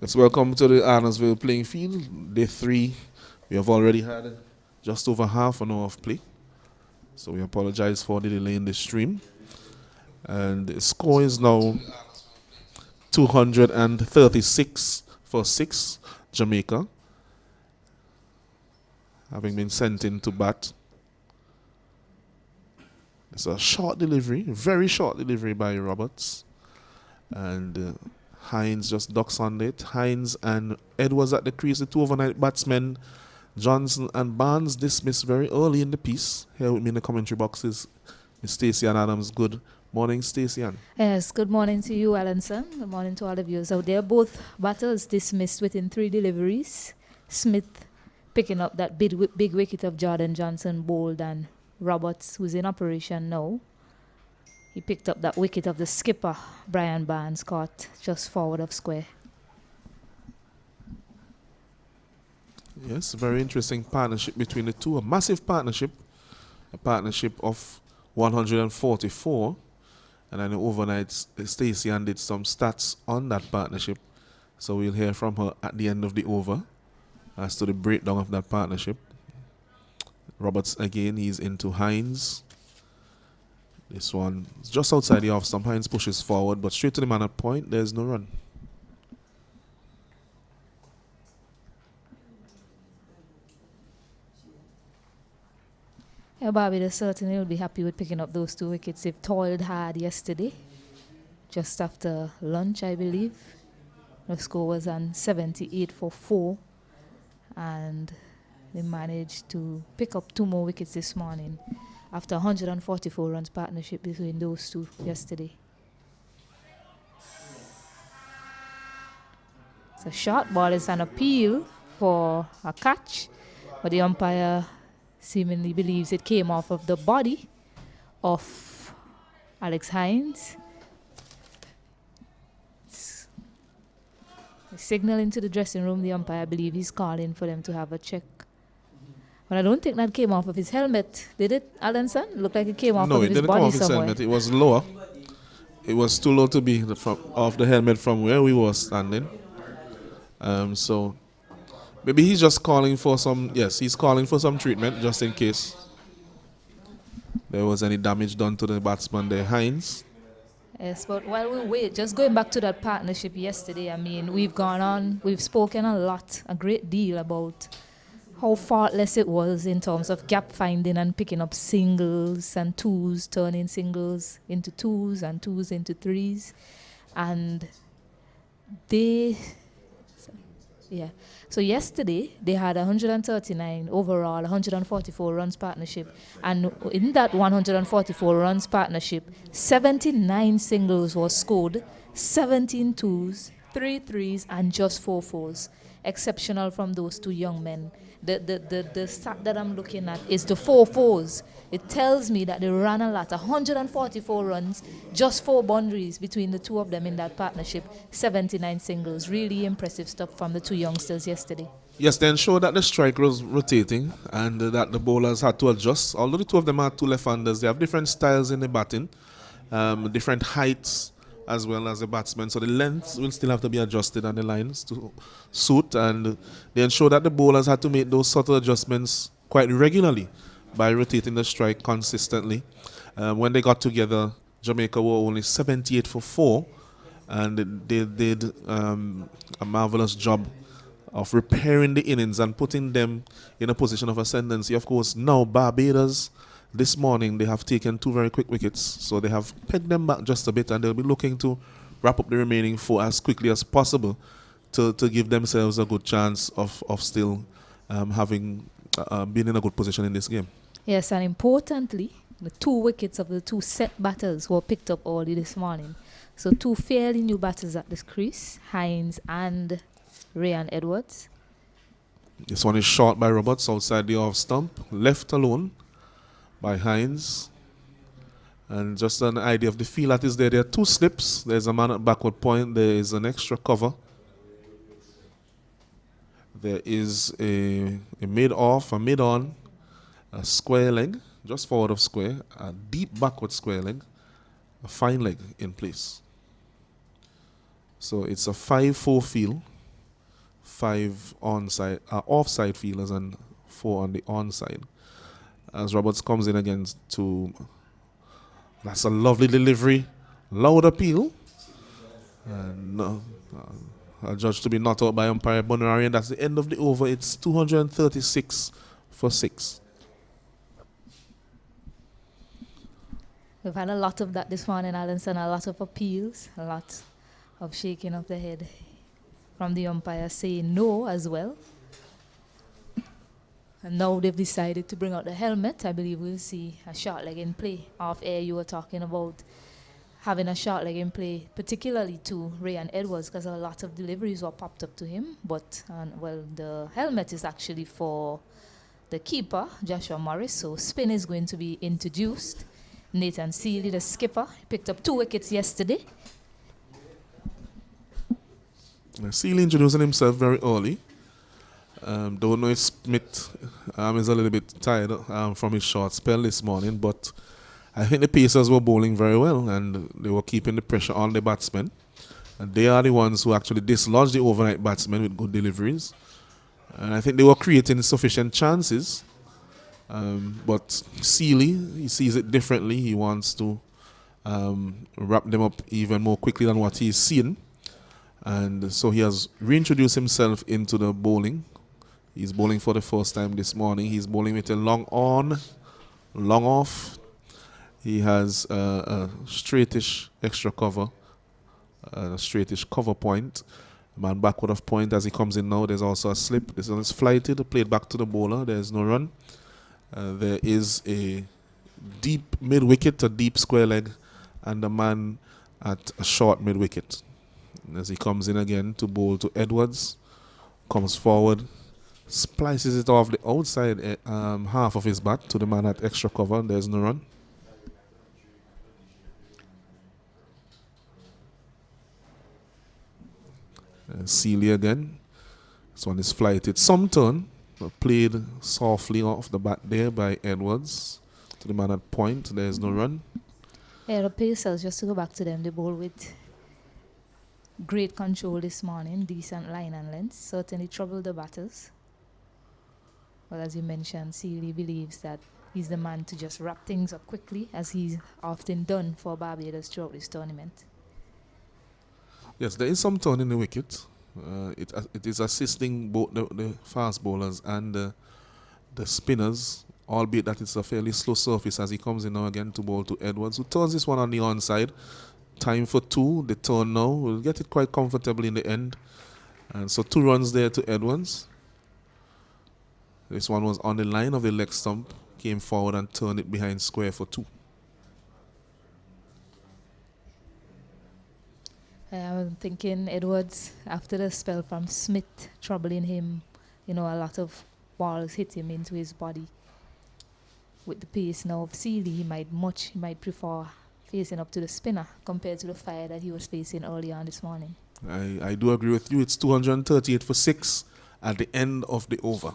Let's welcome to the Arnorsville playing field. Day 3. We have already had just over half an hour of play. So we apologize for the delay in the stream. And the score is now 236 for 6, Jamaica, having been sent in to bat. It's a short delivery, very short delivery by Roberts. And Hines just ducks on it. Hines and Edwards at the crease, the two overnight batsmen. Johnson and Barnes dismissed very early in the piece. Here with me in the commentary box is Miss Stacey Ann Adams. Good morning, Stacey Ann. Yes, good morning to you, Alanson. Good morning to all the viewers out there. Both batters dismissed within 3 deliveries. Smith picking up that big wicket of Jordan Johnson bowled, and Roberts, who's in operation now, he picked up that wicket of the skipper, Brian Barnes, caught just forward of square. Yes, very interesting partnership between the two. A massive partnership. A partnership of 144. And then overnight, Stacey Ann did some stats on that partnership. So we'll hear from her at the end of the over as to the breakdown of that partnership. Roberts again, he's into Hines. This one is just outside the off stump. Hines pushes forward, but straight to the man at point. There's no run. Yeah, Barbados certainly will be happy with picking up those 2 wickets. They've toiled hard yesterday, just after lunch, I believe. The score was on 78 for 4, and they managed to pick up 2 more wickets this morning after 144 runs partnership between those two yesterday. It's a short ball. It's an appeal for a catch, but the umpire seemingly believes it came off of the body of Alex Hines. Signaling to the dressing room, the umpire, I believe he's calling for them to have a check. But I don't think that came off of his helmet. Did it, Alanson? Looked like it came off of his body somewhere. No, it didn't come off his helmet. It was lower. It was too low to be off the helmet from where we were standing. So maybe he's just calling for some, yes, he's calling for some treatment just in case there was any damage done to the batsman there, Hines. Yes, but while we wait, just going back to that partnership yesterday, I mean, we've spoken a great deal about how faultless it was in terms of gap finding and picking up singles and 2s, turning singles into 2s and 2s into 3s. And so yesterday they had 139 overall, 144 runs partnership, and in that 144 runs partnership, 79 singles was scored, 17 2s, 3 3s, and just 4 4s. Exceptional from those 2 young men. The stat that I'm looking at is the 4 4s. It tells me that they ran a lot, 144 runs, just 4 boundaries between the 2 of them in that partnership, 79 singles. Really impressive stuff from the 2 youngsters yesterday. Yes, they ensured that the strike was rotating and that the bowlers had to adjust. Although the 2 of them are 2 left-handers, they have different styles in the batting, different heights as well as the batsmen. So the lengths will still have to be adjusted on the lines to suit, and they ensured that the bowlers had to make those subtle adjustments quite regularly by rotating the strike consistently. When they got together, Jamaica were only 78 for 4, and they did a marvelous job of repairing the innings and putting them in a position of ascendancy. Of course, now Barbados, this morning, they have taken 2 very quick wickets, so they have pegged them back just a bit, and they'll be looking to wrap up the remaining 4 as quickly as possible to give themselves a good chance of still having been in a good position in this game. Yes, and importantly, the 2 wickets of the 2 set batters were picked up early this morning. So 2 fairly new batters at this crease, Hines and Ryan Edwards. This one is short by Roberts outside the off stump, left alone by Hines. And just an idea of the feel that is there. There are 2 slips. There's a man at backward point. There is an extra cover. There is a mid-off, a mid-on, a square leg, just forward of square, a deep backward square leg, a fine leg in place. So it's a 5-4 field. 5 onside, offside fielders and 4 on the onside. As Roberts comes in again to, that's a lovely delivery, loud appeal, and a judge to be knocked out by umpire Bonari, and that's the end of the over. It's 236 for 6. We've had a lot of that this morning, Alanson, a lot of appeals, a lot of shaking of the head from the umpire saying no as well. And now they've decided to bring out the helmet. I believe we'll see a short leg in play. Off air, you were talking about having a short leg in play, particularly to Ryan Edwards, because a lot of deliveries were popped up to him. But, well, the helmet is actually for the keeper, Joshua Morris. So spin is going to be introduced. Nathan Seeley, the skipper, picked up 2 wickets yesterday. Seeley introducing himself very early. Don't know if Smith is a little bit tired from his short spell this morning, but I think the Pacers were bowling very well and they were keeping the pressure on the batsmen. And they are the ones who actually dislodged the overnight batsmen with good deliveries. And I think they were creating sufficient chances. But Seeley, he sees it differently. He wants to wrap them up even more quickly than what he's seen. And so he has reintroduced himself into the bowling. He's bowling for the first time this morning. He's bowling with a long on, long off. He has a straightish extra cover, a straightish cover point. Man backward of point as he comes in now. There's also a slip. This one is flighted, played back to the bowler. There's no run. There is a deep mid-wicket, a deep square leg, and a man at a short mid-wicket. As he comes in again to bowl to Edwards, comes forward, splices it off the outside half of his bat to the man at extra cover. There's no run. Seeley again. This one is flighted. Some turn. Played softly off the bat there by Edwards to the man at point. There's no run. Yeah, the Pacers, just to go back to them, they bowl with great control this morning, decent line and length, certainly troubled the batters. Well, as you mentioned, Seeley believes that he's the man to just wrap things up quickly, as he's often done for Barbados throughout this tournament. Yes, there is some turn in the wicket. It is assisting both the fast bowlers and the spinners, albeit that it's a fairly slow surface as he comes in now again to bowl to Edwards, who turns this one on the onside. Time for 2, the turn now. We'll get it quite comfortably in the end. And so 2 runs there to Edwards. This one was on the line of the leg stump, came forward and turned it behind square for 2. I'm thinking Edwards, after the spell from Smith troubling him, a lot of balls hit him into his body. With the pace now of Seeley, he might prefer facing up to the spinner compared to the fire that he was facing earlier on this morning. I do agree with you. It's 238 for 6 at the end of the over.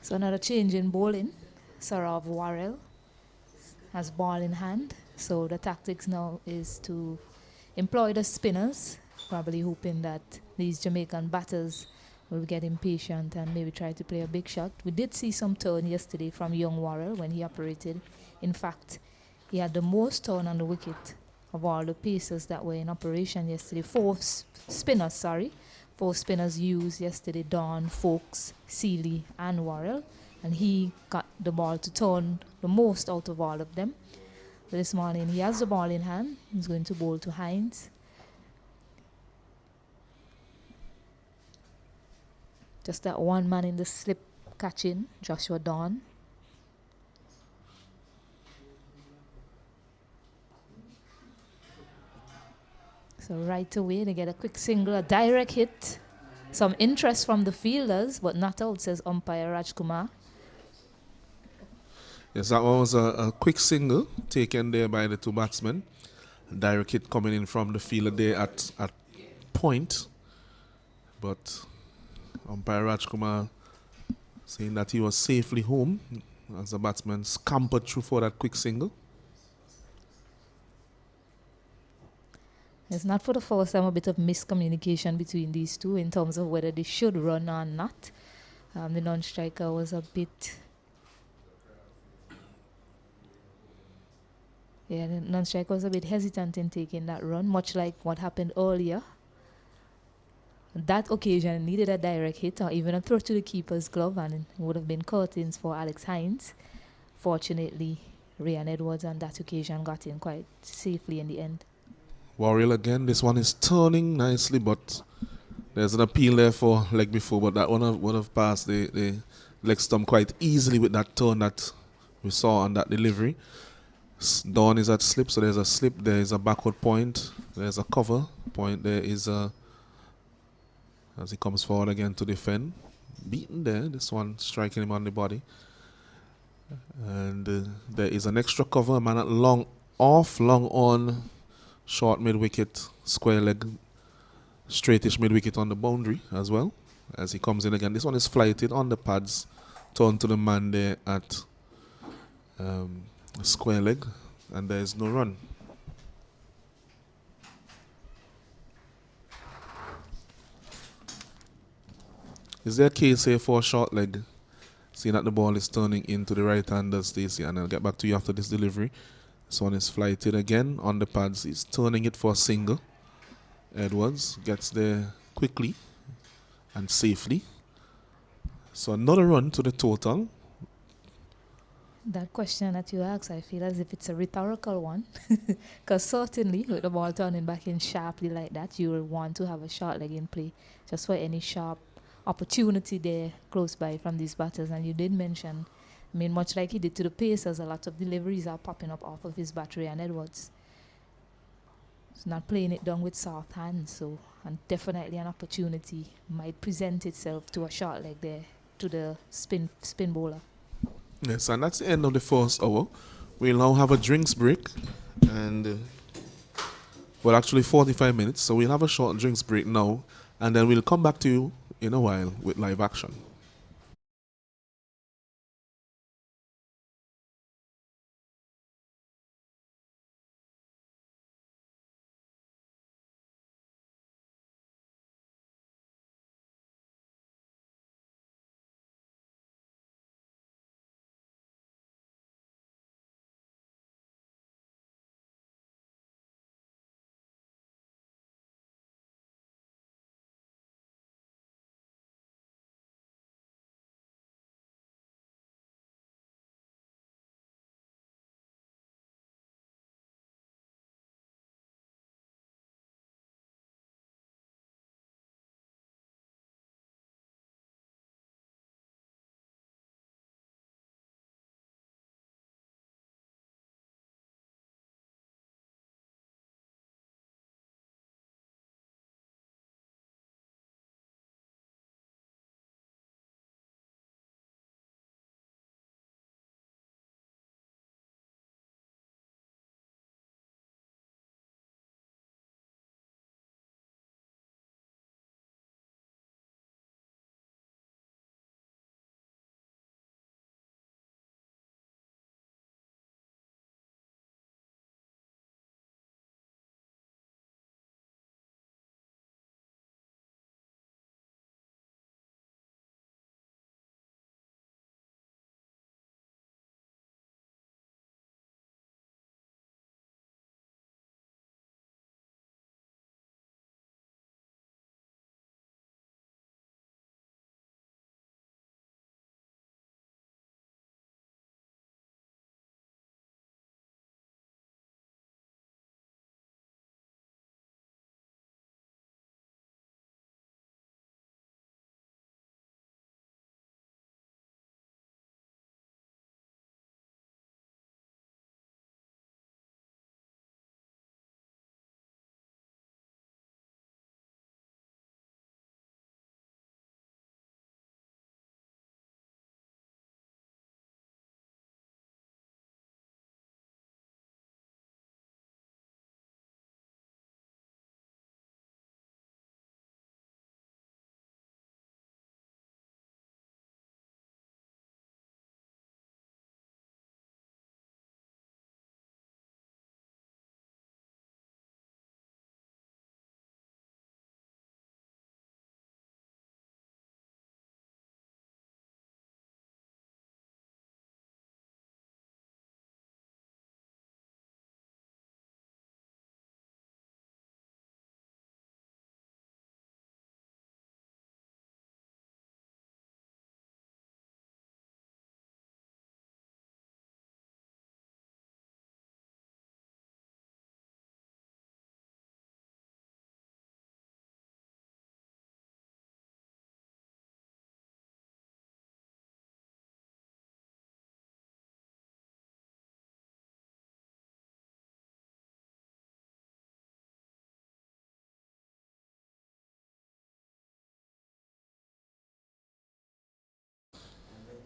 So another change in bowling. Saurav Warrell has ball in hand. So the tactics now is to employ the spinners, probably hoping that these Jamaican batters will get impatient and maybe try to play a big shot. We did see some turn yesterday from young Warrell when he operated. In fact, he had the most turn on the wicket of all the pacers that were in operation yesterday. 4 spinners used yesterday: Dawn, Folks, Seeley and Warrell. And he got the ball to turn the most out of all of them. This morning he has the ball in hand. He's going to bowl to Hines. Just that one man in the slip catching, Joshua Dawn. So right away they get a quick single, a direct hit. Some interest from the fielders, but not out, says umpire Rajkumar. Yes, that one was a quick single taken there by the 2 batsmen. A direct hit coming in from the fielder there at point. But Umpire Rajkumar saying that he was safely home as the batsman scampered through for that quick single. It's not for the first time a bit of miscommunication between these two in terms of whether they should run or not. The non-striker was a bit... Yeah, the non-striker was a bit hesitant in taking that run, much like what happened earlier. That occasion needed a direct hit or even a throw to the keeper's glove, and it would have been curtains for Alex Hines. Fortunately, Ryan Edwards on that occasion got in quite safely in the end. Warrior again. This one is turning nicely, but there's an appeal there for leg before, but that one would have passed the leg stump quite easily with that turn that we saw on that delivery. Dawn is at slip, so there's a slip, there is a backward point, there's a cover point, there is a, as he comes forward again to defend. Beaten there, this one striking him on the body. And there is an extra cover, a man at long off, long on, short mid-wicket, square leg, straightish mid-wicket on the boundary as well. As he comes in again, this one is flighted on the pads, turned to the man there at square leg, and there is no run. Is there a case here for a short leg? Seeing that the ball is turning into the right-hander, Stacey, and I'll get back to you after this delivery. This one is flighted again on the pads. He's turning it for a single. Edwards gets there quickly and safely. So another run to the total. That question that you asked, I feel as if it's a rhetorical one. Because certainly, with the ball turning back in sharply like that, you will want to have a short leg in play just for any sharp opportunity there close by from these batters. And you did mention, I mean, much like he did to the Pacers, a lot of deliveries are popping up off of his battery, and Edwards is not playing it down with soft hands. So, and definitely an opportunity might present itself to a short leg there to the spin bowler. Yes, and that's the end of the first hour. We'll now have a drinks break, and well, actually 45 minutes. So we'll have a short drinks break now, and then we'll come back to you in a while with live action.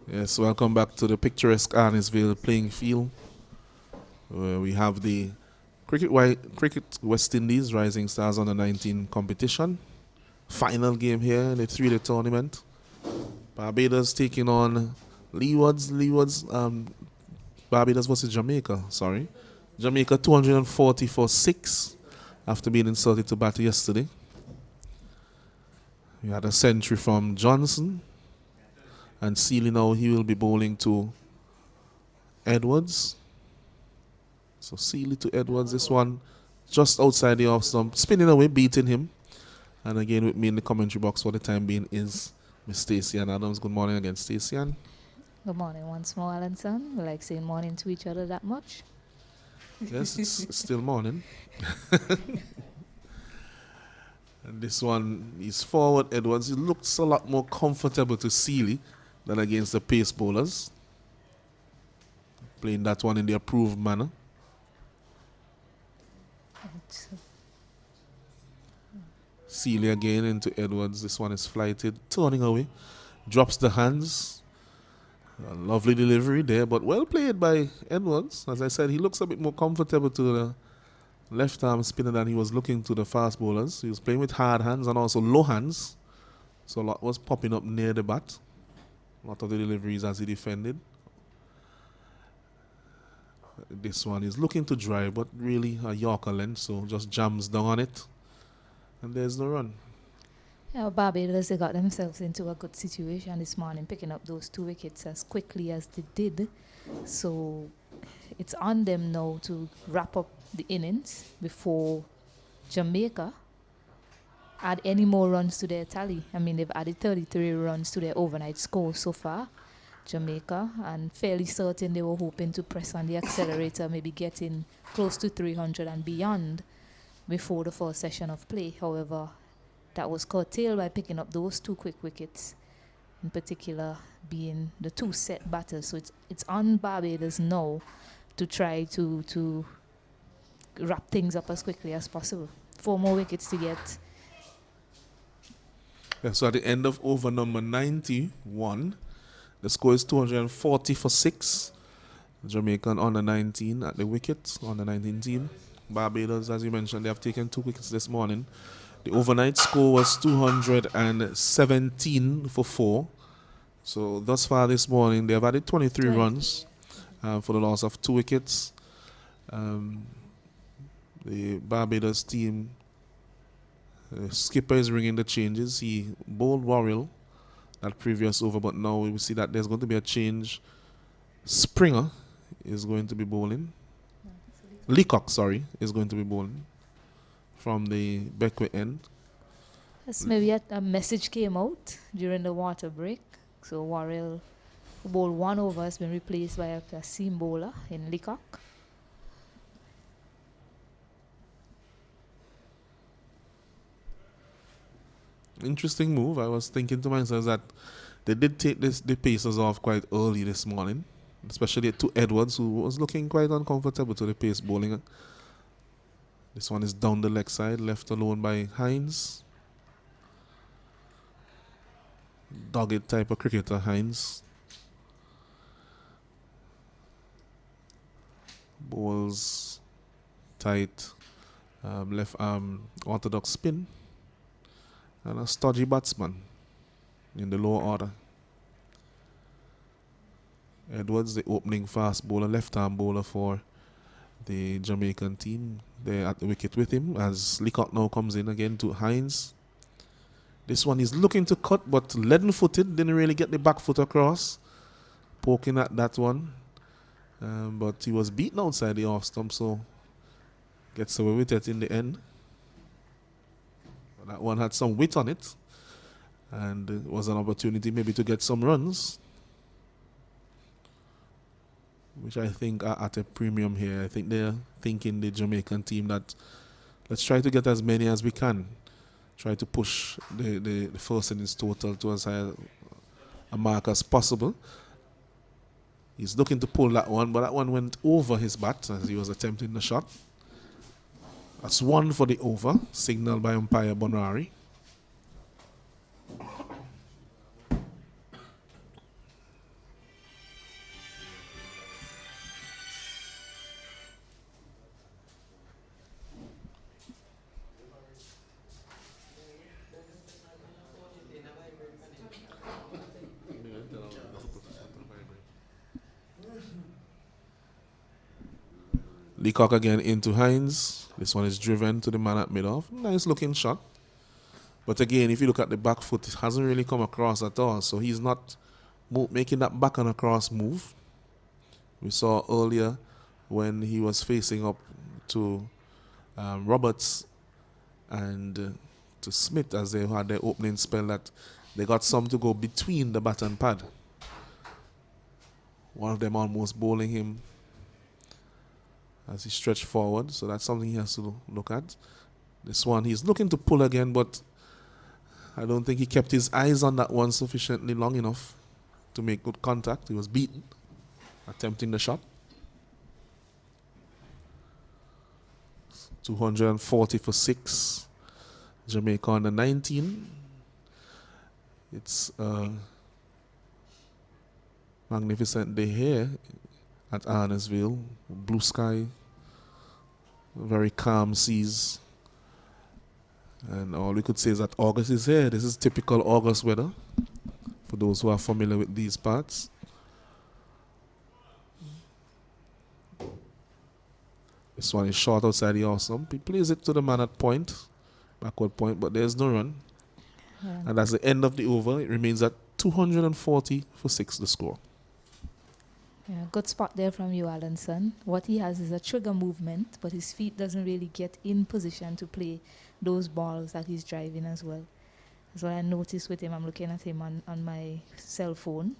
Yes, welcome back to the picturesque Arnisville playing field, where we have the Cricket West Indies Rising Stars under 19 competition. Final game here in the 3-day tournament. Barbados taking on Barbados versus Jamaica, sorry. Jamaica 240 for 6 after being inserted to battle yesterday. We had a century from Johnson. And Sealy now, he will be bowling to Edwards. So Sealy to Edwards, this one just outside the off stump, spinning away, beating him. And again, with me in the commentary box for the time being is Miss Stacey Ann Adams. Good morning again, Stacey Ann. Good morning once more, Alan son. We like saying morning to each other that much. Yes, it's still morning. And this one is forward Edwards. It looks a lot more comfortable to Sealy than against the pace bowlers. Playing that one in the approved manner. Sealy again into Edwards. This one is flighted, turning away. Drops the hands. A lovely delivery there, but well played by Edwards. As I said, he looks a bit more comfortable to the left arm spinner than he was looking to the fast bowlers. He was playing with hard hands and also low hands. So a lot was popping up near the bat. A lot of the deliveries as he defended. This one is looking to drive, but really a Yorker length, so just jams down on it. And there's no run. Yeah, Barbados, they got themselves into a good situation this morning, picking up those 2 wickets as quickly as they did. So it's on them now to wrap up the innings before Jamaica add any more runs to their tally. I mean, they've added 33 runs to their overnight score so far, Jamaica, and fairly certain they were hoping to press on the accelerator, maybe getting close to 300 and beyond before the first session of play. However, that was curtailed by picking up those 2 quick wickets, in particular being the 2 set batters. So it's on Barbados now to try to wrap things up as quickly as possible. 4 more wickets to get. Yeah, so at the end of over number 91, the score is 240 for 6. Jamaican under 19 at the wicket, under 19 team. Barbados, as you mentioned, they have taken 2 wickets this morning. The overnight score was 217 for 4. So thus far this morning, they have added 23 runs for the loss of 2 wickets. The Barbados team, skipper is ringing the changes. He bowled Warrell that previous over, but now we see that there's going to be a change. Springer is going to be bowling. Leacock, is going to be bowling from the Beckway end. Yes, maybe a message came out during the water break. So Warrell, who bowled 1 over, has been replaced by a seam bowler in Leacock. Interesting move. I was thinking to myself that they did take the pacers off quite early this morning, especially to Edwards, who was looking quite uncomfortable to the pace bowling. This one is down the leg side, left alone by Hines. Dogged type of cricketer, Hines. Bowls tight, left arm orthodox spin. And a stodgy batsman in the lower order. Edwards, the opening fast bowler, left-arm bowler for the Jamaican team. They're at the wicket with him as Leacock now comes in again to Hines. This one is looking to cut, but leaden-footed, didn't really get the back foot across. Poking at that one. But he was beaten outside the off stump, so gets away with it in the end. That one had some wit on it, and it was an opportunity maybe to get some runs, which I think are at a premium here. I think they're thinking, the Jamaican team, that let's try to get as many as we can. Try to push the first innings total to as high a mark as possible. He's looking to pull that one, but that one went over his bat as he was attempting the shot. That's 1 for the over, signaled by umpire Bonari. Leacock again into Hines. This one is driven to the man at mid-off. Nice looking shot. But again, if you look at the back foot, it hasn't really come across at all. So he's not making that back and across move. We saw earlier when he was facing up to Roberts and to Smith as they had their opening spell, that they got some to go between the bat and pad. One of them almost bowling him as he stretched forward. So that's something he has to look at. This one, he's looking to pull again, but I don't think he kept his eyes on that one sufficiently long enough to make good contact. He was beaten, attempting the shot. 240 for 6. Jamaica on the 19. It's a magnificent day here at Arnesville. Blue sky, very calm seas. And all we could say is that August is here. This is typical August weather for those who are familiar with these parts. This one is short outside the awesome. He plays it to the man at point, backward point, but there's no run. Yeah. And that's the end of the over. It remains at 240 for 6, the score. Yeah, good spot there from you, Alanson. What he has is a trigger movement, but his feet doesn't really get in position to play those balls that he's driving as well. That's what I noticed with him. I'm looking at him on my cell phone.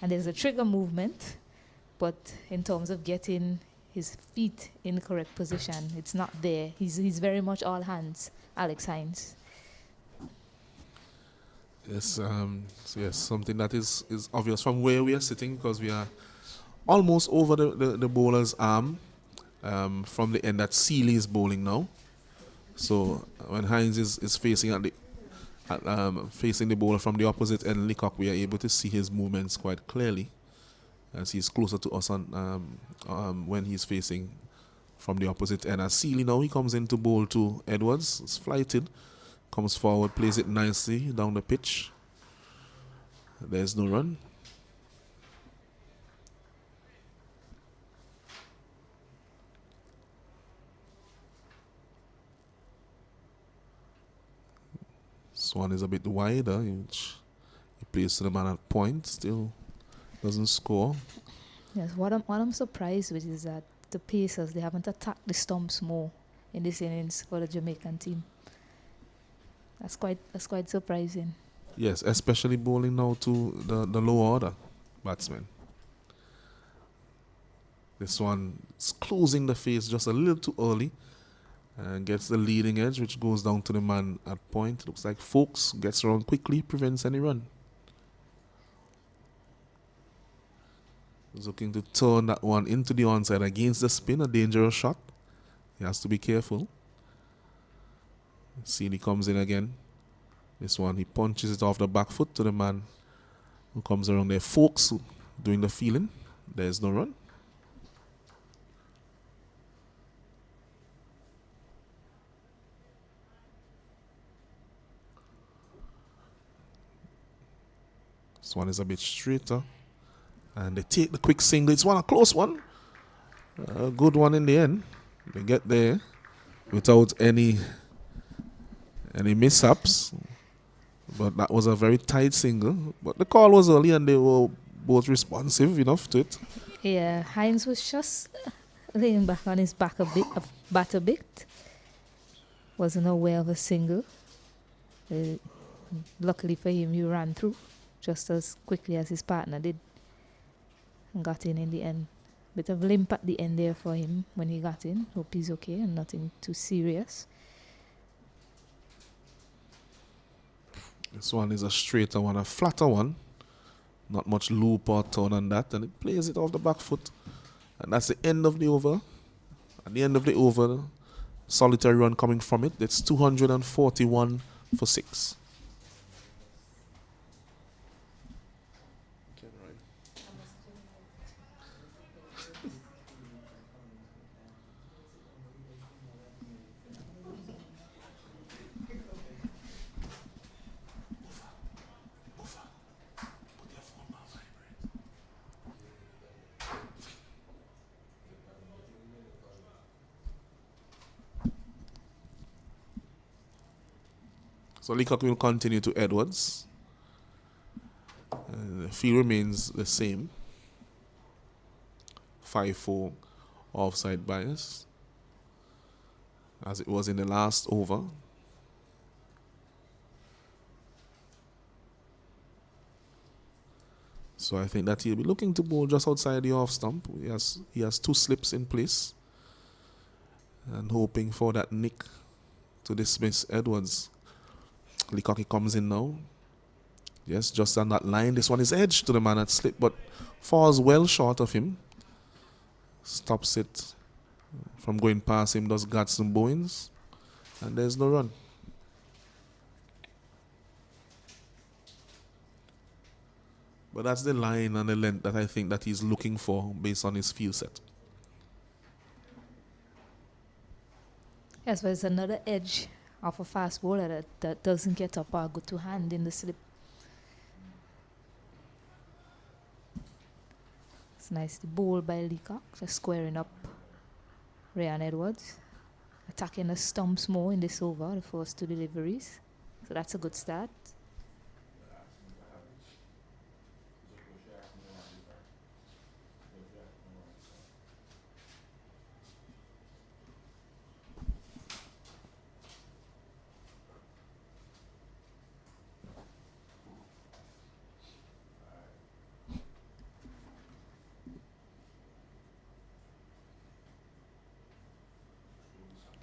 And there's a trigger movement, but in terms of getting his feet in the correct position, it's not there. He's very much all hands, Alex Hines. Yes, yes, something that is obvious from where we are sitting, because we are almost over the bowler's arm from the end that Seeley is bowling now. So when Hines is facing facing the bowler from the opposite end, Leacock, we are able to see his movements quite clearly, as he's closer to us on when he's facing from the opposite end. As Seeley now, he comes in to bowl to Edwards. It's flighted, comes forward, plays it nicely down the pitch. There's no run. This one is a bit wider, which he plays to the man at point, still doesn't score. Yes, what I'm surprised with is that the Pacers, they haven't attacked the stumps more in this innings for the Jamaican team. That's quite surprising. Yes, especially bowling now to the lower order batsmen. This one is closing the face just a little too early and gets the leading edge, which goes down to the man at point. Looks like Folks gets around quickly, prevents any run. He's looking to turn that one into the onside against the spin, a dangerous shot. He has to be careful. Seeley comes in again. This one, he punches it off the back foot to the man who comes around there. Folks doing the feeling. There's no run. This one is a bit straighter. And they take the quick single. It's a close one. A good one in the end. They get there without any mishaps. But that was a very tight single. But the call was early and they were both responsive enough to it. Yeah, Hines was just laying back on his bat a bit. Wasn't aware of a single. Luckily for him, he ran through just as quickly as his partner did. And got in the end. Bit of limp at the end there for him when he got in. Hope he's okay and nothing too serious. This one is a straighter one, a flatter one. Not much loop or turn on that. And it plays it off the back foot. And that's the end of the over. At the end of the over, solitary run coming from it. It's 241 for 6. So Leacock will continue to Edwards. The field remains the same. 5-4 offside bias as it was in the last over. So I think that he'll be looking to bowl just outside the off stump. He has 2 slips in place and hoping for that nick to dismiss Edwards. Leacock comes in now. Yes, just on that line. This one is edge to the man at slip, but falls well short of him. Stops it from going past him, does Gadsden Bowens, and there's no run. But that's the line and the length that I think that he's looking for based on his field set. Yes, but it's another edge of a fast bowler that doesn't get up or go to hand in the slip. It's nicely bowled by Leacock, just squaring up Ryan Edwards. Attacking the stumps more in this over, the first 2 deliveries. So that's a good start.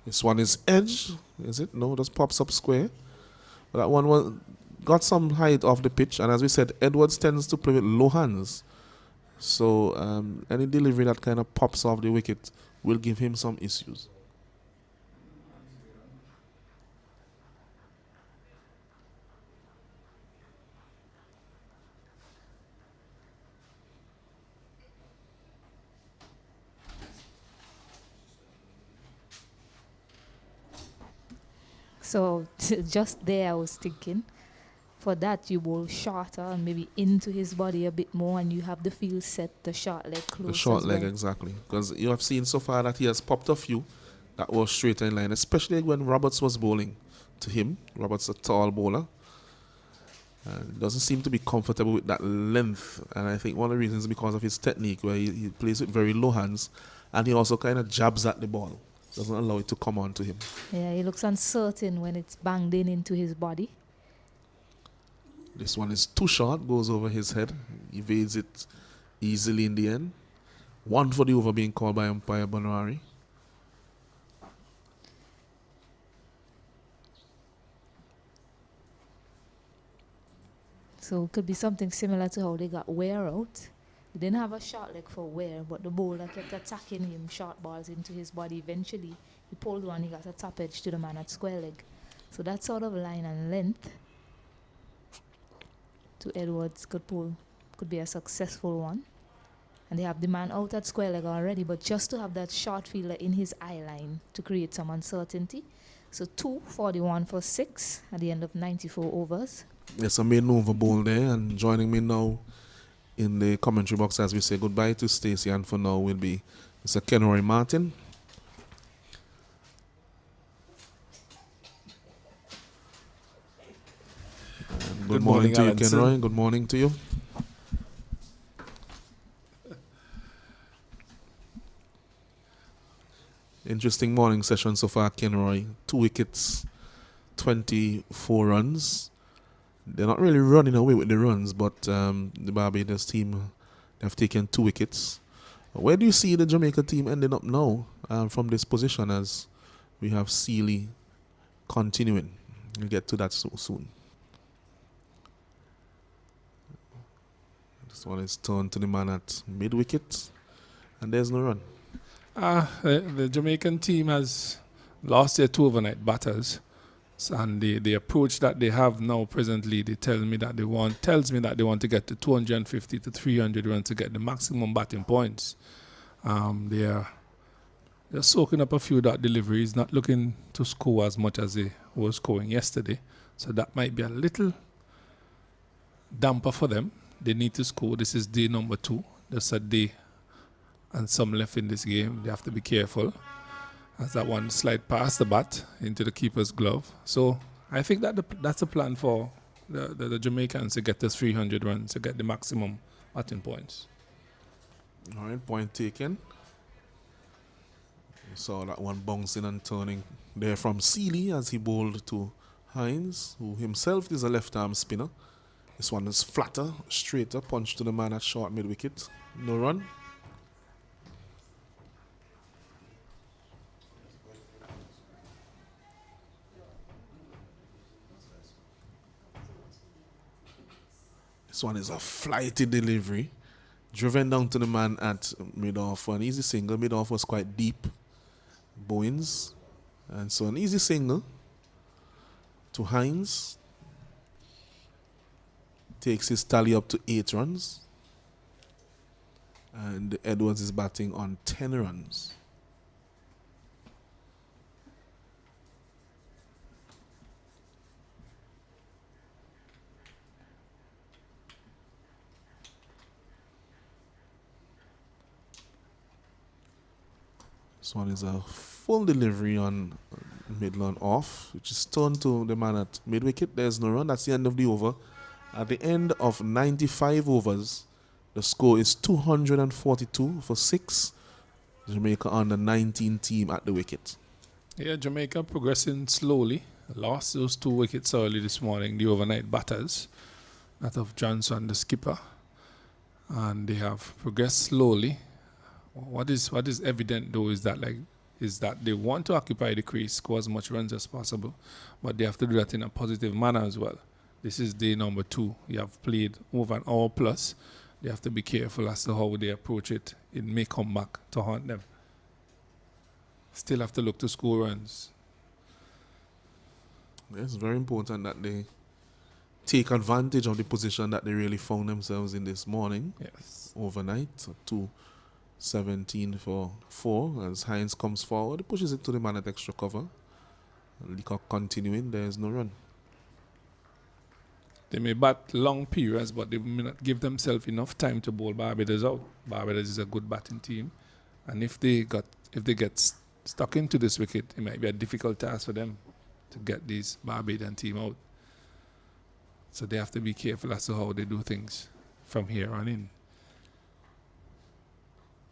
This one is edge, is it? No, just pops up square. But that one got some height off the pitch, and as we said, Edwards tends to play with low hands. So any delivery that kind of pops off the wicket will give him some issues. So just there I was thinking, for that you bowl shorter and maybe into his body a bit more, and you have the field set, the short leg close. The short leg, well. exactly. Because you have seen so far that he has popped a few that was straight in line, especially when Roberts was bowling to him. Roberts a tall bowler. Doesn't seem to be comfortable with that length, and I think one of the reasons is because of his technique, where he plays with very low hands, and he also kind of jabs at the ball. Doesn't allow it to come on to him. Yeah, he looks uncertain when it's banged into his body. This one is too short, goes over his head, evades it easily in the end. 1 for the over being called by umpire Bonari. So it could be something similar to how they got Ware out. They didn't have a short leg for Ware, but the bowler kept attacking him, short balls into his body. Eventually, he pulled one, he got a top edge to the man at square leg. So that sort of line and length to Edwards could be a successful one. And they have the man out at square leg already, but just to have that short fielder in his eye line to create some uncertainty. So 241 for 6 at the end of 94 overs. Yes, I made an over bowl there, and joining me now in the commentary box as we say goodbye to Stacey, and for now will be Mr. Kenroy Martin. Good morning to you, Kenroy. Good morning to you. Interesting morning session so far, Kenroy. 2 wickets, 24 runs. They're not really running away with the runs, but the Barbados team have taken 2 wickets. Where do you see the Jamaica team ending up now from this position, as we have Sealy continuing? We'll get to that so soon. This one is turned to the man at mid-wicket, and there's no run. The Jamaican team has lost their 2 overnight batters. And the approach that they have now presently, tells me that they want to get to 250 to 300 runs to get the maximum batting points. They're soaking up a few dot deliveries, not looking to score as much as they were scoring yesterday. So that might be a little damper for them. They need to score. This is day number 2. There's a day and some left in this game. They have to be careful, as that one slide past the bat into the keeper's glove. So I think that that's a plan for the Jamaicans to get those 300 runs, to get the maximum batting points. All right, point taken. You saw that one bouncing and turning there from Seeley as he bowled to Hines, who himself is a left-arm spinner. This one is flatter, straighter, punch to the man at short mid-wicket. No run. This one is a flighty delivery. Driven down to the man at mid-off. An easy single. Mid-off was quite deep. Bowens. And so an easy single to Hines. Takes his tally up to 8 runs. And Edwards is batting on 10 runs. This one is a full delivery on middle and off, which is turned to the man at mid-wicket. There's no run. That's the end of the over. At the end of 95 overs, the score is 242 for 6. Jamaica on the 19 team at the wicket. Yeah, Jamaica progressing slowly. Lost those 2 wickets early this morning, the overnight batters. That of Johnson, the skipper. And they have progressed slowly. What is evident though is that they want to occupy the crease, score as much runs as possible, but they have to do that in a positive manner as well. This is day number 2. You have played over an hour plus. They have to be careful as to how they approach it. It may come back to haunt them. Still have to look to score runs. It's very important that they take advantage of the position that they really found themselves in this morning. Yes. Overnight, 2-17 for 4. As Hines comes forward, pushes it to the man at extra cover. Leacock continuing, there is no run. They may bat long periods, but they may not give themselves enough time to bowl Barbados out. Barbados is a good batting team, and if they get stuck into this wicket, it might be a difficult task for them to get this Barbadian team out. So they have to be careful as to how they do things from here on in.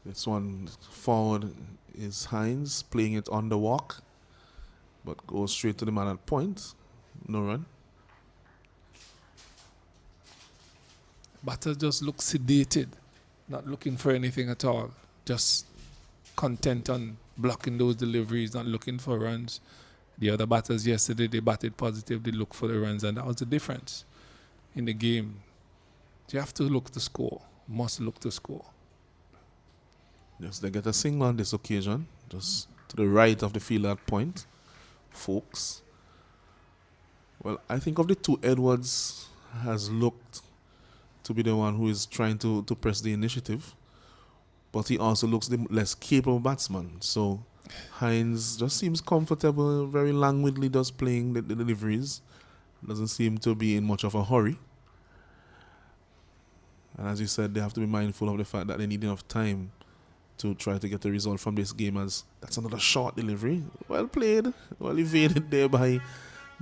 This one forward is Hines playing it on the walk, but goes straight to the man at point. No run. Batter just looks sedated, not looking for anything at all. Just content on blocking those deliveries, not looking for runs. The other batters yesterday, they batted positive, they looked for the runs, and that was the difference in the game. You have to look to score, must look to score. Yes, they get a single on this occasion, just to the right of the field at point. Folks. Well, I think of the 2, Edwards has looked to be the one who is trying to press the initiative, but he also looks the less capable batsman. So Hines just seems comfortable, very languidly does playing the deliveries. Doesn't seem to be in much of a hurry. And as you said, they have to be mindful of the fact that they need enough time to try to get a result from this game, as that's another short delivery. Well played, well evaded there by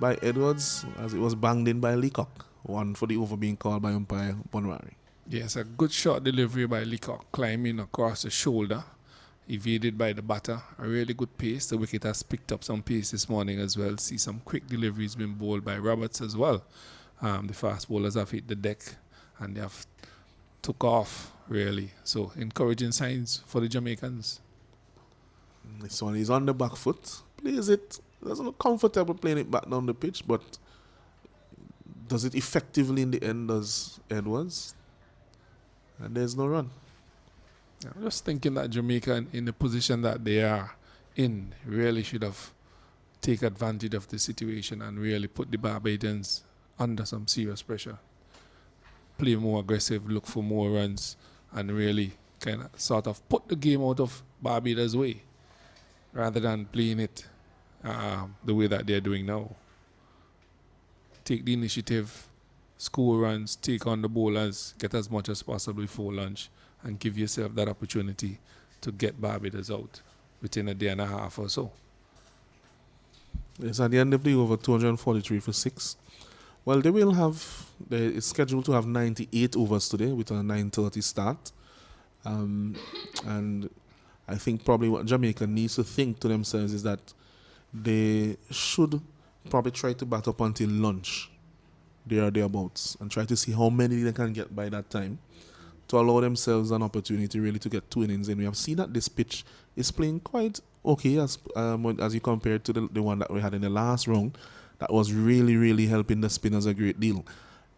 Edwards, as it was banged in by Leacock. One for the over being called by umpire Bonwari. Yes, a good short delivery by Leacock, climbing across the shoulder, evaded by the batter. A really good pace. The wicket has picked up some pace this morning as well. See some quick deliveries being bowled by Roberts as well. The fast bowlers have hit the deck and they have took off, really. So encouraging signs for the Jamaicans. This one is on the back foot. Plays it. Doesn't look comfortable playing it back down the pitch, but does it effectively in the end, does Edwards. And there's no run. I'm just thinking that Jamaica, in the position that they are in, really should have taken advantage of the situation and really put the Barbadians under some serious pressure. Play more aggressive, look for more runs, and really kind of sort of put the game out of Barbados' way rather than playing it the way that they're doing now. Take the initiative, score runs, take on the bowlers, get as much as possible before lunch, and give yourself that opportunity to get Barbados out within a day and a half or so. It's at the end of the over, 243 for 6. Well, they will have, it's scheduled to have 98 overs today with a 9:30 start. And I think probably what Jamaica needs to think to themselves is that they should probably try to bat up until lunch, there or thereabouts, and try to see how many they can get by that time to allow themselves an opportunity really to get 2 innings in. We have seen that this pitch is playing quite okay as you compare it to the one that we had in the last round. That was really, really helping the spinners a great deal.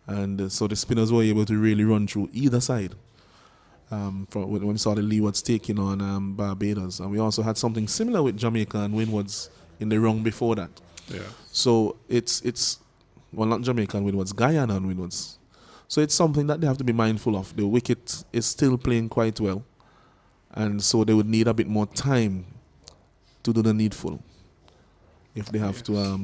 And so the spinners were able to really run through either side. When we saw the Leewards taking on Barbados. And we also had something similar with Jamaica and Windwards in the round before that. Yeah. So it's well, not Jamaica and Windwards, Guyana and Windwards. So it's something that they have to be mindful of. The wicket is still playing quite well. And so they would need a bit more time to do the needful if they have to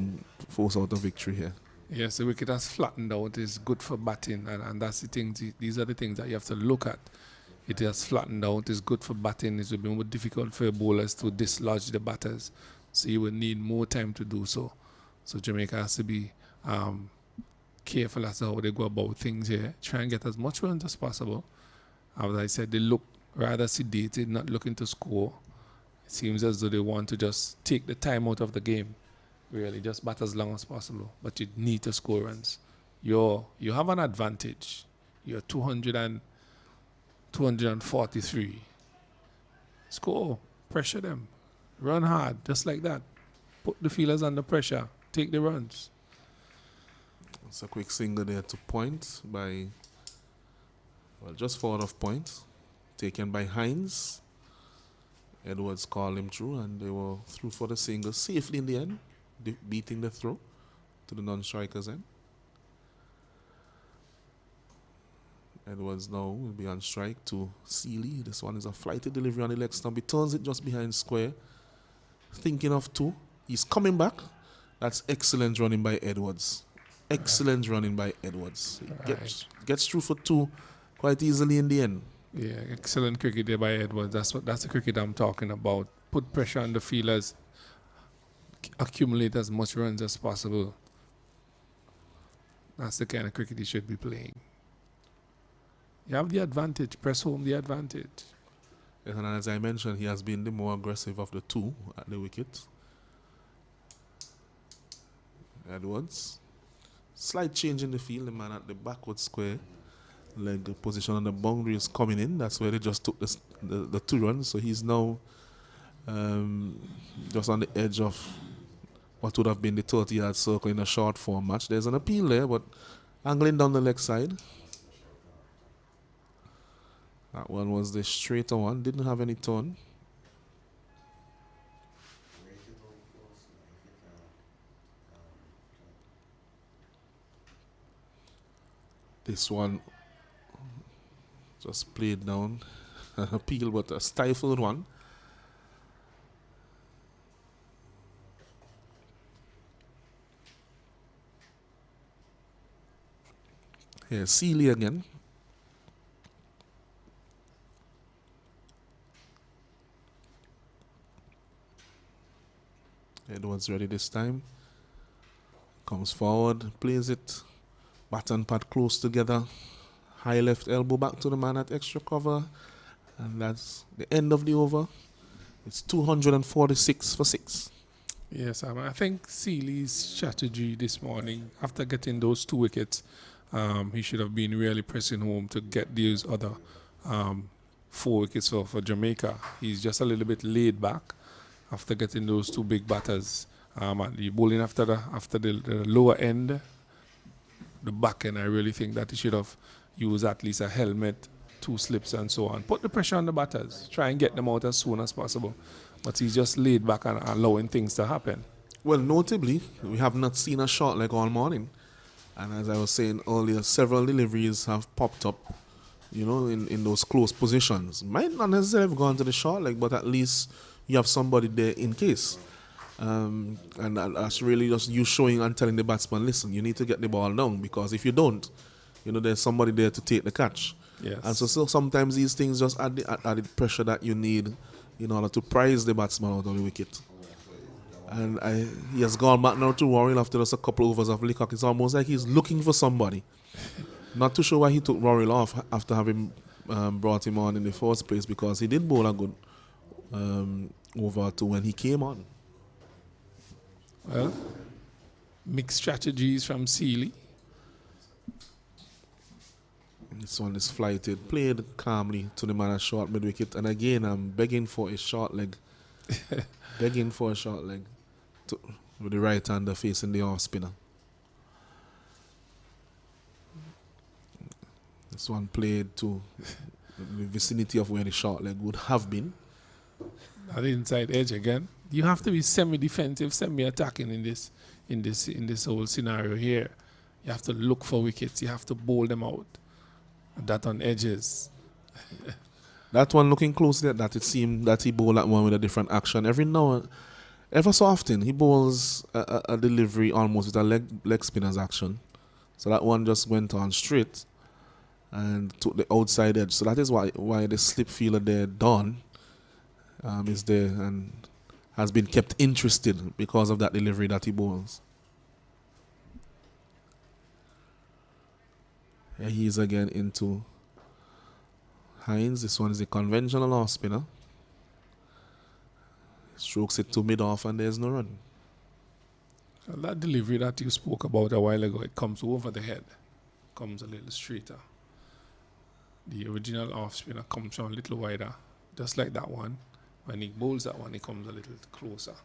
force out a victory here. Yes, the wicket has flattened out. It's good for batting, and that's the thing. These are the things that you have to look at. It has flattened out. It's good for batting. It will be more difficult for bowlers to dislodge the batters. So you will need more time to do so. So Jamaica has to be careful as to how they go about things here. Try and get as much runs as possible. As I said, they look rather sedated, not looking to score. It seems as though they want to just take the time out of the game. Really, just bat as long as possible. But you need to score runs. You have an advantage. You're 243. Score. Pressure them. Run hard, just like that. Put the fielders under pressure. Take the runs. It's a quick single there to point by, well, just forward of point. Taken by Hines. Edwards called him through, and they were through for the single safely in the end, beating the throw to the non-strikers end. Edwards now will be on strike to Sealy. This one is a flighty delivery on the leg stump. He turns it just behind square. Thinking of 2. He's coming back. That's excellent running by Edwards. Excellent running by Edwards. Gets through for 2 quite easily in the end. Yeah, excellent cricket there by Edwards. That's the cricket I'm talking about. Put pressure on the fielders. Accumulate as much runs as possible. That's the kind of cricket he should be playing. You have the advantage. Press home the advantage. Yes, and as I mentioned, he has been the more aggressive of the 2 at the wicket. Edwards. Slight change in the field. The man at the backward square leg position on the boundary is coming in. That's where they just took the 2 runs. So he's now just on the edge of what would have been the 30-yard circle in a short form match. There's an appeal there, but angling down the leg side. That one was the straighter one. Didn't have any turn. This one just played down. An appeal, but a stifled one. Here, Sealy again. Edwards ready this time. Comes forward, plays it. Bat and pad close together. High left elbow back to the man at extra cover. And that's the end of the over. It's 246 for 6. Yes, I think Sealy's strategy this morning, after getting those 2 wickets, he should have been really pressing home to get these other 4 wickets for Jamaica. He's just a little bit laid back after getting those 2 big batters. And the bowling after the lower end, the back end, I really think that he should have used at least a helmet, 2 slips and so on. Put the pressure on the batters. Try and get them out as soon as possible. But he's just laid back and allowing things to happen. Well, notably, we have not seen a short leg all morning. And as I was saying earlier, several deliveries have popped up, in those close positions. Might not necessarily have gone to the short leg, but at least you have somebody there in case. And that's really just you showing and telling the batsman, listen, you need to get the ball down, because if you don't, there's somebody there to take the catch. Yes. And so sometimes these things just add the pressure that you need in order to prize the batsman out of the wicket. And he has gone back now to Warrior after just a couple overs of Leacock. It's almost like he's looking for somebody. Not too sure why he took Warrior off after having brought him on in the first place, because he did bowl a good over to when he came on. Well, mixed strategies from Sealy. This one is flighted, played calmly to the man at short mid wicket, and again I'm begging for a short leg. Begging for a short leg with the right hander facing the off spinner. This one played to the vicinity of where the short leg would have been. That inside edge again. You have to be semi-defensive, semi-attacking in this whole scenario here. You have to look for wickets. You have to bowl them out. And that on edges. That one, looking closely at that, it seemed that he bowled that one with a different action. Ever so often, he bowls a delivery almost with a leg spinner's action. So that one just went on straight and took the outside edge. So that is why the slip fielder there, Don, is there and has been kept interested because of that delivery that he bowls. Here he is again into Hines. This one is a conventional off spinner. Strokes it to mid-off and there's no run. That delivery that you spoke about a while ago, it comes over the head. Comes a little straighter. The original off spinner comes from a little wider. Just like that one. When he bowls that one, he comes a little closer.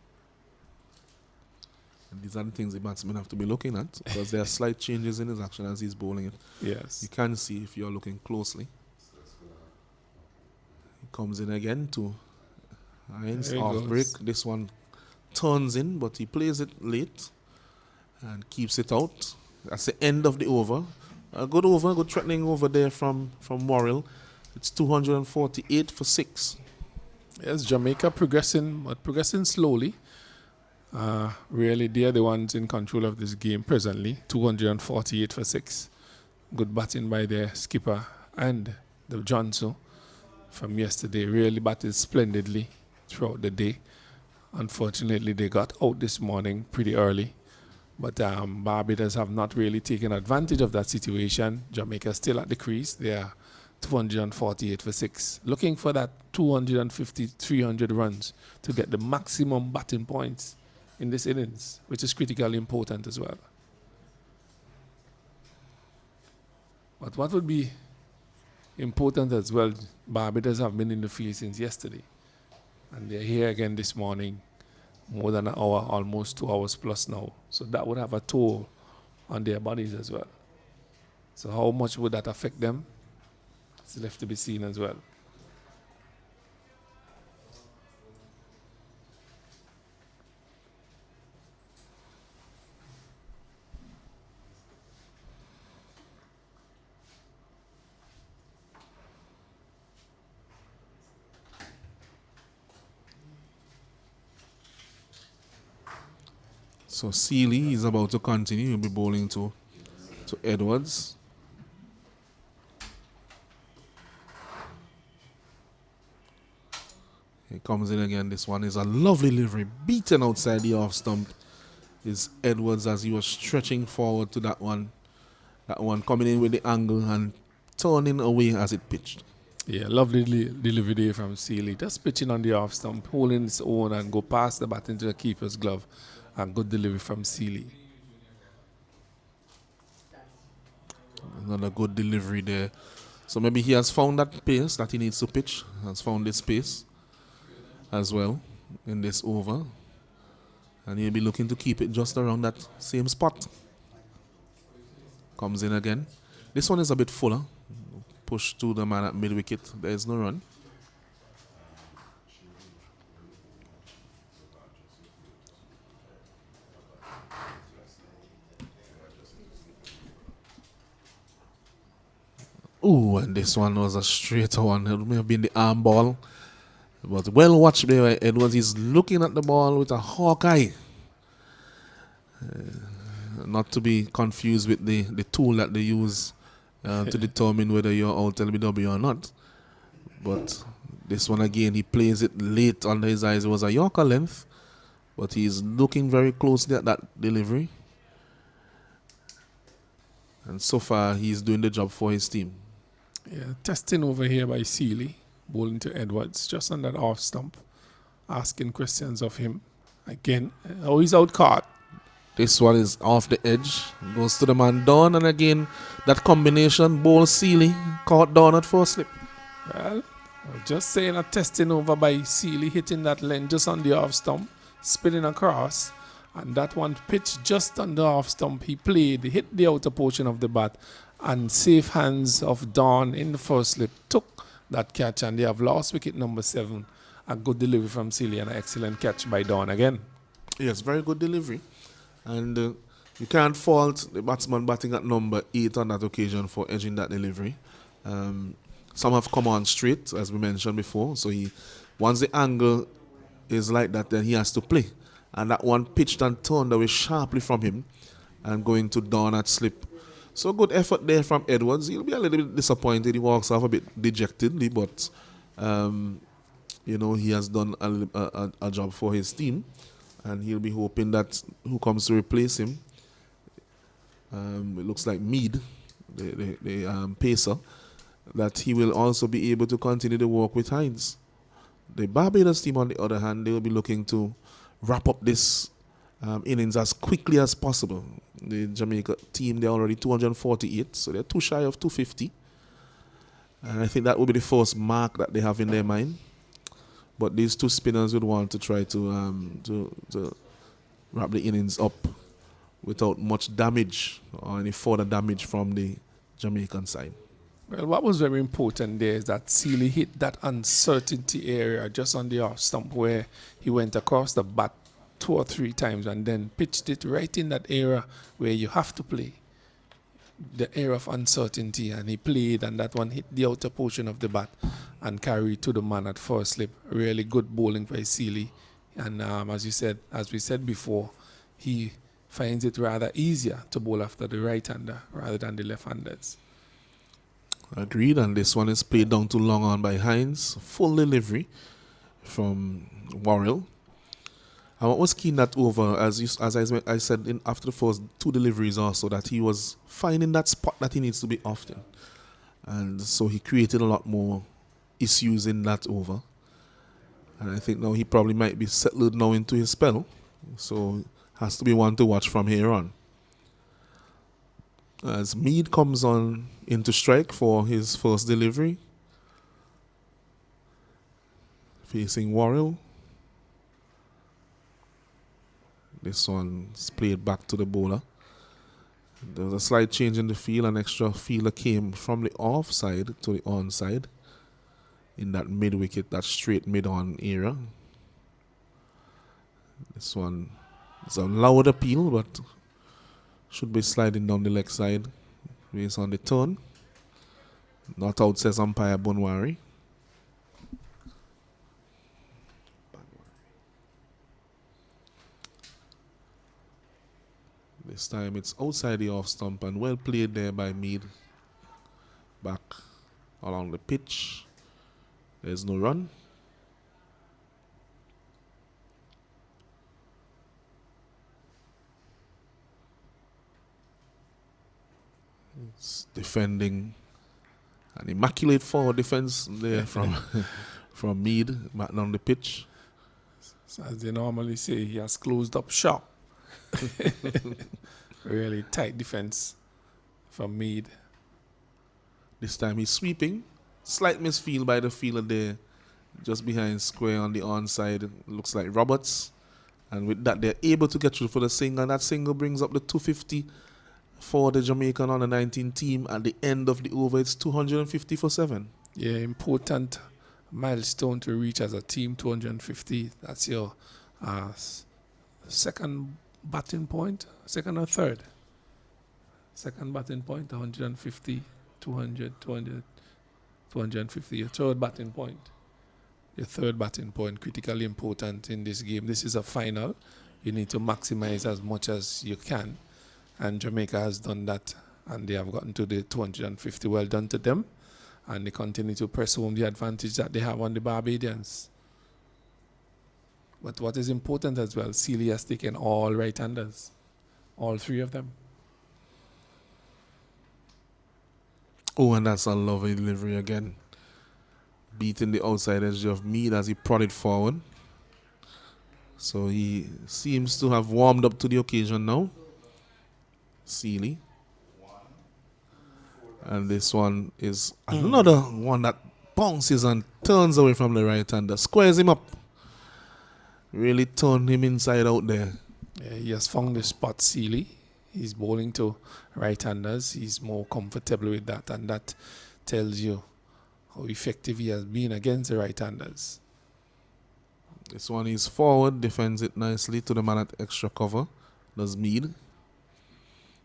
And these are the things the batsmen have to be looking at, because there are slight changes in his action as he's bowling it. Yes. You can see if you're looking closely. He comes in again to Hines, off break. This one turns in, but he plays it late and keeps it out. That's the end of the over. A good over, good threatening over there from Worrell. It's 248 for 6. Yes, Jamaica progressing, but progressing slowly. Really, they are the ones in control of this game presently. 248 for 6. Good batting by their skipper and the Johnson from yesterday. Really batted splendidly throughout the day. Unfortunately, they got out this morning pretty early. But Barbados have not really taken advantage of that situation. Jamaica still at the crease. They are 248 for 6. Looking for that 250, 300 runs to get the maximum batting points in this innings, which is critically important as well. But what would be important as well, Barbados have been in the field since yesterday. And they're here again this morning, more than an hour, almost 2 hours plus now. So that would have a toll on their bodies as well. So how much would that affect them? It's left to be seen as well. So Sealy is about to continue. He'll be bowling to Edwards. He comes in again. This one is a lovely delivery. Beaten outside the off stump is Edwards as he was stretching forward to that one. That one coming in with the angle and turning away as it pitched. Yeah, lovely delivery there from Sealy. Just pitching on the off stump, holding his own and go past the bat into the keeper's glove. And good delivery from Sealy. Another good delivery there. So maybe he has found that pace that he needs to pitch. Has found this pace as well in this over. And he'll be looking to keep it just around that same spot. Comes in again. This one is a bit fuller. Push to the man at mid-wicket. There is no run. Ooh, and this one was a straighter one. It may have been the arm ball. But well watched there by Edwards. He's looking at the ball with a hawk eye. Not to be confused with the tool that they use to determine whether you're out LBW or not. But this one again, he plays it late under his eyes. It was a Yorker length. but he's looking very closely at that delivery. And so far, he's doing the job for his team. Yeah, testing over here by Seeley, bowling to Edwards, just on that off stump, asking questions of him. Again, he's out caught. This one is off the edge, goes to the man Don, and again, that combination, bowl Seeley, caught Don at first slip. Well, I was just saying a testing over by Seeley, hitting that length just on the off stump, spinning across, and that one pitched just on the off stump. He played, hit the outer portion of the bat, and safe hands of Don in the first slip took that catch, and they have lost wicket number 7. A good delivery from Seeley and an excellent catch by Don again. Yes, very good delivery. And you can't fault the batsman batting at number 8 on that occasion for edging that delivery. Some have come on straight, as we mentioned before. So once the angle is like that, then he has to play. And that one pitched and turned away sharply from him and going to Don at slip. So good effort there from Edwards. He'll be a little bit disappointed. He walks off a bit dejectedly, but he has done a job for his team. And he'll be hoping that who comes to replace him, it looks like Mead, the pacer, that he will also be able to continue the work with Hines. The Barbados team, on the other hand, they will be looking to wrap up this innings as quickly as possible. The Jamaica team, they're already 248, so they're too shy of 250. And I think that will be the first mark that they have in their mind. But these two spinners would want to try to wrap the innings up without much damage or any further damage from the Jamaican side. Well, what was very important there is that Seeley hit that uncertainty area just on the off stump where he went across the bat 2 or 3 times and then pitched it right in that area where you have to play, the area of uncertainty, and he played, and that one hit the outer portion of the bat and carried to the man at first slip. Really good bowling by Seeley, and as we said before, he finds it rather easier to bowl after the right-hander rather than the left-handers. Agreed, and this one is played down to long on by Hines. Full delivery from Worrell. And what was key in that over, as I said after the first 2 deliveries also, that he was finding that spot that he needs to be often. And so he created a lot more issues in that over. And I think now he probably might be settled now into his spell. So has to be one to watch from here on. As Mead comes on into strike for his first delivery. Facing Worrell. This one's played back to the bowler. There was a slight change in the field. An extra fielder came from the offside to the onside in that mid-wicket, that straight mid-on area. This one is a loud appeal, but should be sliding down the leg side based on the turn. Not out, says umpire Bonwari. This time it's outside the off stump and well played there by Mead. Back along the pitch. There's no run. It's defending an immaculate forward defense there from Mead back down the pitch. So as they normally say, he has closed up shop. Really tight defense from Mead. This time he's sweeping. Slight misfield by the fielder there, just behind square on the onside. Looks like Roberts. And with that, they're able to get through for the single. And that single brings up the 250 for the Jamaican under 19 team. At the end of the over, it's 250 for 7. Yeah, important milestone to reach as a team, 250. That's your second batting point, second or third? Second batting point, 150, 200, 200, 250. Your third batting point. Your third batting point, critically important in this game. This is a final. You need to maximize as much as you can. And Jamaica has done that, and they have gotten to the 250. Well done to them. And they continue to press home the advantage that they have on the Barbadians. But what is important as well, Sealy has taken all right-handers, all three of them. Oh, and that's a lovely delivery again. Beating the outside edge of Mead as he prodded forward. So he seems to have warmed up to the occasion now. Sealy. And this one is another one that bounces and turns away from the right-hander. Squares him up. Really turned him inside out there. Yeah, he has found the spot, Sealy. He's bowling to right-handers. He's more comfortable with that, and that tells you how effective he has been against the right-handers. This one is forward, defends it nicely to the man at extra cover. Does Mead.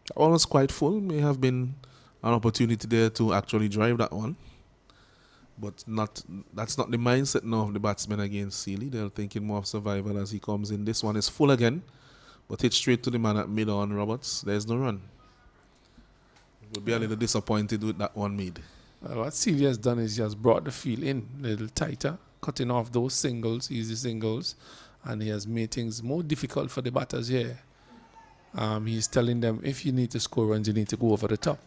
That one was quite full. May have been an opportunity there to actually drive that one. But that's not the mindset now of the batsmen against Sealy. They're thinking more of survival as he comes in. This one is full again, but hit straight to the man at mid-on, Roberts. There's no run. We'll be a little disappointed with that one made. Well, what Sealy has done is he has brought the field in a little tighter, cutting off those singles, easy singles, and he has made things more difficult for the batters here. He's telling them, if you need to score runs, you need to go over the top,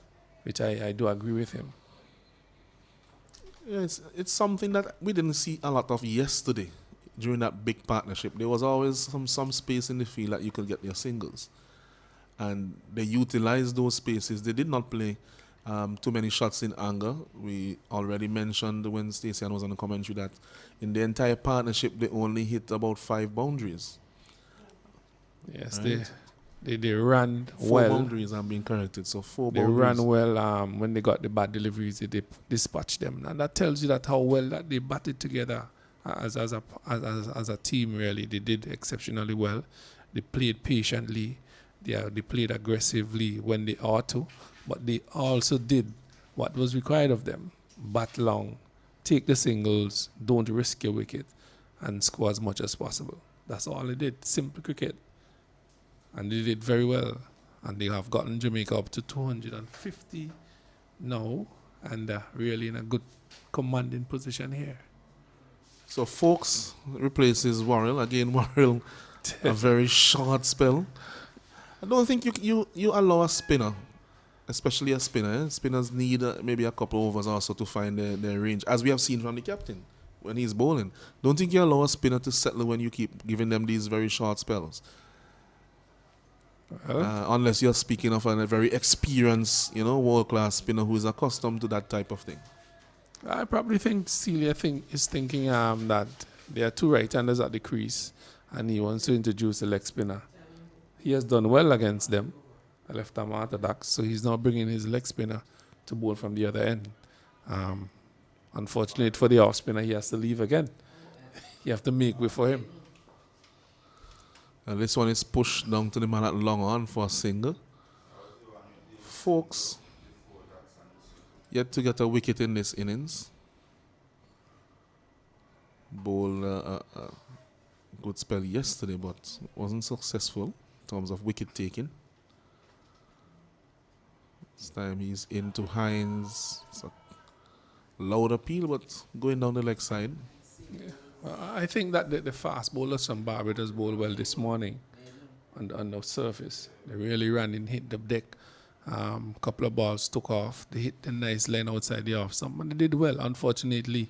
which I do agree with him. Yeah, it's something that we didn't see a lot of yesterday during that big partnership. There was always some space in the field that you could get your singles. And they utilized those spaces. They did not play too many shots in anger. We already mentioned when Stacey was on the commentary that in the entire partnership, they only hit about 5 boundaries. Yes, right? They ran 4 well. boundaries are being corrected, so 4 They boundaries. ran well when they got the bad deliveries. They dispatched them, and that tells you that how well that they batted together as a team. Really, they did exceptionally well. They played patiently. They played aggressively when they ought to, but they also did what was required of them: bat long, take the singles, don't risk your wicket, and score as much as possible. That's all they did. Simple cricket. And they did very well. And they have gotten Jamaica up to 250 now. And really in a good commanding position here. So Folks replaces Worrell. Again, Worrell, a very short spell. I don't think you allow a spinner, especially a spinner. Spinners need maybe a couple overs also to find their range, as we have seen from the captain when he's bowling. Don't think you allow a spinner to settle when you keep giving them these very short spells. Unless you're speaking of a very experienced, world-class spinner who is accustomed to that type of thing. I probably think Celia is thinking that there are 2 right-handers at the crease and he wants to introduce a leg spinner. He has done well against them, a left-arm orthodox, so he's now bringing his leg spinner to bowl from the other end. Unfortunately for the off-spinner, he has to leave again. You have to make way for him. And this one is pushed down to the man at long on for a single. Folks yet to get a wicket in this innings. Bowled a good spell yesterday, but wasn't successful in terms of wicket taking. This time he's into Hines. It's a loud appeal, but going down the leg side. Yeah. I think that the fast bowlers from Barbados bowled well this morning on the surface. They really ran and hit the deck. Couple of balls took off. They hit a nice line outside the off stump, and they did well. Unfortunately,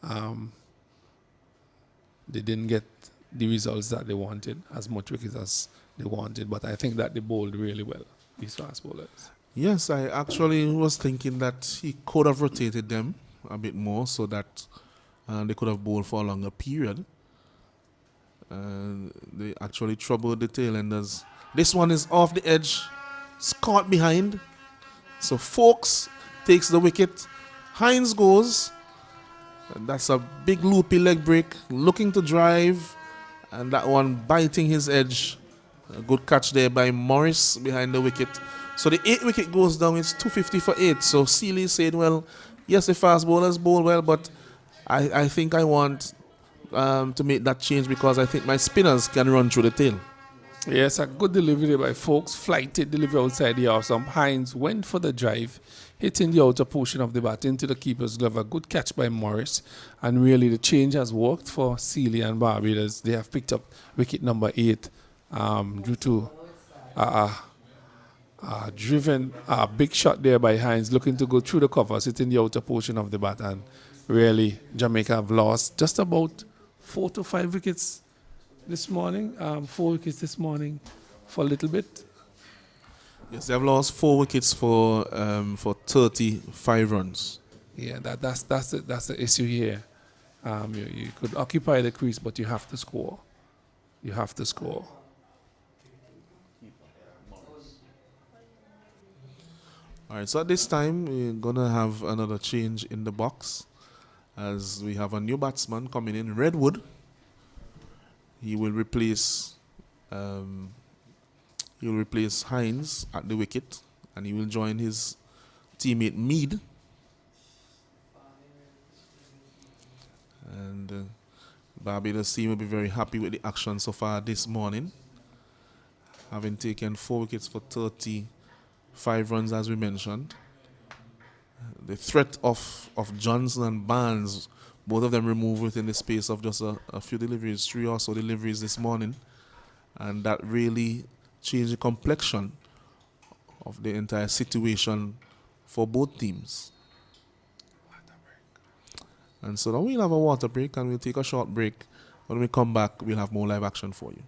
they didn't get the results that they wanted, as much wickets as they wanted. But I think that they bowled really well, these fast bowlers. Yes, I actually was thinking that he could have rotated them a bit more so that they could have bowled for a longer period. They actually troubled the tailenders. This one is off the edge. It's caught behind. So Folks takes the wicket. Hines goes. And that's a big loopy leg break. Looking to drive. And that one biting his edge. A good catch there by Morris behind the wicket. So the 8th wicket goes down. It's 250 for 8. So Sealy said, well, yes, the fast bowlers bowl well, but I think I want to make that change because I think my spinners can run through the tail. Yes, a good delivery by folks. Flighted delivery outside the off stump. Hines went for the drive, hitting the outer portion of the bat into the keeper's glove. A good catch by Morris. And really the change has worked for Sealy and Barbados. They have picked up wicket number 8 due to driven big shot there by Hines, looking to go through the covers, hitting the outer portion of the bat. And really Jamaica have lost just about 4 to 5 wickets this morning, 4 wickets this morning for a little bit. Yes, they have lost 4 wickets for 35 runs. Yeah, that's the issue here. You could occupy the crease, but you have to score. You have to score. All right, so at this time, we're going to have another change in the box as we have a new batsman coming in, Redwood. He will replace Hines at the wicket, and he will join his teammate Mead. And Barbados team will be very happy with the action so far this morning, having taken 4 wickets for 35 runs, as we mentioned. The threat of Johnson and Barnes, both of them removed within the space of just a few deliveries, 3 or so deliveries this morning. And that really changed the complexion of the entire situation for both teams. And so now we'll have a water break and we'll take a short break. When we come back, we'll have more live action for you.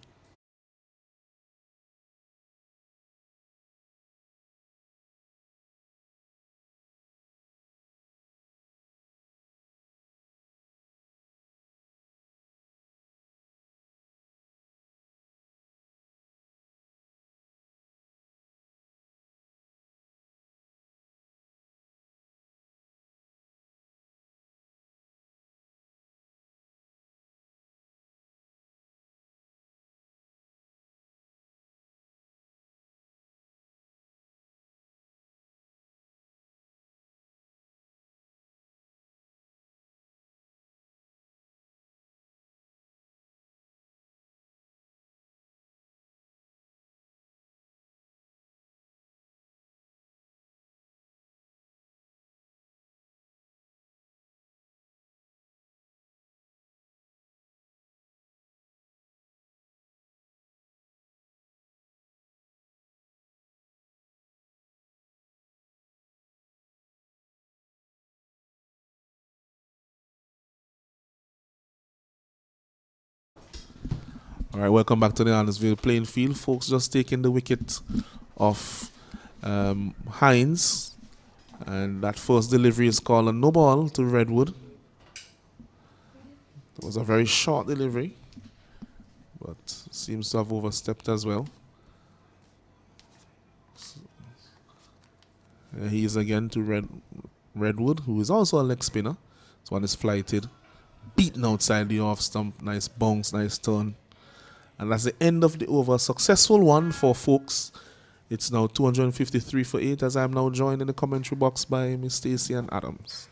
All right, welcome back to the Andersville playing field. Folks just taking the wicket of Hines. And that first delivery is called a no ball to Redwood. It was a very short delivery, but seems to have overstepped as well. He is again to Redwood, who is also a leg spinner. This one is flighted, beaten outside the off stump. Nice bounce, nice turn. And that's the end of the over. Successful one for folks. It's now 253 for 8 as I'm now joined in the commentary box by Miss Stacey and Adams.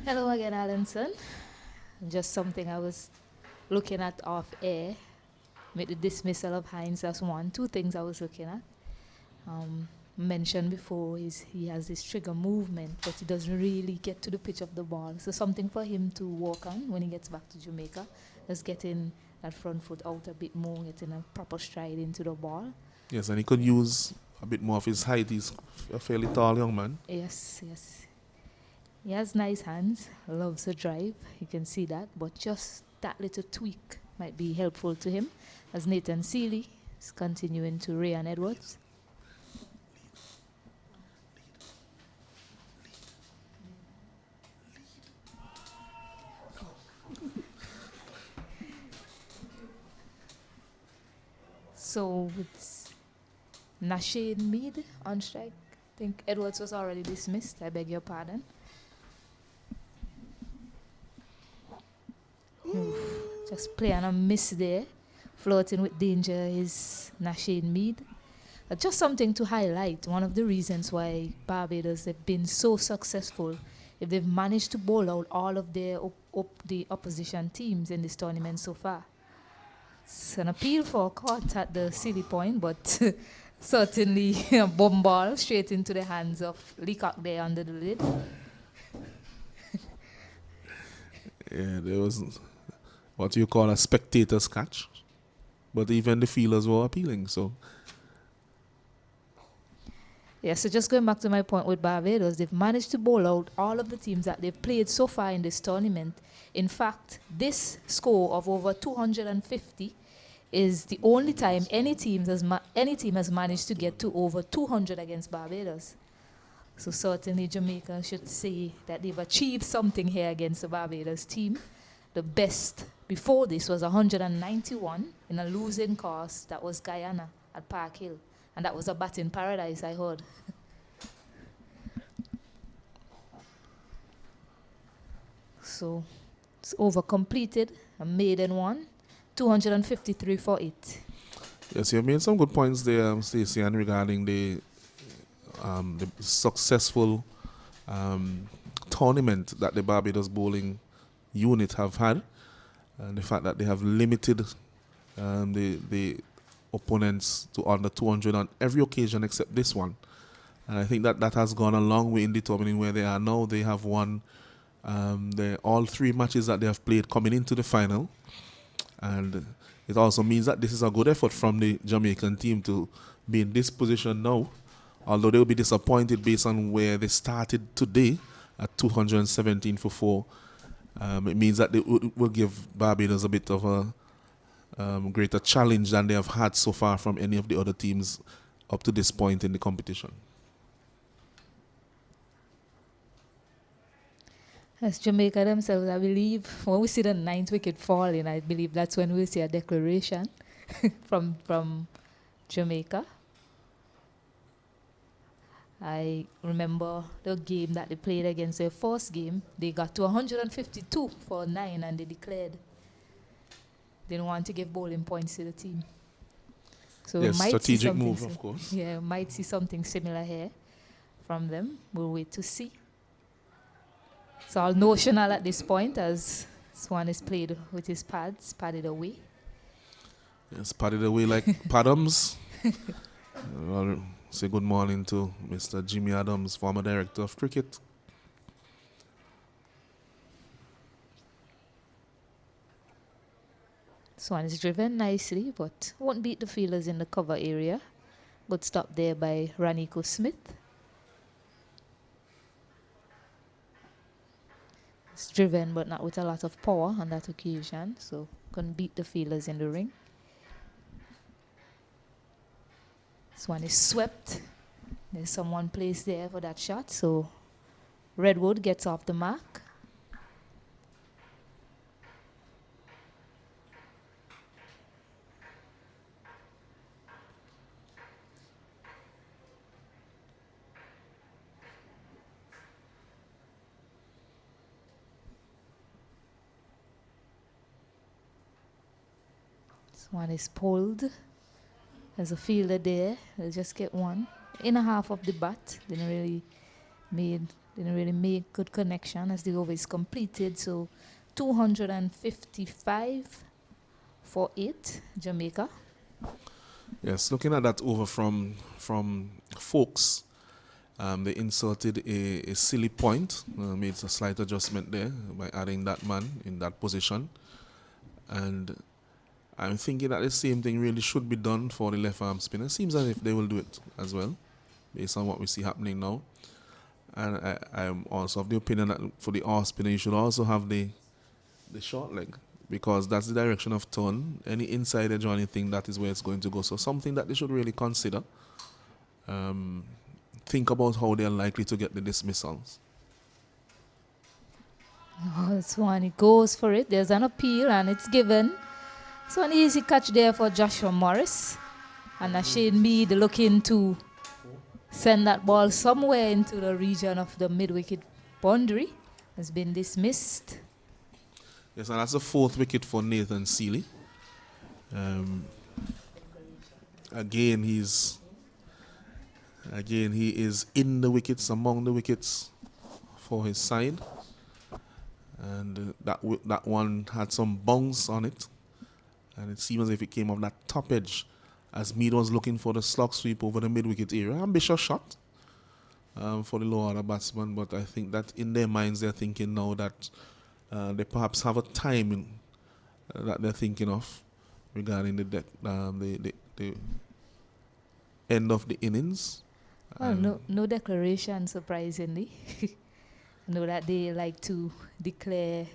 Hello again, Alanson. Just something I was looking at off air. With the dismissal of Hines, that's one. 2 things I was looking at. Mentioned before is he has this trigger movement, but he doesn't really get to the pitch of the ball. So something for him to work on when he gets back to Jamaica is getting that front foot out a bit more, getting a proper stride into the ball. Yes, and he could use a bit more of his height. He's a fairly tall young man. Yes. He has nice hands, loves to drive, you can see that, but just that little tweak might be helpful to him as Nathan Sealy is continuing to Ryan Edwards. So it's Nasheed Mead on strike. I think Edwards was already dismissed. I beg your pardon. Oof, just play and a miss there. Flirting with danger is Nasheed Mead. Just something to highlight. One of the reasons why Barbados have been so successful, if they've managed to bowl out all of their the opposition teams in this tournament so far. It's an appeal for caught at the silly point, but certainly a bomb ball straight into the hands of Leacock there under the lid. Yeah, there was what you call a spectator's catch. But even the fielders were appealing, so Yeah, so just going back to my point with Barbados, they've managed to bowl out all of the teams that they've played so far in this tournament. In fact, this score of over 250 is the only time any team has managed to get to over 200 against Barbados. So certainly Jamaica should say that they've achieved something here against the Barbados team. The best before this was 191 in a losing cause. That was Guyana at Park Hill. And that was a batting paradise, I heard. So it's over completed, a maiden one, 253 for it. yes, you made some good points there, Stacey, and regarding the successful tournament that the Barbados bowling unit have had, and the fact that they have limited the opponents to under 200 on every occasion except this one. And I think that that has gone a long way in determining where they are now. They have won all 3 matches that they have played coming into the final. And it also means that this is a good effort from the Jamaican team to be in this position now. Although they'll be disappointed based on where they started today at 217 for 4. It means that they will give Barbados a bit of a greater challenge than they have had so far from any of the other teams up to this point in the competition. As Jamaica themselves, I believe, when we see the 9th wicket falling, I believe that's when we'll see a declaration from Jamaica. I remember the game that they played against their first game. They got to 152 for 9 and they declared they didn't want to give bowling points to the team. So yes, might strategic see move, of course. Yeah, might see something similar here from them. We'll wait to see. It's all notional at this point as Swan is played with his pads, padded away. Yes, padded away like Padams. I'll say good morning to Mr. Jimmy Adams, former director of cricket. Swan is driven nicely, but won't beat the fielders in the cover area. Good stop there by Raniko Smith. It's driven, but not with a lot of power on that occasion, so couldn't beat the fielders in the ring. Swan is swept. There's someone placed there for that shot, so Redwood gets off the mark. One is pulled. There's a fielder there. They'll just get one. In a half of the bat. Didn't really make good connection as the over is completed. So 255 for 8, Jamaica. Yes, looking at that over from Folks, they inserted a silly point, made a slight adjustment there by adding that man in that position. And I'm thinking that the same thing really should be done for the left arm spinner. It seems as if they will do it as well, based on what we see happening now. And I'm also of the opinion that for the off spinner, you should also have the short leg, because that's the direction of turn. Any inside edge or anything, that is where it's going to go. So something that they should really consider. Think about how they are likely to get the dismissals. Oh, this one, he goes for it. There's an appeal and it's given. So an easy catch there for Joshua Morris. And Shane Mead looking to send that ball somewhere into the region of the mid-wicket boundary. Has been dismissed. Yes, and that's the 4th wicket for Nathan Seeley. Again, he is in the wickets, among the wickets for his side. And that one had some bounce on it. And it seemed as if it came off that top edge as Mead was looking for the slog sweep over the mid-wicket area. Ambitious shot for the lower order batsman, but I think that in their minds they're thinking now that they perhaps have a timing that they're thinking of regarding the end of the innings. Well, no declaration, surprisingly. I know that they like to declare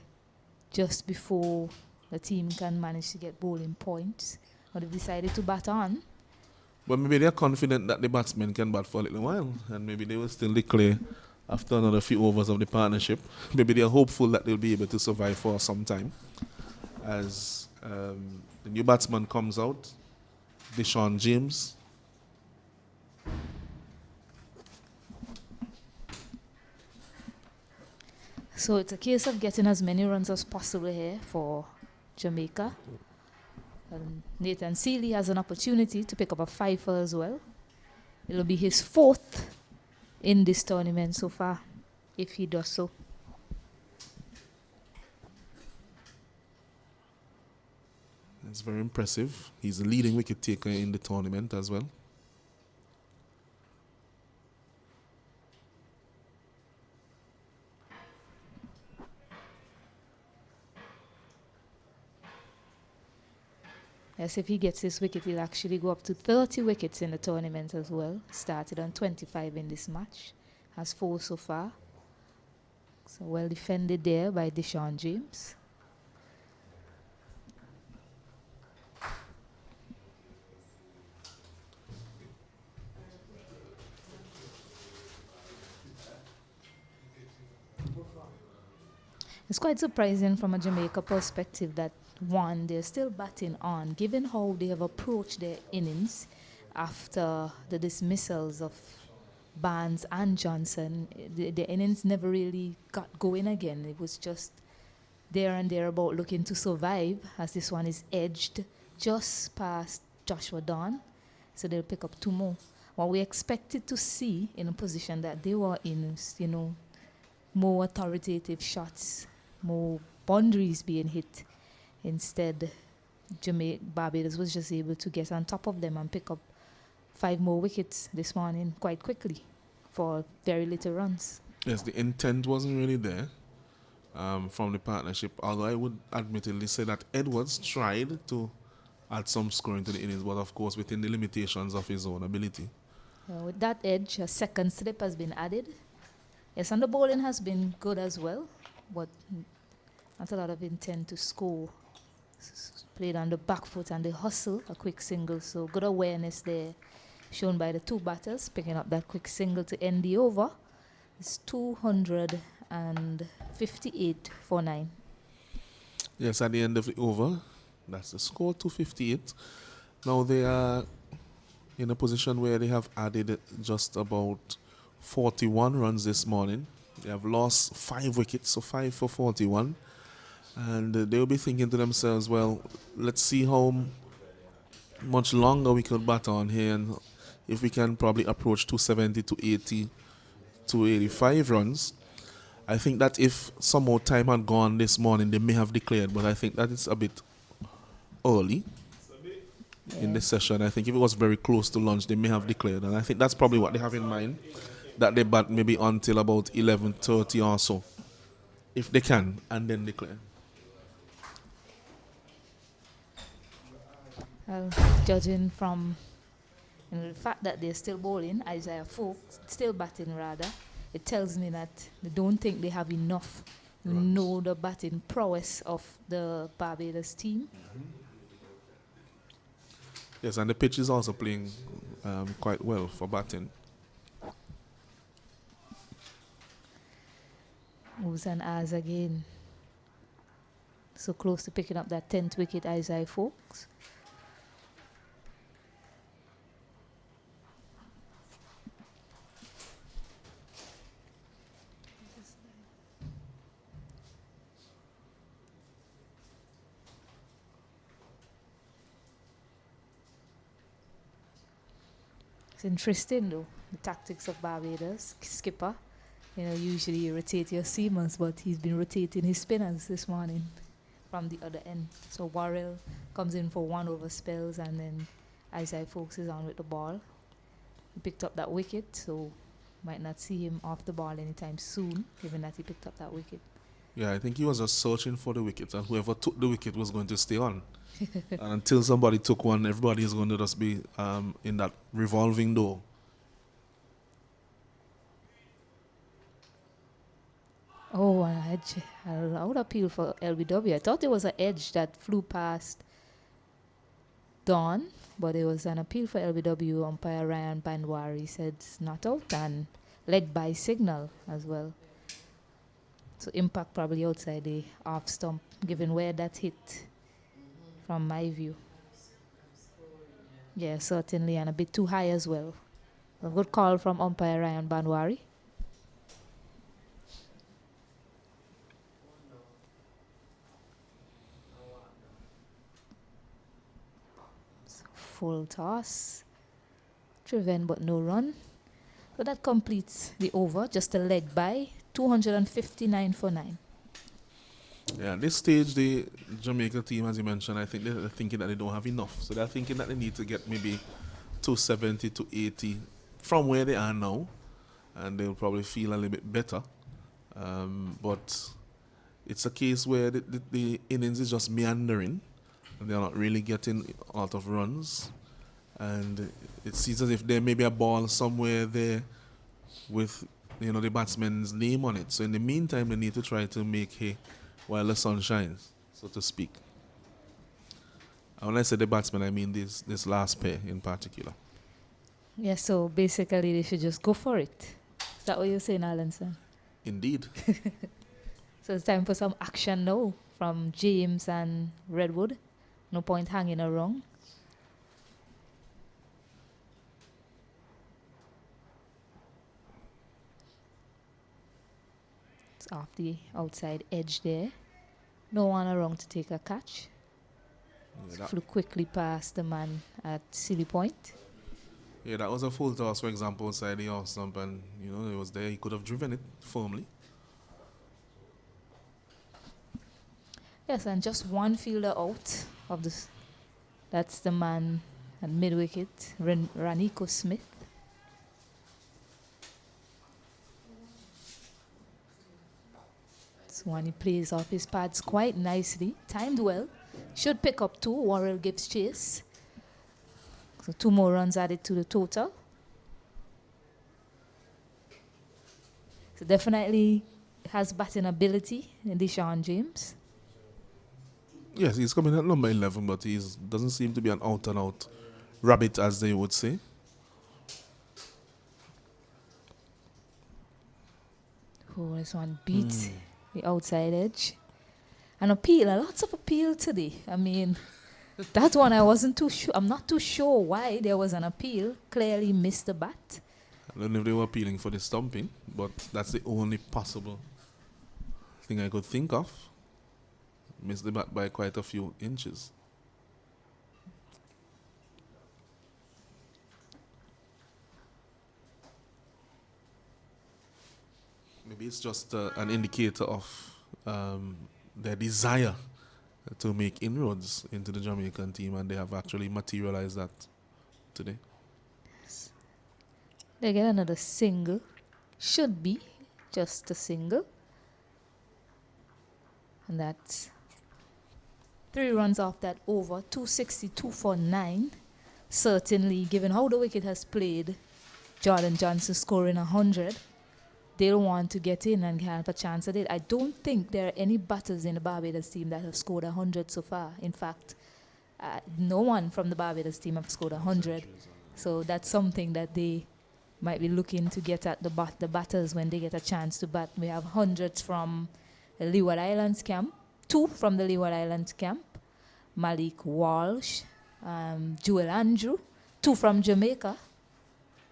just before the team can manage to get bowling points. But they've decided to bat on. But maybe they're confident that the batsmen can bat for a little while, and maybe they will still declare after another few overs of the partnership. Maybe they're hopeful that they'll be able to survive for some time. As the new batsman comes out, Deshaun James. So it's a case of getting as many runs as possible here for Jamaica. Nathan Seeley has an opportunity to pick up a fifer as well. It'll be his 4th in this tournament so far, if he does so. It's very impressive. He's the leading wicket taker in the tournament as well. Yes, if he gets this wicket, he'll actually go up to 30 wickets in the tournament as well. Started on 25 in this match. Has 4 so far. So well defended there by Deshaun James. It's quite surprising from a Jamaica perspective that one, they're still batting on, given how they have approached their innings after the dismissals of Barnes and Johnson. The innings never really got going again. It was just there and thereabout looking to survive, as this one is edged just past Joshua Dawn. So they'll pick up 2 more. What we expected to see in a position that they were in, more authoritative shots, more boundaries being hit. Instead, Barbados was just able to get on top of them and pick up 5 more wickets this morning quite quickly for very little runs. Yes, the intent wasn't really there from the partnership, although I would admittedly say that Edwards tried to add some scoring to the innings, but of course within the limitations of his own ability. With that edge, a second slip has been added. Yes, and the bowling has been good as well, but not a lot of intent to score. Played on the back foot and the hustle, a quick single. So good awareness there shown by the 2 batters, picking up that quick single to end the over. It's 258 for 9. Yes, at the end of the over, that's the score, 258. Now they are in a position where they have added just about 41 runs this morning. They have lost 5 wickets, so 5 for 41. And they'll be thinking to themselves, well, let's see how much longer we could bat on here, and if we can probably approach 270, 280, 285 runs. I think that if some more time had gone this morning, they may have declared, but I think that it's a bit early in this session. I think if it was very close to lunch, they may have declared, and I think that's probably what they have in mind, that they bat maybe until about 11:30 or so, if they can, and then declare. Judging from the fact that they're still bowling, Isaiah Folks still batting rather, it tells me that they don't think they have enough to know the batting prowess of the Barbados team. Yes, and the pitch is also playing quite well for batting. Moves and as again. So close to picking up that 10th wicket, Isaiah Folks. It's interesting though, the tactics of Barbados. Skipper, usually you rotate your seamers, but he's been rotating his spinners this morning. from the other end. So Warrell comes in for 1 over spells, and then Isaiah Folks is on with the ball. He picked up that wicket, so might not see him off the ball anytime soon, given that he picked up that wicket. Yeah, I think he was just searching for the wicket, and whoever took the wicket was going to stay on. And until somebody took one, everybody is going to just be in that revolving door. Oh, an edge. I would appeal for LBW. I thought there was an edge that flew past Dawn, but it was an appeal for LBW. Umpire Ryan Bandwari said it's not out, and leg by signal as well. So impact probably outside the off stump, given where that hit from my view. Yeah, certainly, and a bit too high as well. A good call from umpire Ryan Bandwari. Full toss. Driven but no run. So that completes the over. Just a leg by. 259 for 9. Yeah, at this stage, the Jamaica team, as you mentioned, I think they're thinking that they don't have enough. So they're thinking that they need to get maybe 270 to 80 from where they are now. And they'll probably feel a little bit better. But it's a case where the innings is just meandering. And they're not really getting a lot of runs. And it seems as if there may be a ball somewhere there with, you know, the batsman's name on it. So in the meantime, they need to try to make hay while the sun shines, so to speak. And when I say the batsman, I mean this last pair in particular. Yeah, so basically they should just go for it. Is that what you're saying, Alanson? Indeed. So it's time for some action now from James and Redwood. No point hanging around. It's off the outside edge there. No one around to take a catch. Yeah, Flew quickly past the man at Silly Point. yeah, that was a full toss, for example, outside the off stump, and you know it was there. He could have driven it firmly. Yes, and just one fielder out of this. That's the man at mid wicket, Raniko Smith. This one he plays off his pads quite nicely, timed well. Should pick up 2. Worrell gives chase. So 2 more runs added to the total. So definitely has batting ability in Deshaun James. Yes, he's coming at number 11, but he doesn't seem to be an out-and-out rabbit, as they would say. Oh, this one beats the outside edge. An appeal, lots of appeal today. I mean, that one I wasn't too sure. I'm not too sure why there was an appeal. Clearly missed the bat. I don't know if they were appealing for the stumping, but that's the only possible thing I could think of. Missed the bat by quite a few inches. Maybe it's just an indicator of their desire to make inroads into the Jamaican team, and they have actually materialized that today. They get another single. Should be just a single. And that's 3 runs off that over. 262 for 9. Certainly, given how the wicket has played, Jordan Johnson scoring 100. They'll want to get in and have a chance at it. I don't think there are any batters in the Barbados team that have scored 100 so far. In fact, no one from the Barbados team have scored 100. So that's something that they might be looking to get at the batters when they get a chance to bat. We have hundreds from the Leeward Islands camp, 2 from the Leeward Islands camp, Malik Walsh, Joel Andrew, 2 from Jamaica,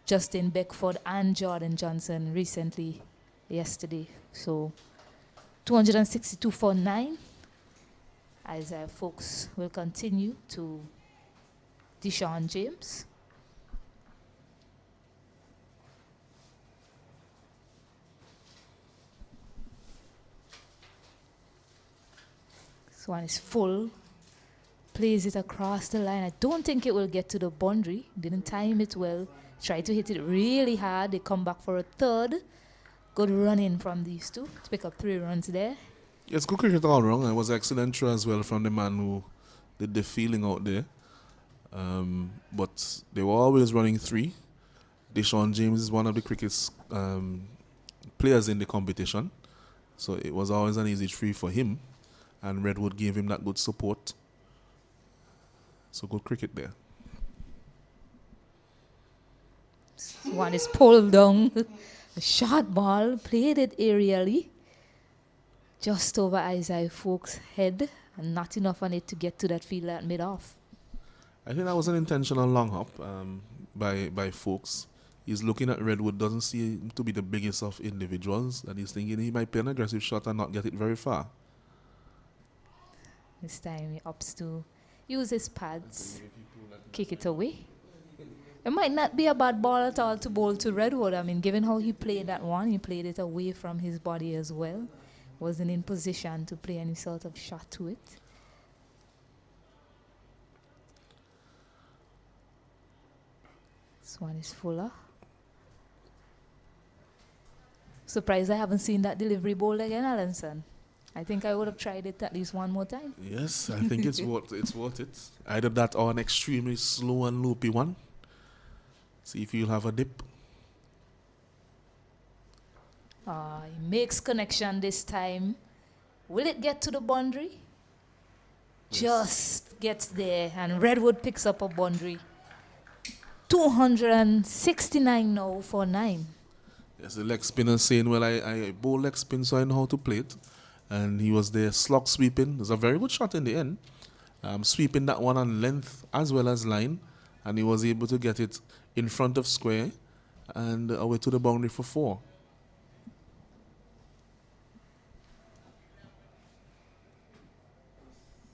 Justin Beckford and Jordan Johnson recently, yesterday. So 262 for 9. Isaiah Folks will continue to Deshaun James. This one is full. Plays it across the line. I don't think it will get to the boundary. Didn't time it well. Tried to hit it really hard. They come back for a third. Good running from these two to pick up 3 runs there. Yes, good cricket all wrong. It was excellent throw as well from the man who did the fielding out there. But they were always running 3. Deshaun James is one of the cricket's players in the competition. So it was always an easy 3 for him. And Redwood gave him that good support. So good cricket there. One is pulled down. A short ball, played it aerially. Just over Isaiah Folks' head. And not enough on it to get to that fielder at mid-off. I think that was an intentional long hop by Folks. He's looking at Redwood, doesn't see him to be the biggest of individuals. And he's thinking he might play an aggressive shot and not get it very far. This time he opts to use his pads, kick it away. It might not be a bad ball at all to bowl to Redwood. I mean, given how he played that one, he played it away from his body as well. Wasn't in position to play any sort of shot to it. This one is fuller. Surprised I haven't seen that delivery bowl again, Alanson. I think I would have tried it at least one more time. Yes, I think it's worth it. Either that or an extremely slow and loopy one. See if you'll have a dip. He makes connection this time. Will it get to the boundary? Yes. Just gets there, and Redwood picks up a boundary. 269 now for 9. Yes, the leg spinner saying, well, I bowl leg spin, so I know how to play it. And he was there slog sweeping. It was a very good shot in the end. Sweeping that one on length as well as line. And he was able to get it in front of square and away to the boundary for 4.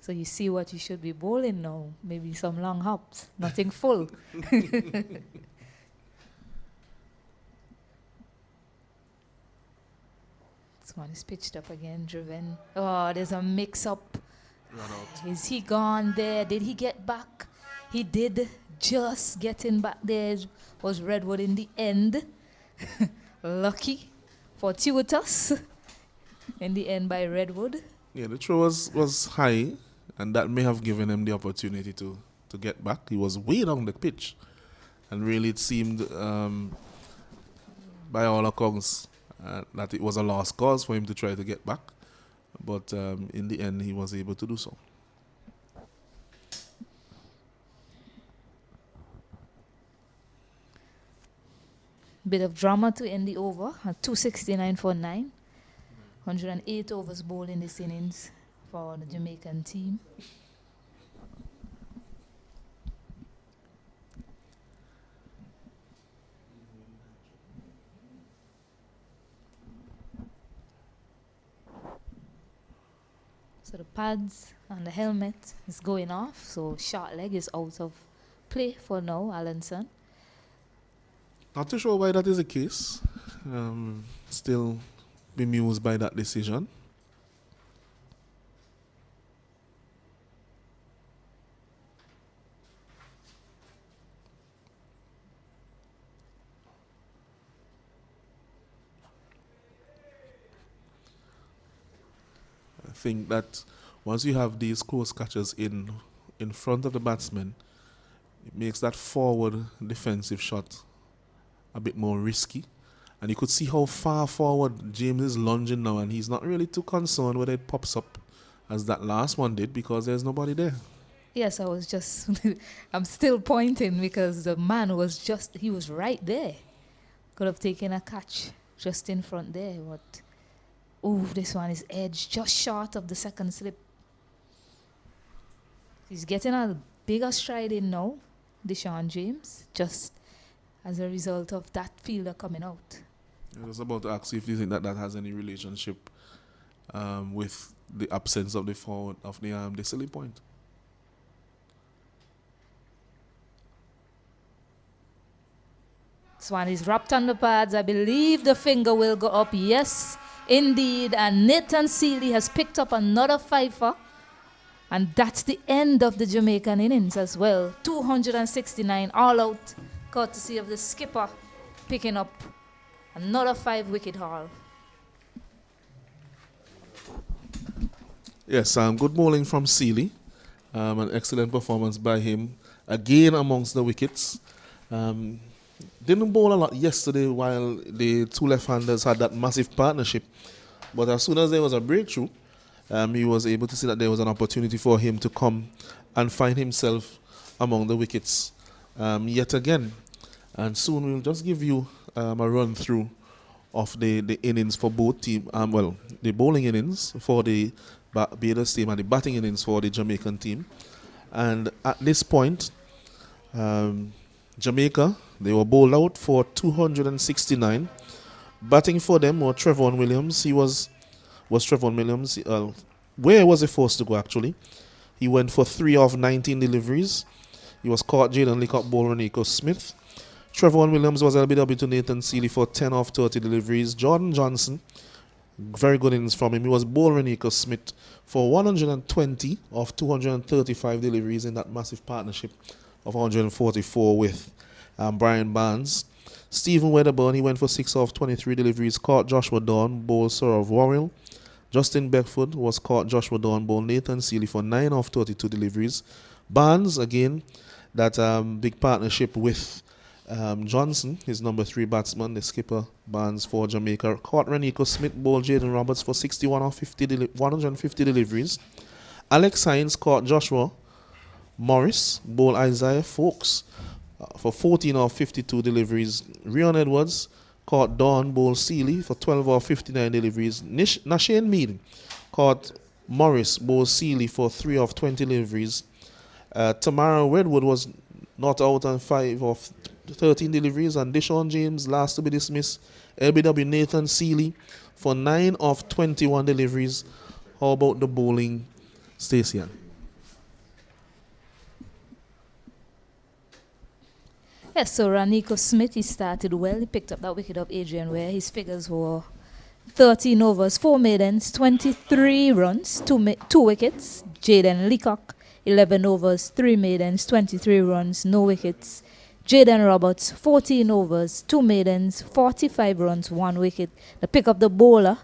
So you see what you should be bowling now. Maybe some long hops. Nothing full. This one is pitched up again, driven. Oh, there's a mix-up. Run out. Is he gone there? Did he get back? He did. Just getting back there was Redwood in the end. Lucky, fortuitous in the end by Redwood. Yeah, the throw was high, and that may have given him the opportunity to get back. He was way down the pitch, and really it seemed, by all accounts, that it was a lost cause for him to try to get back. But in the end, he was able to do so. Bit of drama to end the over. 269 for 9. 108 overs bowled in this innings for the Jamaican team. So the pads and the helmet is going off. So short leg is out of play for now, Alanson. Not too sure why that is the case. Still bemused by that decision. I think that once you have these close catches in front of the batsman, it makes that forward defensive shot a bit more risky. And you could see how far forward James is lunging now, and he's not really too concerned whether it pops up as that last one did because there's nobody there. Yes, I was just, I'm still pointing because the man he was right there. Could have taken a catch just in front there. But, this one is edged just short of the second slip. He's getting a bigger stride in now, Deshaun James, just as a result of that fielder coming out. I was about to ask you if you think that has any relationship with the absence of the forward of the silly point. Swan is wrapped on the pads. I believe the finger will go up. Yes, indeed. And Nathan Seeley has picked up another fifer And that's the end of the Jamaican innings as well. 269 all out, courtesy of the skipper, picking up another 5-wicket haul. Yes, good bowling from Sealy. An excellent performance by him. Again amongst the wickets. Didn't bowl a lot yesterday while the two left-handers had that massive partnership. But as soon as there was a breakthrough, he was able to see that there was an opportunity for him to come and find himself among the wickets yet again. And soon we'll just give you a run through of the innings for both teams. The bowling innings for the Barbados team and the batting innings for the Jamaican team. And at this point, Jamaica, they were bowled out for 269. Batting for them was Trevor Williams. He was Trevor Williams. Where was he forced to go actually? He went for 3 of 19 deliveries. He was caught Jaden Leacock, bowler Nico Smith. Trevor Williams was LBW to Nathan Seeley for 10 of 30 deliveries. Jordan Johnson, very good innings from him. He was bowler Nico Smith for 120 of 235 deliveries in that massive partnership of 144 with Brian Barnes. Stephen Wedderburn, he went for 6 of 23 deliveries. Caught Joshua Dawn, bowled Saurav Warrell. Justin Beckford was caught Joshua Dawn, bowled Nathan Seeley for 9 of 32 deliveries. Barnes, again, that big partnership with Johnson, his number 3 batsman, the skipper Barnes for Jamaica. Caught Renico Smith, bowled Jaden Roberts for 61 of 150 deliveries. Alex Hines caught Joshua Morris, bowled Isaiah Fawkes for 14 of 52 deliveries. Rion Edwards caught Dawn, bowled Seeley for 12 of 59 deliveries. Nashane Mead caught Morris, bowled Seeley for 3 of 20 deliveries. Tamara Redwood was not out on 5 of 13 deliveries, and Deshaun James, last to be dismissed. LBW Nathan Seeley for 9 of 21 deliveries. How about the bowling, Stacey? Yes, so Ranico Smith, he started well. He picked up that wicket of Adrian Ware. His figures were 13 overs, 4 maidens, 23 runs, 2 wickets. Jaden Leacock, 11 overs, 3 maidens, 23 runs, no wickets. Jaden Roberts, 14 overs, 2 maidens, 45 runs, 1 wicket. The pick up the bowler,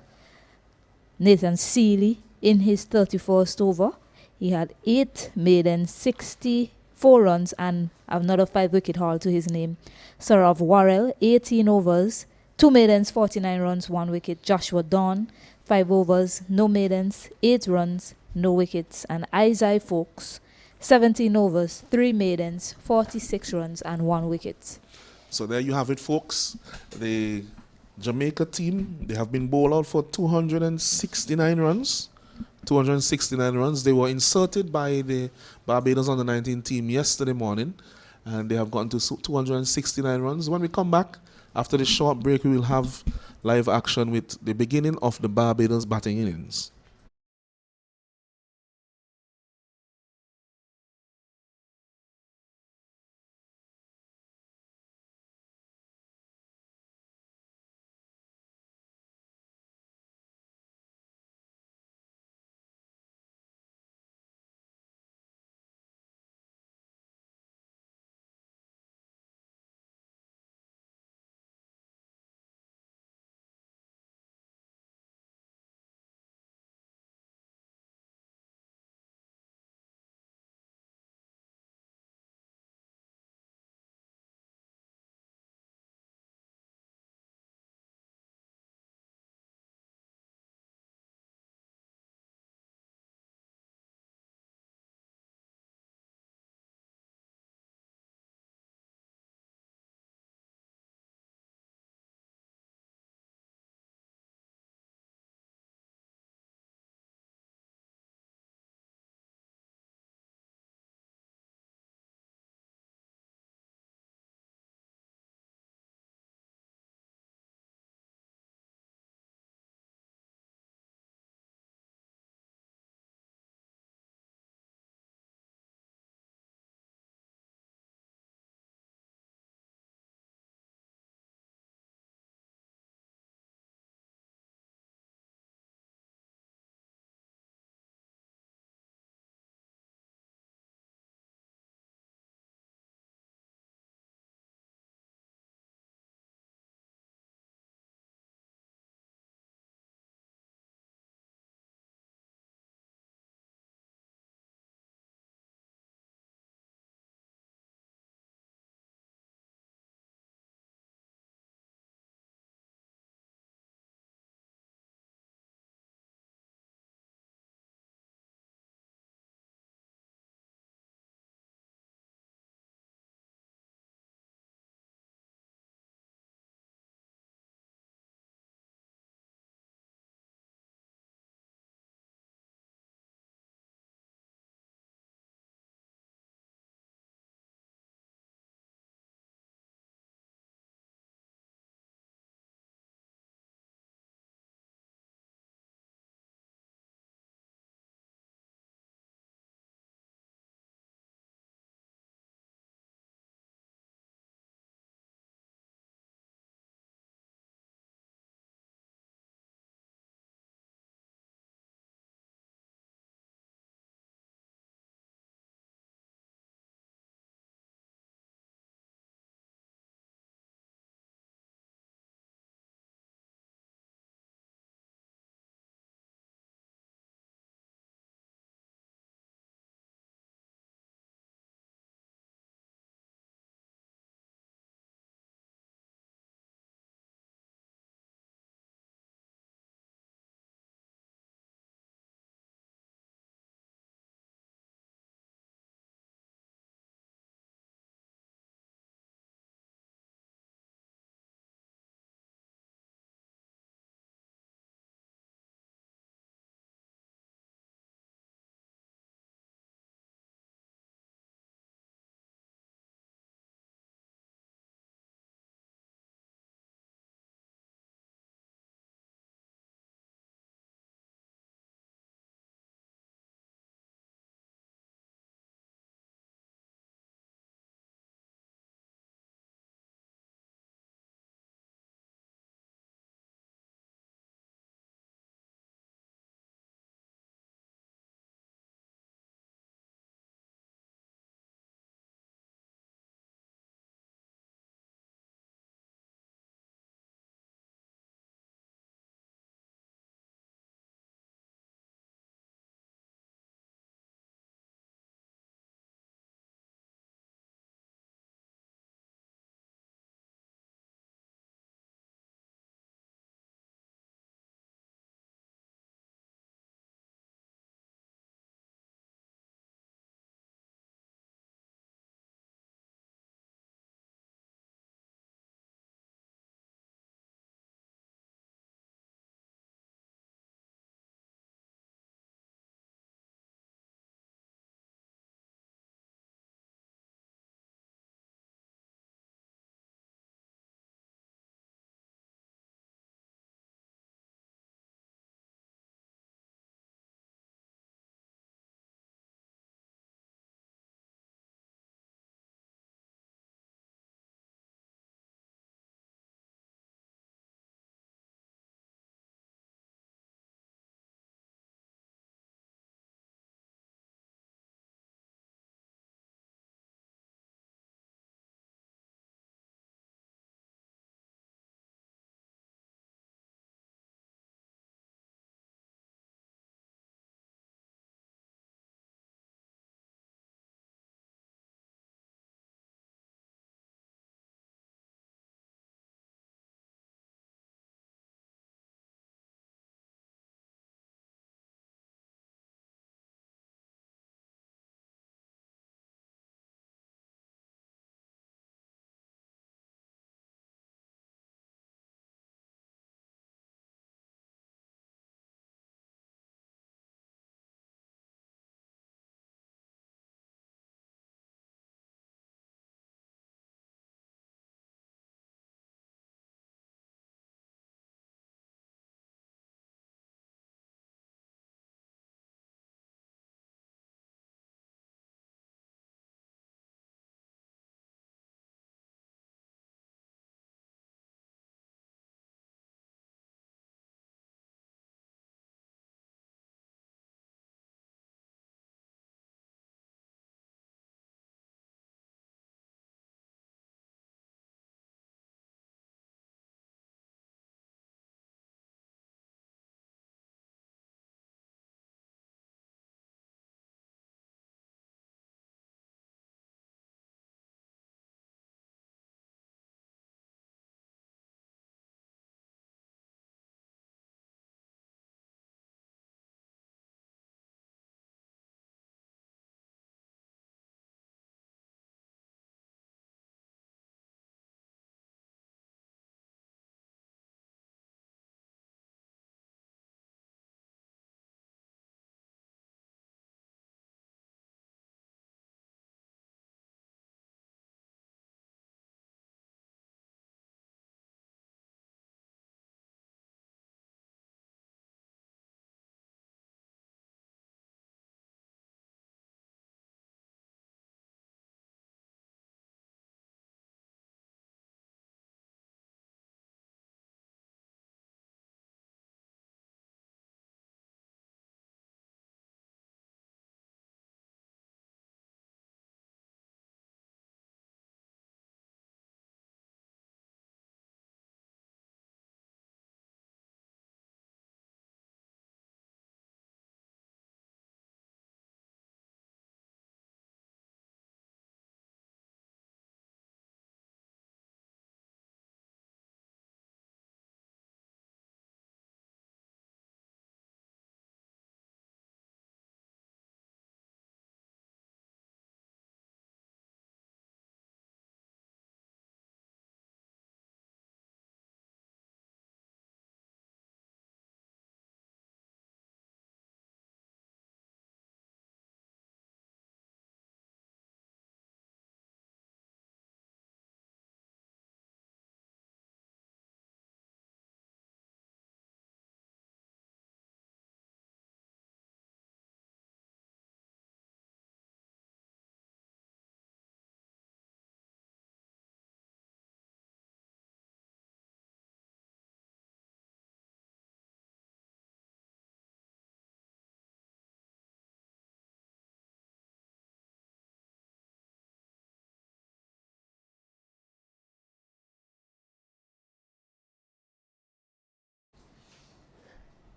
Nathan Seeley, in his 31st over. He had 8 maidens, 64 runs, and another 5-wicket haul to his name. Saurav Warrell, 18 overs, 2 maidens, 49 runs, 1 wicket. Joshua Dawn, 5 overs, no maidens, 8 runs, no wickets. And Isaiah Fawkes, 17 overs, 3 maidens, 46 runs, and 1 wicket. So there you have it, folks. The Jamaica team, they have been bowled out for 269 runs. 269 runs. They were inserted by the Barbados under-19 team yesterday morning, and they have gotten to 269 runs. When we come back after the short break, we will have live action with the beginning of the Barbados batting innings.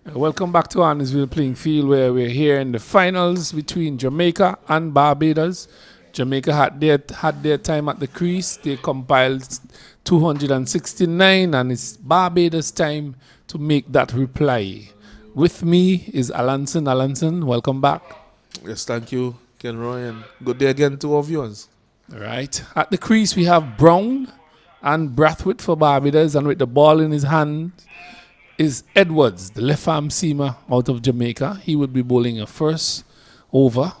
Welcome back to Arnesville Playing Field, where we're here in the finals between Jamaica and Barbados. Jamaica had their time at the crease. They compiled 269, and it's Barbados' time to make that reply. With me is Alanson. Alanson, welcome back. Yes, thank you, Kenroy, and good day again to our viewers. All right. At the crease, we have Brown and Brathwaite for Barbados, and with the ball in his hand is Edwards, the left arm seamer out of Jamaica. He would be bowling a first over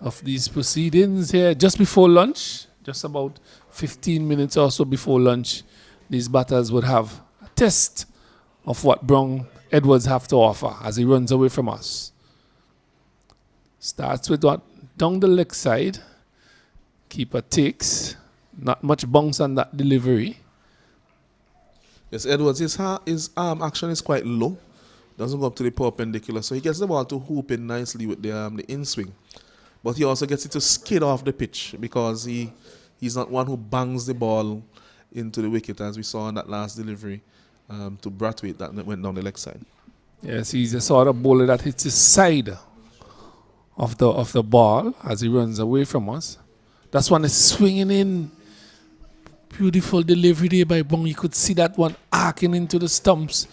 of these proceedings here just before lunch, just about 15 minutes or so before lunch. These batters would have a test of what Brown Edwards have to offer as he runs away from us. Starts with what? Down the leg side. Keeper takes. Not much bounce on that delivery. Yes, Edwards, his arm action is quite low. Doesn't go up to the perpendicular, so he gets the ball to hoop in nicely with the in swing. But he also gets it to skid off the pitch because he's not one who bangs the ball into the wicket, as we saw in that last delivery to Brathwaite that went down the leg side. Yes, he's the sort of bowler that hits the side of the ball as he runs away from us. That's one is swinging in. Beautiful delivery there by Bong. You could see that one arcing into the stumps,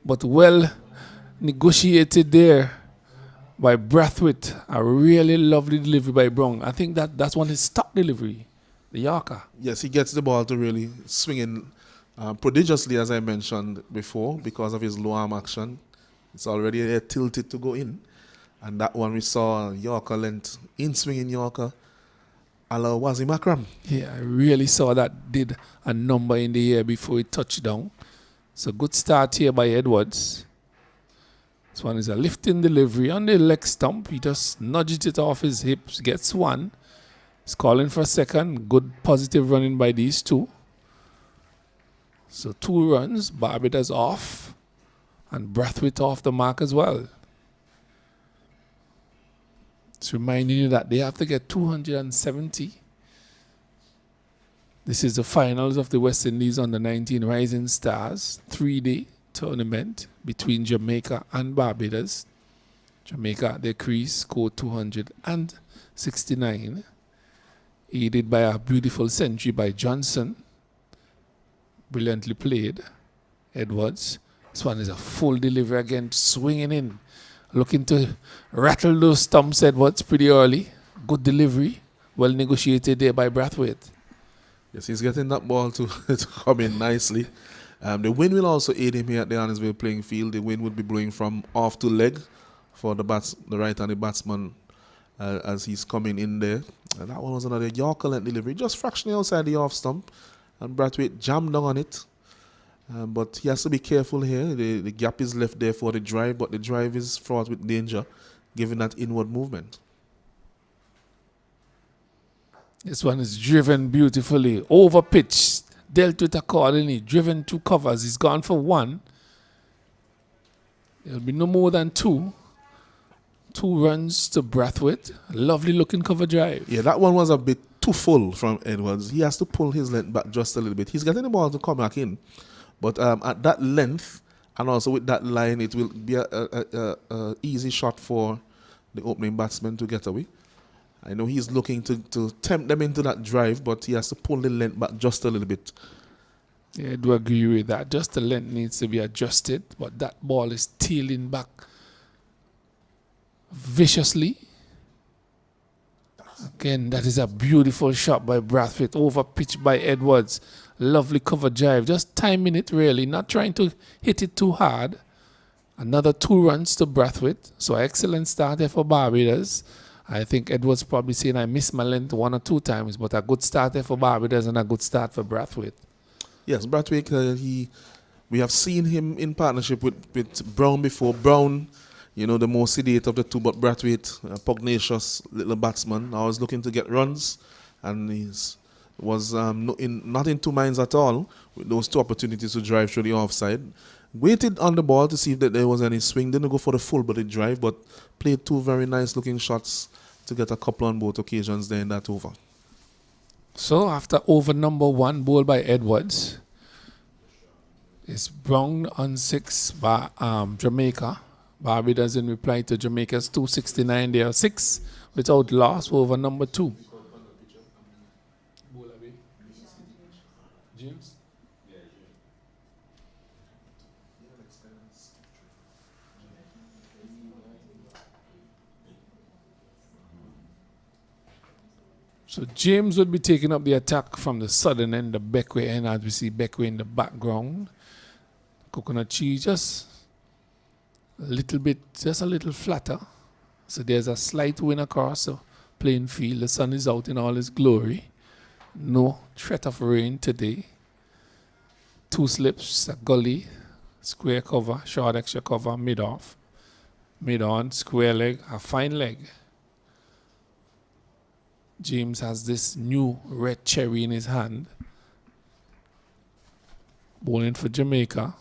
but well negotiated there by Brathwaite. A really lovely delivery by Brown. I think that's one his top delivery, the Yorker. Yes, he gets the ball to really swing in prodigiously, as I mentioned before, because of his low arm action. It's already tilted to go in. And that one we saw Yorker length, in swinging Yorker, a la Wazim Akram. Yeah, I really saw that did a number in the air before it touched down. So good start here by Edwards. This one is a lifting delivery on the leg stump. He just nudges it off his hips, gets one. He's calling for a second. Good positive running by these two. So 2 runs, Barbados off, and Brathwaite off the mark as well. It's reminding you that they have to get 270. This is the finals of the West Indies under-19 Rising Stars 3-day tournament between Jamaica and Barbados. Jamaica at their crease scored 269, aided by a beautiful century by Johnson. Brilliantly played. Edwards. This one is a full delivery again, swinging in. Looking to rattle those stumps, Edwards, pretty early. Good delivery. Well negotiated there by Brathwaite. Yes, he's getting that ball to come in nicely. The wind will also aid him here at the Arnesville Playing Field. The wind would be blowing from off to leg for the right-handed batsman as he's coming in there. And that one was another Yorker length delivery, just fractionally outside the off stump. And Brathwaite jammed down on it. But he has to be careful here. The gap is left there for the drive, but the drive is fraught with danger, given that inward movement. This one is driven beautifully. Over pitch. Dealt with accordingly. Driven 2 covers. He's gone for 1. There'll be no more than 2. 2 runs to Brathwaite. Lovely looking cover drive. Yeah, that one was a bit too full from Edwards. He has to pull his length back just a little bit. He's getting the ball to come back in. But at that length, and also with that line, it will be a easy shot for the opening batsman to get away. I know he's looking to tempt them into that drive, but he has to pull the length back just a little bit. Yeah, I do agree with that. Just the length needs to be adjusted, but that ball is tailing back viciously. Again, that is a beautiful shot by Brathwaite, over pitch by Edwards. Lovely cover drive, just timing it really, not trying to hit it too hard. Another 2 runs to Brathwaite, so excellent start there for Barbados. I think Edwards probably saying I missed my length 1 or 2 times, but a good start there for Barbados and a good start for Brathwaite. Yes, Brathwaite, we have seen him in partnership with Brown before. Brown, the more sedate of the two, but Brathwaite, a pugnacious little batsman, always looking to get runs, and was not in 2 minds at all with those 2 opportunities to drive through the offside. Waited on the ball to see if there was any swing. Didn't go for the full but the drive, but played 2 very nice looking shots to get a couple on both occasions there in that over. So after over number 1 bowled by Edwards, It's Brown on 6 by Jamaica. Barbados in reply to Jamaica's 269. They are 6 without loss over number 2. James? So James would be taking up the attack from the southern end, the Beckway end, as we see Beckway in the background. Coconut cheese just a little bit, just a little flatter. So there's a slight wind across the playing field. The sun is out in all its glory. No threat of rain today. 2 slips, a gully, square cover, short extra cover, mid off, mid on, square leg, a fine leg. James has this new red cherry in his hand. Bowling for Jamaica.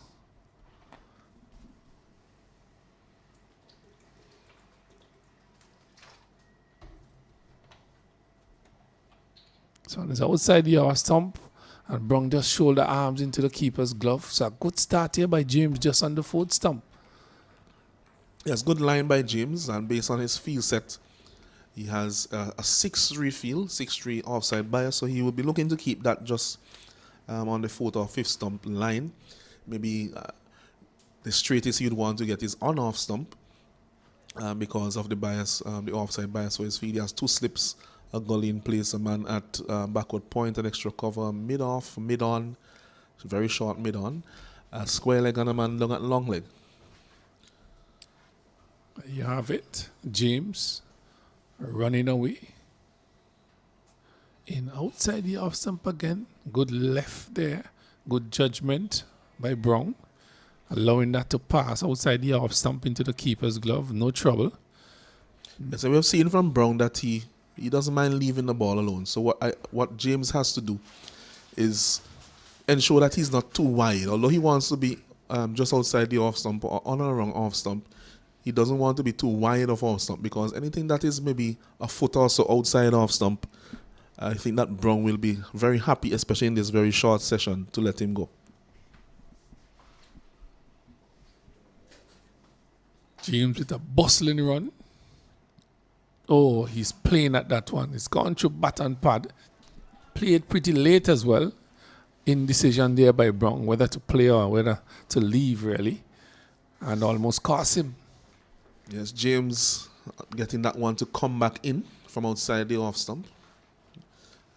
So on his outside the off stump, and Brown just shoulder arms into the keeper's glove. So a good start here by James just on the 4th stump. Yes, good line by James, and based on his field set, he has a 6-3 field, 6-3 offside bias, so he will be looking to keep that just on the 4th or 5th stump line. Maybe the straightest you'd want to get is on off stump because of the bias, the offside bias for his field. He has 2 slips, a gully in place, a man at backward point, an extra cover, mid off, mid on, very short mid on, a square leg and a man long at long leg. You have it, James running away. In outside the off stump again. Good left there. Good judgment by Brown. Allowing that to pass outside the off stump into the keeper's glove. No trouble. Yes, so we have seen from Brown that he doesn't mind leaving the ball alone. So what James has to do is ensure that he's not too wide. Although he wants to be just outside the off stump or on or around off stump, he doesn't want to be too wide of off stump, because anything that is maybe a foot or so outside off stump, I think that Brown will be very happy, especially in this very short session, to let him go. James with a bustling run. Oh, he's playing at that one. It's gone through bat and pad. Played pretty late as well. Indecision there by Brown, whether to play or whether to leave, really. And almost cost him. Yes, James getting that one to come back in from outside the off stump.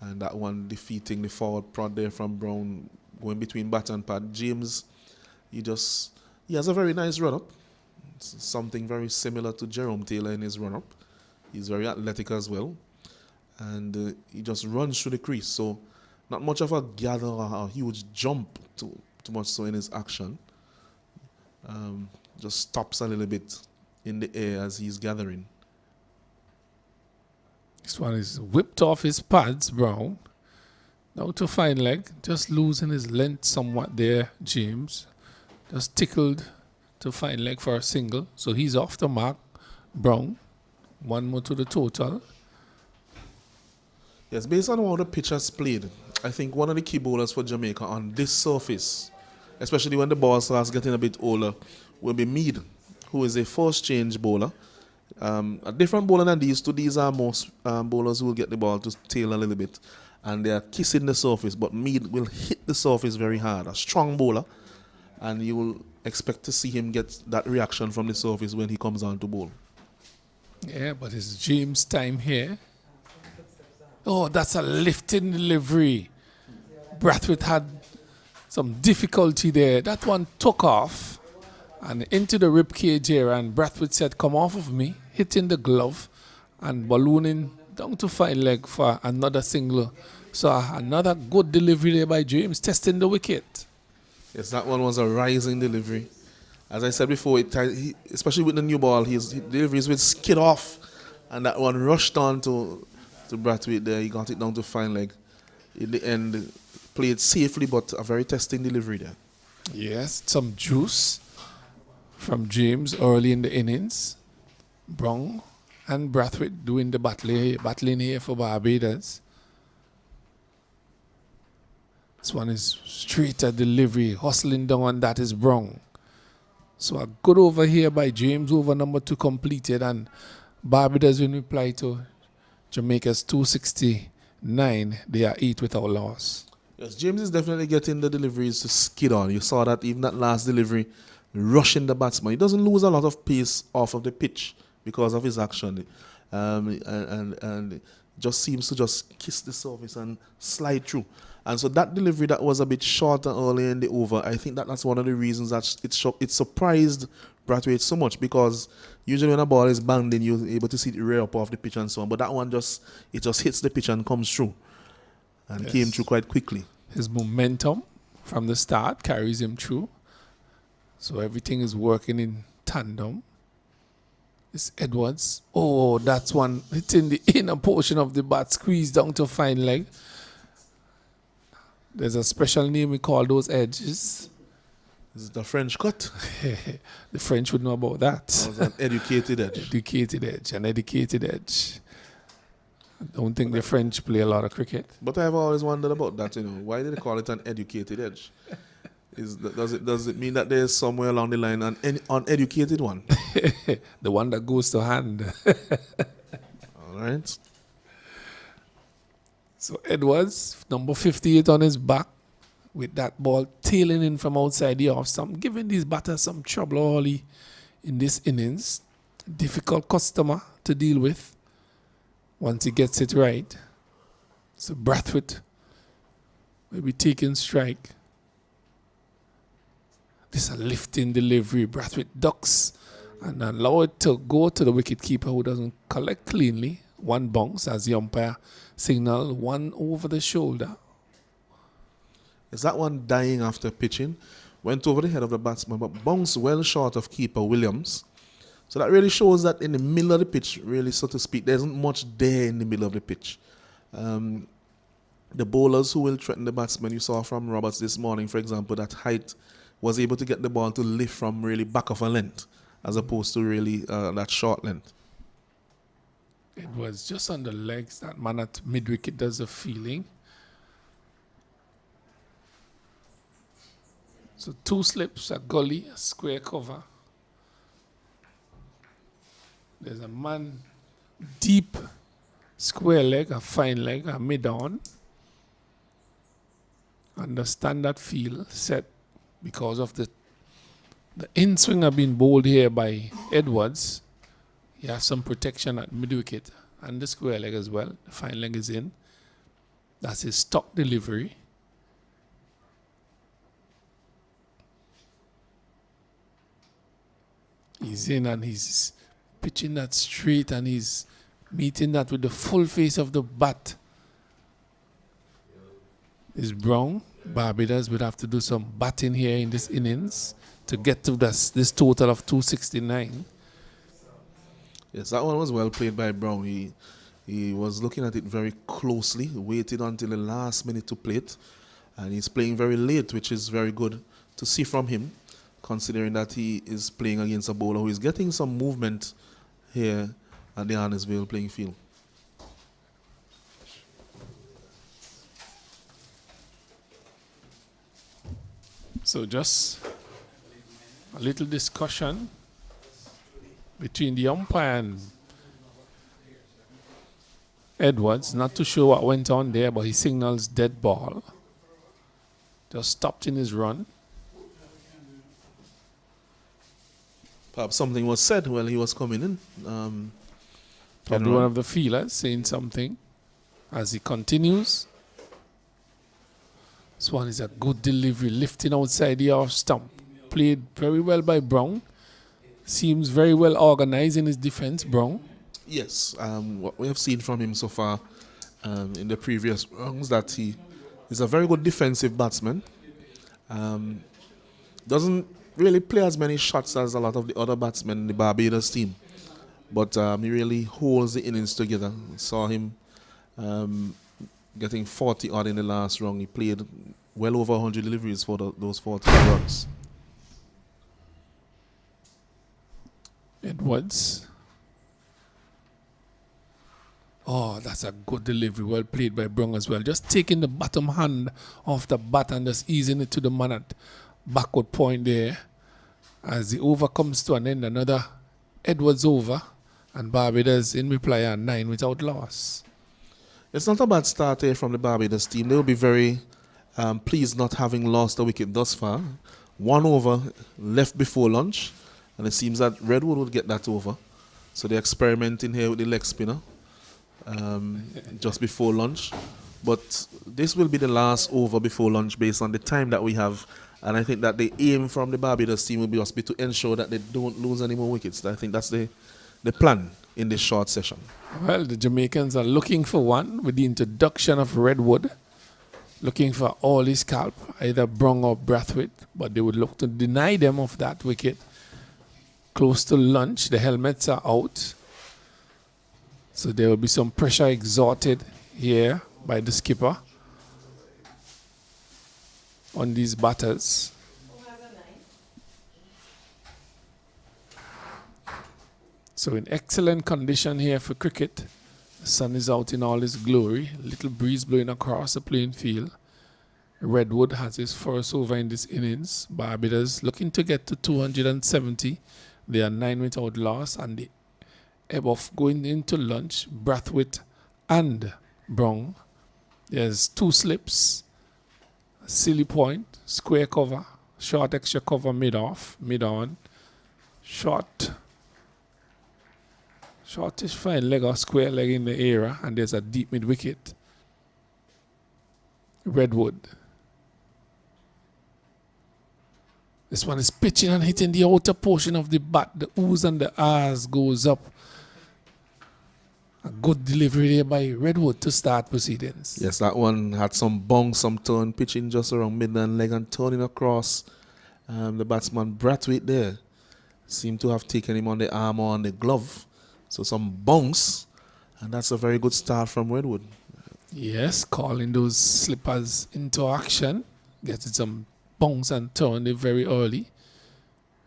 And that one defeating the forward prod there from Brown, going between bat and pad. James, he has a very nice run-up. Something very similar to Jerome Taylor in his run-up. He's very athletic as well. And he just runs through the crease. So not much of a gather or a huge jump too much so in his action. Just stops a little bit in the air as he's gathering. This one is whipped off his pads, Brown. Now to fine leg. Just losing his length somewhat there, James. Just tickled to fine leg for a single. So he's off the mark, Brown. One more to the total. Yes, based on how the pitch has played, I think one of the key bowlers for Jamaica on this surface, especially when the ball starts getting a bit older, will be Mead, who is a first change bowler. A different bowler than these two. These are most bowlers who will get the ball to tail a little bit, and they are kissing the surface, but Mead will hit the surface very hard. A strong bowler, and you will expect to see him get that reaction from the surface when he comes on to bowl. Yeah, but it's James' time here. Oh, that's a lifting delivery. Brathwaite had some difficulty there. That one took off and into the rib cage here, and Brathwaite said, "Come off of me," hitting the glove and ballooning down to fine leg for another single. So another good delivery there by James, testing the wicket. Yes, that one was a rising delivery. As I said before, especially with the new ball, his deliveries will skid off, and that one rushed on to Brathwaite there. He got it down to fine leg. In the end, played safely, but a very testing delivery there. Yes, some juice from James early in the innings. Brown and Brathwaite doing the battling here for Barbados. This one is straight at delivery, hustling down, and that is Brown. So a good over here by James, over number 2 completed, and Barbados in reply to Jamaica's 269. They are 8 without loss. Yes, James is definitely getting the deliveries to skid on. You saw that even that last delivery, rushing the batsman. He doesn't lose a lot of pace off of the pitch because of his action. And just seems to just kiss the surface and slide through. And so that delivery that was a bit shorter early in the over, I think that's one of the reasons that it surprised Brathwaite so much, because usually when a ball is banged in, you're able to see it rear up off the pitch and so on. But that one just hits the pitch and comes through. And came through quite quickly. His momentum from the start carries him through. So everything is working in tandem. It's Edwards. Oh, that's one. It's in the inner portion of the bat, squeezed down to fine leg. There's a special name we call those edges. Is it a French cut? The French would know about that. Or an educated edge? Educated edge, an educated edge. I don't think the French play a lot of cricket. But I've always wondered about that, Why did they call it an educated edge? Does it mean that there's somewhere along the line an uneducated one? The one that goes to hand. All right. So Edwards, number 58 on his back, with that ball tailing in from outside the off stump, giving these batters some trouble early in this innings. Difficult customer to deal with once he gets it right. So Brathwaite will be taking strike. This is a lifting delivery. Brathwaite ducks and allow it to go to the wicket keeper, who doesn't collect cleanly. One bounce as the umpire signal, one over the shoulder. Is that one dying after pitching? Went over the head of the batsman, but bounced well short of keeper Williams. So that really shows that in the middle of the pitch, really, so to speak, there isn't much there in the middle of the pitch. The bowlers who will threaten the batsman, you saw from Roberts this morning, for example, that height was able to get the ball to lift from really back of a length, as opposed to really that short length. It was just on the legs. That man at mid-wicket does a feeling. So 2 slips, a gully, a square cover. There's a man deep, square leg, a fine leg, a mid-on. Understand that feel set because of the in-swinger being bowled here by Edwards. He has some protection at mid-wicket and the square leg as well. The fine leg is in. That's his stock delivery. He's in and he's pitching that straight and he's meeting that with the full face of the bat. Is Brown. Barbados would have to do some batting here in this innings to get to this total of 269. Yes, that one was well played by Brown. He was looking at it very closely, waited until the last minute to play it, and he's playing very late, which is very good to see from him, considering that he is playing against a bowler who is getting some movement here at the Arnesville playing field. So just a little discussion between the umpire and Edwards. Not too sure what went on there, but he signals dead ball. Just stopped in his run. Perhaps something was said while he was coming in. Probably one of the fielders saying something as he continues. This one is a good delivery, lifting outside the off stump. Played very well by Brown. Seems very well organized in his defense, Brown. Yes, what we have seen from him so far in the previous rounds, that he is a very good defensive batsman. Doesn't really play as many shots as a lot of the other batsmen in the Barbados team, but he really holds the innings together. Saw him getting 40 odd in the last round. He played well over 100 deliveries for those 40 runs. Edwards. Oh, that's a good delivery. Well played by Brong as well. Just taking the bottom hand off the bat and just easing it to the man at backward point there. As the over comes to an end, another Edwards over. And Barbados in reply are 9 without loss. It's not a bad start here from the Barbados team. They will be very pleased not having lost a wicket thus far. 1 over left before lunch. And it seems that Redwood will get that over. So they're experimenting here with the leg spinner just before lunch. But this will be the last over before lunch based on the time that we have. And I think that the aim from the Barbados team will be just be to ensure that they don't lose any more wickets. I think that's the plan in this short session. Well, the Jamaicans are looking for one with the introduction of Redwood. Looking for all his scalp, either Brong or Brathwaite. But they would look to deny them of that wicket. Close to lunch, the helmets are out. So there will be some pressure exerted here by the skipper on these batters. So in excellent condition here for cricket. The sun is out in all his glory. Little breeze blowing across the playing field. Redwood has his first over in this innings. Barbados looking to get to 270. They are 9 without loss, and the ebb of going into lunch, Brathwaite and Brong. There's 2 slips, silly point, square cover, short extra cover mid-off, mid-on, shortish fine leg or square leg in the area, and there's a deep mid-wicket. Redwood. This one is pitching and hitting the outer portion of the bat. The oohs and the ahs goes up. A good delivery there by Redwood to start proceedings. Yes, that one had some bounce, some turn, pitching just around mid and leg and turning across. The batsman Brathwaite there seemed to have taken him on the arm or on the glove. So some bounce, and that's a very good start from Redwood. Yes, calling those slippers into action. Getting some bounce and turn there very early.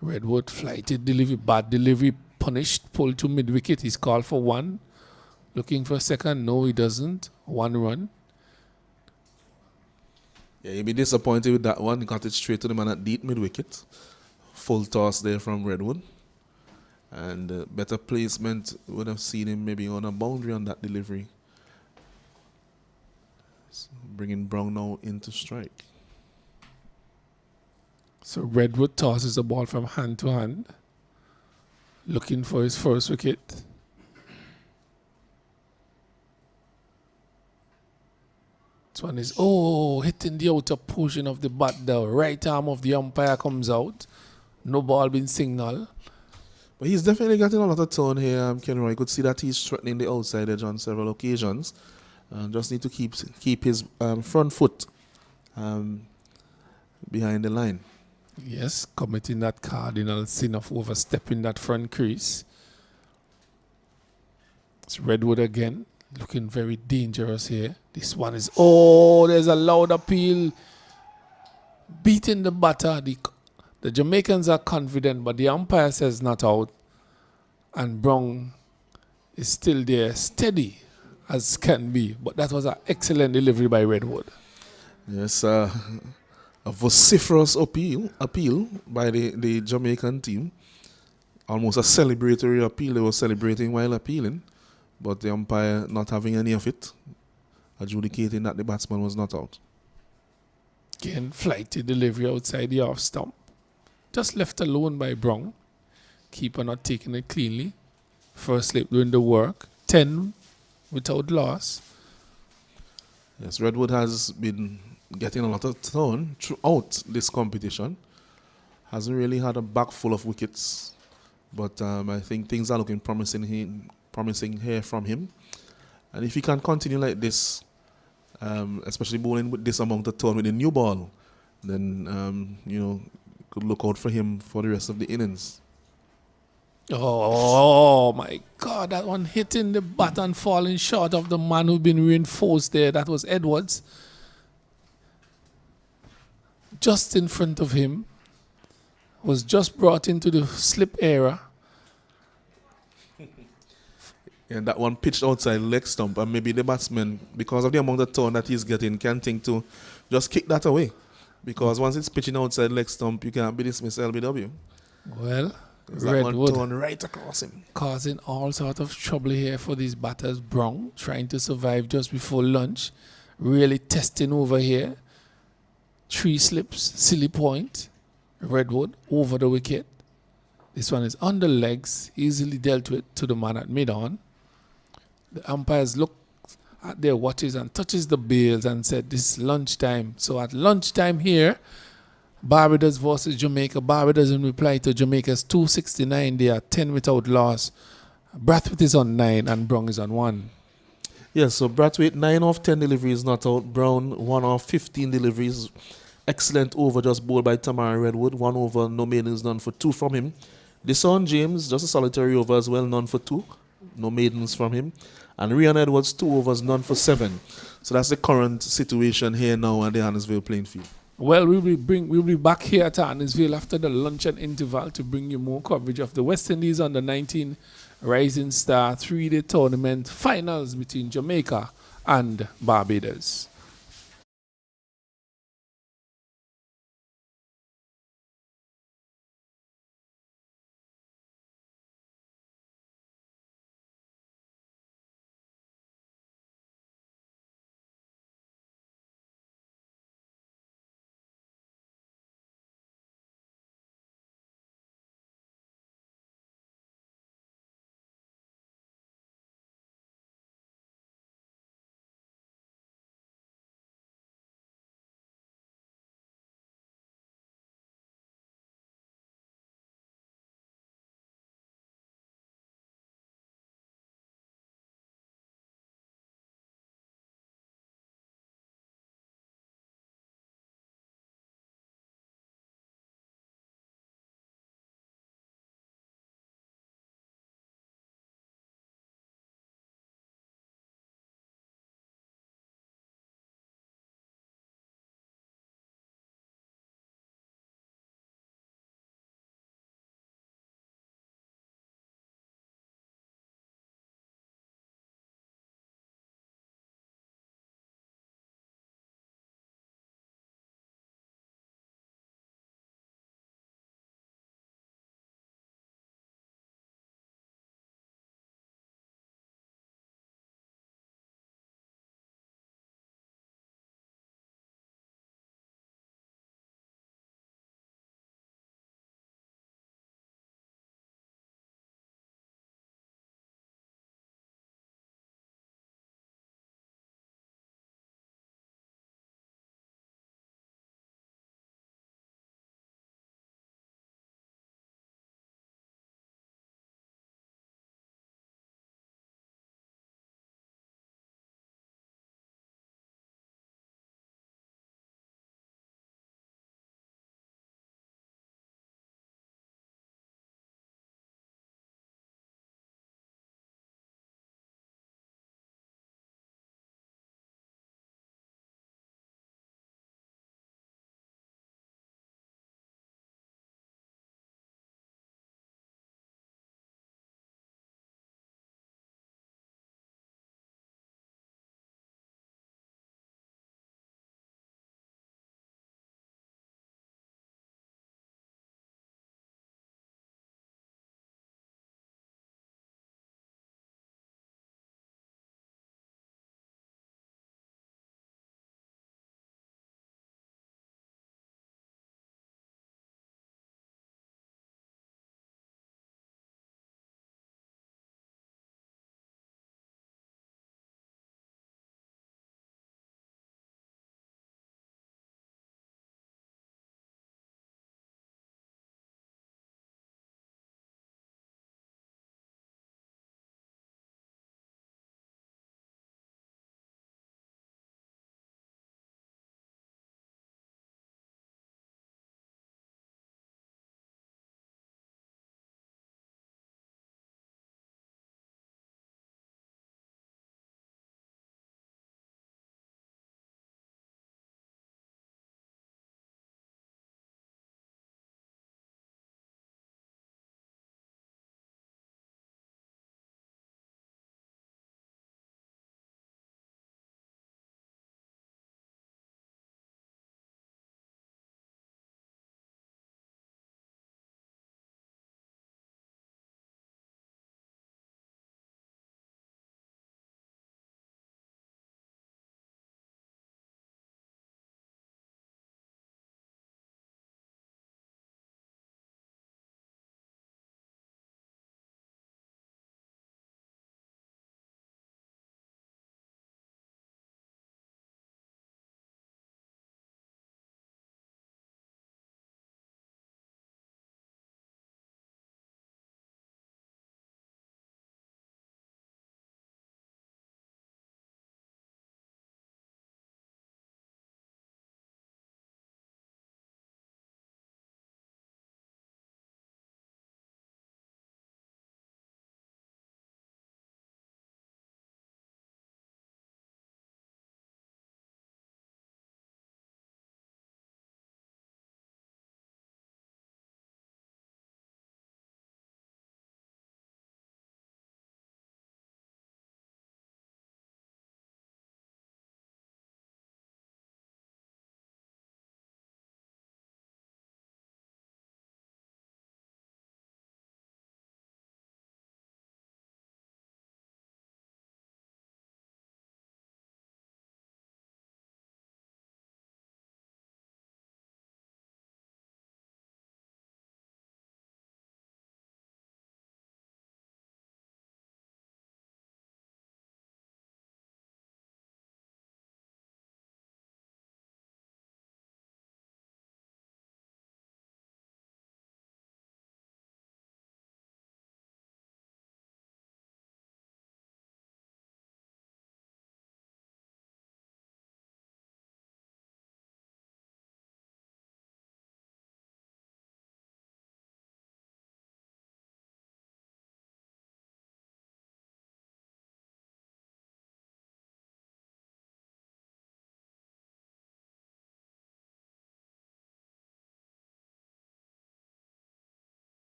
Redwood flighted delivery, bad delivery, punished, pulled to mid-wicket. He's called for 1. Looking for a second. No, he doesn't. 1 run. Yeah, you'll be disappointed with that one. He got it straight to the man at deep mid-wicket. Full toss there from Redwood. And better placement would have seen him maybe on a boundary on that delivery. So bringing Brown now into strike. So Redwood tosses the ball from hand to hand. Looking for his first wicket. This one is, hitting the outer portion of the bat. The right arm of the umpire comes out. No ball being signaled. But he's definitely getting a lot of turn here, Kenroy. You could see that he's threatening the outside edge on several occasions. Just need to keep his front foot behind the line. Yes, committing that cardinal sin of overstepping that front crease. It's Redwood again, looking very dangerous here. This one is, there's a loud appeal. Beating the batter. The Jamaicans are confident, but the umpire says not out. And Brong is still there, steady as can be. But that was an excellent delivery by Redwood. Yes, a vociferous appeal by the Jamaican team. Almost a celebratory appeal. They were celebrating while appealing. But the umpire not having any of it, adjudicating that the batsman was not out. Again, flighty delivery outside the off stump. Just left alone by Brong. Keeper not taking it cleanly. First slip doing the work. 10 without loss. Yes, Redwood has been getting a lot of turn throughout this competition. Hasn't really had a back full of wickets. But I think things are looking promising here from him. And if he can continue like this, especially bowling with this amount of turn with the new ball, then, could look out for him for the rest of the innings. Oh my God, that one hitting the bat and falling short of the man who'd been reinforced there. That was Edwards. Just in front of him. Was just brought into the slip area. And that one pitched outside leg stump, and maybe the batsman, because of the amount of turn that he's getting, can think to just kick that away. Because once it's pitching outside leg stump, you can't be dismissed LBW. Well, Because that one Redwood turned right across him. causing all sort of trouble here for these batters. Brown trying to survive just before lunch, really testing over here. 3 slips, silly point. Redwood over the wicket. This one is on the legs, easily dealt with to the man at mid-on. The umpires look at their watches and touches the bails and said, this is lunchtime. So at lunchtime here, Barbados versus Jamaica. Barbados in reply to Jamaica's 269. They are 10 without loss. Brathwaite is on 9 and Brown is on 1. Yes, so Brathwaite, 9 of 10 deliveries not out. Brown, 1 of 15 deliveries. Excellent over just bowled by Tamara Redwood. 1 over, no maidens, none for 2 from him. Deson James, just a solitary over as well, none for 2. No maidens from him. And Rian Edwards, 2 overs, none for 7. So that's the current situation here now at the Hannesville playing field. Well, we'll be back here at Arnesville after the luncheon interval to bring you more coverage of the West Indies under 19 Rising Star 3-day tournament finals between Jamaica and Barbados.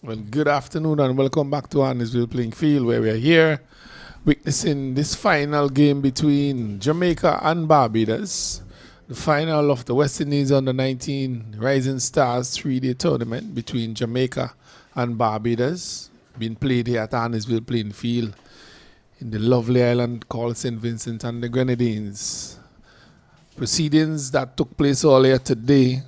Well, good afternoon and welcome back to Annisville Playing Field, where we are here witnessing this final game between Jamaica and Barbados. The final of the West Indies Under 19 Rising Stars 3-day tournament between Jamaica and Barbados, being played here at Annisville Playing Field in the lovely island called St. Vincent and the Grenadines. Proceedings that took place earlier today.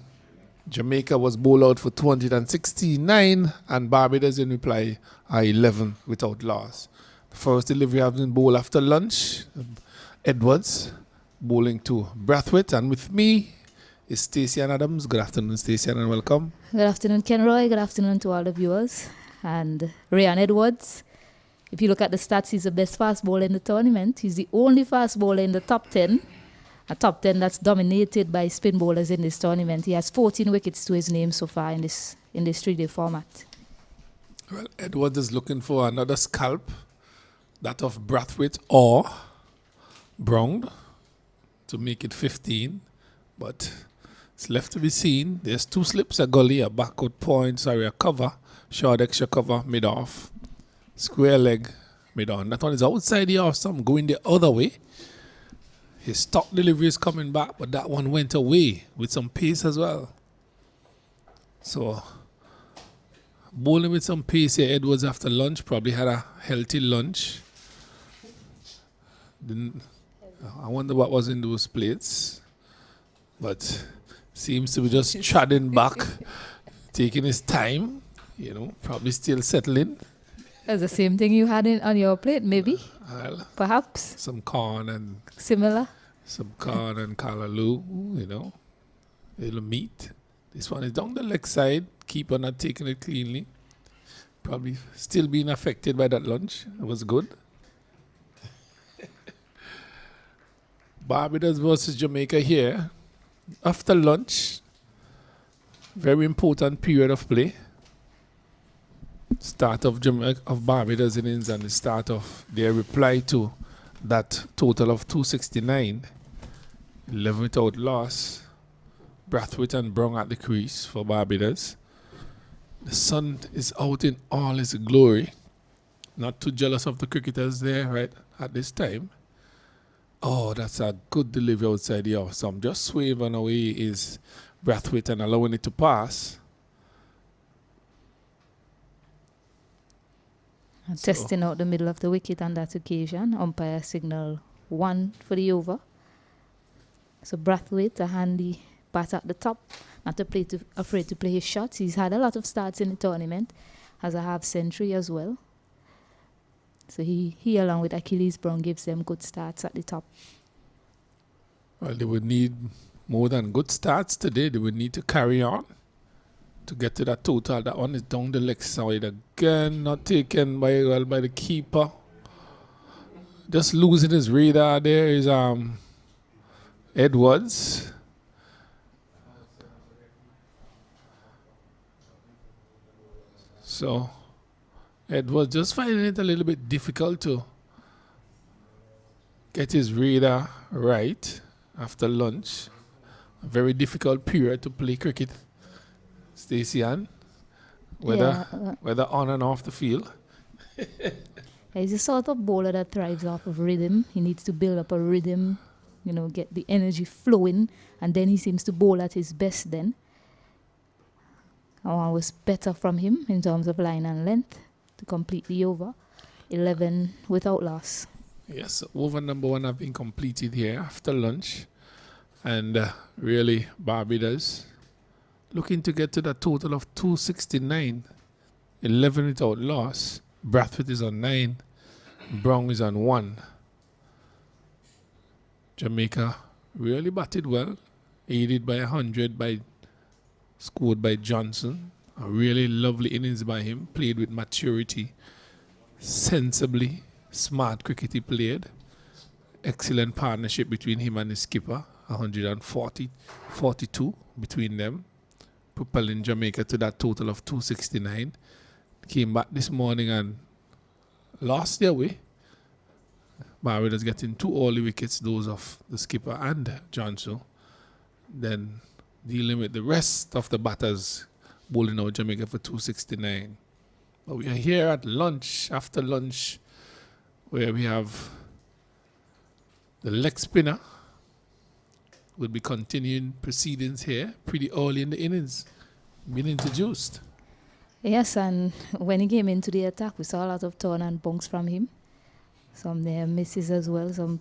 Jamaica was bowled out for 269 and Barbados in reply are 11 without loss. The first delivery has been bowled after lunch. Edwards bowling to Brathwaite, and with me is Stacey and Adams. Good afternoon, Stacey, and welcome. Good afternoon, Kenroy. Good afternoon to all the viewers. And Ryan Edwards, if you look at the stats, he's the best fast bowler in the tournament. He's the only fast bowler in the top 10. A top 10 that's dominated by spin bowlers in this tournament. He has 14 wickets to his name so far in this 3-day format. Well, Edwards is looking for another scalp, that of Brathwaite or Brown, to make it 15. But it's left to be seen. There's 2 slips, a gully, a backward point, a cover, short extra cover, mid-off, square leg, mid-on. That one is outside the off, some going the other way. His top delivery is coming back, but that one went away with some pace as well. So, bowling with some pace here, Edwards after lunch, probably had a healthy lunch. I wonder what was in those plates. But seems to be just treading back, taking his time, probably still settling. That's the same thing you had on your plate, maybe? Well, perhaps? some corn and... Similar? Some corn and callaloo, a little meat. This one is down the leg side. Keeper not taking it cleanly. Probably still being affected by that lunch. It was good. Barbados versus Jamaica here. After lunch, very important period of play. Start of Barbados innings and the start of their reply to that total of 269. 11 without loss. Brathwaite and Brown at the crease for Barbados. The sun is out in all its glory. Not too jealous of the cricketers there right at this time. Oh, that's a good delivery outside the off. So I'm just swaying away is Brathwaite and allowing it to pass. Testing out the middle of the wicket on that occasion. Umpire signal 1 for the over. So Brathwaite, a handy bat at the top. Not afraid to play his shots. He's had a lot of starts in the tournament. Has a half century as well. So he along with Achilles Brown gives them good starts at the top. Well, they would need more than good starts today. They would need to carry on to get to that total. That one is down the leg side again, not taken by the keeper. Just losing his radar there is Edwards. So Edwards just finding it a little bit difficult to get his radar right after lunch. A very difficult period to play cricket. Stacey Ann, whether on and off the field. He's the sort of bowler that thrives off of rhythm. He needs to build up a rhythm, get the energy flowing, and then he seems to bowl at his best then. I was better from him in terms of line and length to complete the over. 11 without loss. Yes, over number 1 have been completed here after lunch. And really, Barbados looking to get to the total of 269. 11 without loss. Brathwaite is on 9. Brown is on 1. Jamaica really batted well. Aided by 100 scored by Johnson. A really lovely innings by him. Played with maturity. Sensibly. Smart cricket he played. Excellent partnership between him and his skipper. 142 between them. Propelling Jamaica to that total of 269. Came back this morning and lost their way. Barbados getting 2 early wickets, those of the skipper and Johnson. Then dealing with the rest of the batters bowling out Jamaica for 269. But we are here at lunch, after lunch, where we have the leg spinner. We'll be continuing proceedings here pretty early in the innings, being introduced. Yes, and when he came into the attack, we saw a lot of turn and bunks from him. Some there misses as well.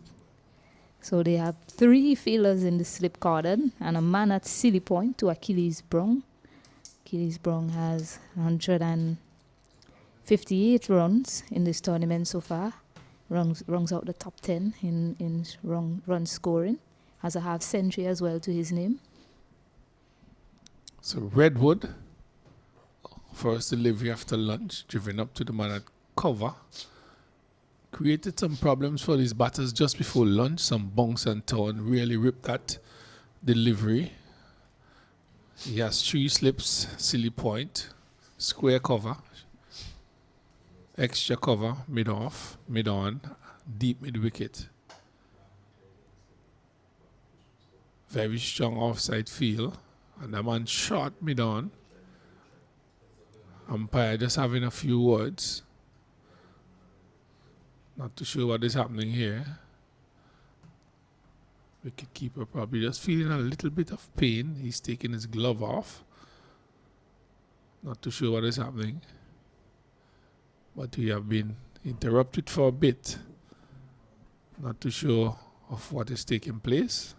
So they have 3 fielders in the slip cordon and a man at silly point to Achilles Brown. Achilles Brown has 158 runs in this tournament so far. Runs out the top 10 in run scoring. Has a half century as well to his name. So Redwood, first delivery after lunch, driven up to the man at cover. Created some problems for these batters just before lunch. Some bunks and turn really ripped that delivery. He has 3 slips, silly point, square cover, extra cover, mid-off, mid-on, deep mid-wicket. Very strong offside field. And the man shot mid-on. Umpire just having a few words. Not too sure what is happening here. Wicketkeeper probably just feeling a little bit of pain. He's taking his glove off. Not too sure what is happening. But we have been interrupted for a bit. Not too sure of what is taking place.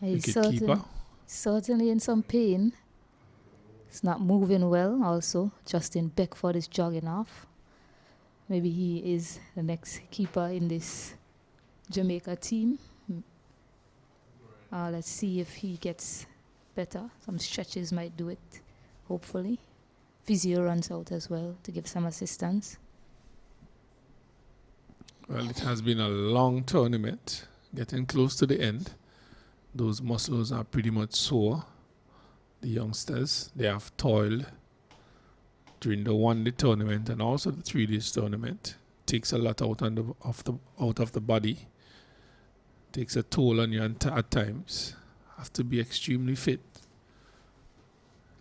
He's Wicketkeeper. certainly in some pain. It's not moving well also. Justin Beckford is jogging off. Maybe he is the next keeper in this Jamaica team. Let's see if he gets better. Some stretches might do it, hopefully. Physio runs out as well to give some assistance. Well, it has been a long tournament, getting close to the end. Those muscles are pretty much sore. The youngsters, they have toiled during the 1-day tournament and also the 3-day tournament. Takes a lot out of the body. Takes a toll on you at times. Have to be extremely fit,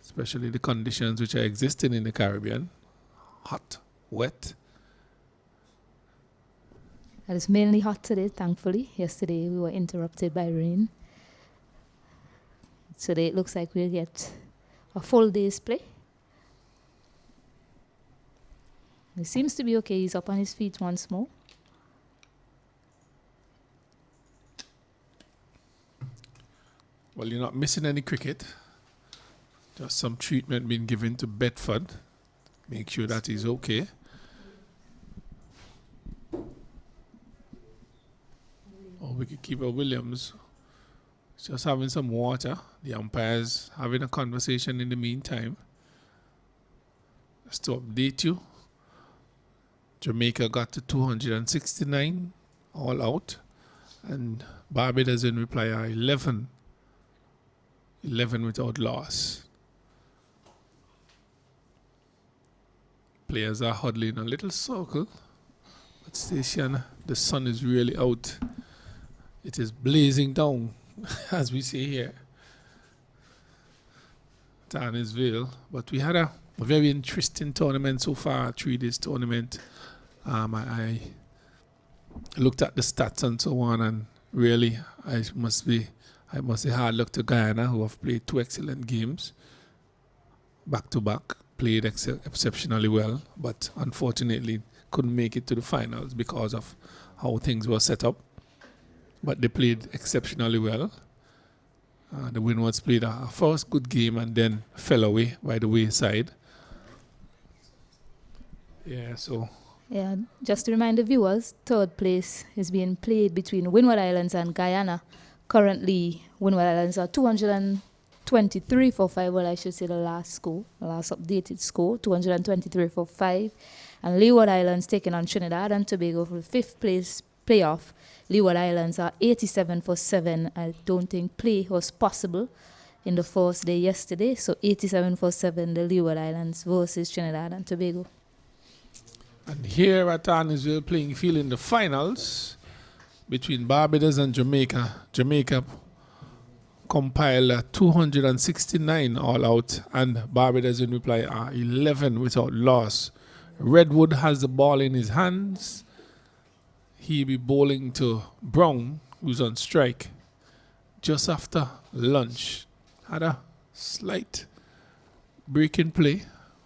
especially the conditions which are existing in the Caribbean. Hot, wet. And it's mainly hot today, thankfully. Yesterday we were interrupted by rain. Today it looks like we'll get a full day's play. He seems to be okay. He's up on his feet once more. Well, you're not missing any cricket. Just some treatment being given to Bedford. Make sure that he's okay. Wicketkeeper Williams just having some water. The umpires having a conversation in the meantime. Just to update you, Jamaica got to 269 all out, and Barbados in reply are 11 without loss. Players are huddling a little circle, but Station, the sun is really out. It is blazing down, as we say here, Tarnisville. But we had a very interesting tournament so far, 3 days tournament. I looked at the stats and so on, and really, I must say hard luck to Guyana, who have played 2 excellent games back to back, played exceptionally well, but unfortunately couldn't make it to the finals because of how things were set up. But they played exceptionally well. The Windies played a first good game and then fell away by the wayside. Yeah, so. Yeah, just to remind the viewers, 3rd place is being played between Windward Islands and Guyana. Currently, Windward Islands are 223 for 5. Well, I should say the last updated score, 223 for 5. And Leeward Islands taking on Trinidad and Tobago for the 5th place playoff. Leeward Islands are 87 for 7. I don't think play was possible in the first day yesterday. So 87 for 7, the Leeward Islands versus Trinidad and Tobago. And here at Tarnisville playing field in the finals between Barbados and Jamaica. Jamaica compile 269 all out, and Barbados in reply are 11 without loss. Redwood has the ball in his hands. He be bowling to Brown, who's on strike. Just after lunch, had a slight break in play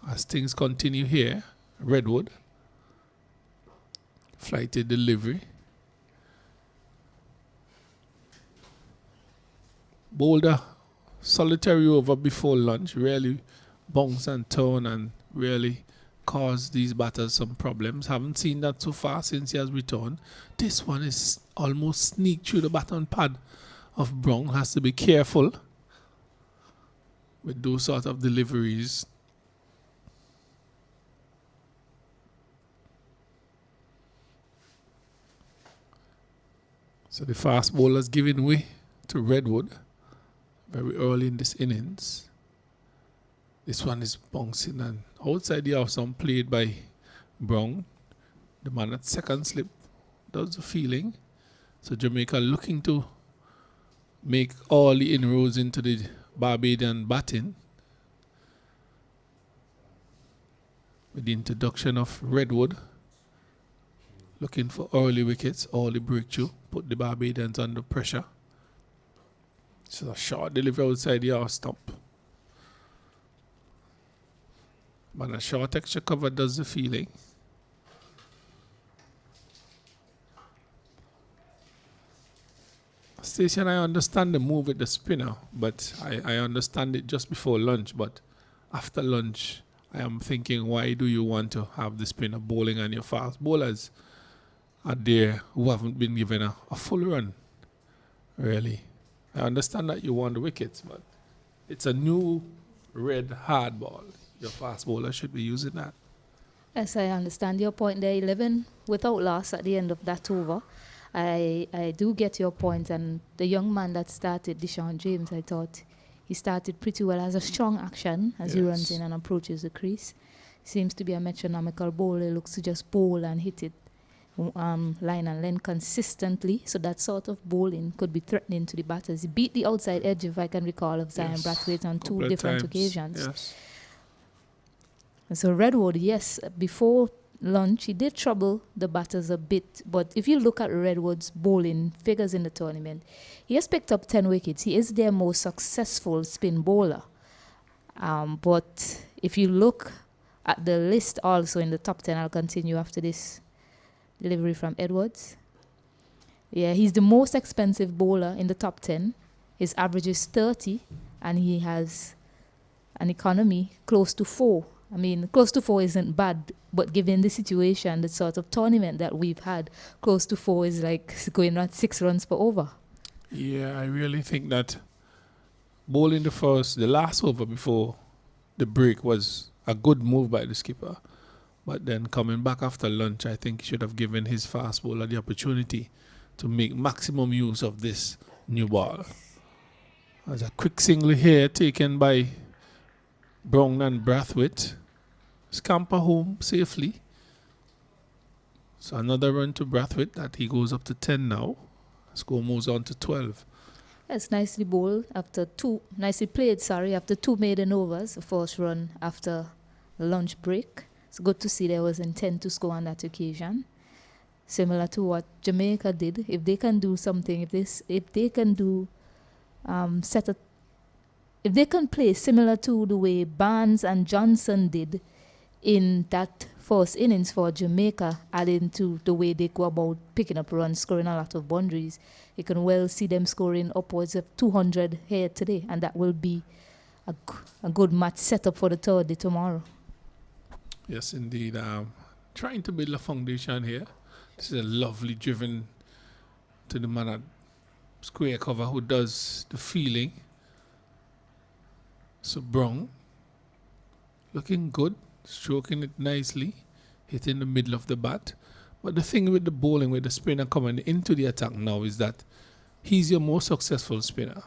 as things continue here. Redwood, flighted delivery. Bowled a solitary over before lunch, really bounce and turn and really cause these batters some problems. Haven't seen that so far since he has returned. This one is almost sneaked through the baton pad of Brown. Has to be careful with those sort of deliveries. So the fast bowler's giving way to Redwood very early in this innings. This one is bouncing and outside the off stump, played by Brown. The man at second slip does the fielding. So Jamaica looking to make all the inroads into the Barbadian batting with the introduction of Redwood. Looking for early wickets, early breakthrough, put the Barbadians under pressure. So a short delivery outside the off stump. But a short extra cover does the feeling. Station, I understand the move with the spinner, but I understand it just before lunch. But after lunch, I am thinking, why do you want to have the spinner bowling on your fast bowlers are there who haven't been given a full run, really? I understand that you want the wickets, but it's a new red hard ball. Your fast bowler should be using that. Yes, I understand your point there. 11 without loss at the end of that over. I do get your point, and the young man that started, Deshaun James, I thought he started pretty well. Has a strong action as he runs in and approaches the crease. Seems to be a metronomical bowler. Looks to just bowl and hit it line and length consistently. So that sort of bowling could be threatening to the batters. He beat the outside edge, if I can recall, of Zion Brathwaite on two different occasions. Yes. So Redwood, yes, before lunch, he did trouble the batters a bit. But if you look at Redwood's bowling figures in the tournament, he has picked up 10 wickets. He is their most successful spin bowler. But if you look at the list also in the top 10, I'll continue after this delivery from Edwards. Yeah, he's the most expensive bowler in the top 10. His average is 30, and he has an economy close to 4. I mean, close to 4 isn't bad, but given the situation, the sort of tournament that we've had, close to 4 is like going at 6 runs per over. Yeah, I really think that bowling the last over before the break was a good move by the skipper. But then coming back after lunch, I think he should have given his fast bowler the opportunity to make maximum use of this new ball. There's a quick single here taken by Brown and Brathwaite. Scamper home safely. So another run to Brathwaite that he goes up to 10 now. Score moves on to 12. It's nicely bowled after nicely played, after 2 maiden overs, the first run after the lunch break. It's good to see there was intent to score on that occasion. Similar to what Jamaica did. If they can do something, if they can do if they can play similar to the way Barnes and Johnson did in that first innings for Jamaica, adding to the way they go about picking up runs, scoring a lot of boundaries, you can well see them scoring upwards of 200 here today, and that will be a good match setup for the third day tomorrow. Yes, indeed. Trying to build a foundation here. This is a lovely driven to the man at square cover who does the fielding. So Brown, looking good, stroking it nicely, hitting the middle of the bat. But the thing with the bowling, with the spinner coming into the attack now, is that he's your most successful spinner.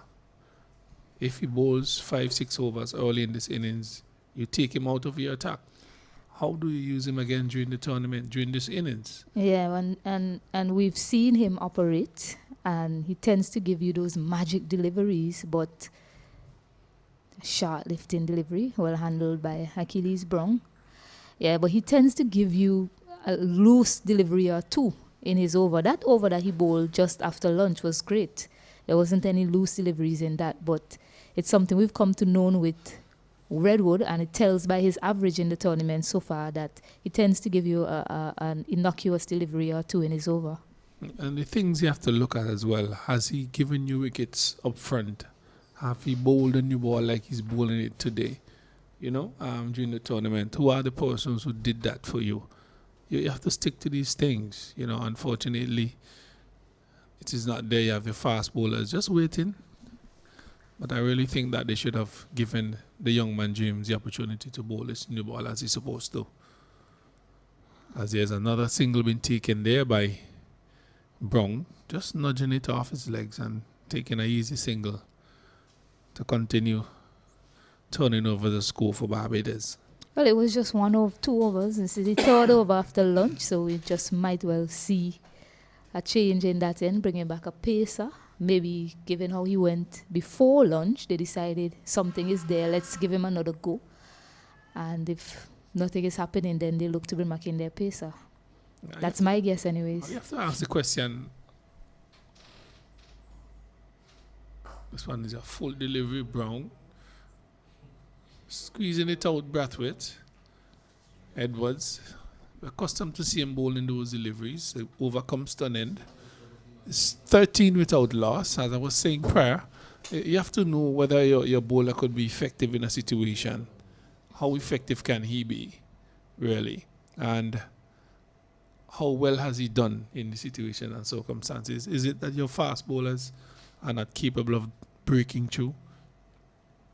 If he bowls 5-6 overs early in this innings, you take him out of your attack. How do you use him again during the tournament, during this innings? Yeah, and we've seen him operate and he tends to give you those magic deliveries, but short lifting delivery, well handled by Achilles Brown. Yeah, but he tends to give you a loose delivery or two in his over. That over that he bowled just after lunch was great. There wasn't any loose deliveries in that, but it's something we've come to know with Redwood, and it tells by his average in the tournament so far that he tends to give you an innocuous delivery or two in his over. And the things you have to look at as well, has he given you wickets up front? Have he bowled a new ball like he's bowling it today? During the tournament, who are the persons who did that for you? You have to stick to these things. Unfortunately, it is not there. You have your fast bowlers just waiting. But I really think that they should have given the young man James the opportunity to bowl this new ball as he's supposed to. As there's another single been taken there by Brown, just nudging it off his legs and taking an easy single to continue turning over the score for Barbados. Well, it was just 1 of 2 overs. This is the third over after lunch, so we just might well see a change in that end, bringing back a pacer. Maybe given how he went before lunch, they decided something is there, let's give him another go. And if nothing is happening, then they look to bring back in their pacer. That's my guess anyways. You have to ask the question. This one is a full delivery, Brown. Squeezing it out, Brathwaite. Edwards. We're accustomed to see him bowling those deliveries. The over comes to an end. It's 13 without loss. As I was saying prior, you have to know whether your bowler could be effective in a situation. How effective can he be, really? And how well has he done in the situation and circumstances? Is it that your fast bowlers are not capable of breaking through?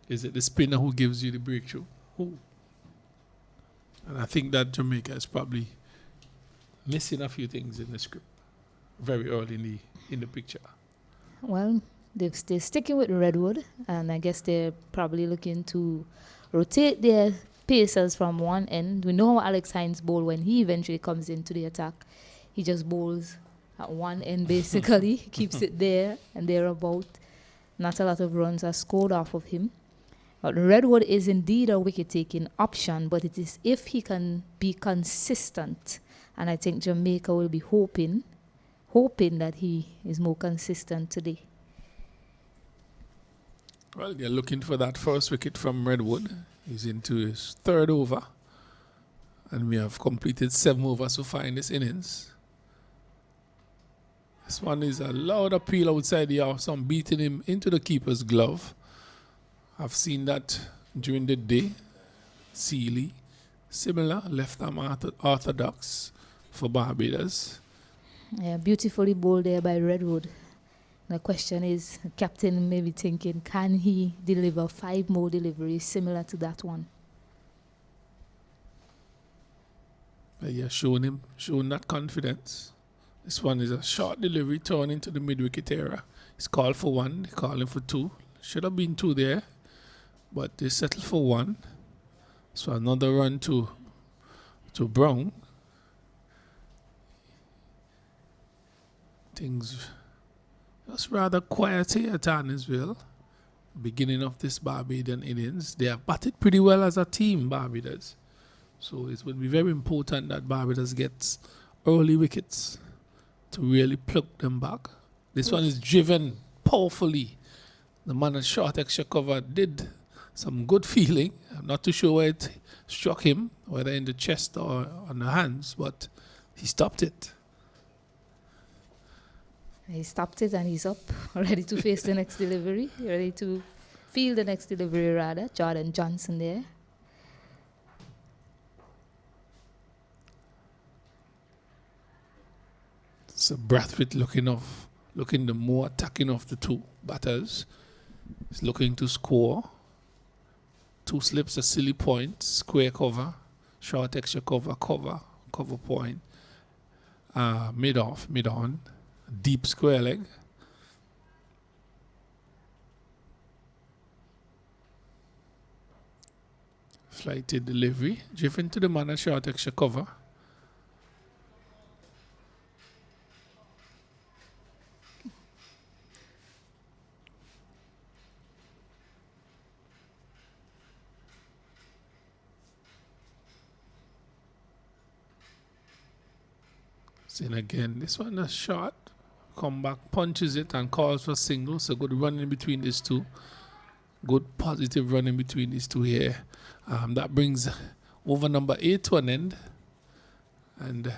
Is it the spinner who gives you the breakthrough? Who? And I think that Jamaica is probably missing a few things in the script very early in the picture. Well, they're sticking with Redwood, and I guess they're probably looking to rotate their pacers from one end. We know how Alex Hines bowl when he eventually comes into the attack. He just bowls at one end basically, keeps it there and thereabout. Not a lot of runs are scored off of him. But Redwood is indeed a wicket-taking option, but it is if he can be consistent. And I think Jamaica will be hoping that he is more consistent today. Well, they're looking for that first wicket from Redwood. He's into his third over. And we have completed 7 overs so far in this innings. This one is a loud appeal outside the house. I'm beating him into the keeper's glove. I've seen that during the day. Sealy, similar, left arm orthodox for Barbados. Yeah, beautifully bowled there by Redwood. The question is, the captain may be thinking, can he deliver 5 more deliveries similar to that one? Yeah, showing that confidence. This one is a short delivery turn into the mid-wicket area. He's called for 1, they call him for 2. Should have been 2 there, but they settled for 1. So another run to Brown. Things just rather quiet here at Annisville. Beginning of this Barbadian innings. They have batted pretty well as a team, Barbados. So it would be very important that Barbados gets early wickets to really pluck them back. This one is driven powerfully. The man at short extra cover did some good feeling. I'm not too sure where it struck him, whether in the chest or on the hands, but he stopped it. He stopped it and he's up, ready to face the next delivery, ready to field the next delivery rather. Jordan Johnson there. So Brathwaite looking the more attacking of the 2 batters. He's looking to score. 2 slips, a silly point, square cover, short extra cover point, mid on, deep square leg. Flighted delivery, driven to the man at short extra cover. Then again, this one is short. Come back, punches it and calls for single. So good run in between these two. Good positive run in between these two here. That brings over number 8 to an end. And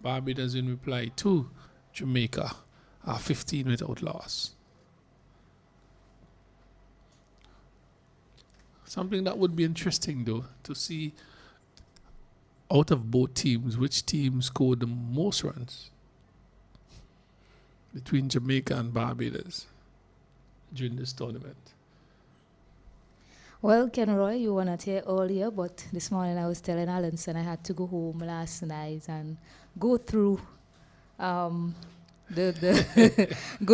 Barbados in reply to Jamaica are 15 without loss. Something that would be interesting though, to see out of both teams, which team scored the most runs between Jamaica and Barbados during this tournament. Well, Kenroy, you were not here earlier, but this morning I was telling Alanson I had to go home last night and go through go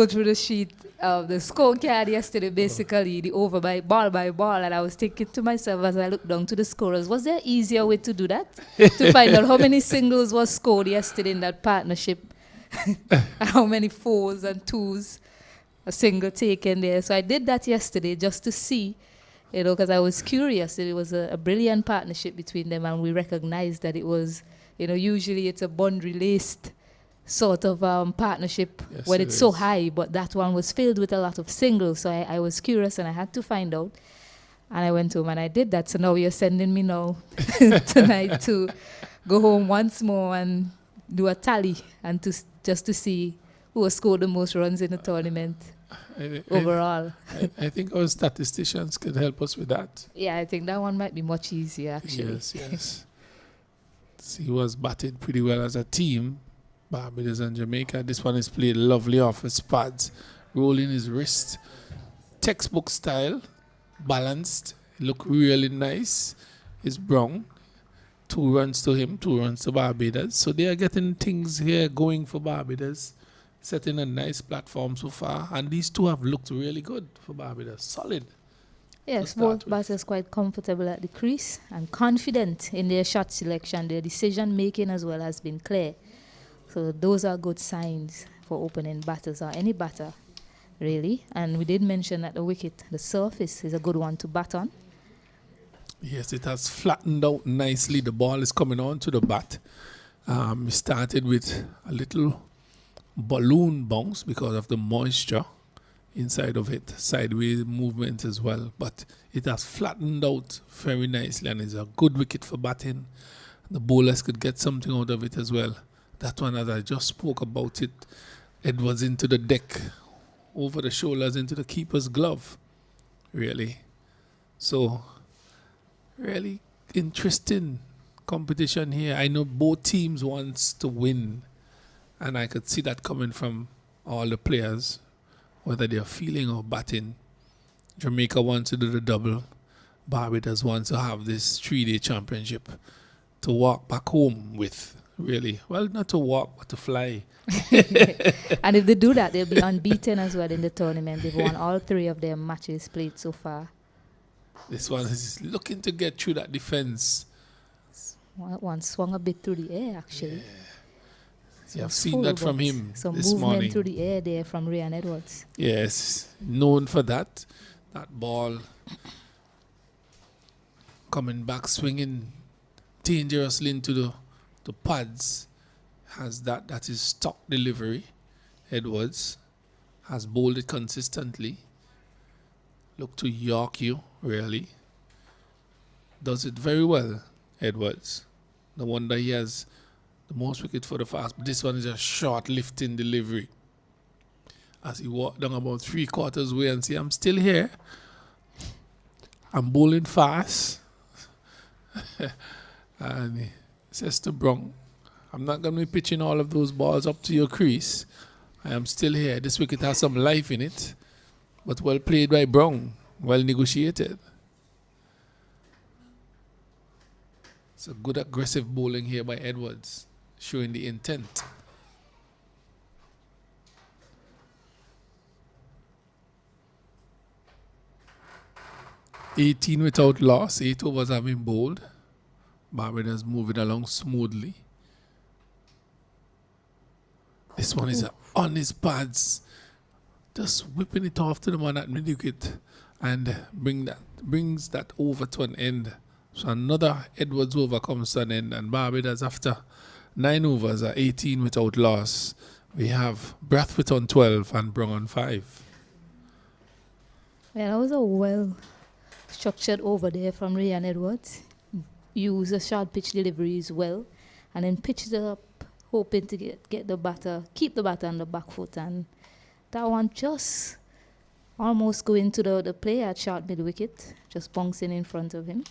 through the sheet of the scorecard yesterday, basically the over by ball, and I was thinking to myself as I looked down to the scorers, was there easier way to do that? To find out how many singles was scored yesterday in that partnership, and how many 4s and 2s a single taken there. So I did that yesterday just to see, because I was curious. It was a brilliant partnership between them, and we recognized that it was, usually it's a boundary-laced sort of partnership when it's so high, but that one was filled with a lot of singles. So I was curious and I had to find out. And I went home and I did that. So now you're sending me now tonight to go home once more and do a tally and just to see who has scored the most runs in the tournament overall. I think our statisticians could help us with that. Yeah, I think that one might be much easier actually. Yes. See who was batted pretty well as a team. Barbados and Jamaica. This one is played lovely off his pads, rolling his wrist. Textbook style, balanced, look really nice. It's Brown. 2 runs to him, 2 runs to Barbados. So they are getting things here going for Barbados, setting a nice platform so far. And these two have looked really good for Barbados. Solid. Yes, both batters quite comfortable at the crease and confident in their shot selection. Their decision making as well has been clear. So those are good signs for opening batters or any batter, really. And we did mention that the wicket, the surface, is a good one to bat on. Yes, it has flattened out nicely. The ball is coming on to the bat. We started with a little balloon bounce because of the moisture inside of it, sideways movement as well. But it has flattened out very nicely and is a good wicket for batting. The bowlers could get something out of it as well. That one, as I just spoke about it was into the deck, over the shoulders, into the keeper's glove, really. So, really interesting competition here. I know both teams wants to win, and I could see that coming from all the players, whether they're fielding or batting. Jamaica wants to do the double. Barbados wants to have this 3-day championship to walk back home with. Really. Well, not to walk, but to fly. And if they do that, they'll be unbeaten as well in the tournament. They've won all 3 of their matches played so far. This one is looking to get through that defense. One swung a bit through the air, actually. Yeah. You have seen that from him this morning. Some movement through the air there from Ryan Edwards. Yes, known for that. That ball coming back, swinging dangerously into the pads, has that is stock delivery. Edwards has bowled it consistently. Look to York you, really. Does it very well, Edwards. No wonder he has the most wicket for the fast. But this one is a short lifting delivery. As he walked down about 3/4 way and say, I'm still here. I'm bowling fast. And he says to Brown, I'm not going to be pitching all of those balls up to your crease. I am still here. This wicket has some life in it. But well played by Brown. Well negotiated. It's a good aggressive bowling here by Edwards, showing the intent. (18) without loss. 8 overs have been bowled. Barbados moving along smoothly. This one is on his pads, just whipping it off to the man at mid-wicket and brings that over to an end. So another Edwards over comes to an end, and Barbados, after 9 overs are 18 without loss. We have Brathwaite on 12 and Brong on 5. Yeah, that was a well structured over there from Ryan Edwards. Use the short pitch deliveries well, and then pitched it up, hoping to get the batter, keep the batter on the back foot, and that one just almost going to the player at short mid wicket, just bouncing in front of him.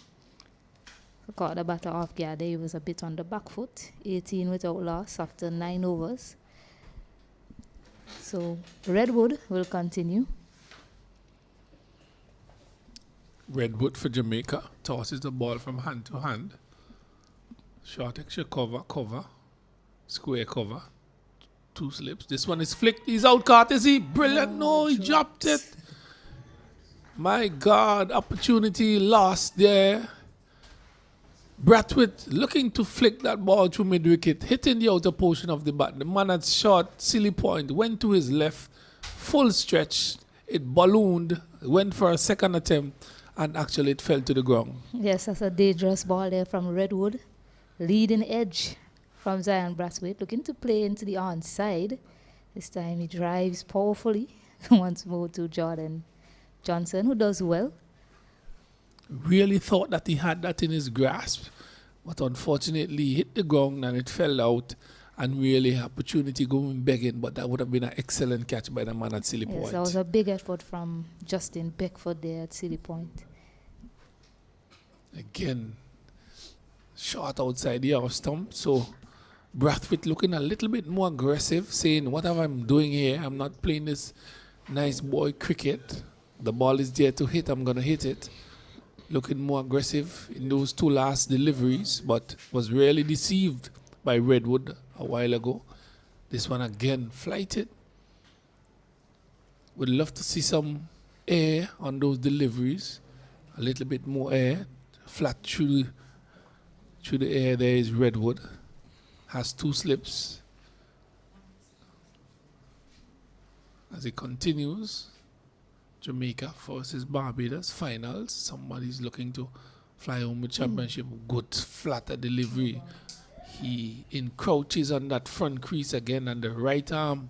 So caught the batter off guard there. He was a bit on the back foot. 18 without loss after 9 overs. So Redwood will continue. Redwood for Jamaica tosses the ball from hand to hand. Short extra cover, square cover, 2 slips. This one is flicked. He's out, caught. Is he? Brilliant. No, he dropped it. My God, opportunity lost there. Brathwaite looking to flick that ball through mid-wicket, hitting the outer portion of the bat. The man had shot, silly point, went to his left, full stretch. It ballooned, went for a second attempt, and actually it fell to the ground. Yes, that's a dangerous ball there from Redwood. Leading edge from Zion Brathwaite, looking to play into the onside. This time he drives powerfully once more to Jordan Johnson, who does well. Really thought that he had that in his grasp, but unfortunately he hit the ground and it fell out, and really opportunity going begging, but that would have been an excellent catch by the man at Silly Point. Yes, that was a big effort from Justin Beckford there at Silly Point. Again, short outside the off stump, so Brathwaite looking a little bit more aggressive, saying, whatever I'm doing here, I'm not playing this nice boy cricket. The ball is there to hit, I'm going to hit it. Looking more aggressive in those 2 last deliveries, but was really deceived by Redwood a while ago. This one again flighted. Would love to see some air on those deliveries. A little bit more air. Flat through the air there is Redwood. Has 2 slips. As it continues, Jamaica versus Barbados finals. Somebody's looking to fly home with championship. Good flatter delivery. He encroaches on that front crease again, and the right arm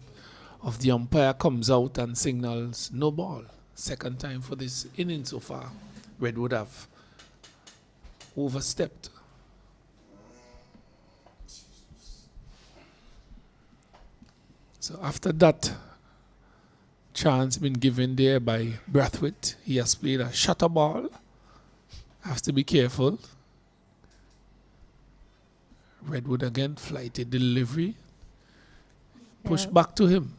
of the umpire comes out and signals no ball. Second time for this inning so far. Redwood have overstepped. So after that chance been given there by Brathwaite, he has played a shutter ball. Has to be careful. Redwood again, flighted delivery. Push back to him.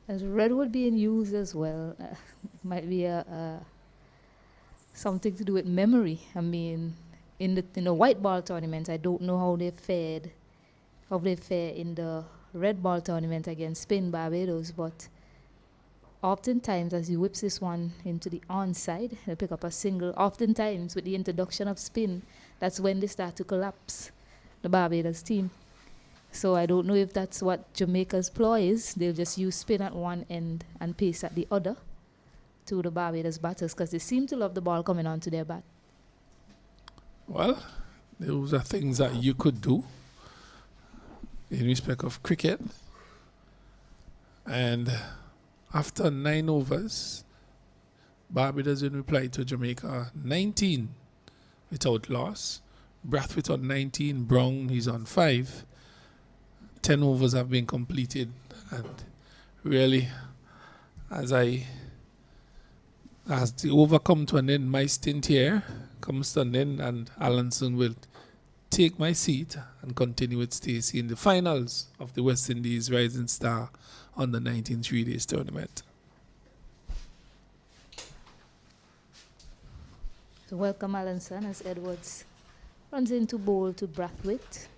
As Redwood being used as well, might be something to do with memory. I mean, in the white ball tournament, I don't know how they fare in the red ball tournament against Spain, Barbados, but oftentimes as he whips this one into the onside, he'll pick up a single. Oftentimes with the introduction of spin, that's when they start to collapse, the Barbados team. So I don't know if that's what Jamaica's ploy is. They'll just use spin at one end and pace at the other to the Barbados batters, because they seem to love the ball coming onto their bat. Well, those are things that you could do in respect of cricket. And after 9 overs, Barbados in reply to Jamaica 19 without loss. Brathwaite on 19, Brong, he's on 5. 10 overs have been completed, and really, as the over come to an end, my stint here comes to an end, and Allenson will take my seat and continue with Stacey in the finals of the West Indies Rising Star on the 19 3-days tournament. So welcome Allenson as Edwards runs into bowl to Brathwaite.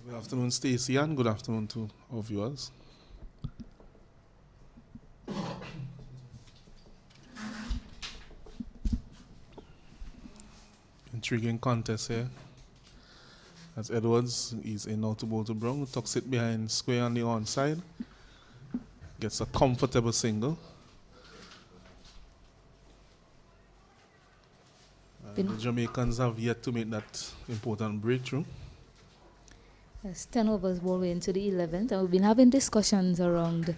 Good afternoon, Stacey, and good afternoon to our viewers. Intriguing contest here. As Edwards is in now to bowl to Brown, tucks it behind square on the onside. Gets a comfortable single. The Jamaicans have yet to make that important breakthrough. Yes, 10 overs all the way into the 11th, and we've been having discussions around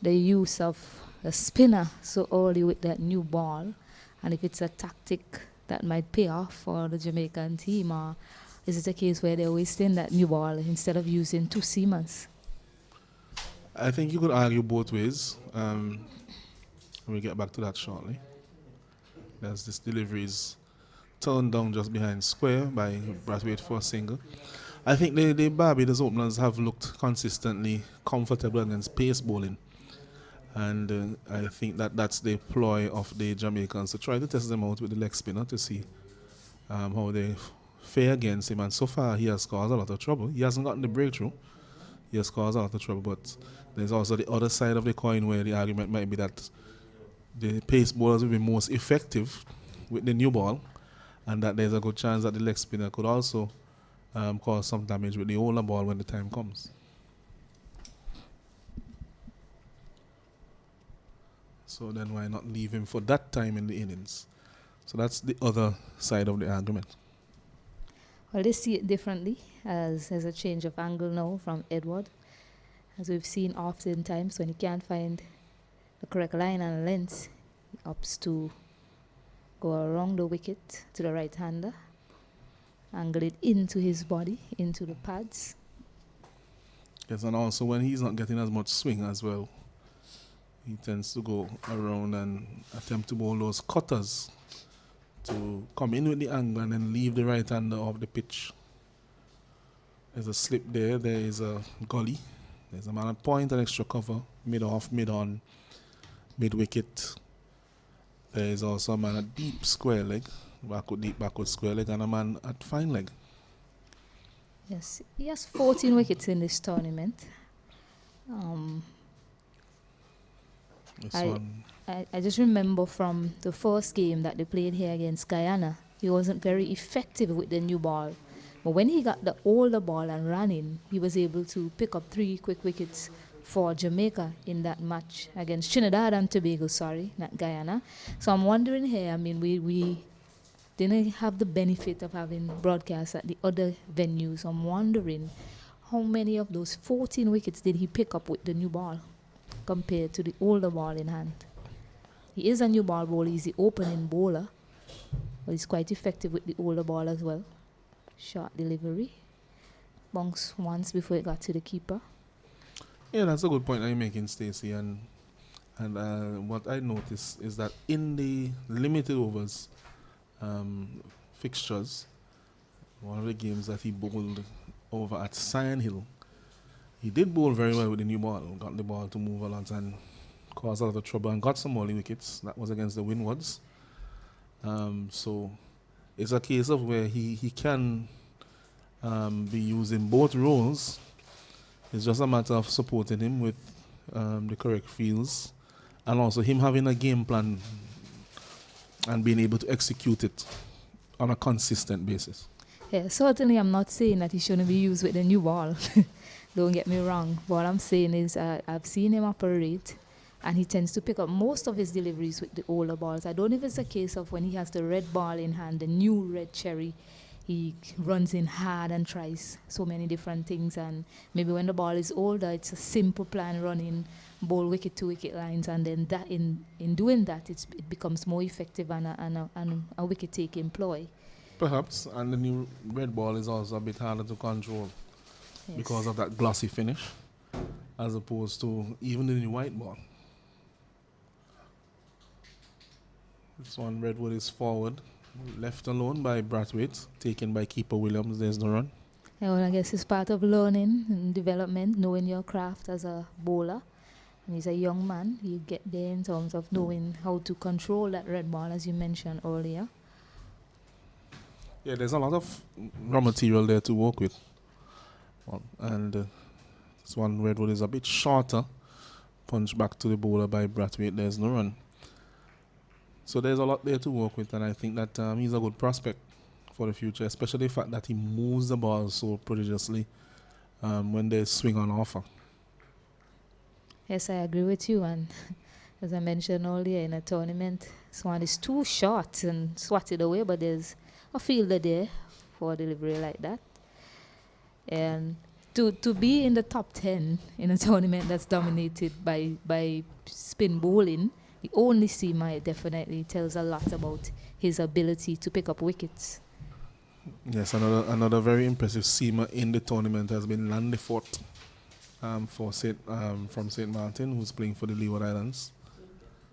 the use of a spinner so early with that new ball, and if it's a tactic that might pay off for the Jamaican team, or is it a case where they're wasting that new ball instead of using two seamers? I think you could argue both ways. We'll get back to that shortly. There's this deliveries turned down just behind square by Brathwaite for a single. I think the Barbados openers have looked consistently comfortable against pace bowling. And I think that's the ploy of the Jamaicans to try to test them out with the leg spinner to see how they fare against him. And so far, he has caused a lot of trouble. He hasn't gotten the breakthrough. He has caused a lot of trouble. But there's also the other side of the coin where the argument might be that the pace bowlers will be most effective with the new ball, and that there's a good chance that the leg spinner could also cause some damage with the older ball when the time comes. So then why not leave him for that time in the innings? So that's the other side of the argument. Well, they see it differently, as there's a change of angle now from Edward. As we've seen oftentimes, when he can't find the correct line and length, he opts to go around the wicket to the right-hander, angle it into his body, into the pads. Yes, and also when he's not getting as much swing as well, he tends to go around and attempt to bowl those cutters to come in with the angle and then leave the right-hander off the pitch. There's a slip there, there is a gully, there's a man at point, an extra cover, mid-off, mid-on, mid-wicket. There is also a man at deep square leg, deep backward square leg, and a man at fine leg. Yes, he has 14 wickets in this tournament. I just remember from the first game that they played here against Guyana, he wasn't very effective with the new ball. But when he got the older ball and ran in, he was able to pick up 3 quick wickets for Jamaica in that match against Trinidad and Tobago, not Guyana. So I'm wondering here, I mean, we didn't have the benefit of having broadcasts at the other venues. So I'm wondering how many of those 14 wickets did he pick up with the new ball compared to the older ball in hand. He is a new ball bowler, he's the opening bowler, but he's quite effective with the older ball as well. Short delivery, bounce once before it got to the keeper. Yeah, that's a good point you're making, Stacey. And what I noticed is that in the limited overs fixtures, one of the games that he bowled over at Cyan Hill, he did bowl very well with the new ball, got the ball to move a lot and caused a lot of trouble and got some early wickets. That was against the Windies. So it's a case of where he can be using both roles. It's just a matter of supporting him with the correct fields and also him having a game plan and being able to execute it on a consistent basis. Yeah, certainly I'm not saying that he shouldn't be used with the new ball. Don't get me wrong. What I'm saying is I've seen him operate, and he tends to pick up most of his deliveries with the older balls. I don't know if it's a case of when he has the red ball in hand, the new red cherry, he runs in hard and tries so many different things. And maybe when the ball is older, it's a simple plan, running bowl wicket to wicket lines, and then that in doing that, it becomes more effective and a wicket taking ploy. Perhaps, and the new red ball is also a bit harder to control. Yes. Because of that glossy finish, as opposed to even the new white ball. This one, Redwood is forward, left alone by Brathwaite, taken by keeper Williams. There's the run. Yeah, well, I guess it's part of learning and development, knowing your craft as a bowler. And he's a young man. You get there in terms of knowing how to control that red ball, as you mentioned earlier. Yeah, there's a lot of raw material there to work with. And this one, Redwood is a bit shorter. Punch back to the bowler by Brathwaite. There's no run. So there's a lot there to work with, and I think that he's a good prospect for the future, especially the fact that he moves the ball so prodigiously when there's swing on offer. Yes, I agree with you. And as I mentioned earlier in a tournament, Swan is too short and swatted away, but there's a fielder there for a delivery like that. And to be in the top 10 in a tournament that's dominated by spin bowling, the only seamer, it definitely tells a lot about his ability to pick up wickets. Yes, another very impressive seamer in the tournament has been Landefort from St. Martin, who's playing for the Leeward Islands.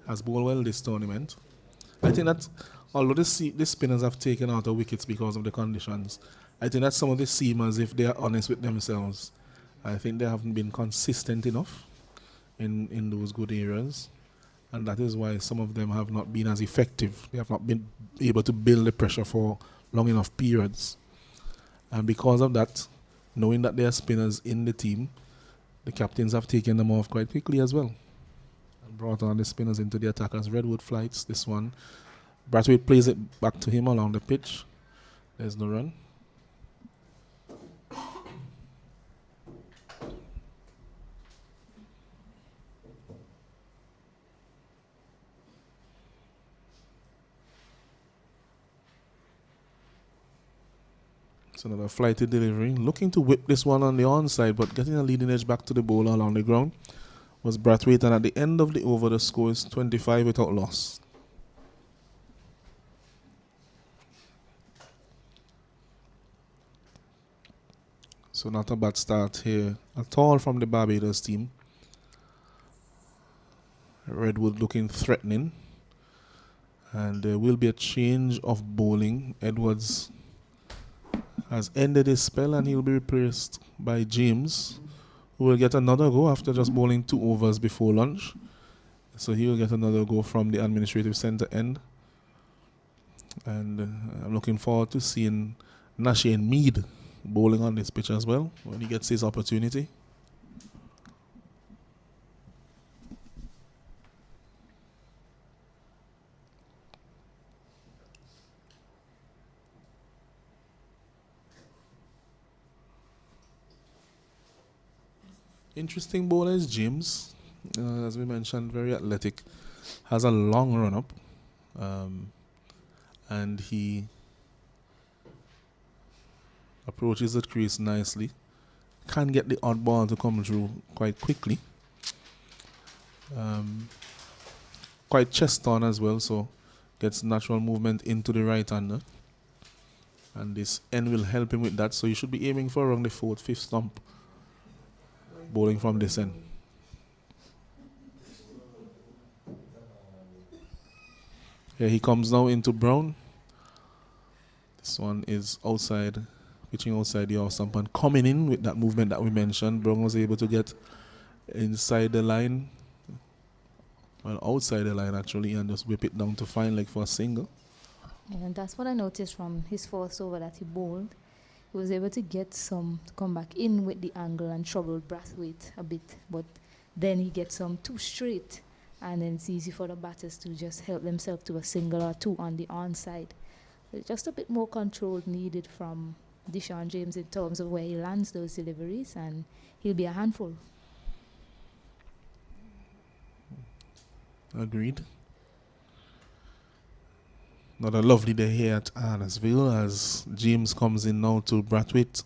Has bowled well this tournament. I think that although the spinners have taken out the wickets because of the conditions, I think that some of the seamers, if they are honest with themselves, I think they haven't been consistent enough in those good areas. And that is why some of them have not been as effective. They have not been able to build the pressure for long enough periods. And because of that, knowing that there are spinners in the team, the captains have taken them off quite quickly as well. And brought on the spinners into the attackers. Redwood flights this one. Brathwaite plays it back to him along the pitch. There's no run. It's another flighty delivery. Looking to whip this one on the onside, but getting a leading edge back to the bowler along the ground was Brathwaite, and at the end of the over, the score is 25 without loss. So not a bad start here at all from the Barbados team. Redwood looking threatening. And there will be a change of bowling. Edwards has ended his spell and he'll be replaced by James, who will get another go after just bowling 2 overs before lunch. So he will get another go from the administrative centre end. And I'm looking forward to seeing Nashane Mead bowling on this pitch as well when he gets his opportunity. Interesting bowler is James, as we mentioned, very athletic, has a long run up, and he approaches the crease nicely, can get the odd ball to come through quite quickly, quite chest on as well, so gets natural movement into the right hander, and this end will help him with that, so you should be aiming for around the 4th, 5th stump bowling from this end. Here he comes now into Brown. This one is outside, pitching outside the off stump and coming in with that movement that we mentioned. Brown was able to get inside the line, well, outside the line actually, and just whip it down to fine leg for a single. And that's what I noticed from his first over that he bowled. He was able to get some to come back in with the angle and troubled Brathwaite a bit, but then he gets some too straight, and then it's easy for the batters to just help themselves to a single or 2 on the onside. There's just a bit more control needed from Deshaun James in terms of where he lands those deliveries, and he'll be a handful. Agreed. Another lovely day here at Arnesville as James comes in now to Brathwaite.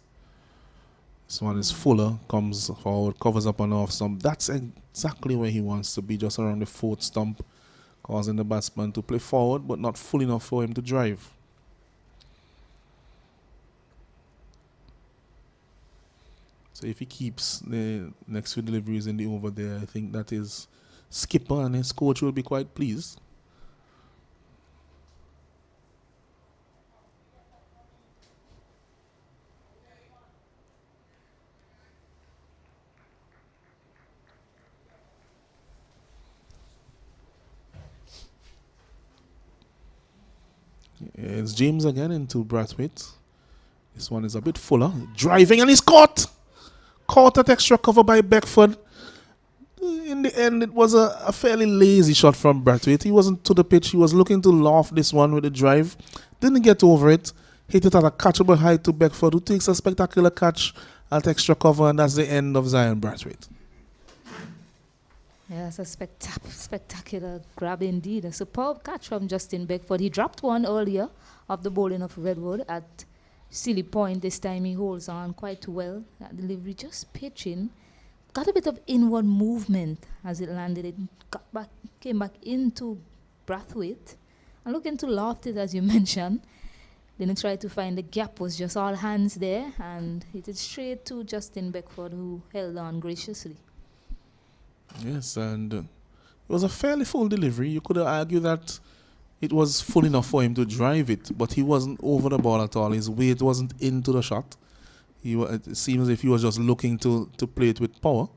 This one is Fuller, comes forward, covers up on off stump. That's exactly where he wants to be, just around the 4th stump, causing the batsman to play forward, but not full enough for him to drive. So if he keeps the next few deliveries in the over there, I think that his skipper and his coach will be quite pleased. It's James again into Brathwaite. This one is a bit fuller. Driving and he's caught! caught at extra cover by Beckford. In the end, it was a fairly lazy shot from Brathwaite. He wasn't to the pitch. He was looking to loft this one with the drive. Didn't get over it. Hit it at a catchable height to Beckford, who takes a spectacular catch at extra cover, and that's the end of Zion Brathwaite. Yeah, it's a spectacular grab indeed. A superb catch from Justin Beckford. He dropped one earlier of the bowling of Redwood at silly point. This time he holds on quite well. That delivery just pitching. Got a bit of inward movement as it landed. It came back into Brathwaite. And looking to loft it, as you mentioned. Then he tried to find the gap, was just all hands there, and hit it straight to Justin Beckford, who held on graciously. Yes, and it was a fairly full delivery. You could argue that it was full enough for him to drive it, but he wasn't over the ball at all. His weight wasn't into the shot. It seems as if he was just looking to play it with power.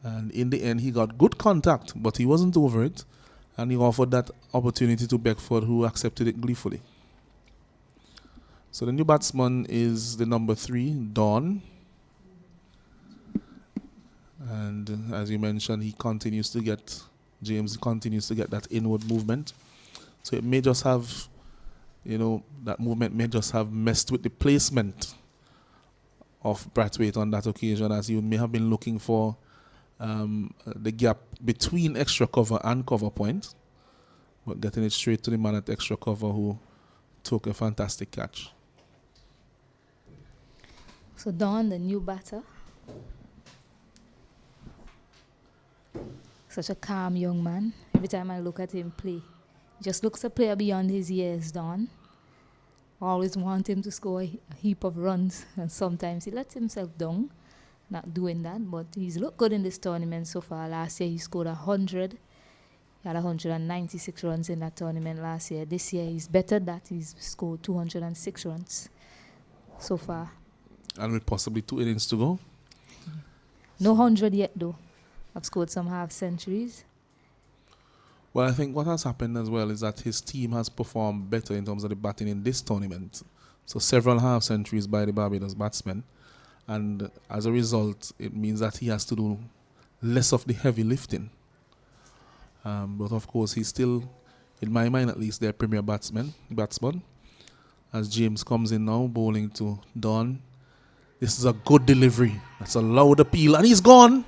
And in the end, he got good contact, but he wasn't over it. And he offered that opportunity to Beckford, who accepted it gleefully. So the new batsman is the number 3, Dawn. And as you mentioned, James continues to get that inward movement. So it may just have, that movement may just have messed with the placement of Brathwaite on that occasion, as he may have been looking for the gap between extra cover and cover point, but getting it straight to the man at extra cover, who took a fantastic catch. So Don, the new batter. Such a calm young man. Every time I look at him play, he just looks a player beyond his years, Don. Always want him to score a heap of runs, and sometimes he lets himself down, not doing that, but he's looked good in this tournament so far. Last year he scored 100. He had 196 runs in that tournament last year. This year he's bettered that. He's scored 206 runs so far. And with possibly 2 innings to go. No 100 yet though. I've scored some half centuries. Well, I think what has happened as well is that his team has performed better in terms of the batting in this tournament. So several half centuries by the Barbados batsmen. And as a result, it means that he has to do less of the heavy lifting. But of course, he's still, in my mind at least, their premier batsman. As James comes in now, bowling to Don. This is a good delivery. That's a loud appeal. And he's gone.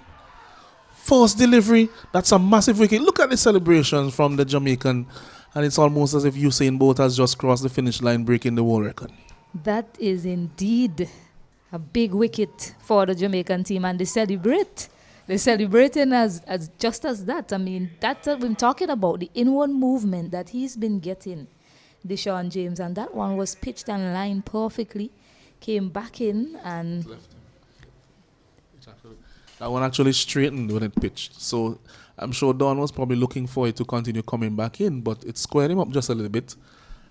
First delivery. That's a massive wicket. Look at the celebrations from the Jamaican. And it's almost as if Usain Bolt has just crossed the finish line, breaking the world record. That is indeed a big wicket for the Jamaican team. And they celebrate. They're celebrating as just as that. I mean, that's what I'm talking about. The inward movement that he's been getting, Deshaun James. And that one was pitched and lined perfectly. Came back in and... That one actually straightened when it pitched. So I'm sure Don was probably looking for it to continue coming back in, but it squared him up just a little bit.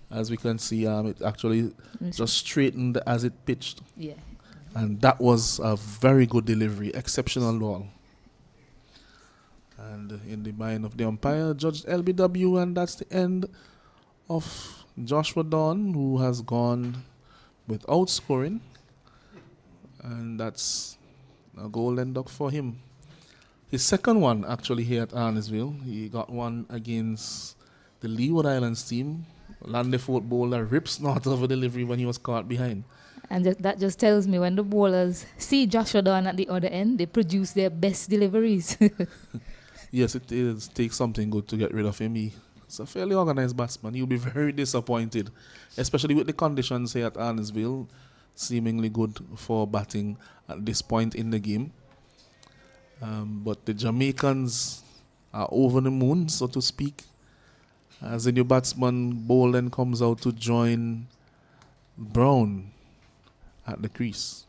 As we can see, it actually just straightened as it pitched. Yeah. And that was a very good delivery, exceptional ball. And in the mind of the umpire, judged LBW, and that's the end of Joshua Don, who has gone without scoring. And that's a golden duck for him. His second one actually here at Arnesville. He got one against the Leeward Islands team. Landefort bowler rips not over delivery when he was caught behind. And that just tells me when the bowlers see Joshua Don at the other end, they produce their best deliveries. Yes, it takes something good to get rid of him. He's a fairly organized batsman. He'll be very disappointed, especially with the conditions here at Arnesville. Seemingly good for batting at this point in the game. But the Jamaicans are over the moon, so to speak, as the new batsman Bolden comes out to join Brown at the crease.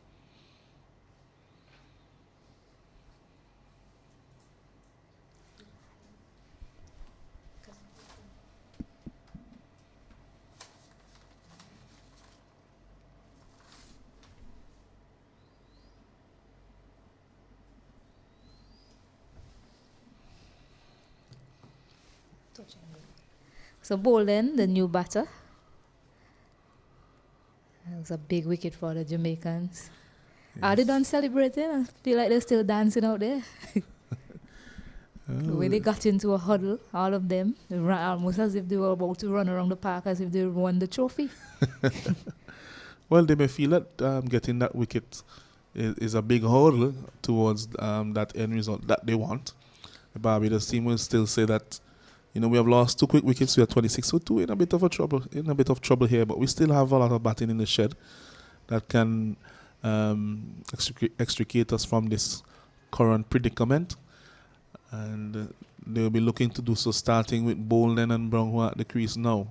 So Bolden, the new batter. That was a big wicket for the Jamaicans. Are they done celebrating? I feel like they're still dancing out there. The way they got into a huddle, all of them, they ran almost as if they were about to run around the park as if they won the trophy. Well, they may feel that getting that wicket is a big hurdle towards that end result that they want. The Barbados team will still say that, we have lost 2 quick wickets. We are 26 for 2 in a bit of trouble here, but we still have a lot of batting in the shed that can extricate us from this current predicament. And they'll be looking to do so, starting with Bolden and Brown, who are at the crease now.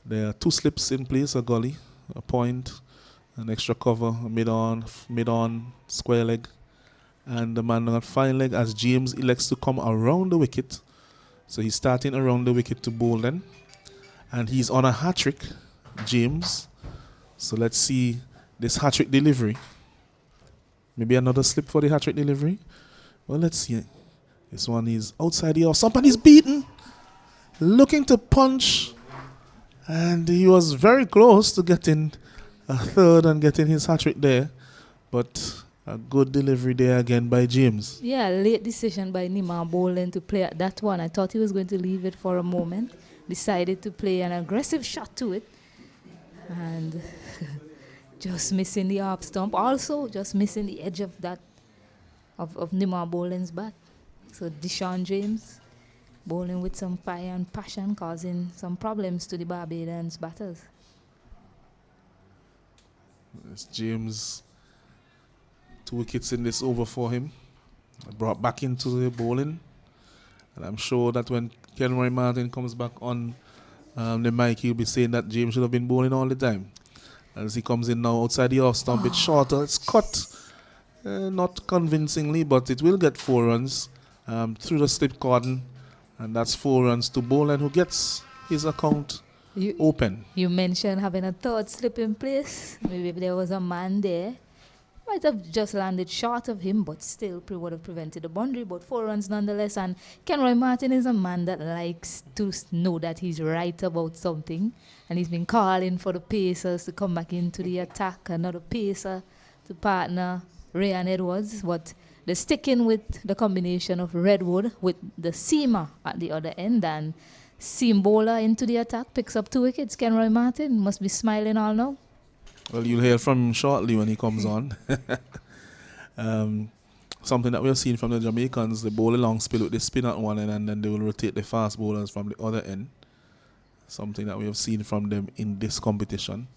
There are 2 slips in place: a gully, a point, an extra cover, a mid-on, square leg, and the man on fine leg as James elects to come around the wicket. So he's starting around the wicket to Bolden, and he's on a hat-trick, James. So let's see this hat-trick delivery. Maybe another slip for the hat-trick delivery. Well, let's see. This one is outside the off stump and he's beaten. Looking to punch. And he was very close to getting a third and getting his hat-trick there. But a good delivery there again by James. Yeah, late decision by Nima Bolden to play at that one. I thought he was going to leave it for a moment. Decided to play an aggressive shot to it. And just missing the off stump. Also, just missing the edge of that, of Nima Bolden's bat. So Deshaun James bowling with some fire and passion, causing some problems to the Barbadians batters. It's James, 2 wickets in this over for him. Brought back into the bowling. And I'm sure that when Kenroy Martin comes back on the mic, he'll be saying that James should have been bowling all the time. As he comes in now outside the off stump, it's shorter, it's cut. Not convincingly, but it will get 4 runs. Through the slip cordon, and that's 4 runs to Bolden, who gets his account open. You mentioned having a third slip in place. Maybe if there was a man there, might have just landed short of him, but still would have prevented the boundary. But 4 runs nonetheless. And Kenroy Martin is a man that likes to know that he's right about something, and he's been calling for the Pacers to come back into the attack. Another Pacer to partner Ryan Edwards, but they're sticking with the combination of Redwood with the seamer at the other end, and seam bowler into the attack picks up 2 wickets. Kenroy Martin must be smiling all now. Well, you'll hear from him shortly when he comes on. Something that we have seen from the Jamaicans, they bowl a long spill with the spin at one end, and then they will rotate the fast bowlers from the other end. Something that we have seen from them in this competition.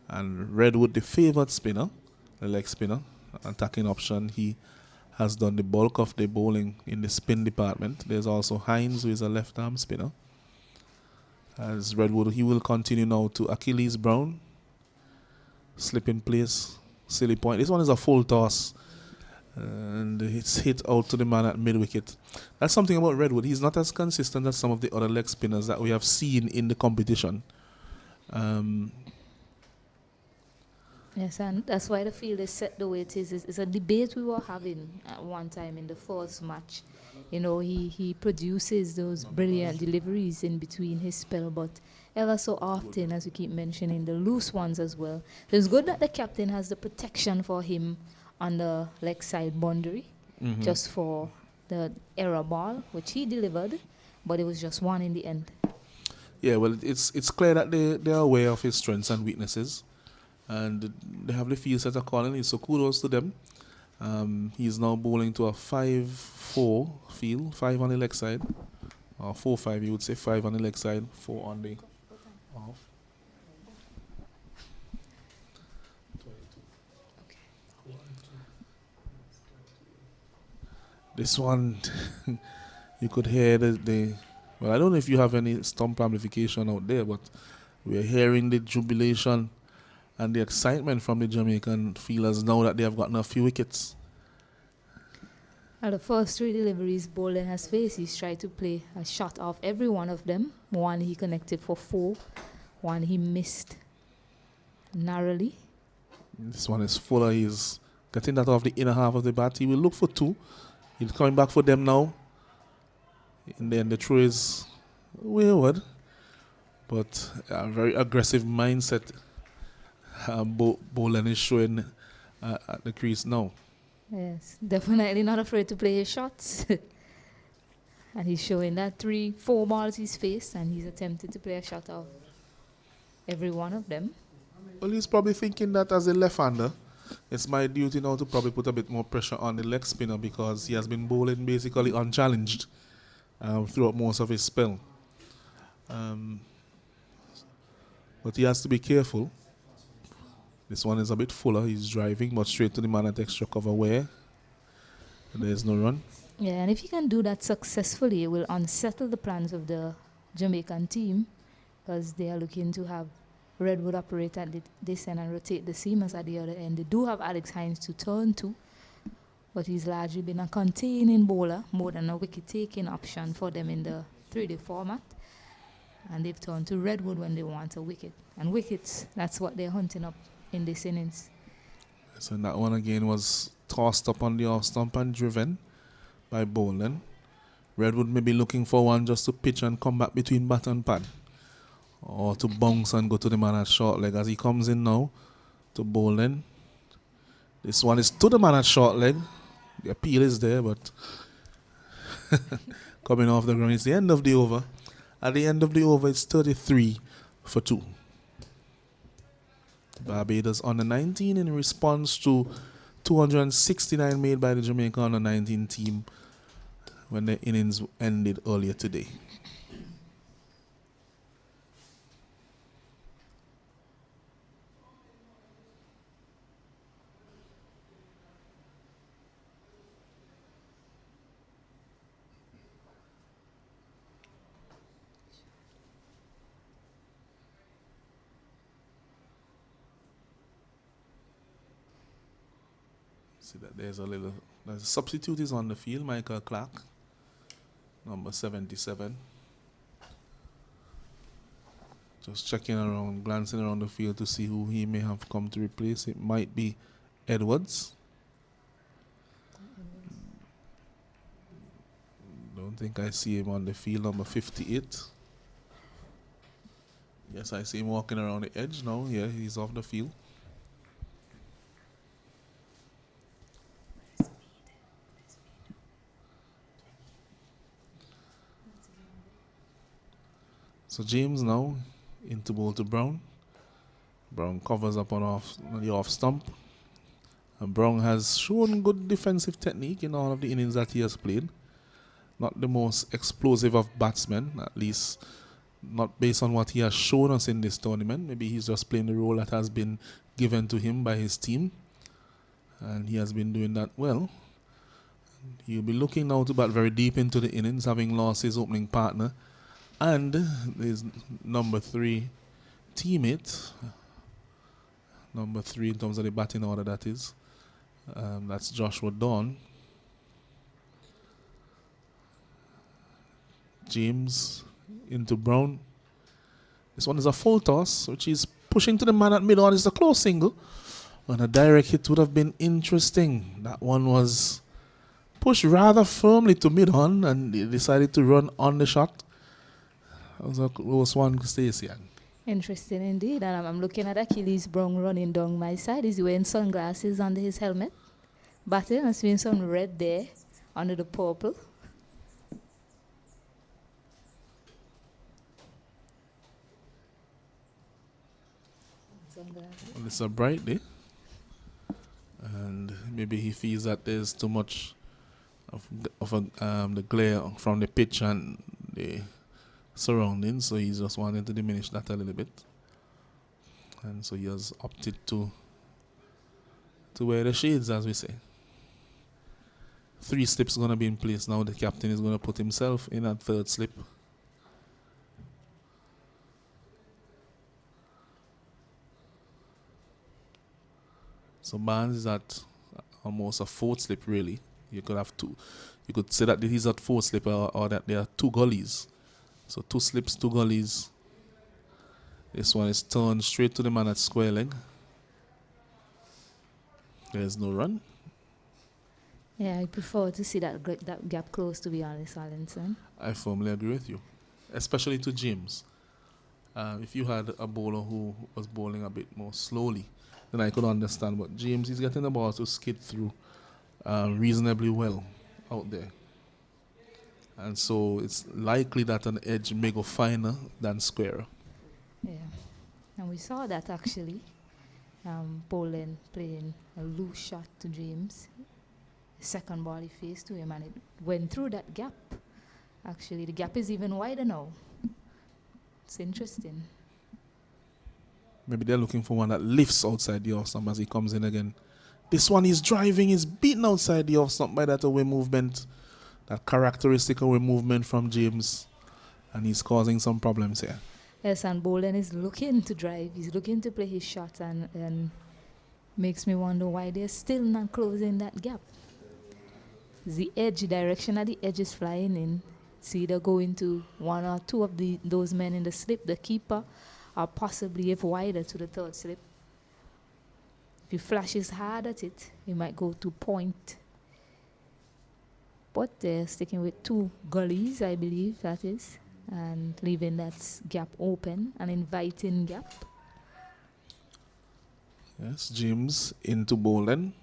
And Redwood, the favoured spinner, the leg spinner, attacking option, he has done the bulk of the bowling in the spin department. There's also Hines, who is a left-arm spinner. As Redwood, he will continue now to Achilles Brown. Slip in place, silly point. This one is a full toss. And it's hit out to the man at mid-wicket. That's something about Redwood. He's not as consistent as some of the other leg spinners that we have seen in the competition. Yes, and that's why the field is set the way it is. It's a debate we were having at one time in the first match. He produces those brilliant deliveries in between his spell, but ever so often, as we keep mentioning, the loose ones as well. So it's good that the captain has the protection for him on the leg side boundary, just for the error ball, which he delivered, but it was just 1 in the end. Yeah, well, it's clear that they are aware of his strengths and weaknesses. And they have the field set accordingly, so kudos to them. He's now bowling to a 5-4 field, 5 on the leg side, or 4-5, you would say, 5 on the leg side, 4 on the off. This one, you could hear well, I don't know if you have any stump amplification out there, but we're hearing the jubilation and the excitement from the Jamaican fielders now that they have gotten a few wickets. At the first 3 deliveries Bolden has faced, he's tried to play a shot off every one of them. 1 he connected for 4, 1 he missed narrowly. This one is fuller. He's getting that off the inner half of the bat. He will look for 2. He's coming back for them now. And then the throw is wayward, but a very aggressive mindset Bolden is showing at the crease now. Yes, definitely not afraid to play his shots. And he's showing that 3-4 balls he's faced, and he's attempting to play a shot of every one of them. Well, he's probably thinking that as a left-hander, it's my duty now to probably put a bit more pressure on the leg spinner because he has been bowling basically unchallenged throughout most of his spell. But he has to be careful. This one is a bit fuller. He's driving, but straight to the man at extra cover where there's no run. Yeah, and if he can do that successfully, it will unsettle the plans of the Jamaican team because they are looking to have Redwood operate at this end and rotate the seamers at the other end. They do have Alex Hines to turn to, but he's largely been a containing bowler more than a wicket-taking option for them in the 3-day format. And they've turned to Redwood when they want a wicket. And wickets, that's what they're hunting up in this innings. So that one again was tossed up on the off stump and driven by Boland. Redwood may be looking for one just to pitch and come back between bat and pad, or to bounce and go to the man at short leg as he comes in now to Boland. This one is to the man at short leg. The appeal is there, but coming off the ground. It's the end of the over. At the end of the over, it's 33 for 2. Barbados under 19 in response to 269 made by the Jamaica under 19 team when the innings ended earlier today. See that there's a substitute is on the field, Michael Clark, number 77. Just checking around, glancing around the field to see who he may have come to replace. It might be Edwards. Don't think I see him on the field, number 58. Yes, I see him walking around the edge now. Yeah, he's off the field. So James now into ball to Brown. Brown covers up on the off stump. And Brown has shown good defensive technique in all of the innings that he has played. Not the most explosive of batsmen, at least not based on what he has shown us in this tournament. Maybe he's just playing the role that has been given to him by his team. And he has been doing that well. He'll be looking now to bat very deep into the innings, having lost his opening partner. And his number 3 teammate, number 3 in terms of the batting order, that is. That's Joshua Dawn. James into Brown. This one is a full toss, which is pushing to the man at mid-on. It's a close single. And a direct hit would have been interesting. That one was pushed rather firmly to mid-on, and he decided to run on the shot. That was a close one, Stacey. Interesting indeed. And I'm looking at Achilles Brown running down my side. He's wearing sunglasses under his helmet. Batting, I'm seeing some red there under the purple. Well, it's a bright day. And maybe he feels that there's too much of the glare from the pitch and the surroundings, so he's just wanting to diminish that a little bit, and so he has opted to wear the shades, as we say. 3 slips going to be in place now. The captain is going to put himself in that 3rd slip. So Barnes is at almost a 4th slip, really. You could have 2. You could say that he's at 4th slip, or that there are 2 gullies. So 2 slips, 2 gullies. This one is turned straight to the man at square leg. There's no run. Yeah, I prefer to see that gap close, to be honest, Arlington. I firmly agree with you, especially to James. If you had a bowler who was bowling a bit more slowly, then I could understand. But James is getting the ball to skid through reasonably well out there. And so it's likely that an edge may go finer than squarer. Yeah. And we saw that actually. Poland playing a loose shot to James. Second ball he faced to him and it went through that gap. Actually, the gap is even wider now. It's interesting. Maybe they're looking for one that lifts outside the off stump as he comes in again. This one is driving, is beaten outside the off stump by that away movement. That characteristic away movement from James. And he's causing some problems here. Yes, and Boland is looking to drive. He's looking to play his shot and makes me wonder why they're still not closing that gap. The edge, direction of the edge is flying in. It's either going to one or two of those men in the slip, the keeper, or possibly if wider to the third slip. If he flashes hard at it, he might go to point. But they're sticking with two gullies, I believe that is, and leaving that gap open, an inviting gap. Yes, James into bowling.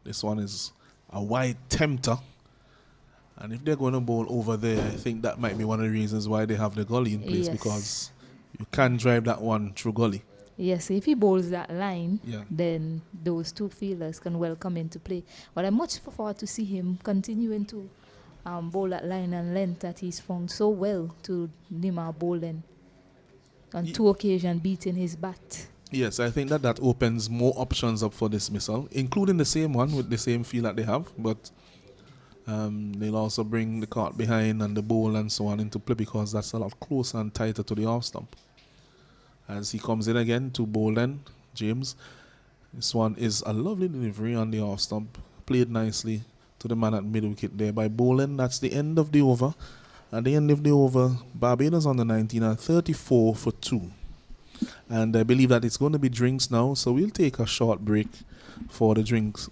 This one is a wide tempter. And if they're going to bowl over there, I think that might be one of the reasons why they have the gully in place, Yes. because you can drive that one through gully. Yes, if he bowls that line, Yeah. then those two fielders can well come into play. But I'm much forward to see him continuing to bowl that line and length that he's found so well to Nima bowling. On two occasions beating his bat. Yes, I think that opens more options up for dismissal, including the same one with the same feel that they have. But they'll also bring the cart behind and the bowl and so on into play, because that's a lot closer and tighter to the off stump. As he comes in again to Bolden, James. This one is a lovely delivery on the off stump. Played nicely to the man at mid wicket there by Bolden. That's the end of the over. At the end of the over, Barbados on the 19 are 34 for 2. And I believe that it's going to be drinks now, so we'll take a short break for the drinks.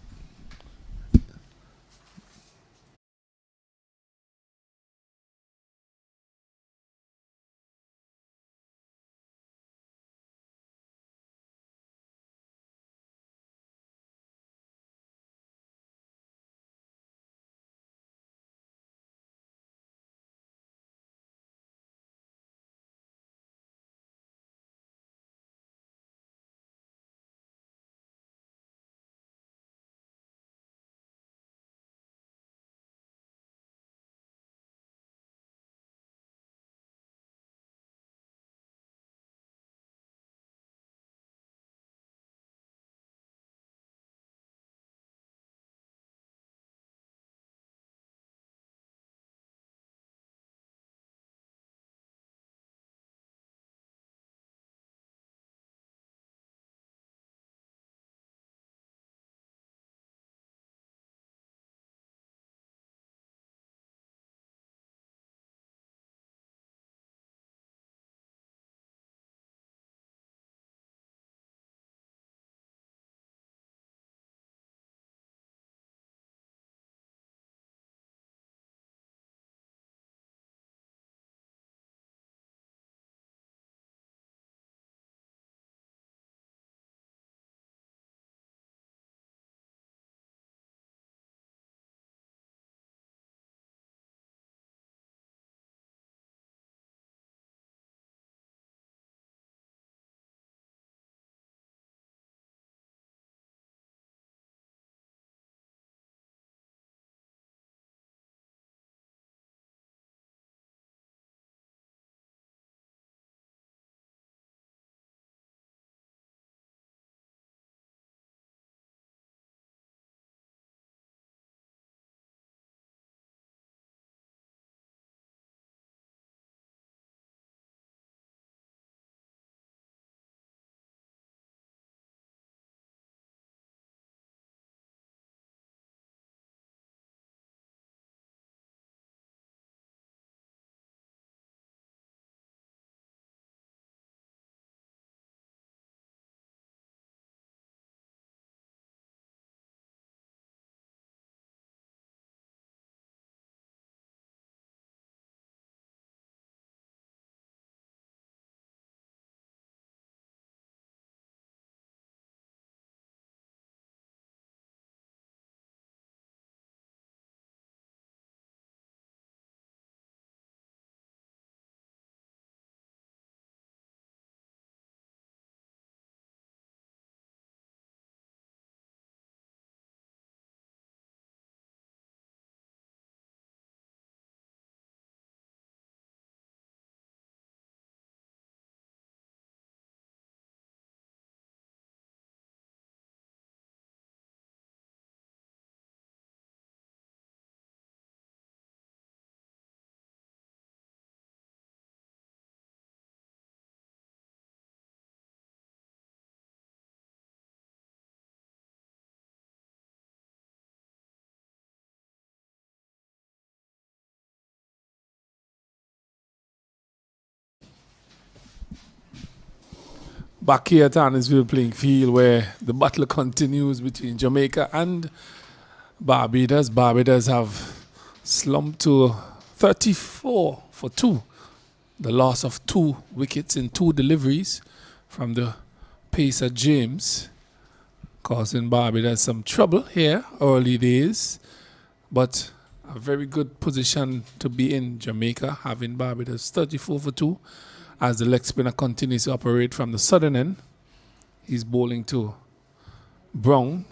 back here at Annisville playing field where the battle continues between Jamaica and Barbados. Barbados have slumped to 34 for 2. The loss of 2 wickets in 2 deliveries from the pacer James, causing Barbados some trouble here early days. But a very good position to be in, Jamaica, having Barbados 34 for 2 as the leg spinner continues to operate from the southern end. He's bowling to Brown,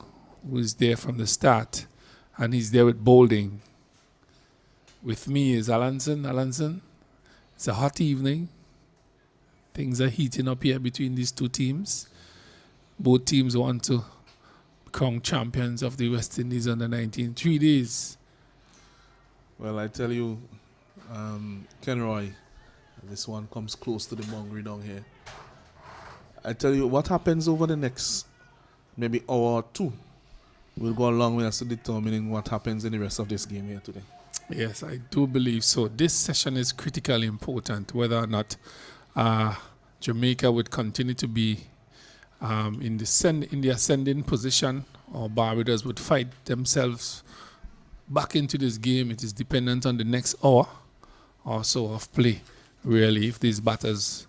who is there from the start, and he's there with Boulding. With me is Alanson. Alanson, it's a hot evening. Things are heating up here between these two teams. Both teams want to become champions of the West Indies under 19. 3 days. Well, I tell you, Kenroy, this one comes close to the boundary down here. I tell you, what happens over the next maybe hour or two will go a long way as to determining what happens in the rest of this game here today. Yes, I do believe so. This session is critically important, whether or not Jamaica would continue to be in the ascending position, or Barbados would fight themselves back into this game. It is dependent on the next hour or so of play. Really, if these batters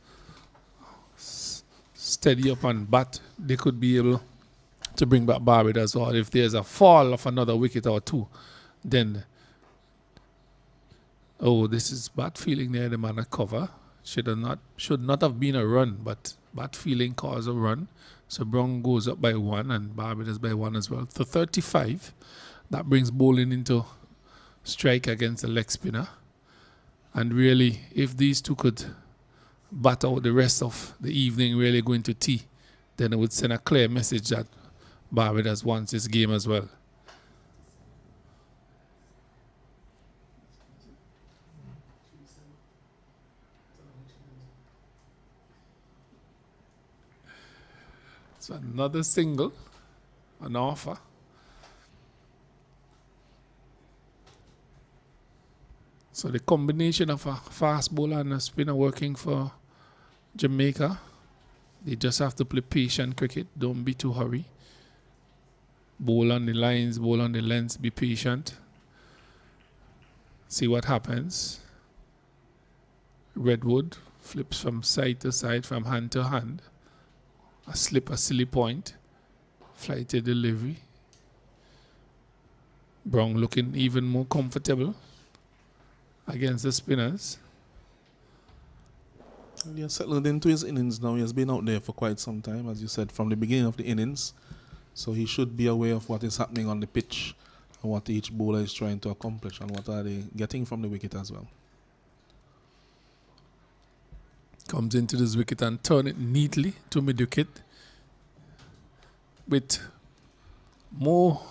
steady up and bat, they could be able to bring back Barbados. Or if there's a fall of another wicket or 2, then this is bad feeling there. The man at cover should not have been a run, but bad feeling caused a run. So Brown goes up by 1 and Barbados by 1 as well. So 35. That brings bowling into strike against the leg spinner. And really, if these two could bat out the rest of the evening, really going to tea, then it would send a clear message that Barbados wants this game as well. So another single, an offer. So the combination of a fast bowler and a spinner working for Jamaica. They just have to play patient cricket. Don't be too hurry. Bowl on the lines, bowl on the lengths, be patient. See what happens. Redwood flips from side to side, from hand to hand. A slip, a silly point. Flighted delivery. Brown looking even more comfortable against the spinners. He has settled into his innings now. He has been out there for quite some time, as you said, from the beginning of the innings. So he should be aware of what is happening on the pitch and what each bowler is trying to accomplish and what are they getting from the wicket as well. Comes into this wicket and turn it neatly to mid-wicket with more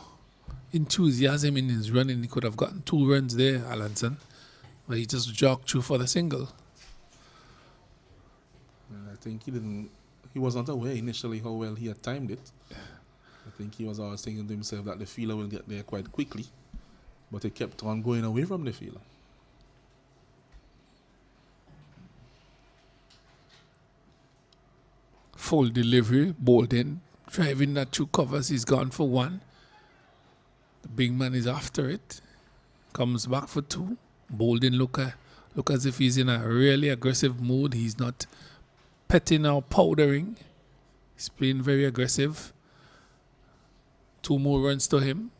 enthusiasm in his running. He could have gotten 2 runs there, Alanson, but he just jogged through for the single. I think he was not aware initially how well he had timed it. I think he was always thinking to himself that the fielder will get there quite quickly, but he kept on going away from the fielder. Full delivery, Bolden driving that through covers. He's gone for 1. The big man is after it. Comes back for 2. Bolden look as if he's in a really aggressive mood. He's not petting or powdering. He's playing very aggressive. 2 more runs to him.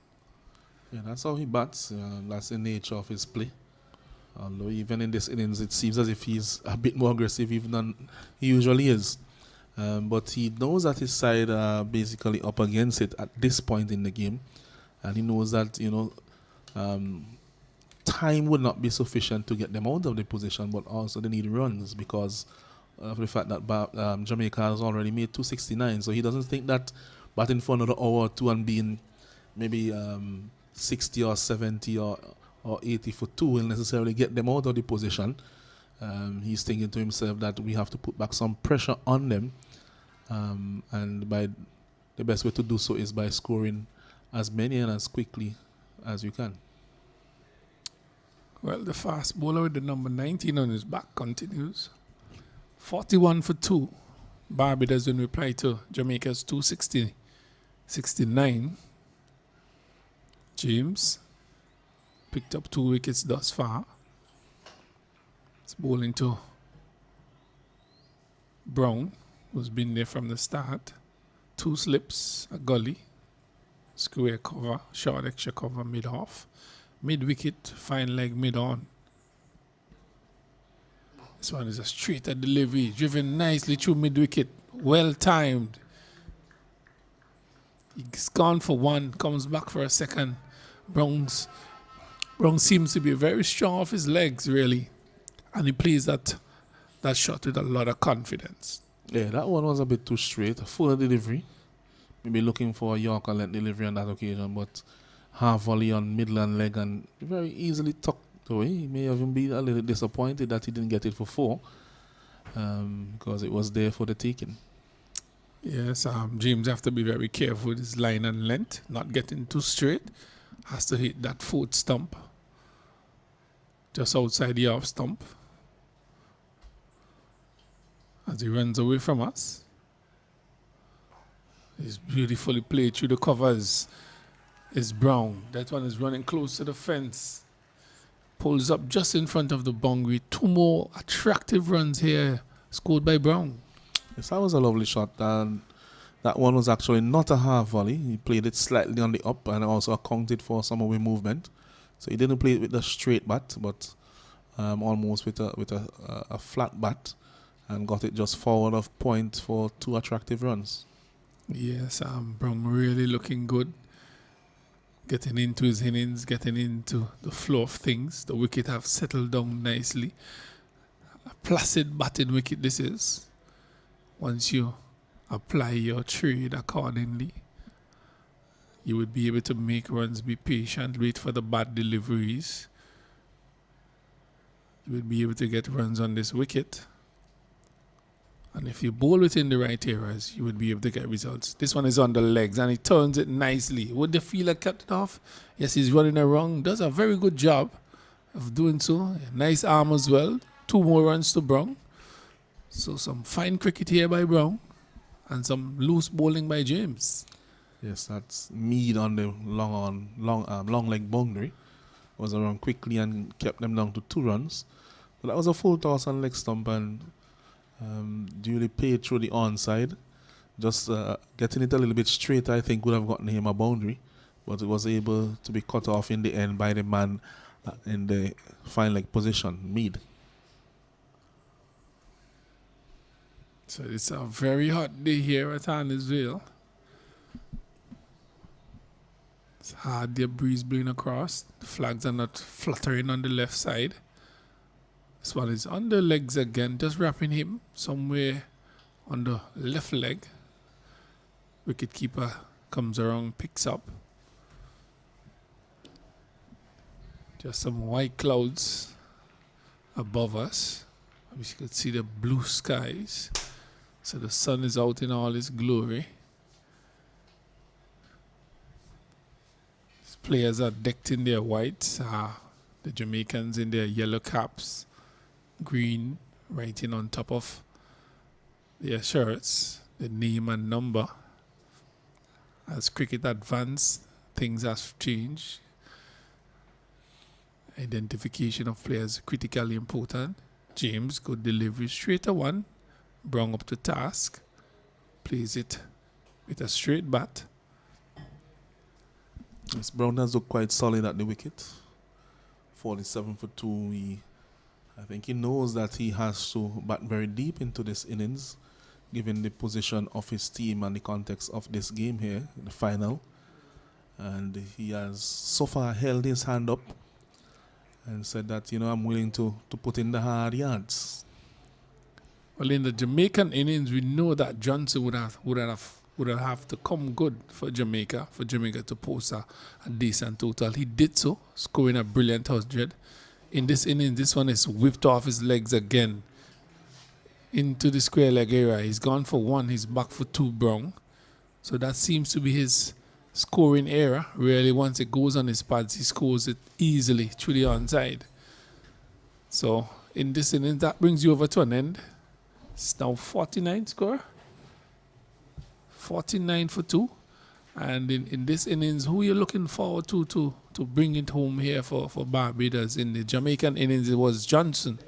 Yeah, that's how he bats. That's the nature of his play. Although even in this innings, it seems as if he's a bit more aggressive even than he usually is. But he knows that his side are basically up against it at this point in the game. And he knows that, time would not be sufficient to get them out of the position, but also they need runs because of the fact that Jamaica has already made 269. So he doesn't think that batting for another hour or 2 and being maybe 60 or 70 or 80 for 2 will necessarily get them out of the position. He's thinking to himself that we have to put back some pressure on them. And the best way to do so is by scoring as many and as quickly as you can. Well, the fast bowler with the number 19 on his back continues. 41 for 2. Barbados in reply to Jamaica's 269. James picked up 2 wickets thus far. It's bowling to Brown, who's been there from the start. 2 slips, a gully, square cover, short extra cover, mid-off. Mid-wicket, fine leg, mid-on. This one is a straighter delivery, driven nicely through mid-wicket, well-timed. He's gone for 1, comes back for a second. Brown seems to be very strong off his legs, really. And he plays that shot with a lot of confidence. Yeah, that one was a bit too straight. A fuller delivery. Maybe looking for a Yorker length delivery on that occasion, but half volley on Midland leg and very easily tucked away. He may even be a little disappointed that he didn't get it for 4 because it was there for the taking. Yes, James have to be very careful with his line and length, not getting too straight. Has to hit that 4th stump, just outside the off stump. As he runs away from us. He's beautifully played through the covers. Is Brown. That one is running close to the fence. Pulls up just in front of the boundary. 2 more attractive runs here scored by Brown. Yes, that was a lovely shot. And that one was actually not a half volley. He played it slightly on the up and also accounted for some of the movement. So he didn't play it with the straight bat, but almost with a flat bat, and got it just forward of point for 2 attractive runs. Yes, Brown really looking good. Getting into his innings, getting into the flow of things. The wicket have settled down nicely. A placid batting wicket this is. Once you apply your trade accordingly, you would be able to make runs, be patient, wait for the bad deliveries. You would be able to get runs on this wicket. And if you bowl within the right areas, you would be able to get results. This one is on the legs and he turns it nicely. Would the fielder cut it off? Yes, he's running around. Does a very good job of doing so. Nice arm as well. 2 more runs to Brown. So some fine cricket here by Brown and some loose bowling by James. Yes, that's Mead on the long leg boundary. Was around quickly and kept them down to 2 runs. So that was a full toss on leg stump and duly paid through the onside. Just getting it a little bit straight, I think, would have gotten him a boundary, but it was able to be cut off in the end by the man in the fine leg position, Mead. So it's a very hot day here at Annisville. It's hard, the breeze blowing across. The flags are not fluttering on the left side. This one is on the legs again, just wrapping him somewhere on the left leg. Wicketkeeper comes around, picks up. Just some white clouds above us. We could see the blue skies. So the sun is out in all its glory. These players are decked in their whites. The Jamaicans in their yellow caps. Green writing on top of their shirts, the name and number. As cricket advanced, things have changed. Identification of players critically important. James, good delivery, straight to 1. Brown up to task. Plays it with a straight bat. Yes, Brown has looked quite solid at the wicket. 47 for 2. I think he knows that he has to bat very deep into this innings, given the position of his team and the context of this game here, the final. And he has so far held his hand up and said that, I'm willing to put in the hard yards. Well, in the Jamaican innings, we know that Johnson would have to come good for Jamaica to post a decent total. He did so, scoring a brilliant 100. In this innings, this one is whipped off his legs again into the square leg area. He's gone for 1. He's back for 2, Brown. So that seems to be his scoring era. Really, once it goes on his pads, he scores it easily through the onside. So in this innings, that brings you over to an end. It's now 49 score. 49 for 2. And in this innings, who are you looking forward to bring it home here for Barbados? In the Jamaican innings, it was Johnson.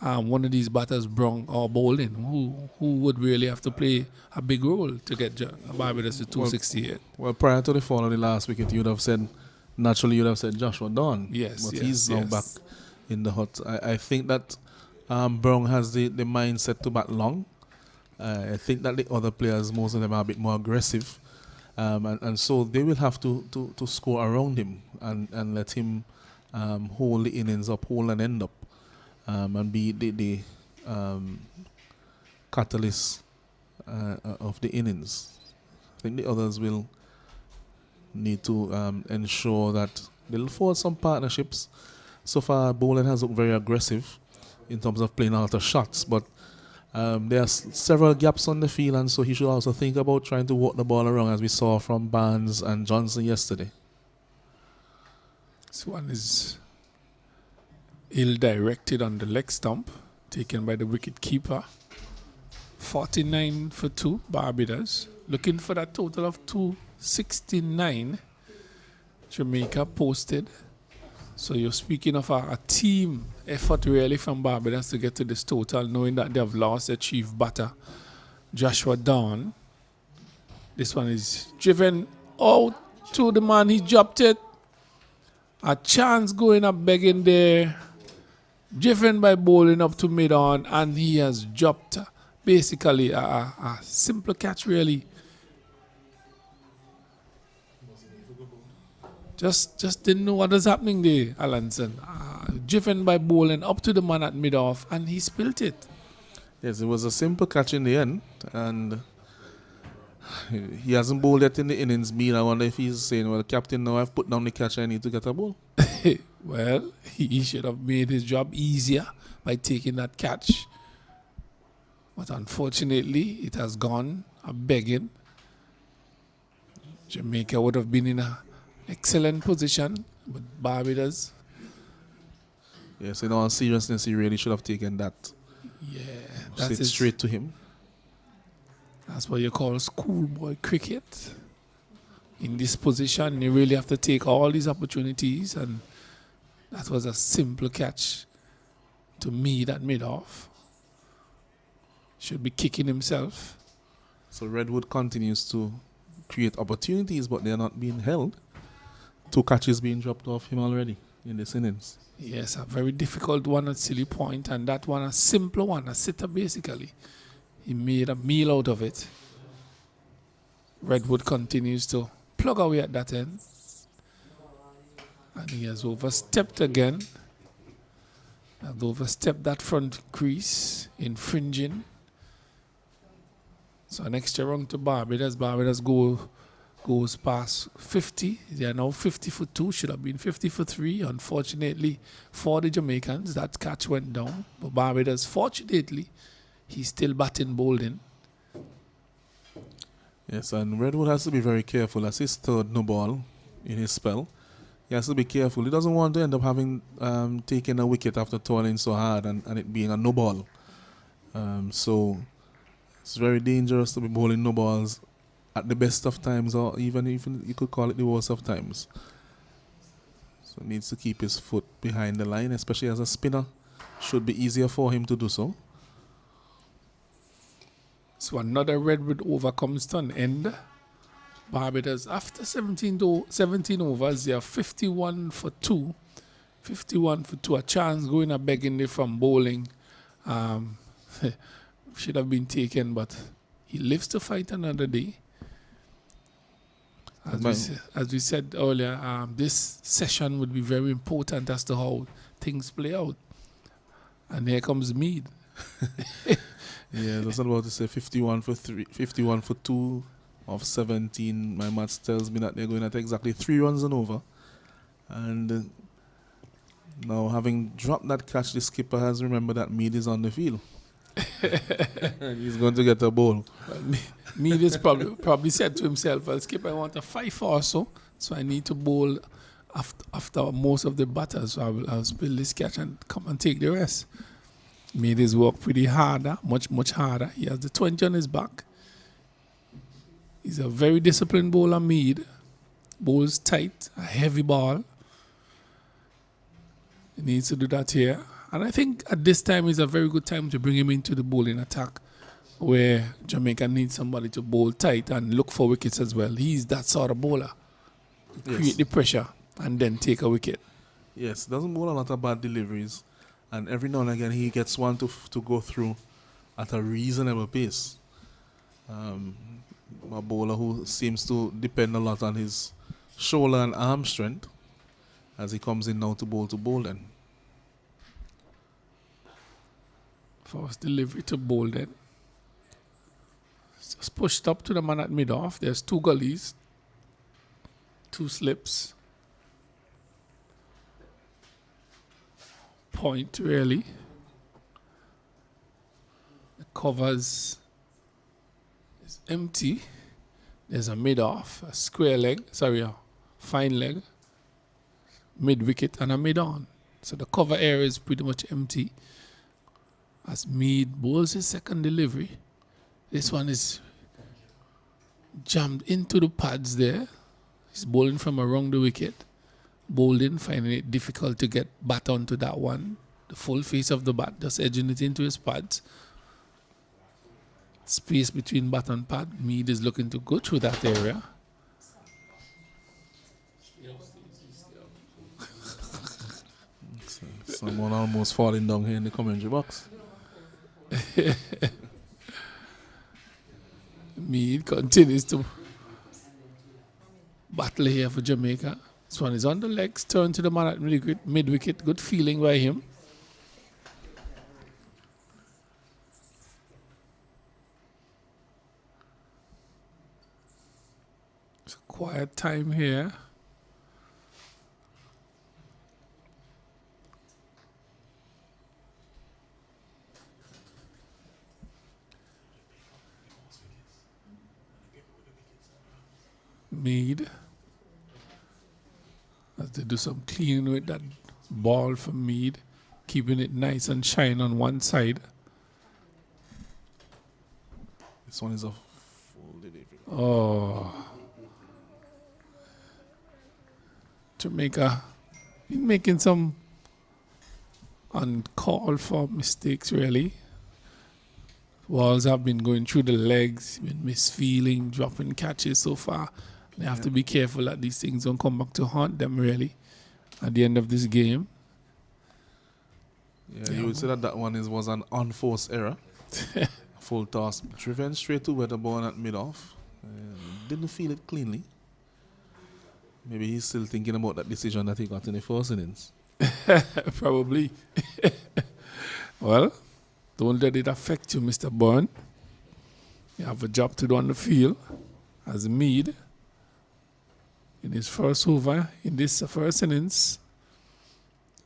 One of these batters brung or bowled in. Who would really have to play a big role to get Barbados to 268? Well, prior to the fall of the last wicket, you'd have said Joshua Dawn. Yes, but yes, he's now back in the hut. I think that Brown has the mindset to bat long. I think that the other players, most of them are a bit more aggressive. And so they will have to score around him and let him hold the innings up, hold and end up, and be the catalyst of the innings. I think the others will need to ensure that they'll force some partnerships. So far, bowling has looked very aggressive in terms of playing out of shots, but there are several gaps on the field, and so he should also think about trying to walk the ball around, as we saw from Barnes and Johnson yesterday. This one is ill-directed on the leg stump, taken by the wicket keeper. 49 for 2, Barbados. Looking for that total of 269. Jamaica posted. So you're speaking of a team effort really from Barbados to get to this total, knowing that they have lost their chief batter, Joshua Dawn. This one is driven out to the man, he dropped it. A chance going up begging there. Driven by bowling up to mid-on, and he has dropped basically a simple catch really. Just didn't know what was happening there, Alanson. Driven by bowling up to the man at mid-off, and he spilt it. Yes, it was a simple catch in the end, and he hasn't bowled yet in the innings. I wonder if he's saying, well, Captain, now I've put down the catch, I need to get a ball. Well, he should have made his job easier by taking that catch. But unfortunately, it has gone a begging. Jamaica would have been in an excellent position, but Barbados. Yes, in all seriousness, he really should have taken that. Yeah, that's straight to him. That's what you call schoolboy cricket. In this position, you really have to take all these opportunities, and that was a simple catch to me that made off. Should be kicking himself. So Redwood continues to create opportunities, but they're not being held. 2 catches being dropped off him already in this innings. Yes, a very difficult one at Silly Point, and that one a simpler one, a sitter basically. He made a meal out of it. Redwood continues to plug away at that end. And he has overstepped again. And overstepped that front crease, infringing. So an extra run to Barbados. Barbados goes past 50. They are now 50 for 2. Should have been 50 for 3. Unfortunately for the Jamaicans, that catch went down. But Barbados, fortunately, he's still batting bowling. Yes, and Redwood has to be very careful. That's his third no ball in his spell. He has to be careful. He doesn't want to end up having taken a wicket after toiling so hard and it being a no ball. So it's very dangerous to be bowling no balls at the best of times, or even you could call it the worst of times. So he needs to keep his foot behind the line, especially as a spinner. Should be easier for him to do so. So another Redwood over comes to an end. Barbados, after 17 overs, they are 51 for 2. 51 for 2. A chance going a begging there from bowling. Should have been taken, but he lives to fight another day. As we said earlier, this session would be very important as to how things play out. And here comes Mead. Yeah, I was about to say 51 for 3, 51 for 2 of 17. My maths tells me that they're going at exactly 3 runs and over. And now, having dropped that catch, the skipper has remembered that Mead is on the field. He's going to get a ball. Well, Mead is probably said to himself, well, skipper, I want a 5 or so I need to bowl after most of the batters. So I'll spill this catch and come and take the rest. Made his work pretty harder, much harder. He has the 20 on his back. He's a very disciplined bowler, Mead. Bowls tight, a heavy ball. He needs to do that here. And I think at this time is a very good time to bring him into the bowling attack, where Jamaica needs somebody to bowl tight and look for wickets as well. He's that sort of bowler. Create the pressure and then take a wicket. Yes, doesn't bowl a lot of bad deliveries. And every now and again he gets one to go through at a reasonable pace. A bowler who seems to depend a lot on his shoulder and arm strength as he comes in now to bowl then. First delivery to bowl then. It's just pushed up to the man at mid-off. There's 2 gullies, 2 slips. Point really. The covers is empty. There's a mid-off, a square leg, a fine leg, mid-wicket and a mid-on. So the cover area is pretty much empty. As Mead bowls his second delivery. This one is jammed into the pads there. He's bowling from around the wicket. Bowled in, finding it difficult to get bat onto that one. The full face of the bat, just edging it into his pads. Space between bat and pad. Mead is looking to go through that area. Someone almost falling down here in the commentary box. Mead continues to battle here for Jamaica. This one is on the legs, turn to the man at mid-wicket. Good feeling by him. It's a quiet time here. Mead as they do some cleaning with that ball for Mead, keeping it nice and shine on one side. This one is a full delivery. Oh, Jamaica making some uncalled for mistakes really. Balls have been going through the legs, been misfeeling, dropping catches so far. They have to be careful that these things don't come back to haunt them really at the end of this game. Yeah, you would say that one was an unforced error. Full toss, driven straight to where the ball at mid-off. Didn't feel it cleanly. Maybe he's still thinking about that decision that he got in the first innings. Probably. Well, don't let it affect you, Mr. Byrne. You have a job to do on the field as Mead. In his first over, in this first innings,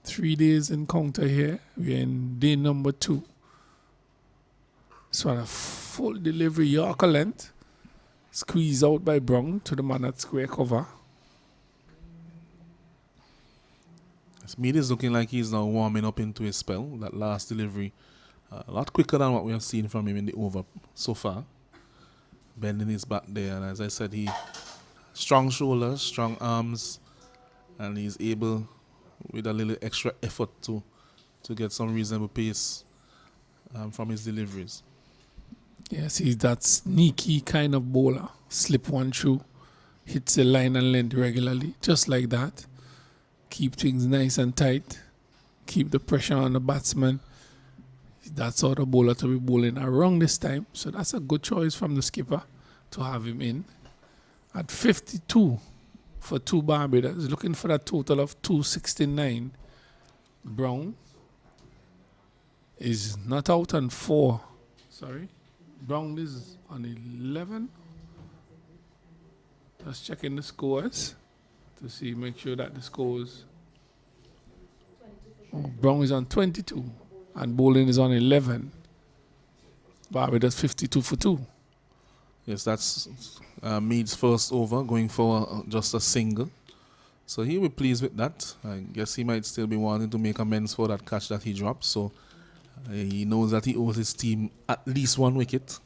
3 days encounter here. We're in day number 2. So on a full delivery, Yorker length, squeeze out by Brown to the man at square cover. Mead is looking like he's now warming up into his spell. That last delivery, a lot quicker than what we have seen from him in the over so far. Bending his back there, and as I said, he strong shoulders, strong arms, and he's able, with a little extra effort, to get some reasonable pace from his deliveries. Yes, he's that sneaky kind of bowler. Slip one through, hits the line and length regularly, just like that. Keep things nice and tight. Keep the pressure on the batsman. That sort of bowler to be bowling around this time. So that's a good choice from the skipper to have him in. At 52 for 2 Barbados, looking for a total of 269. Brown is not out on 4. Sorry. Brown is on 11. Just checking the scores to see, make sure that the scores. Oh, Brown is on 22 and bowling is on 11. Barbados 52 for 2. Yes, that's Mead's first over, going for just a single. So he'll be pleased with that. I guess he might still be wanting to make amends for that catch that he dropped. So he knows that he owes his team at least 1 wicket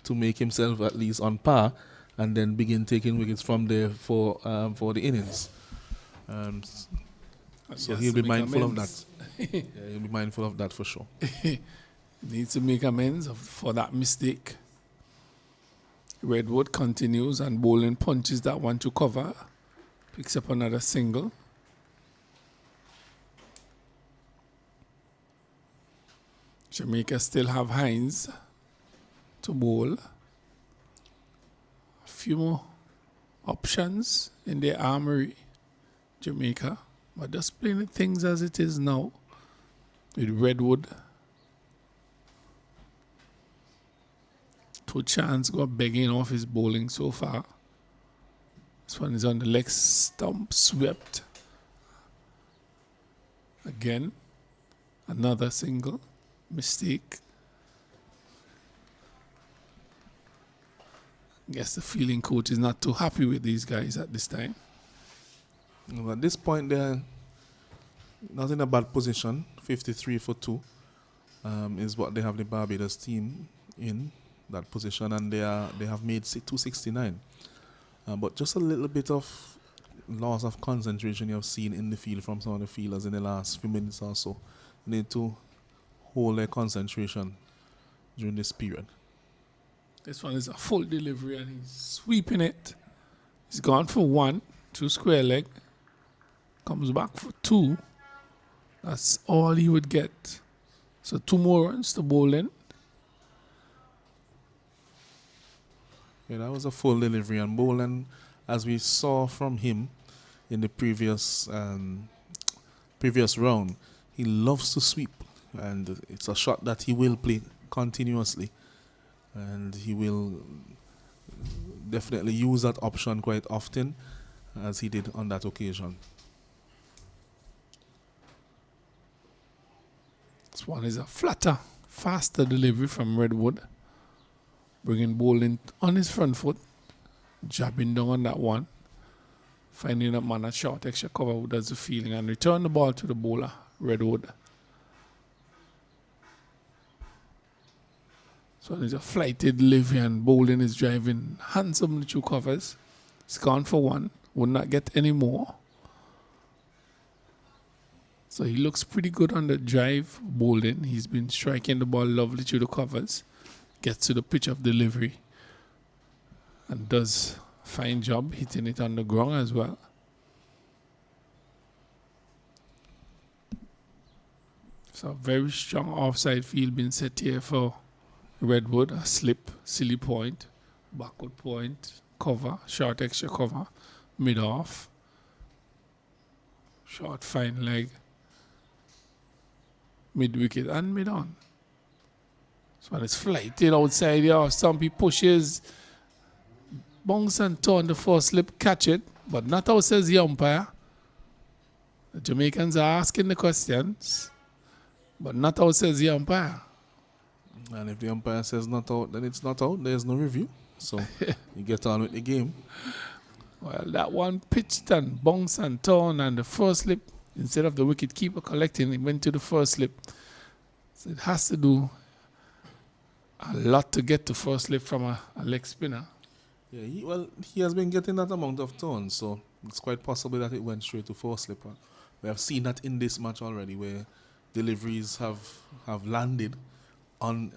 to make himself at least on par and then begin taking wickets from there for the innings. So Yes, he'll be make mindful of amends. that. Yeah, he'll be mindful of that for sure. Needs to make amends for that mistake. Redwood continues and bowling punches that one to cover. Picks up another single. Jamaica still have Hines to bowl. A few more options in their armory, Jamaica. But just playing things as it is now with Redwood. Two Chance got begging off his bowling so far. This one is on the leg stump, swept. Again, another single. Mistake. Guess the fielding coach is not too happy with these guys at this time. At this point, they're not in a bad position. 53 for 2 is what they have the Barbados team in that position, and they have made 269. But just a little bit of loss of concentration you have seen in the field from some of the fielders in the last few minutes or so. They need to hold their concentration during this period. This one is a full delivery and he's sweeping it. He's gone for 1, 2 square leg. Comes back for 2. That's all he would get. So 2 more runs to bowl in. Yeah, that was a full delivery, and Boland, as we saw from him in the previous round, he loves to sweep, and it's a shot that he will play continuously, and he will definitely use that option quite often, as he did on that occasion. This one is a flatter, faster delivery from Redwood. Bringing bowling on his front foot, jabbing down on that one, finding a man at short extra cover who does the fielding and return the ball to the bowler, Redwood. So there's a flighted delivery and bowling is driving handsomely through covers. It's gone for 1, would not get any more. So he looks pretty good on the drive bowling. He's been striking the ball lovely through the covers. Gets to the pitch of delivery and does a fine job hitting it on the ground as well. So a very strong offside field being set here for Redwood. A slip, silly point, backward point, cover, short extra cover, mid off, short fine leg, mid wicket and mid on. So when it's flighted outside here, Stumpy pushes, bounce and turn the first slip, catch it, but not out, says the umpire. The Jamaicans are asking the questions, but not out, says the umpire. And if the umpire says not out, then it's not out. There's no review. So you get on with the game. Well, that one pitched and bounced and turned, and the first slip, instead of the wicket keeper collecting, it went to the first slip. So it has to do a lot to get to first slip from a leg spinner. Yeah, he has been getting that amount of turns, so it's quite possible that it went straight to first slip. We have seen that in this match already, where deliveries have landed on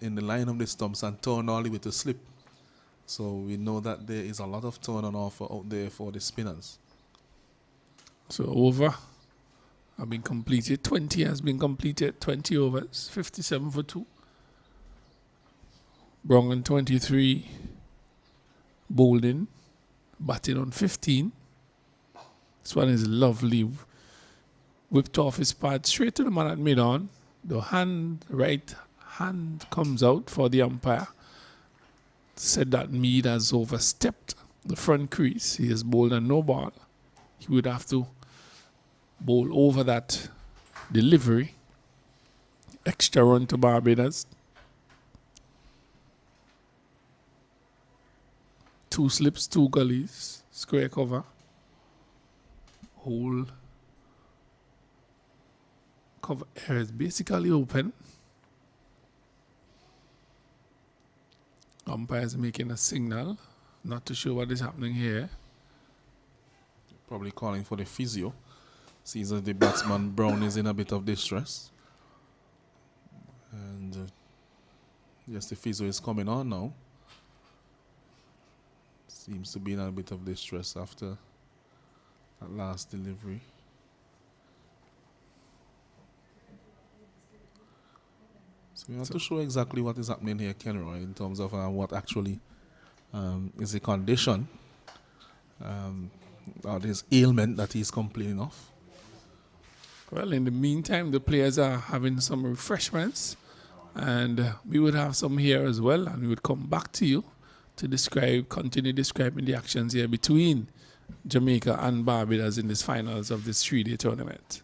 in the line of the stumps and turned all the way to slip. So we know that there is a lot of turn on offer out there for the spinners. So over have been completed. 20 has been completed. 20 overs. 57 for 2. Brongan 23. Bolden batting on 15. This one is lovely. Whipped off his pad straight to the man at mid-on. The right hand comes out for the umpire. Said that Mead has overstepped the front crease. He has bowled a no ball. He would have to bowl over that delivery. Extra run to Barbados. 2 slips, 2 gullies, square cover. Whole cover area is basically open. Umpires making a signal. Not too sure what is happening here. Probably calling for the physio. Sees that the batsman Brown is in a bit of distress. And yes, the physio is coming on now. Seems to be in a bit of distress after that last delivery. So we have to show exactly what is happening here, Kenroy, in terms of what actually is the condition or this ailment that he's complaining of. Well, in the meantime, the players are having some refreshments, and we would have some here as well, and we would come back to you to continue describing the actions here between Jamaica and Barbados in this finals of this 3-day tournament.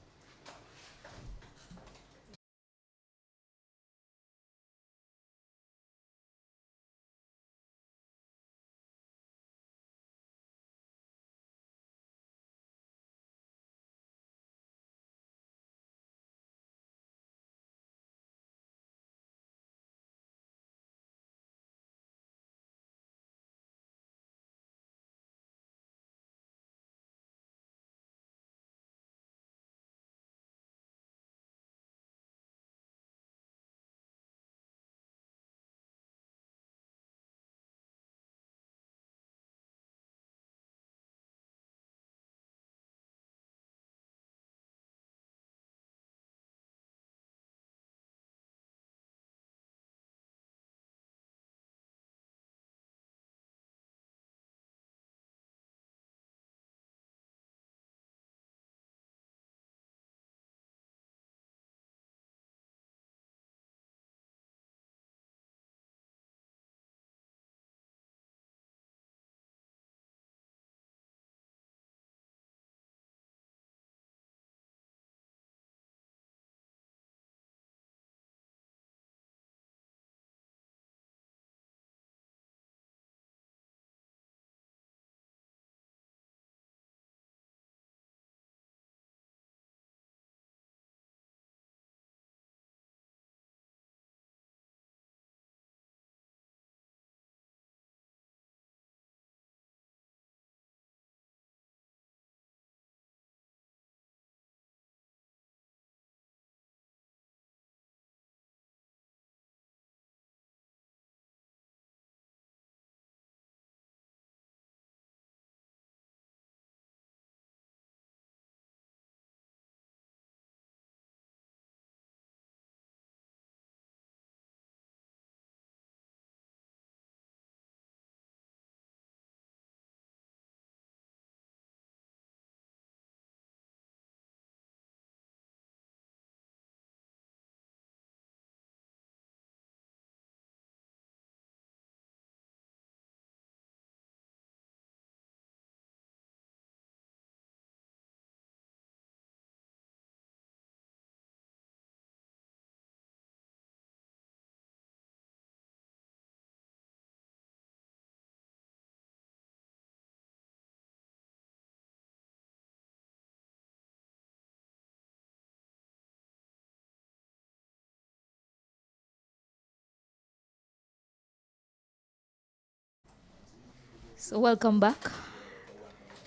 So welcome back.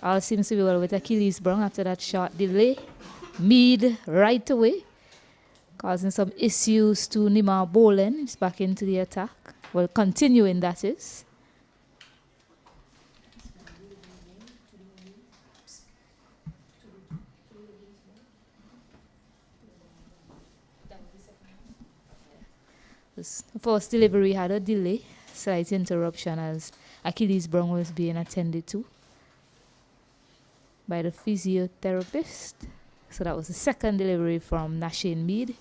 All seems to be well with Achilles Brown after that short delay. Mead right away, causing some issues to Nima Bolen. He's back into the attack. Well, continuing that is. This first delivery had a delay, slight interruption as Achilles Brown was being attended to by the physiotherapist. So that was the second delivery from Nashane Mead.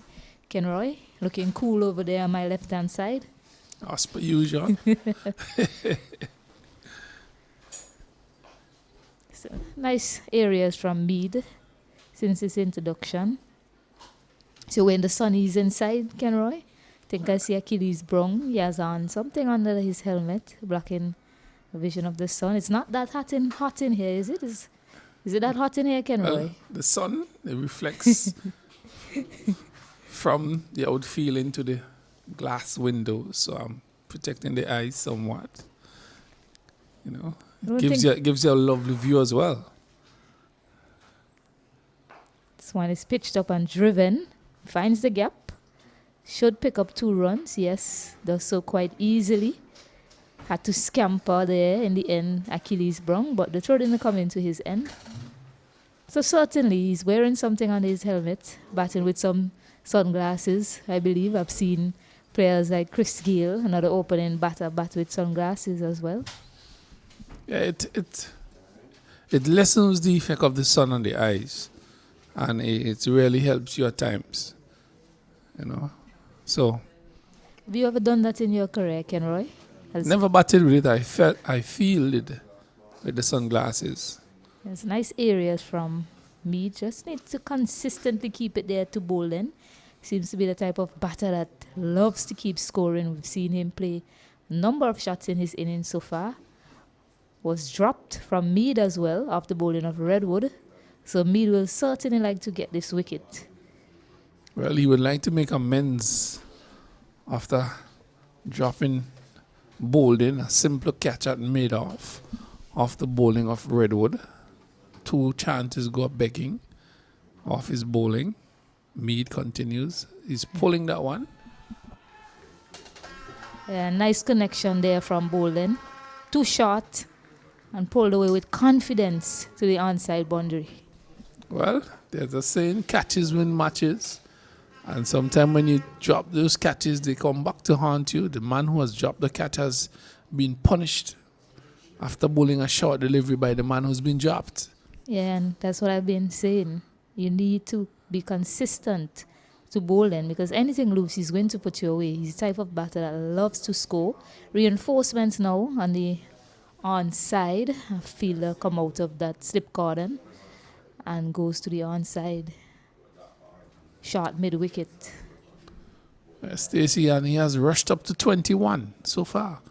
Kenroy, looking cool over there on my left-hand side. As per usual. So, nice areas from Mead since his introduction. So when the sun is inside, Kenroy, I think I see Achilles Brown. He has on something under his helmet, blocking the vision of the sun. It's not that hot in here, is it? Is it that hot in here, Kenroy? Well, the sun, it reflects from the outfield into the glass window, so I'm protecting the eyes somewhat. You know, I don't gives you a lovely view as well. This one is pitched up and driven. Finds the gap. Should pick up 2 runs. Yes, does so quite easily. Had to scamper there in the end. Achilles brung, but the throw didn't come into his end. So certainly he's wearing something on his helmet, batting with some sunglasses. I believe I've seen players like Chris Gale, another opening batter, bat with sunglasses as well. Yeah, it lessens the effect of the sun on the eyes, and it really helps you at times. You know, so. Have you ever done that in your career, Kenroy? Never batted with it. I feel it with the sunglasses. There's nice areas from me. Just need to consistently keep it there to bowl in. Seems to be the type of batter that loves to keep scoring. We've seen him play a number of shots in his innings so far. Was dropped from Mead as well after bowling of Redwood. So Mead will certainly like to get this wicket. Well, he would like to make amends after dropping bowling, a simple catch at made off the bowling of Redwood. 2 chances go begging off his bowling. Mead continues. He's pulling that one. Yeah, nice connection there from bowling. 2 short and pulled away with confidence to the onside boundary. Well, there's a saying, catches win matches. And sometimes when you drop those catches, they come back to haunt you. The man who has dropped the catch has been punished after bowling a short delivery by the man who's been dropped. Yeah, and that's what I've been saying. You need to be consistent to bowling because anything loose is going to put you away. He's the type of batter that loves to score. Reinforcements now on the onside. A fielder come out of that slip cordon and goes to the onside. Short mid-wicket. Stacey, and he has rushed up to 21 so far.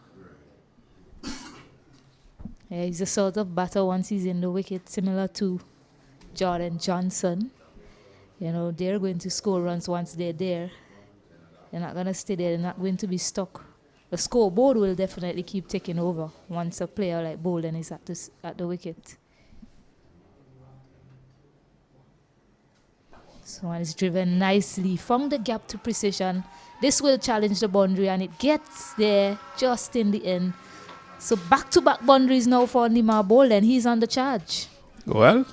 Yeah, he's the sort of batter once he's in the wicket, similar to Jordan Johnson. You know, they're going to score runs once they're there. They're not going to stay there. They're not going to be stuck. The scoreboard will definitely keep taking over once a player like Bolden is at the wicket. So one is driven nicely. Found the gap to precision. This will challenge the boundary and it gets there just in the end. So back-to-back boundaries now for Nima Bolden. He's on the charge. Well,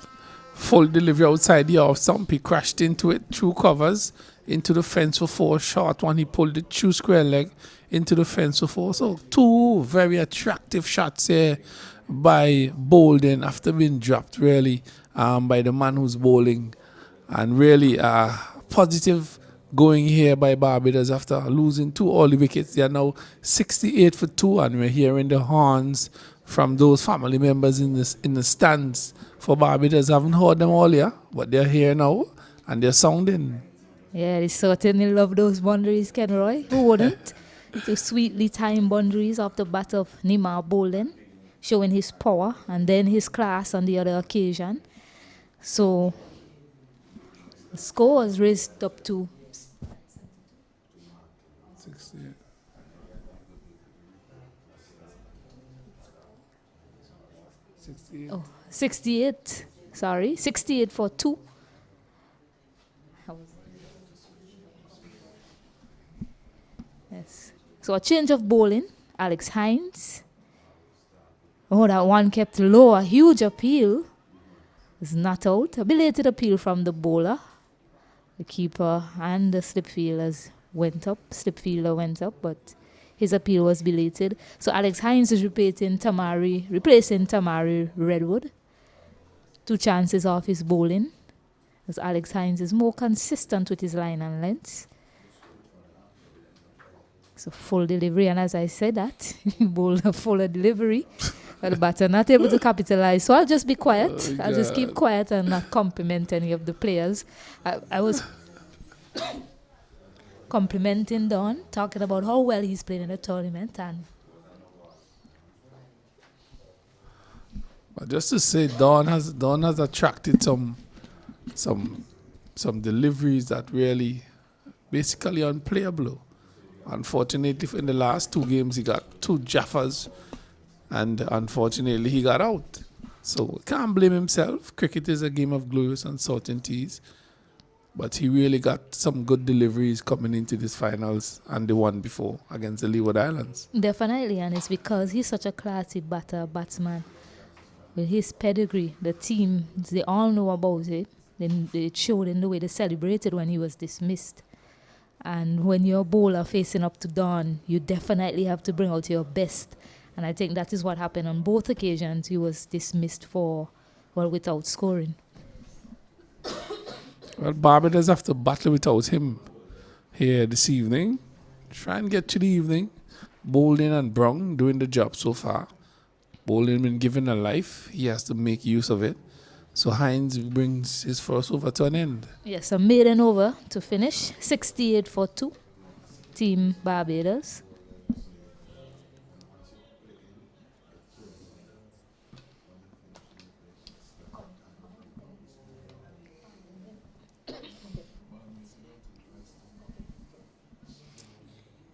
full delivery outside the off stump. He crashed into it through covers, into the fence for 4. Short one, he pulled it through square leg, into the fence for 4. So 2 very attractive shots here by Bolden after being dropped really by the man who's bowling. And really positive going here by Barbados after losing 2 early wickets. They are now 68 for 2, and we're hearing the horns from those family members in the stands for Barbados. I haven't heard them earlier, but they're here now and they're sounding. Yeah, they certainly love those boundaries, Kenroy. Who wouldn't? To sweetly time boundaries off the bat of Nima Bolden, showing his power and then his class on the other occasion. So the score was raised up to 68. 68. Sorry, 68 for 2. Yes. So a change of bowling. Alex Hines. Oh, that one kept low. A huge appeal. It's not out. A belated appeal from the bowler. The keeper and the slip fielder went up, but his appeal was belated. So Alex Hines is replacing Tamari Redwood. 2 chances off his bowling, as Alex Hines is more consistent with his line and length. So full delivery, and as I said that, he bowled a fuller delivery. But the batter not able to capitalize. So I'll just be quiet. I'll just keep quiet and not compliment any of the players. I was complimenting Don, talking about how well he's playing in the tournament. And but just to say, Don has attracted some deliveries that really basically unplayable. Unfortunately, in the last 2 games, he got 2 jaffas. and unfortunately he got out. So can't blame himself. Cricket is a game of glorious uncertainties, but he really got some good deliveries coming into these finals and the one before against the Leeward Islands. Definitely, and it's because he's such a classy batsman. With his pedigree, the team, they all know about it. Then it showed in the way they celebrated when he was dismissed. And when you're a bowler facing up to dawn, you definitely have to bring out your best. And I think that is what happened on both occasions. He was dismissed without scoring. Well, Barbados have to battle without him here this evening. Try and get to the evening. Bowling and Brown doing the job so far. Bowling been given a life. He has to make use of it. So Hines brings his first over to an end. Yes, a maiden over to finish. 68 for 2. Team Barbados.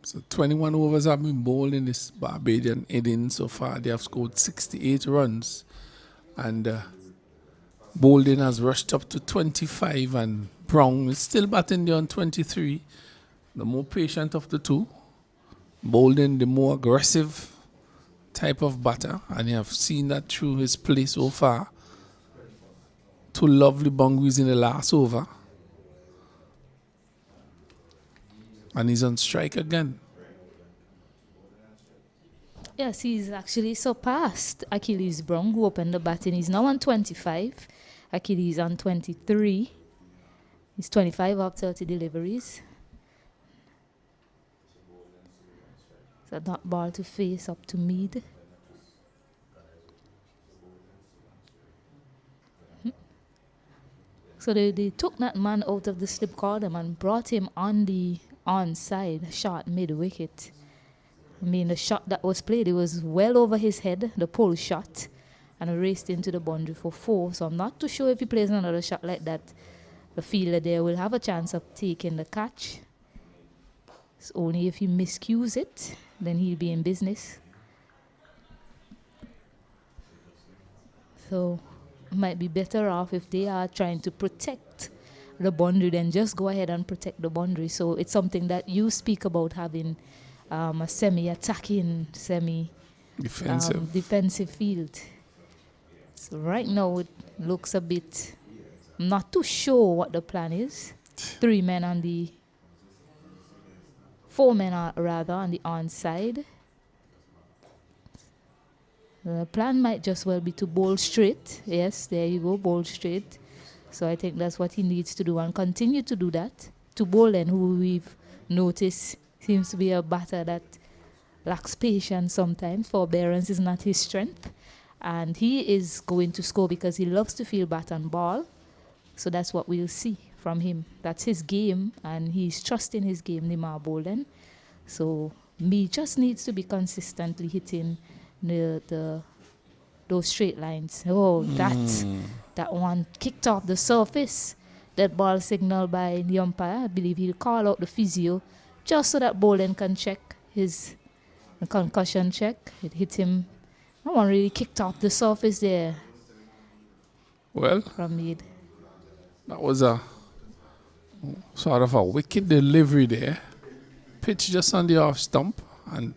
So 21 overs have been bowled in this Barbadian innings so far. They have scored 68 runs. And Bolden has rushed up to 25 and Brown is still batting there on 23. The more patient of the two. Bolden, the more aggressive type of batter. And you have seen that through his play so far. 2 lovely boundaries in the last over. And he's on strike again. Yes, he's actually surpassed Achilles Brown, who opened the batting. He's now on 25. Achilles on 23. He's 25 up 30 deliveries. So that ball to face up to Mead. So they took that man out of the slip column and brought him on the onside, shot mid-wicket. I mean, the shot that was played, it was well over his head, the pole shot, and raced into the boundary for 4. So I'm not too sure if he plays another shot like that, the fielder there will have a chance of taking the catch. It's only if he miscues it, then he'll be in business. So might be better off if they are trying to protect the boundary, then just go ahead and protect the boundary. So it's something that you speak about, having a semi-attacking, defensive field. So right now it looks a bit, I'm not too sure what the plan is. 4 men on the onside. The plan might just well be to bowl straight. Yes, there you go, bowl straight. So I think that's what he needs to do and continue to do that. To Bolden, who we've noticed seems to be a batter that lacks patience sometimes. Forbearance is not his strength. And he is going to score because he loves to field bat and ball. So that's what we'll see from him. That's his game, and he's trusting his game, Nima Bolden. So me just needs to be consistently hitting those straight lines. Oh, that one kicked off the surface. That ball signaled by the umpire. I believe he'll call out the physio just so that Bolden can check his concussion check. It hit him. That one really kicked off the surface there. Well, from Mead. That was a sort of a wicked delivery there. Pitch just on the off stump and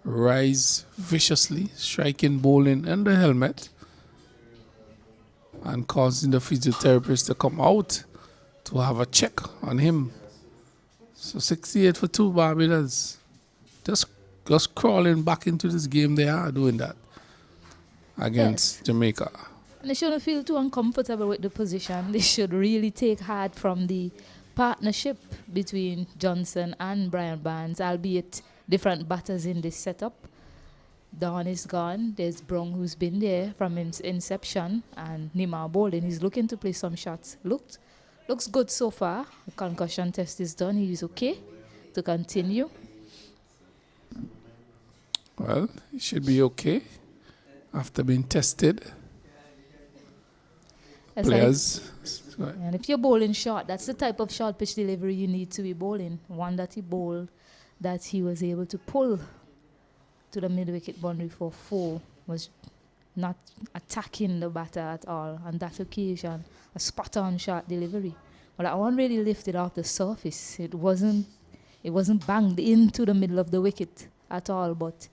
rise viciously, striking Bolden in the helmet and causing the physiotherapist to come out to have a check on him. So 68 for 2 Barbados. Just crawling back into this game, they are doing that against Jamaica. And they shouldn't feel too uncomfortable with the position. They should really take heart from the partnership between Johnson and Brian Barnes, albeit different batters in this setup. Dawn is gone. There's Brown, who's been there from inception, and Nima Bolden. He's looking to play some shots. Looks good so far. The concussion test is done. He's okay to continue. Well, he should be okay after being tested. Players. And if you're bowling short, that's the type of short pitch delivery you need to be bowling. One that he bowled, that he was able to pull to the mid-wicket boundary for 4. was not attacking the batter at all. On that occasion, a spot-on shot delivery. Well, that one really lifted off the surface. It wasn't banged into the middle of the wicket at all, but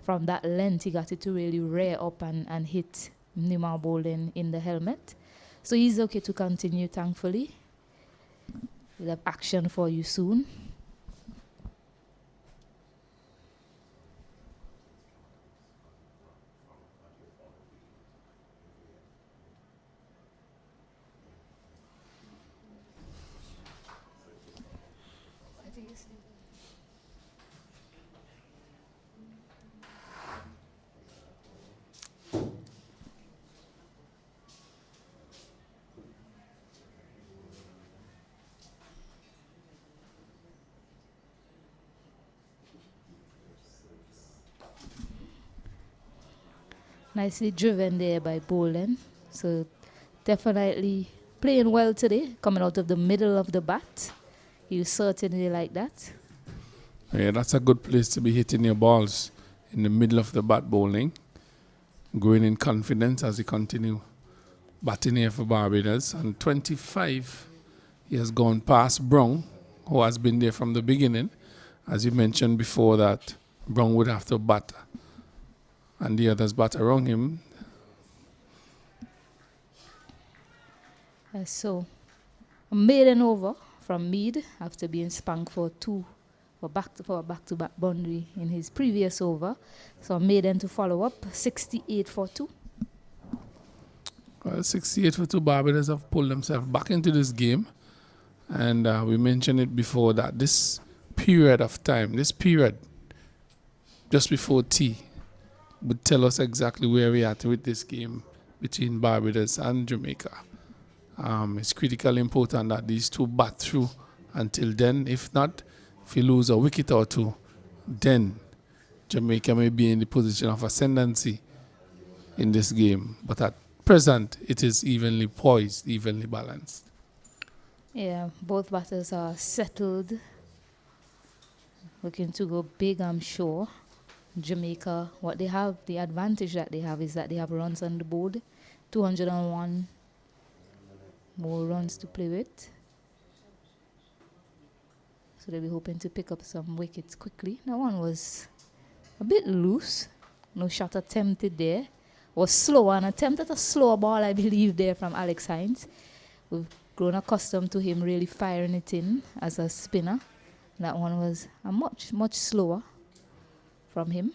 from that length, he got it to really rear up and hit Nima Bolden in the helmet. So he's okay to continue, thankfully. We'll have action for you soon. Nicely driven there by Bolden. So definitely playing well today, coming out of the middle of the bat. You certainly like that. Yeah, that's a good place to be hitting your balls, in the middle of the bat bowling. Growing in confidence as he continue batting here for Barbados. And 25, he has gone past Brown, who has been there from the beginning. As you mentioned before, that Brown would have to bat, and the others bat around him. So a maiden over from Mead after being spanked for a back-to-back boundary in his previous over. So a maiden to follow up, 68 for 2. Well, 68 for 2, Barbados have pulled themselves back into this game. And we mentioned it before that this period of time, this period just before tea, would tell us exactly where we are at with this game between Barbados and Jamaica. It's critically important that these two bat through until then. If not, if you lose a wicket or two, then Jamaica may be in the position of ascendancy in this game. But at present, it is evenly poised, evenly balanced. Yeah, both batters are settled. Looking to go big, I'm sure. Jamaica, what they have, the advantage that they have is that they have runs on the board. 201 more runs to play with. So they'll be hoping to pick up some wickets quickly. That one was a bit loose. No shot attempted there. Was slow, and attempted a slower ball, I believe, there from Alex Hines. We've grown accustomed to him really firing it in as a spinner. That one was a much slower from him.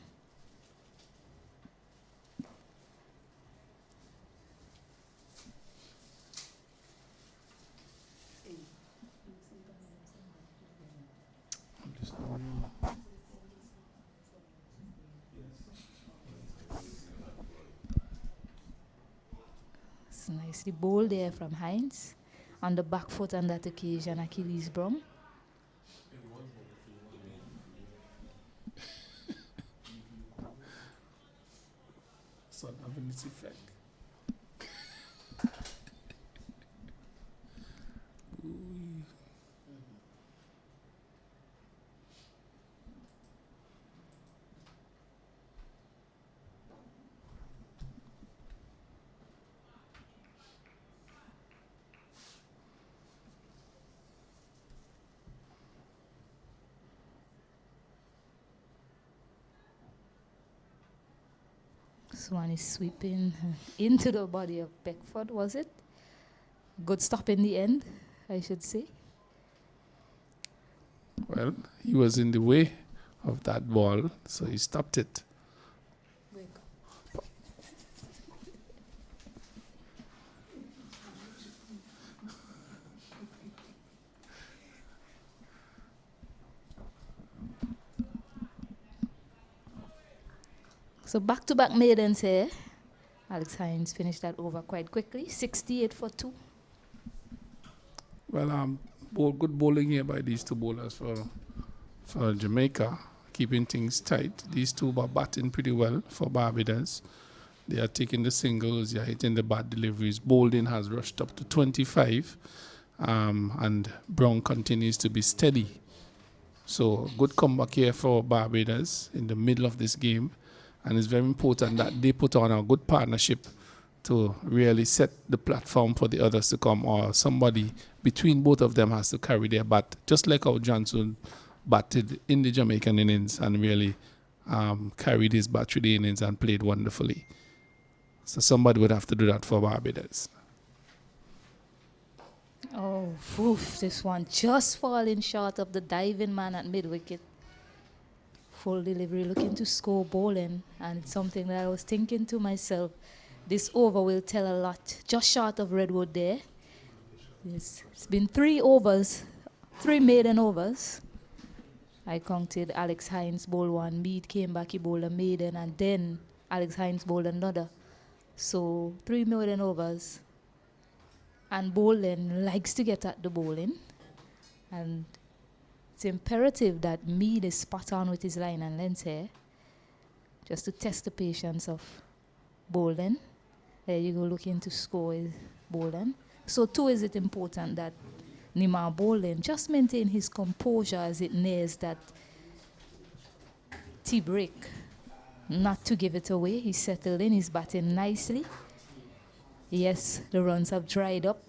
It's nicely bowled there from Hines. On the back foot on that occasion, Achilles Brown. Sun having its effect. Swan is sweeping into the body of Beckford, was it? Good stop in the end, I should say. Well, he was in the way of that ball, so he stopped it. So back-to-back maidens here. Alex Hines finished that over quite quickly. 68 for 2. Well, good bowling here by these two bowlers for Jamaica, keeping things tight. These two are batting pretty well for Barbados. They are taking the singles, they are hitting the bat deliveries. Bolden has rushed up to 25, and Brown continues to be steady. So good comeback here for Barbados in the middle of this game. And it's very important that they put on a good partnership to really set the platform for the others to come, or somebody between both of them has to carry their bat, just like how Johnson batted in the Jamaican innings and really carried his bat through the innings and played wonderfully. So somebody would have to do that for Barbados. Oh, oof, this one just falling short of the diving man at mid-wicket. Full delivery, looking to score bowling, and it's something that I was thinking to myself, this over will tell a lot. Just short of Redwood there. It's been 3 overs, 3 maiden overs. I counted Alex Hines bowled one, Mead came back, he bowled a maiden, and then Alex Hines bowled another. So 3 maiden overs. And bowling likes to get at the bowling. And it's imperative that Mead is spot on with his line and length here, just to test the patience of bowling. There you go, looking to score is bowling. So too is it important that Nima bowling just maintain his composure as it nears that tea break. Not to give it away, he's settled in, he's batting nicely. Yes, the runs have dried up.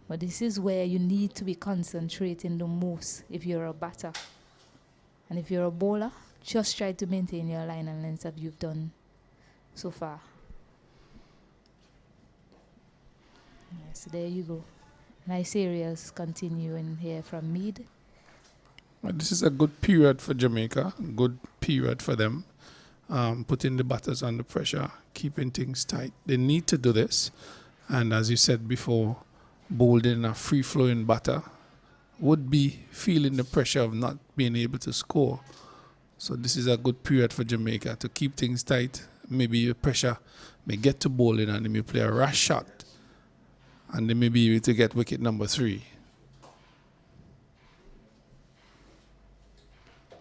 But this is where you need to be concentrating the most if you're a batter. And if you're a bowler, just try to maintain your line and length that you've done so far. Yes, there you go. Nice areas continuing here from Mead. Well, this is a good period for Jamaica, good period for them. Putting the batters under pressure, keeping things tight. They need to do this. And as you said before, bowling a free-flowing batter would be feeling the pressure of not being able to score. So this is a good period for Jamaica to keep things tight. Maybe the pressure may get to bowling and they may play a rash shot. And they may be able to get wicket number 3.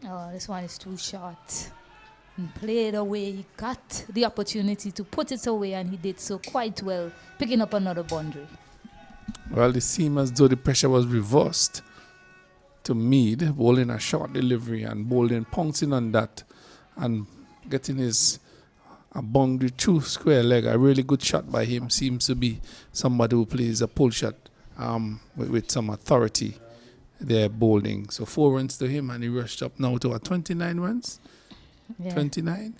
Oh, this one is too short. And played away. He got the opportunity to put it away, and he did so quite well, picking up another boundary. Well, it seemed as though the pressure was reversed to Mead, bowling a short delivery and bowling, pouncing on that and getting his a boundary through square leg. A really good shot by him. Seems to be somebody who plays a pull shot with some authority there bowling. So 4 runs to him, and he rushed up now to 29 runs. Yeah. 29.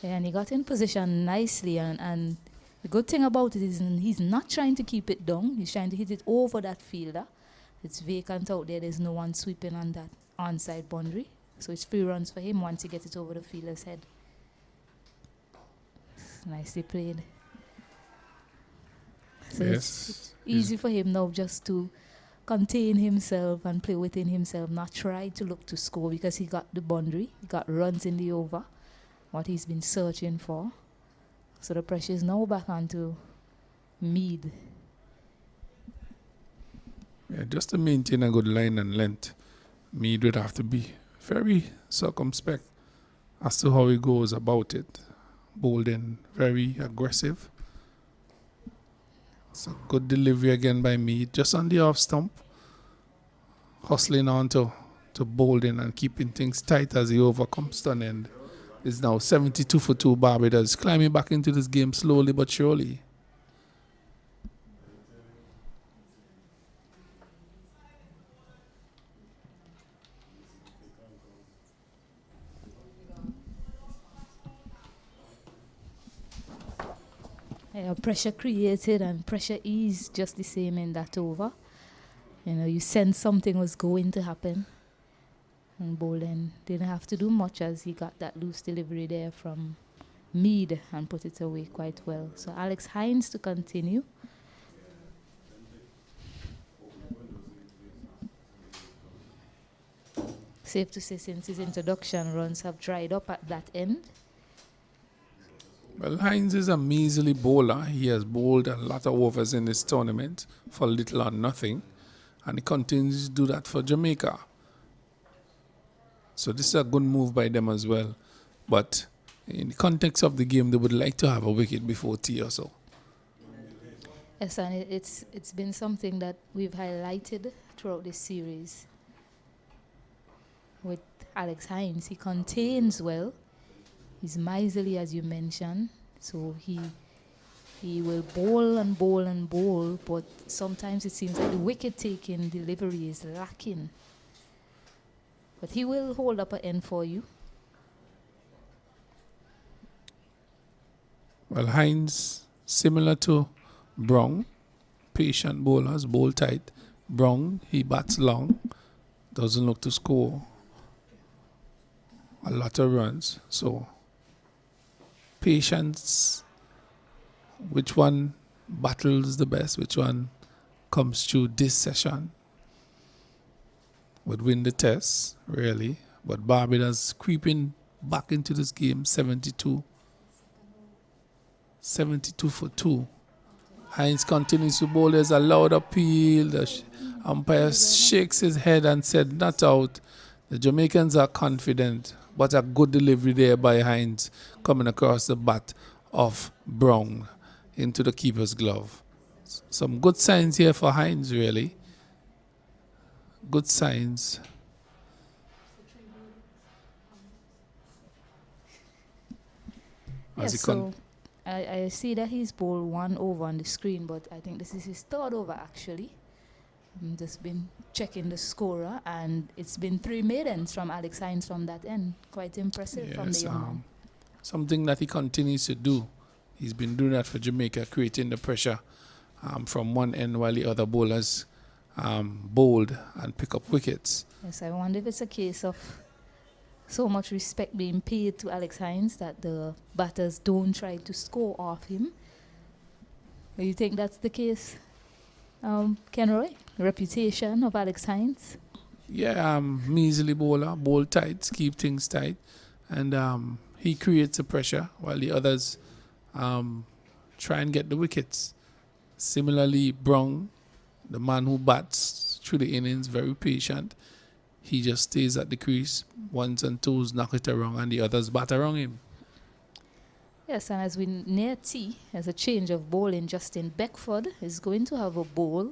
Yeah, and he got in position nicely, and the good thing about it is he's not trying to keep it down. He's trying to hit it over that fielder. It's vacant out there. There's no one sweeping on that onside boundary. So it's 3 runs for him once he gets it over the fielder's head. Nicely played. So Yes. it's easy for him now just to contain himself and play within himself, not try to look to score, because he got the boundary, he got runs in the over, what he's been searching for. So the pressure is now back onto Mead. Yeah, just to maintain a good line and length, Mead would have to be very circumspect as to how he goes about it. Bowling very aggressive. It's a good delivery again by Mead, just on the off stump, hustling on to bowling and keeping things tight as he overcomes to an end. It's now 72 for 2 Barbados, climbing back into this game slowly but surely. Yeah, pressure created and pressure eased just the same in that over. You know, you sensed something was going to happen. And bowling didn't have to do much as he got that loose delivery there from Mead and put it away quite well. So Alex Hines to continue. Safe to say, since his introduction, runs have dried up at that end. Well, Hines is a measly bowler. He has bowled a lot of overs in this tournament for little or nothing, and he continues to do that for Jamaica. So this is a good move by them as well. But in the context of the game, they would like to have a wicket before tea or so. Yes, and it's been something that we've highlighted throughout this series with Alex Hines. He contains well. He's miserly, as you mentioned, so he will bowl and bowl and bowl, but sometimes it seems like the wicket-taking delivery is lacking. But he will hold up an end for you. Well, Hines, similar to Brown, patient bowlers, bowl tight. Brown, he bats long, doesn't look to score a lot of runs. So, patience, which one battles the best, which one comes through this session would win the test, really. But Barbados creeping back into this game, 72 for 2. Hines continues to bowl. There's a loud appeal. The umpire shakes his head and said, not out. The Jamaicans are confident, but a good delivery there by Hines coming across the bat of Brown into the keeper's glove. Some good signs here for Hines, really. Good signs. Yes, so I see that he's bowled 1 over on the screen, but I think this is his 3rd over actually. I've just been checking the scorer, and it's been 3 maidens from Alex Hines from that end. Quite impressive from the young man. Something that he continues to do. He's been doing that for Jamaica, creating the pressure from one end while the other bowlers bowled and pick up wickets. Yes, I wonder if it's a case of so much respect being paid to Alex Hines that the batters don't try to score off him. Do you think that's the case, Kenroy? Reputation of Alex Hines? Yeah, measly bowler, bowl tight, keep things tight, and he creates the pressure while the others try and get the wickets. Similarly, Brown, the man who bats through the innings, very patient. He just stays at the crease, 1s and 2s, knock it around, and the others bat around him. Yes, and as we near tea, as a change of bowling, Justin Beckford is going to have a bowl.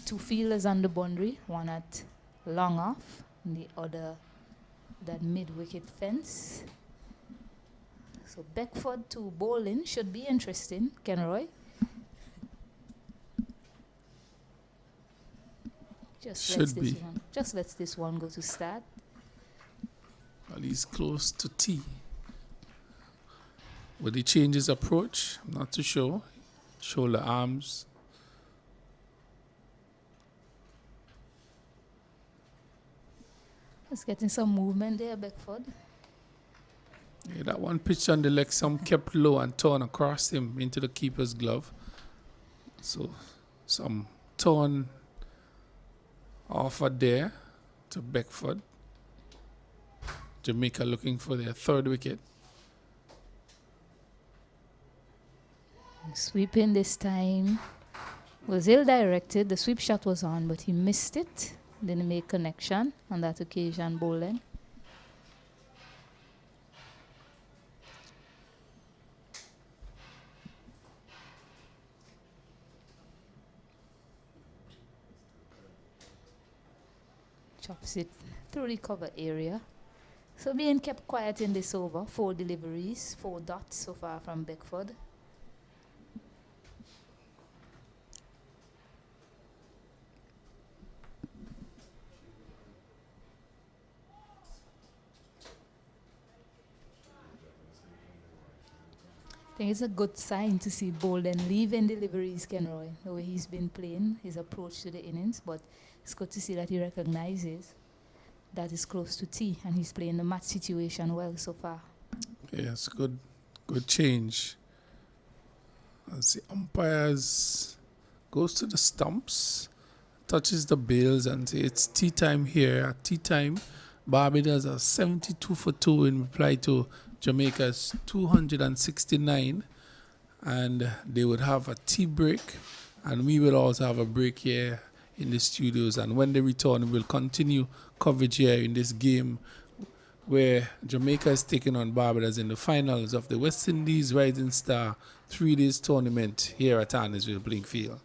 Two fielders on the boundary, one at long off, and the other that mid-wicket fence. So Beckford to bowling should be interesting, Kenroy. Just lets this one go to start. Well, he's close to tea. Will he change his approach? I'm not too sure. Shoulder arms. He's getting some movement there, Beckford. Yeah, that one pitch on the leg, some kept low and torn across him into the keeper's glove. So some torn offer there to Beckford. Jamaica looking for their 3rd wicket. Sweeping this time was ill-directed. The sweep shot was on, but he missed it. Didn't make connection on that occasion, bowling. Chops it through the cover area. So being kept quiet in this over. 4 deliveries, 4 dots so far from Beckford. I think it's a good sign to see Bolden leaving deliveries, Kenroy, the way he's been playing, his approach to the innings, but it's good to see that he recognizes that is close to tea and he's playing the match situation well so far. Yes, good change. As the umpires goes to the stumps, touches the bails and say it's tea time here. At tea time, Barbados are 72 for 2 in reply to Jamaica's 269, and they would have a tea break, and we will also have a break here in the studios, and when they return we'll continue coverage here in this game where Jamaica is taking on Barbados in the finals of the West Indies Rising Star 3 days tournament here at Arnesville Playing Field.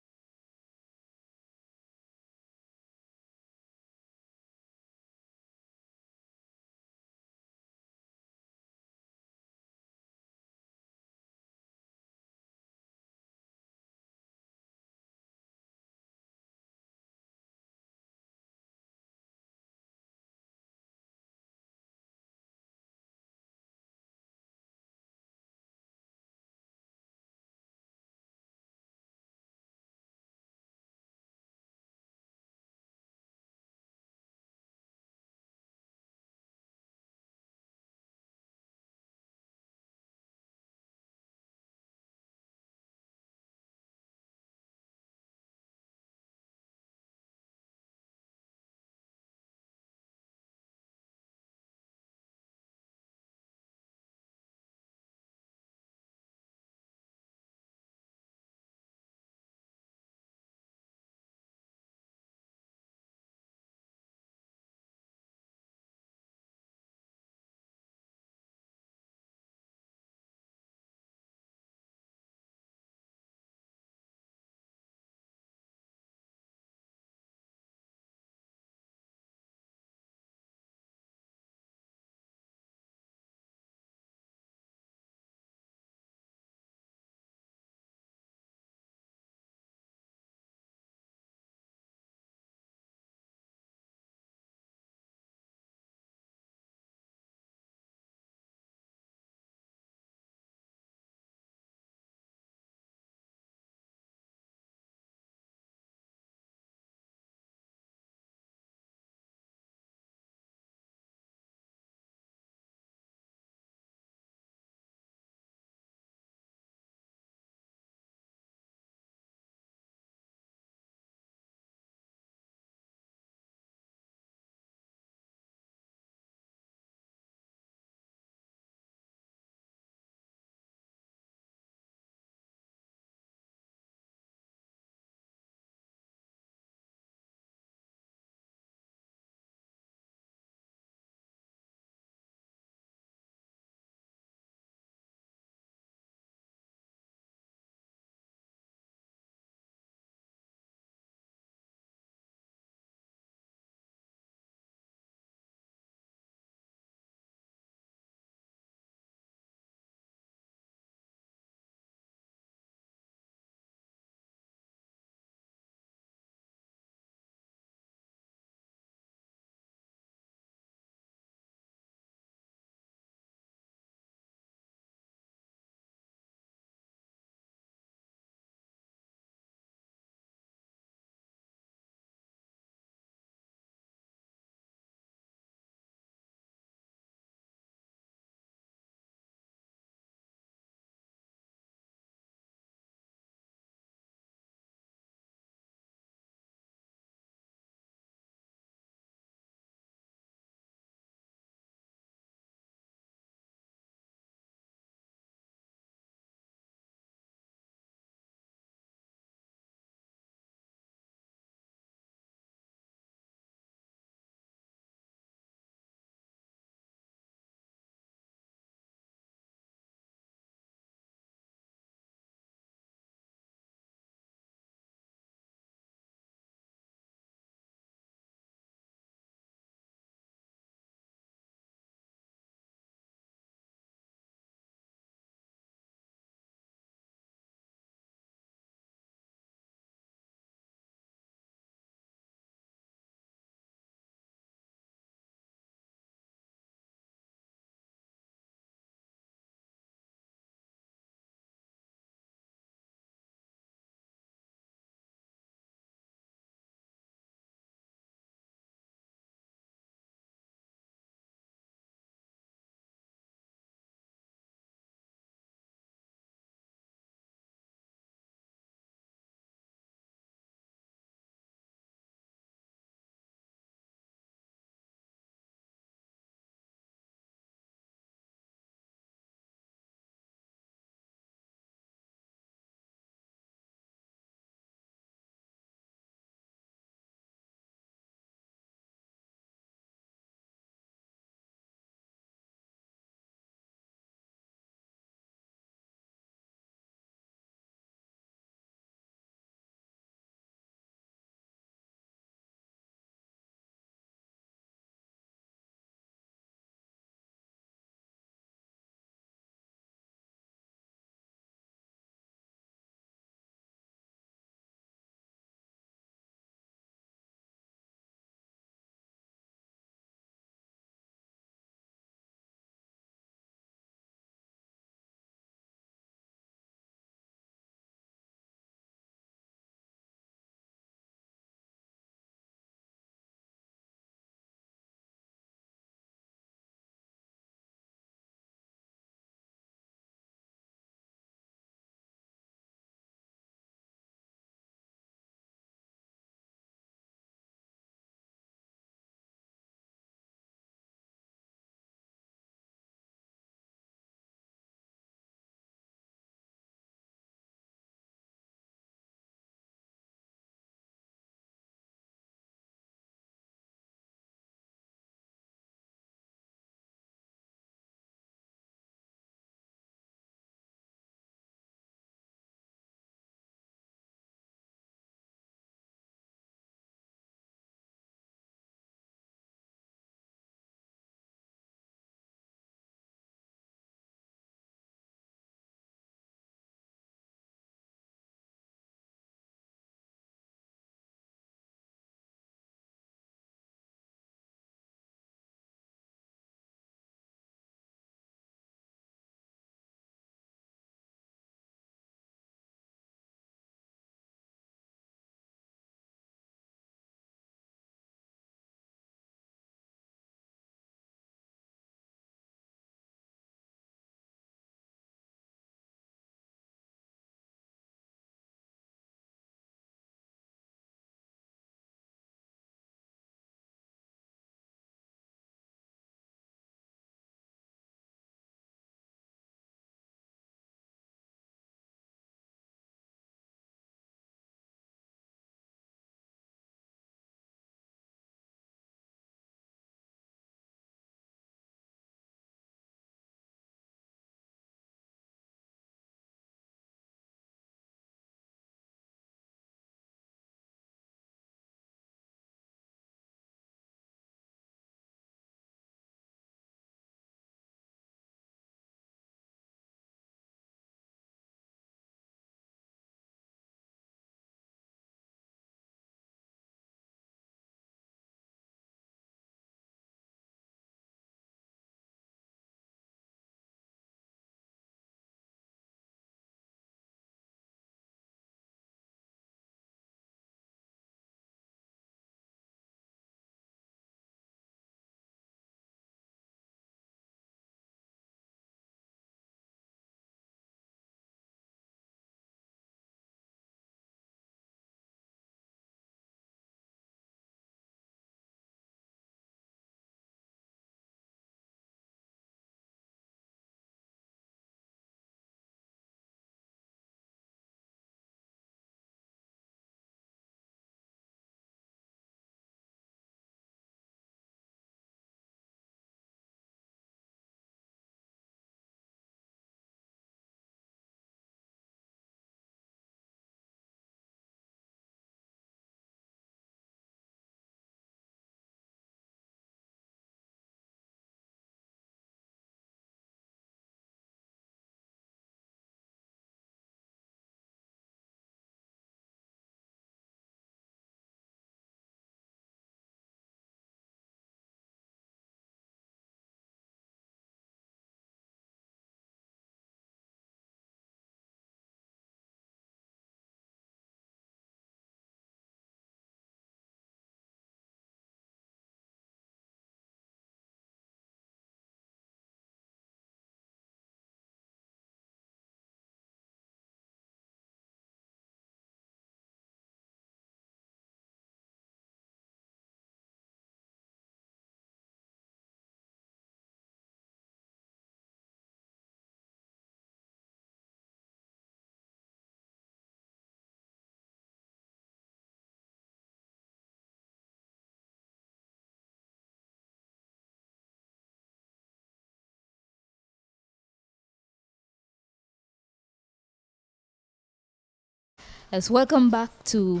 Yes, welcome back to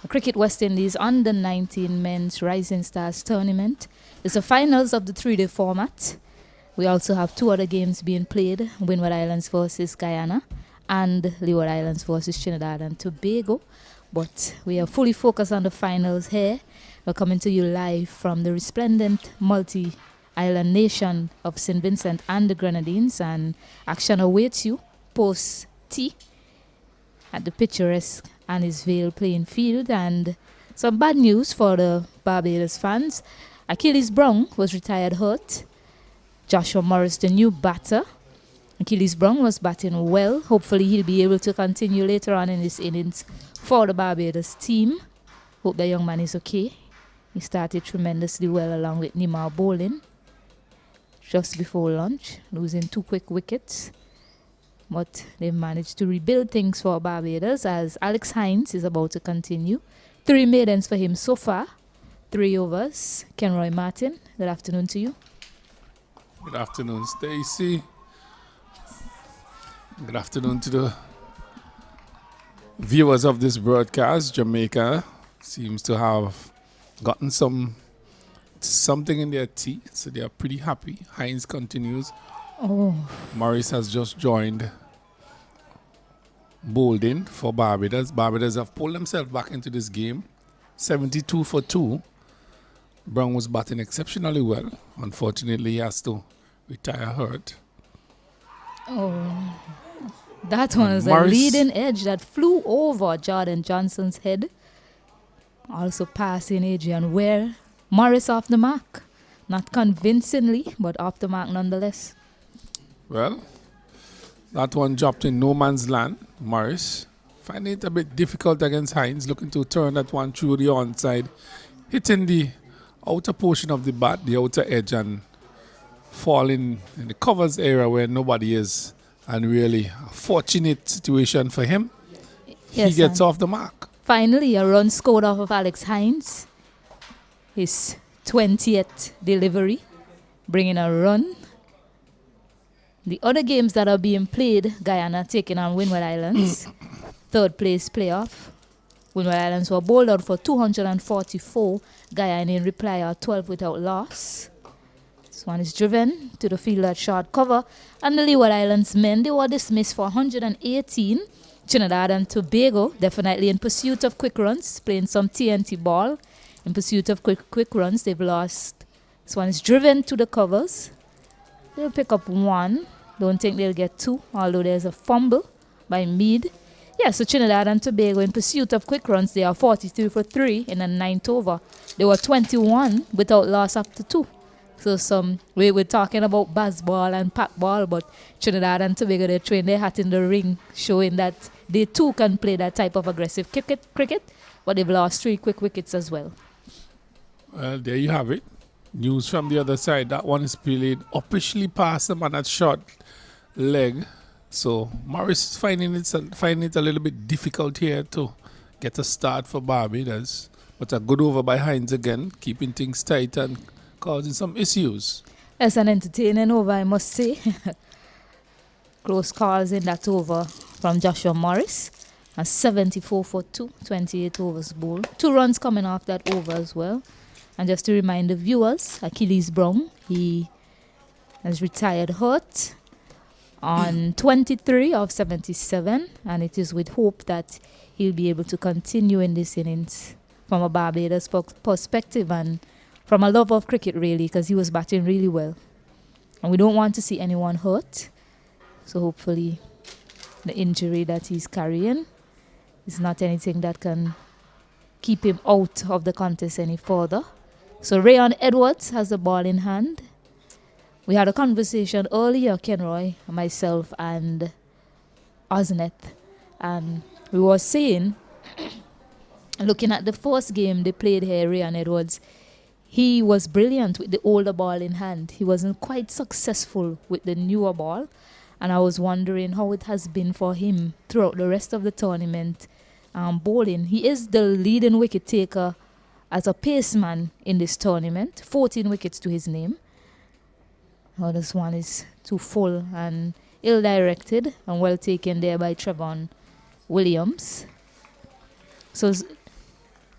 Cricket West Indies Under 19 Men's Rising Stars Tournament. It's the finals of the 3-day format. We also have 2 other games being played, Windward Islands versus Guyana and Leeward Islands versus Trinidad and Tobago. But we are fully focused on the finals here. We're coming to you live from the resplendent multi-island nation of St. Vincent and the Grenadines, and action awaits you post-tea at the picturesque Annisvale playing field. And some bad news for the Barbados fans. Achilles Brown was retired hurt. Joshua Morris, the new batter. Achilles Brown was batting well. Hopefully he'll be able to continue later on in his innings for the Barbados team. Hope the young man is okay. He started tremendously well along with Nima bowling just before lunch, losing 2 quick wickets. But they've managed to rebuild things for Barbados as Alex Hines is about to continue. 3 maidens for him so far. 3 overs. Kenroy Martin, good afternoon to you. Good afternoon, Stacey. Good afternoon to the viewers of this broadcast. Jamaica seems to have gotten something in their tea, so they are pretty happy. Hines continues. Oh, Morris has just joined bowling for Barbados. Barbados have pulled themselves back into this game. 72 for 2. Brown was batting exceptionally well. Unfortunately, he has to retire hurt. oh. That one is a Morris- leading edge that flew over Jordan Johnson's head. Also passing Adrian Ware. Morris off the mark. Not convincingly, but off the mark nonetheless. Well, that one dropped in no man's land. Morris finding it a bit difficult against Hines, looking to turn that one through the onside, hitting the outer portion of the bat, the outer edge, and falling in the covers area where nobody is. And really a fortunate situation for him. Yes, He gets and off the mark. finally, a run scored off of Alex Hines. His 20th delivery, bringing a run. The other games that are being played, Guyana taking on Windward Islands. 3rd place playoff. Windward Islands were bowled out for 244. Guyana in reply are 12 without loss. This one is driven to the field at short cover. And the Leeward Islands men, they were dismissed for 118. Trinidad and Tobago, definitely in pursuit of quick runs, playing some TNT ball. In pursuit of quick runs, they've lost. This one is driven to the covers. They'll pick up 1. Don't think they'll get 2, although there's a fumble by Meade. Yeah, so Trinidad and Tobago in pursuit of quick runs, they are 43 for 3 in the 9th over. They were 21 without loss up to 2. So we're talking about baseball and pack ball, but Trinidad and Tobago, they train their hat in the ring, showing that they too can play that type of aggressive cricket, but they've lost 3 quick wickets as well. Well, there you have it. News from the other side. That one is played officially past them on that short leg. So Morris is finding it a little bit difficult here to get a start for Barbados. But a good over by Hines again, keeping things tight and causing some issues. It's an entertaining over, I must say. Close calls in that over from Joshua Morris. A 74 for 2, 28 overs bowled. 2 runs coming off that over as well. And just to remind the viewers, Achilles Brown, he has retired hurt on 23 of 77. And it is with hope that he'll be able to continue in this innings from a Barbados perspective and from a love of cricket, really, because he was batting really well. And we don't want to see anyone hurt. So hopefully the injury that he's carrying is not anything that can keep him out of the contest any further. So Rayon Edwards has the ball in hand. We had a conversation earlier, Kenroy, myself, and Osneth. And we were saying, looking at the first game they played here, Rayon Edwards, he was brilliant with the older ball in hand. He wasn't quite successful with the newer ball. And I was wondering how it has been for him throughout the rest of the tournament bowling. He is the leading wicket taker as a paceman in this tournament. 14 wickets to his name. Oh, this one is too full and ill-directed and well taken there by Trevon Williams. So it'll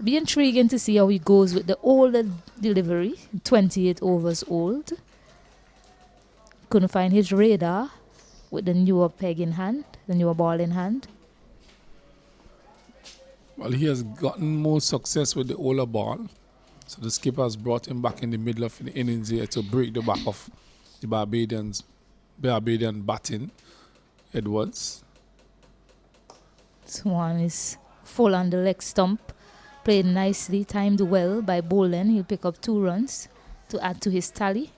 be intriguing to see how he goes with the older delivery, 28 overs old. Couldn't find his radar with the newer peg in hand, the newer ball in hand. Well, he has gotten more success with the older ball. So the skipper has brought him back in the middle of the innings here to break the back of the Barbadian batting, Edwards. This one is full on the leg stump. Played nicely, timed well by Boland. He'll pick up 2 runs to add to his tally.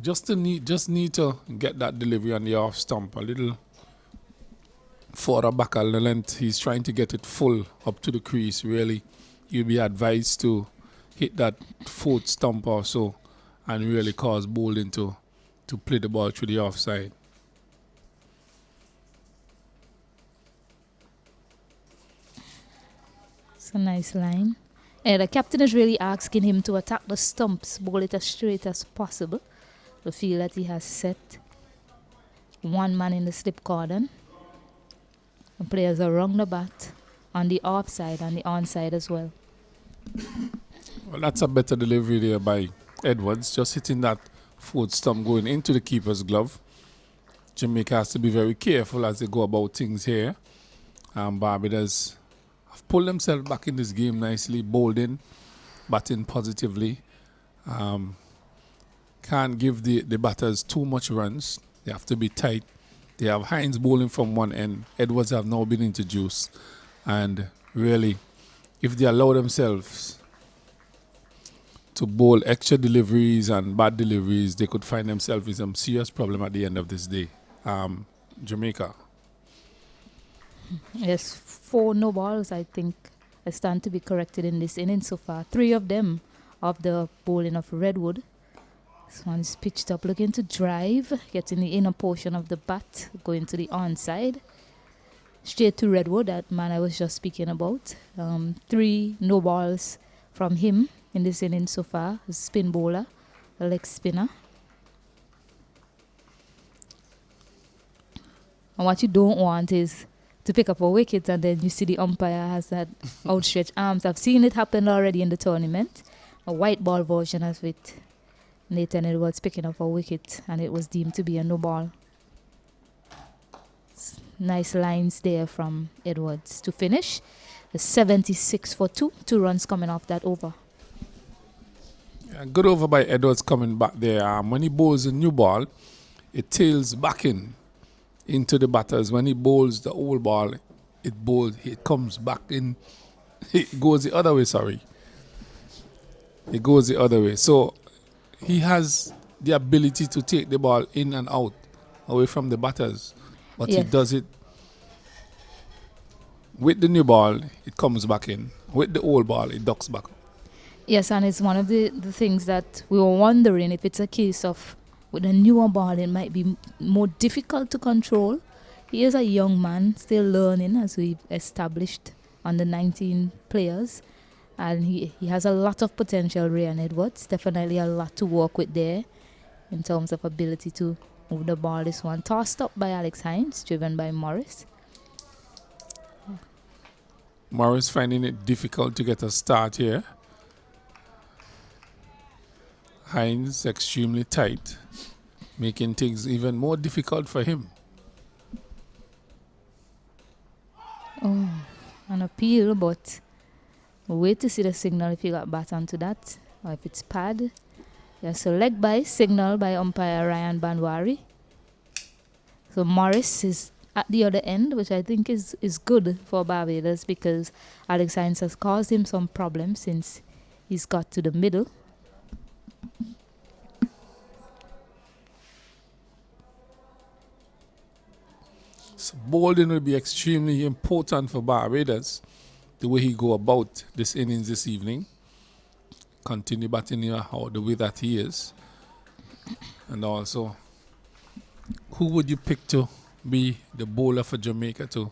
Just need to get that delivery on the off stump a little further back a length. He's trying to get it full up to the crease. Really, you'll be advised to hit that 4th stump or so and really cause Boland to play the ball through the offside. It's a nice line. The captain is really asking him to attack the stumps, bowl it as straight as possible. The feel that he has set 1 man in the slip cordon. The players are around the bat on the offside and the onside as well. Well, that's a better delivery there by Edwards, just hitting that 4th stump going into the keeper's glove. Jamaica has to be very careful as they go about things here. Barbados have pulled themselves back in this game nicely, bowling, batting positively. Can't give the batters too much runs. They have to be tight. They have Hines bowling from one end. Edwards have now been introduced. And really, if they allow themselves to bowl extra deliveries and bad deliveries, they could find themselves in some serious problem at the end of this day. Jamaica. Yes, 4 no balls, I think, stand to be corrected in this inning so far. 3 of them of the bowling of Redwood. This one is pitched up, looking to drive, getting the inner portion of the bat, going to the onside. Straight to Redwood, that man I was just speaking about. 3 no balls from him in this inning so far. A spin bowler, a leg spinner. And what you don't want is to pick up a wicket and then you see the umpire has that outstretched arms. I've seen it happen already in the tournament. A white ball version of it. Nathan Edwards picking up a wicket and it was deemed to be a no ball. Nice lines there from Edwards to finish. A 76 for 2. 2 runs coming off that over. Yeah, good over by Edwards coming back there. When he bowls a new ball, it tails back into the batters. When he bowls the old ball, it comes back in. It goes the other way, It goes the other way. So he has the ability to take the ball in and out, away from the batters. But he does it with the new ball, it comes back in. With the old ball, it ducks back. Yes, and it's one of the things that we were wondering if it's a case of with a newer ball, it might be more difficult to control. He is a young man, still learning, as we've established on the 19 players. And he has a lot of potential, Ryan Edwards. Definitely a lot to work with there in terms of ability to move the ball. This one tossed up by Alex Hines, driven by Morris. Morris finding it difficult to get a start here. Hines extremely tight, making things even more difficult for him. Oh, an appeal, but wait to see the signal if you got bat onto that, or if it's pad. Yes, so leg by signal by umpire Ryan Banwari. So Morris is at the other end, which I think is good for Barbados because Alex Hines has caused him some problems since he's got to the middle. So bowling will be extremely important for Barbados, the way he go about this innings this evening. Continue batting the way that he is. And also, who would you pick to be the bowler for Jamaica to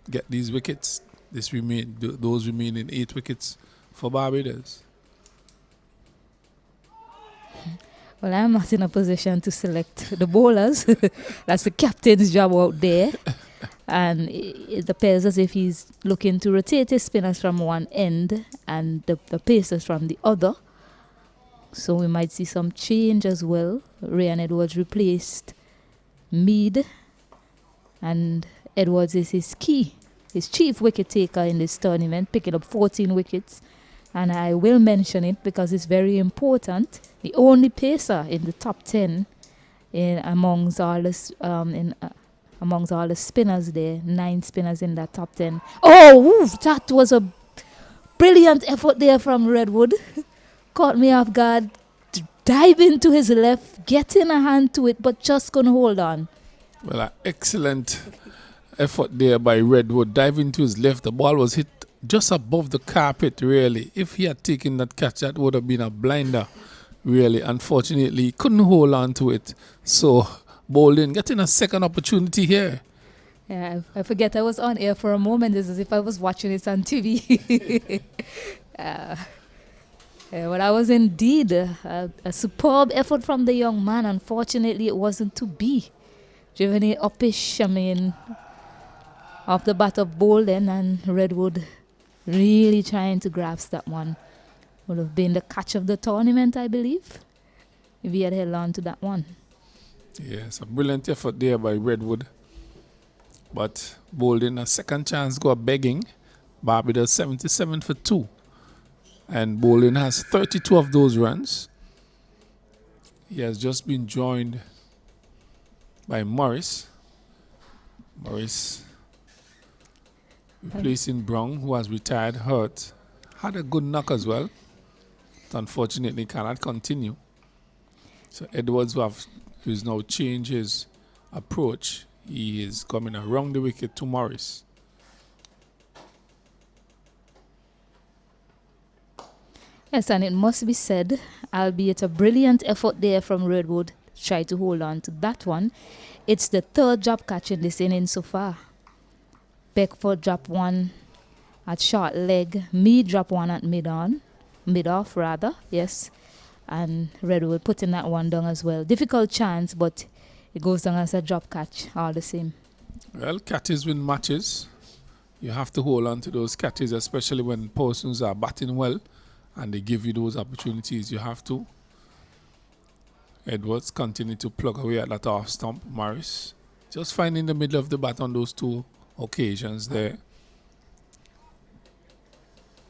get these wickets? Those remaining 8 wickets for Barbados. Well, I'm not in a position to select the bowlers. That's the captain's job out there. And it appears as if he's looking to rotate his spinners from one end and the pacers from the other. So we might see some change as well. Ryan Edwards replaced Mead. And Edwards is his chief wicket taker in this tournament, picking up 14 wickets. And I will mention it because it's very important. The only pacer in the top 10 amongst all the spinners there, 9 spinners in that top 10. Oh, oof, that was a brilliant effort there from Redwood. Caught me off guard. Dive into his left, getting a hand to it, but just couldn't hold on. Well, an excellent effort there by Redwood. Dive into his left. The ball was hit just above the carpet, really. If he had taken that catch, that would have been a blinder, really. Unfortunately, he couldn't hold on to it. So, Bolden getting a second opportunity here. Yeah, I forget I was on air for a moment. It's as if I was watching it on TV. Well, that was indeed a superb effort from the young man. Unfortunately, it wasn't to be. Driven it uppish, off the bat of Bolden, and Redwood really trying to grasp that one. Would have been the catch of the tournament, I believe, if he had held on to that one. Yes, a brilliant effort there by Redwood. But Bolden, a second chance, go begging. Barbados 77 for 2. And Bolden has 32 of those runs. He has just been joined by Morris. Morris replacing Brown, who has retired hurt. Had a good knock as well. But unfortunately cannot continue. So Edwards, who's now changed his approach, he is coming around the wicket to Morris. Yes, and it must be said, albeit a brilliant effort there from Redwood, try to hold on to that one. It's the third drop catch in this inning so far. Beckford dropped one at short leg. Mead dropped one at mid-off rather, yes. And Redwood putting that one down as well. Difficult chance, but it goes down as a drop catch all the same. Well, catches win matches. You have to hold on to those catches, especially when persons are batting well and they give you those opportunities. You have to. Edwards continue to plug away at that off stump. Morris just finding the middle of the bat on those two occasions there.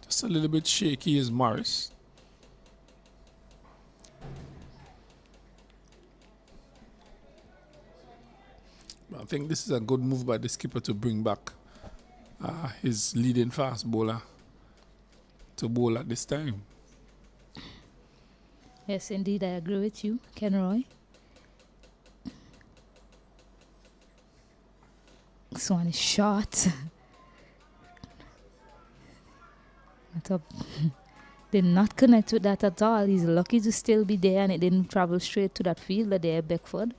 Just a little bit shaky is Morris. But I think this is a good move by the skipper to bring back his leading fast bowler to bowl at this time. Yes, indeed, I agree with you, Kenroy. This one is short. Did not connect with that at all. He's lucky to still be there, and it didn't travel straight to that fielder there, Beckford.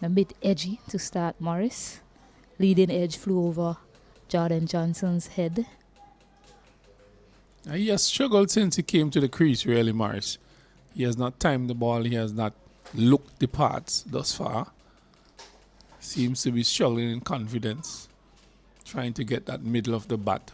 A bit edgy to start Morris. Leading edge flew over Jordan Johnson's head. He has struggled since he came to the crease, really, Morris. He has not timed the ball. He has not looked the parts thus far. Seems to be struggling in confidence, trying to get that middle of the bat.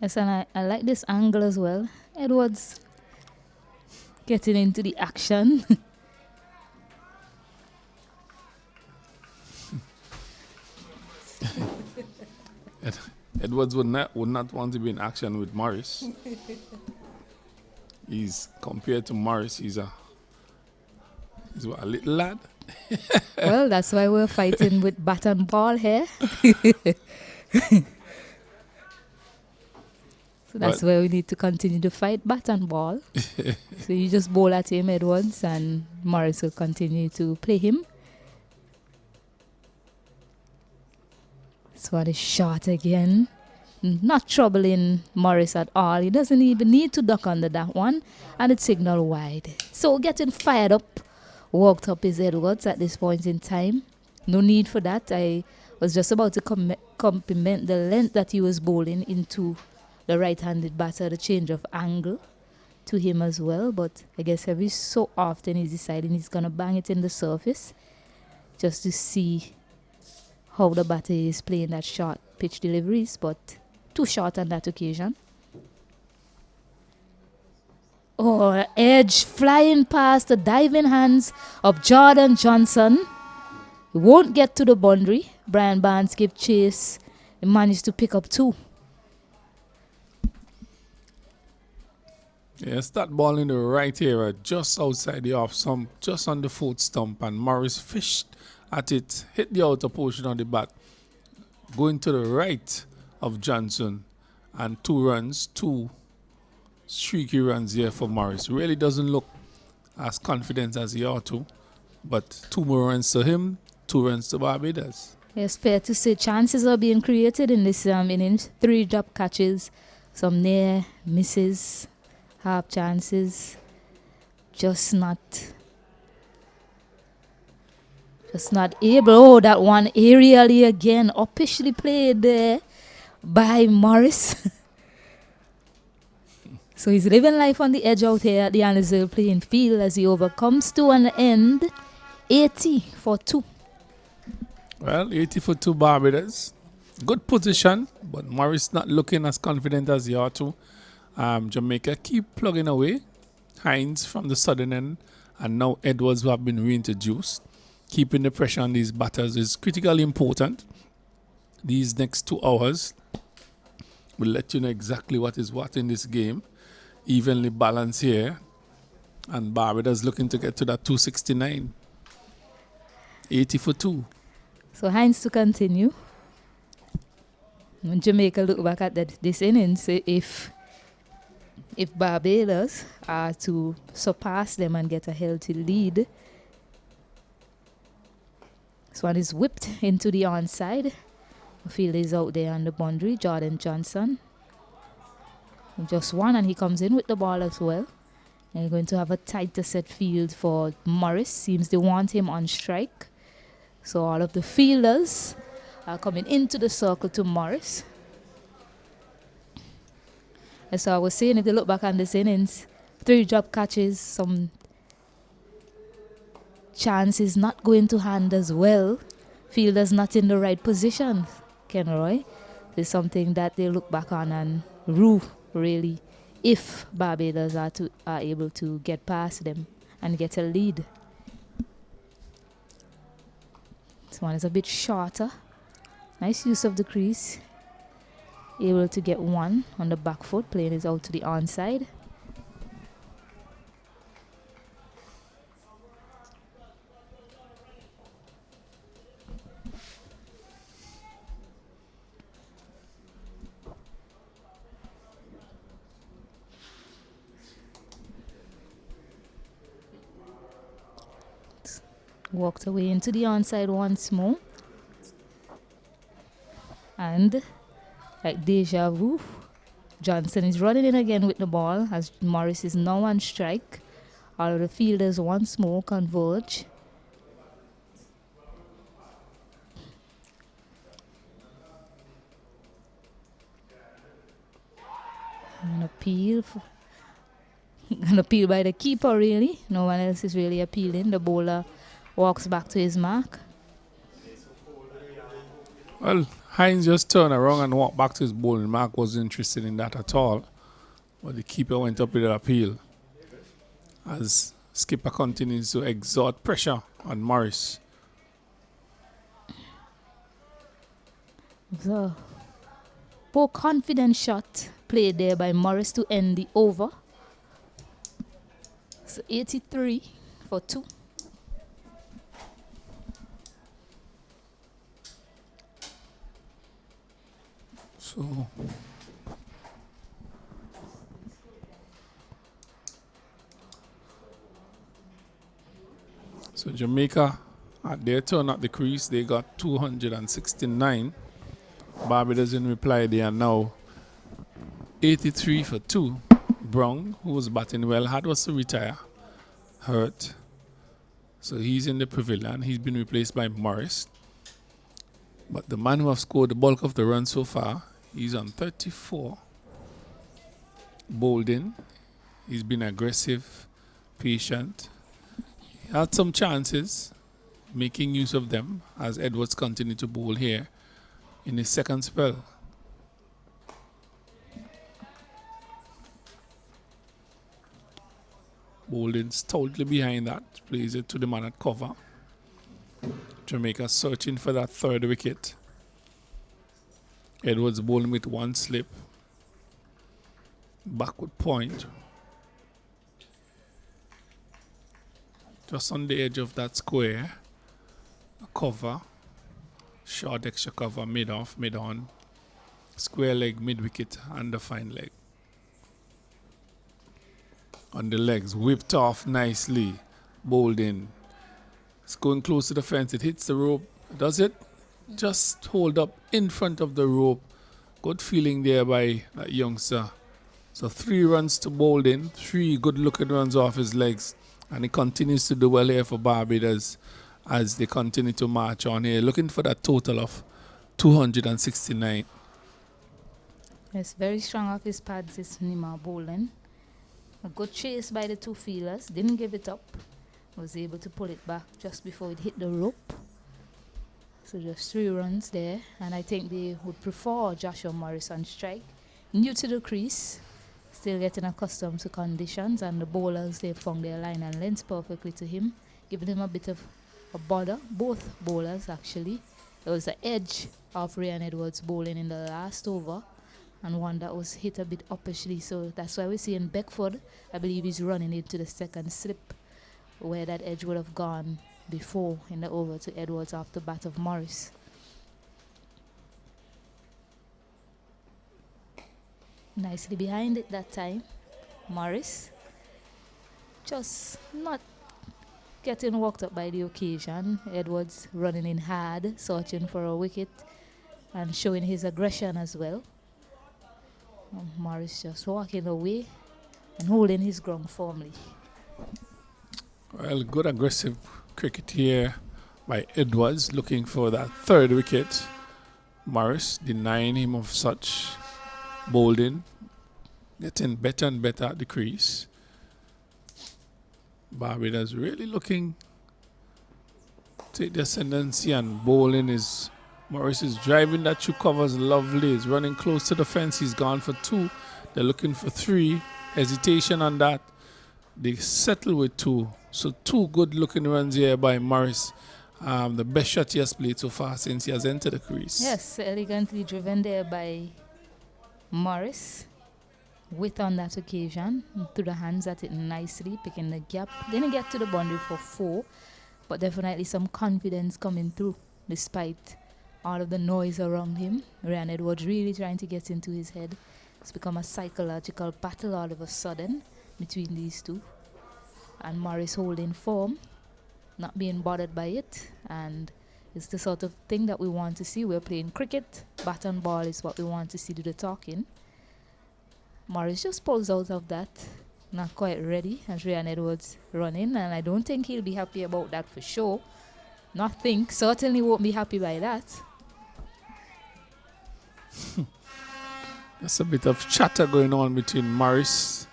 Yes, and I like this angle as well. Edwards getting into the action. Edwards would not want to be in action with Morris. He's compared to Morris, he's a little lad. Well, that's why we're fighting with bat and ball here. So that's where we need to continue to fight bat and ball. So you just bowl at him, Edwards, and Morris will continue to play him. This one is short again. Not troubling Morris at all. He doesn't even need to duck under that one. And it's signal wide. So getting fired up, walked up is Edwards at this point in time. No need for that. I was just about to complement the length that he was bowling into the right-handed batter, the change of angle to him as well. But I guess every so often he's deciding he's going to bang it in the surface just to see how the batter is playing that short pitch deliveries, but too short on that occasion. Oh, edge flying past the diving hands of Jordan Johnson. He won't get to the boundary. Brian Barnes gave chase. He managed to pick up 2. Yes, that ball in the right area, just outside the off stump, just on the foot stump, and Morris fished at it, hit the outer portion of the bat, going to the right of Johnson, and 2 runs, 2 streaky runs here for Morris. Really doesn't look as confident as he ought to, but 2 more runs to him, 2 runs to Barbados. It's fair to say chances are being created in this innings. 3 drop catches, some near misses, half chances, just not able. Oh, that one aerially again, officially played there by Morris. So he's living life on the edge out here at the Annisville playing field as he overcomes to an end. 80 for 2. Well, 80 for 2 Barbados. Good position, but Morris not looking as confident as he ought to. Jamaica keep plugging away. Hines from the southern end, and now Edwards, who have been reintroduced. Keeping the pressure on these batters is critically important. These next 2 hours will let you know exactly what is what in this game. Evenly balanced here, and Barbados looking to get to that 269. 80 for 2. So Hines to continue. When Jamaica look back at this innings, if Barbados are to surpass them and get a healthy lead, this one is whipped into the onside. The field is out there on the boundary. Jordan Johnson. Just one, and he comes in with the ball as well. And you're going to have a tighter set field for Morris. Seems they want him on strike. So all of the fielders are coming into the circle to Morris. And so I was saying, if you look back on this innings, 3 drop catches, some chances not going to hand as well. Fielders not in the right position, Kenroy. It's something that they look back on and rue, really, if Barbados are able to get past them and get a lead. This one is a bit shorter. Nice use of the crease. Able to get 1 on the back foot. Playing it out to the onside. Walked away into the onside once more. And like deja vu, Johnson is running in again with the ball as Morris is now on strike. All of the fielders once more converge. An appeal. An appeal by the keeper, really. No one else is really appealing. The bowler walks back to his mark. Well, Hines just turned around and walked back to his bowling. Mark wasn't interested in that at all. But the keeper went up with an appeal as skipper continues to exert pressure on Morris. The poor confident shot played there by Morris to end the over. So 83 for 2. So Jamaica, at their turn at the crease, they got 269. Barbados in reply, they are now 83 for 2. Brown, who was batting well, was to retire, hurt. So he's in the pavilion. He's been replaced by Morris. But the man who has scored the bulk of the runs so far, he's on 34. Bolden, he's been aggressive, patient. He had some chances, making use of them as Edwards continued to bowl here in his second spell. Bolden's totally behind that, plays it to the man at cover. Jamaica searching for that third wicket. Edwards bowling with one slip. Backward point. Just on the edge of that square. A cover. Short extra cover, mid-off, mid-on. Square leg, mid-wicket, and the fine leg. On the legs, whipped off nicely. Bowled in. It's going close to the fence. It hits the rope. Does it? Just hold up in front of the rope. Good feeling there by that youngster. So 3 runs to Bolden. 3 good looking runs off his legs. And he continues to do well here for Barbados as they continue to march on here. Looking for that total of 269. Yes, very strong off his pads is Nima Bolden. A good chase by the 2 fielders. Didn't give it up. Was able to pull it back just before it hit the rope. So just 3 runs there. And I think they would prefer Joshua Morris on strike. New to the crease. Still getting accustomed to conditions. And the bowlers, they found their line and length perfectly to him. Giving him a bit of a bother. Both bowlers actually. There was the edge of Ryan Edwards bowling in the last over. And one that was hit a bit uppishly. So that's why we're seeing Beckford. I believe he's running into the second slip where that edge would have gone before in the over to Edwards after bat of Morris. Nicely behind it that time. Morris just not getting walked up by the occasion. Edwards running in hard, searching for a wicket and showing his aggression as well. Morris just walking away and holding his ground firmly. Well, good aggressive cricket here by Edwards, looking for that third wicket. Morris denying him of such. Bolden getting better and better at the crease. Barbados really looking to take the ascendancy, and bowling is Morris is driving that 2 covers lovely. He's running close to the fence. He's gone for 2. They're looking for 3. Hesitation on that. They settle with 2. So 2 good looking runs here by Morris. The best shot he has played so far since he has entered the crease. Yes, elegantly driven there by Morris. With on that occasion, through the hands at it nicely, picking the gap. Didn't get to the boundary for 4, but definitely some confidence coming through despite all of the noise around him. Ryan Edwards really trying to get into his head. It's become a psychological battle all of a sudden between these 2. And Morris holding form, not being bothered by it. And it's the sort of thing that we want to see. We're playing cricket. Bat and ball is what we want to see do the talking. Morris just pulls out of that. Not quite ready as Ryan Edwards running. And I don't think he'll be happy about that for sure. Not think. Certainly won't be happy by that. There's a bit of chatter going on between Morris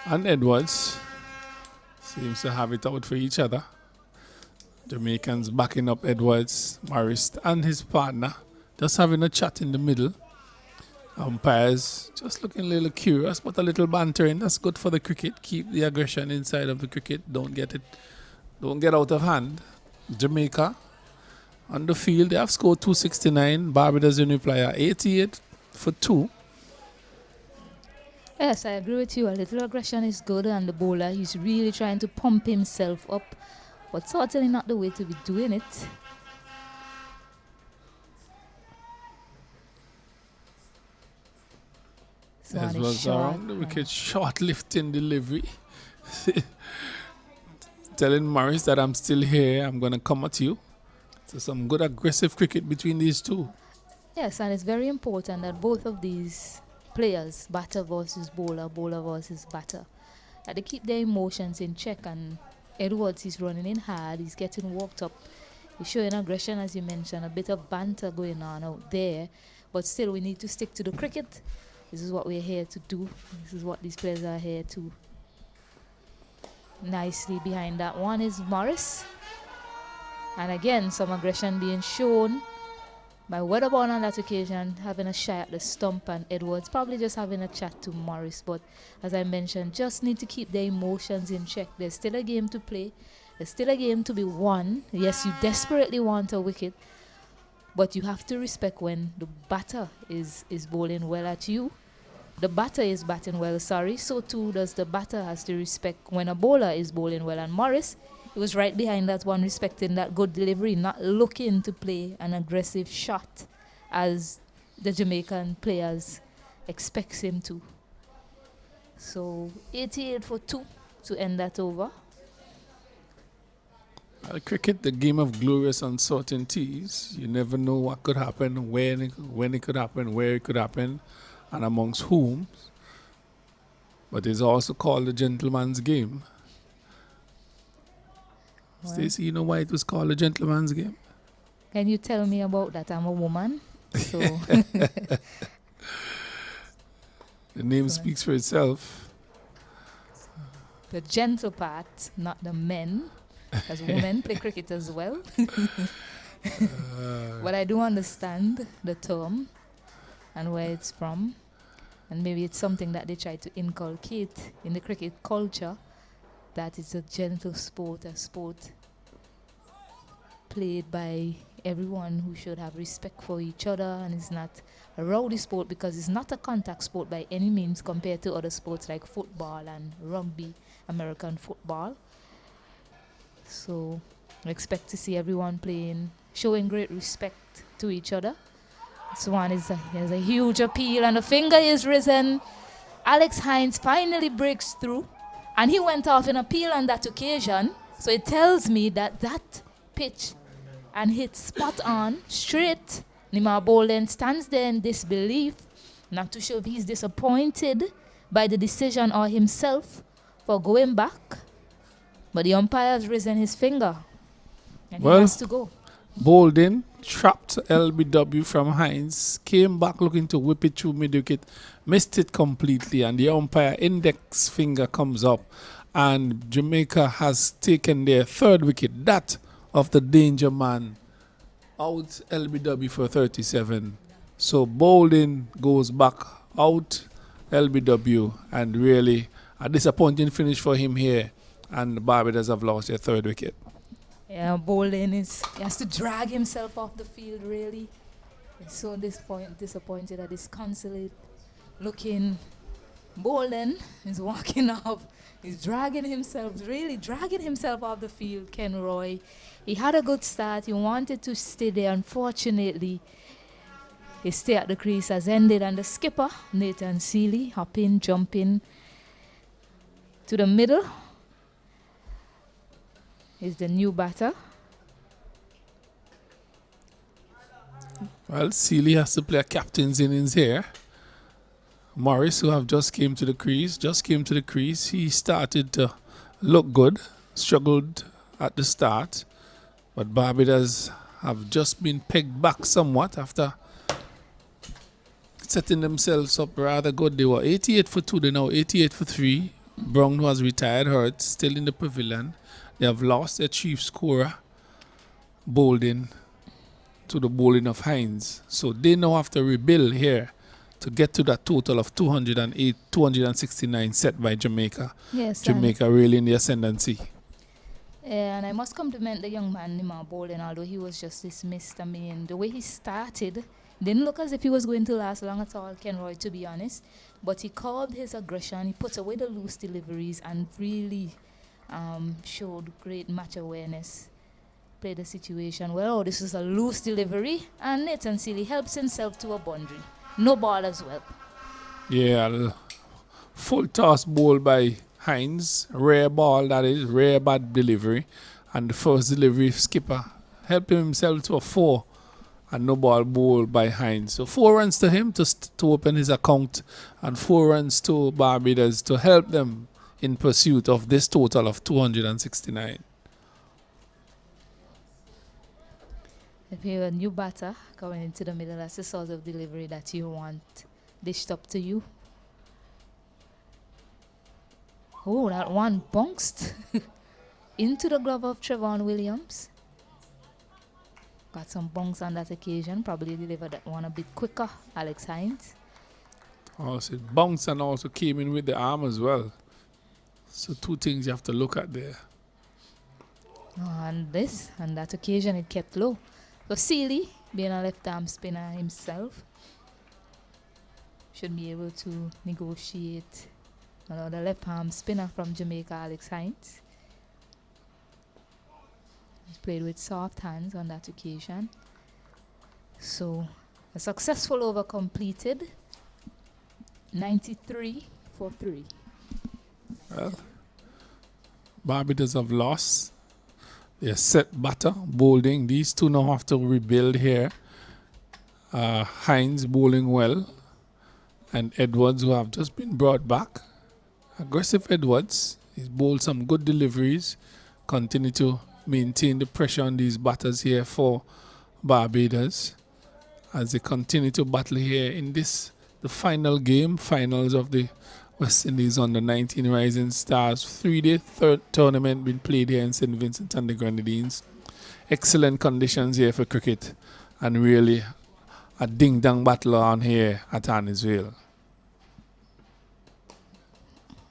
and Edwards. Seems to have it out for each other. Jamaicans backing up Edwards, Morris and his partner. Just having a chat in the middle. Umpires just looking a little curious, but a little bantering. That's good for the cricket. Keep the aggression inside of the cricket. Don't get out of hand. Jamaica on the field. They have scored 269. Barbados in reply are 88 for 2. Yes, I agree with you. A little aggression is good, and the bowler, he's really trying to pump himself up, but certainly not the way to be doing it. As was around the wicket, short lifting delivery. Telling Morris that I'm still here, I'm going to come at you. So some good aggressive cricket between these 2. Yes, and it's very important that both of these players, batter versus bowler, bowler versus batter, that they keep their emotions in check. And Edwards is running in hard, he's getting walked up. He's showing aggression, as you mentioned, a bit of banter going on out there. But still, we need to stick to the cricket. This is what we're here to do. This is what these players are here to. Nicely behind that one is Morris. And again, some aggression being shown by Weatherborn on that occasion, having a shot at the stump, and Edwards probably just having a chat to Morris. But as I mentioned, just need to keep their emotions in check. There's still a game to play. There's still a game to be won. Yes, you desperately want a wicket, but you have to respect when the batter is bowling well at you. The batter is batting well, sorry. So too does the batter has to respect when a bowler is bowling well. And Morris, he was right behind that one, respecting that good delivery, not looking to play an aggressive shot as the Jamaican players expects him to. So 88 for 2 to end that over. Cricket, the game of glorious uncertainties. You never know what could happen, when it could happen, where it could happen, and amongst whom. But it's also called the gentleman's game. Well, Stacey, you know why it was called a gentleman's game? can you tell me about that? I'm a woman, so The name speaks for itself. the gentle part, not the men, as women play cricket as well. But I do understand the term and where it's from, and maybe it's something that they try to inculcate in the cricket culture, that it's a gentle sport, a sport played by everyone who should have respect for each other, and it's not a rowdy sport because it's not a contact sport by any means compared to other sports like football and rugby, American football. So I expect to see everyone playing, showing great respect to each other. This one is a huge appeal, and the finger is risen. Alex Hines finally breaks through, and he went off in appeal on that occasion. So it tells me that that pitch and hit spot on, straight. Nima Boland stands there in disbelief, not too sure if he's disappointed by the decision or himself for going back. But the umpire has risen his finger, and he has to go. Bolden trapped LBW from Hines, came back looking to whip it through mid-wicket, missed it completely, and the umpire index finger comes up, and Jamaica has taken their third wicket, that of the danger man, out LBW for 37. So Bolden goes back out LBW, and really a disappointing finish for him here, and the Barbados have lost their third wicket. Yeah, Bolden he has to drag himself off the field, really. He's so disappointed at disconsolate looking. Bolden is walking off. He's really dragging himself off the field, Ken Roy. He had a good start. He wanted to stay there. Unfortunately, his stay at the crease has ended, and the skipper, Nathan Seeley, hopping, jumping to the middle, is the new batter. Well, Seeley has to play a captain's innings here. Morris, who have just came to the crease, he started to look good, struggled at the start, but Barbados have just been pegged back somewhat after setting themselves up rather good. They were 88 for 2, they're now 88 for 3. Brown, who has retired, hurt, still in the pavilion. They have lost their chief scorer, Bolden, to the bowling of Hines. So they now have to rebuild here to get to that total of 269 set by Jamaica. Yes, Jamaica really in the ascendancy. And I must compliment the young man, Nima Bolden, although he was just dismissed. I mean, the way he started didn't look as if he was going to last long at all, Ken Roy, to be honest. But he curbed his aggression, he put away the loose deliveries, and really showed great match awareness. Played the situation well. Oh, this is a loose delivery, and Nathan Seeley helps himself to a boundary. No ball as well. Yeah, full toss ball by Hines. Rare ball, that is. Rare bad delivery. And the first delivery, skipper helping himself to a 4. And no ball bowled by Hines. So 4 runs to him to open his account. And 4 runs to Barbados to help them in pursuit of this total of 269. If you're a new batter coming into the middle, that's the sort of delivery that you want dished up to you. Oh, that one bounced into the glove of Trevon Williams. Got some bounce on that occasion. Probably delivered that one a bit quicker, Alex Hines. Also, it bounced and also came in with the arm as well. So two things you have to look at there. On that occasion, it kept low. So Sealy, being a left-arm spinner himself, should be able to negotiate another left-arm spinner from Jamaica, Alex Hines. He's played with soft hands on that occasion. So a successful over completed. 93 for 3. Well, Barbados have lost. They're set batter, bowling. These two now have to rebuild here. Hines bowling well. And Edwards, who have just been brought back. Aggressive Edwards. He's bowled some good deliveries. Continue to maintain the pressure on these batters here for Barbados as they continue to battle here in this, the final game, finals of the West Indies under 19 Rising Stars 3-day third tournament being played here in St. Vincent and the Grenadines. Excellent conditions here for cricket and really a ding-dong battle on here at Annisville.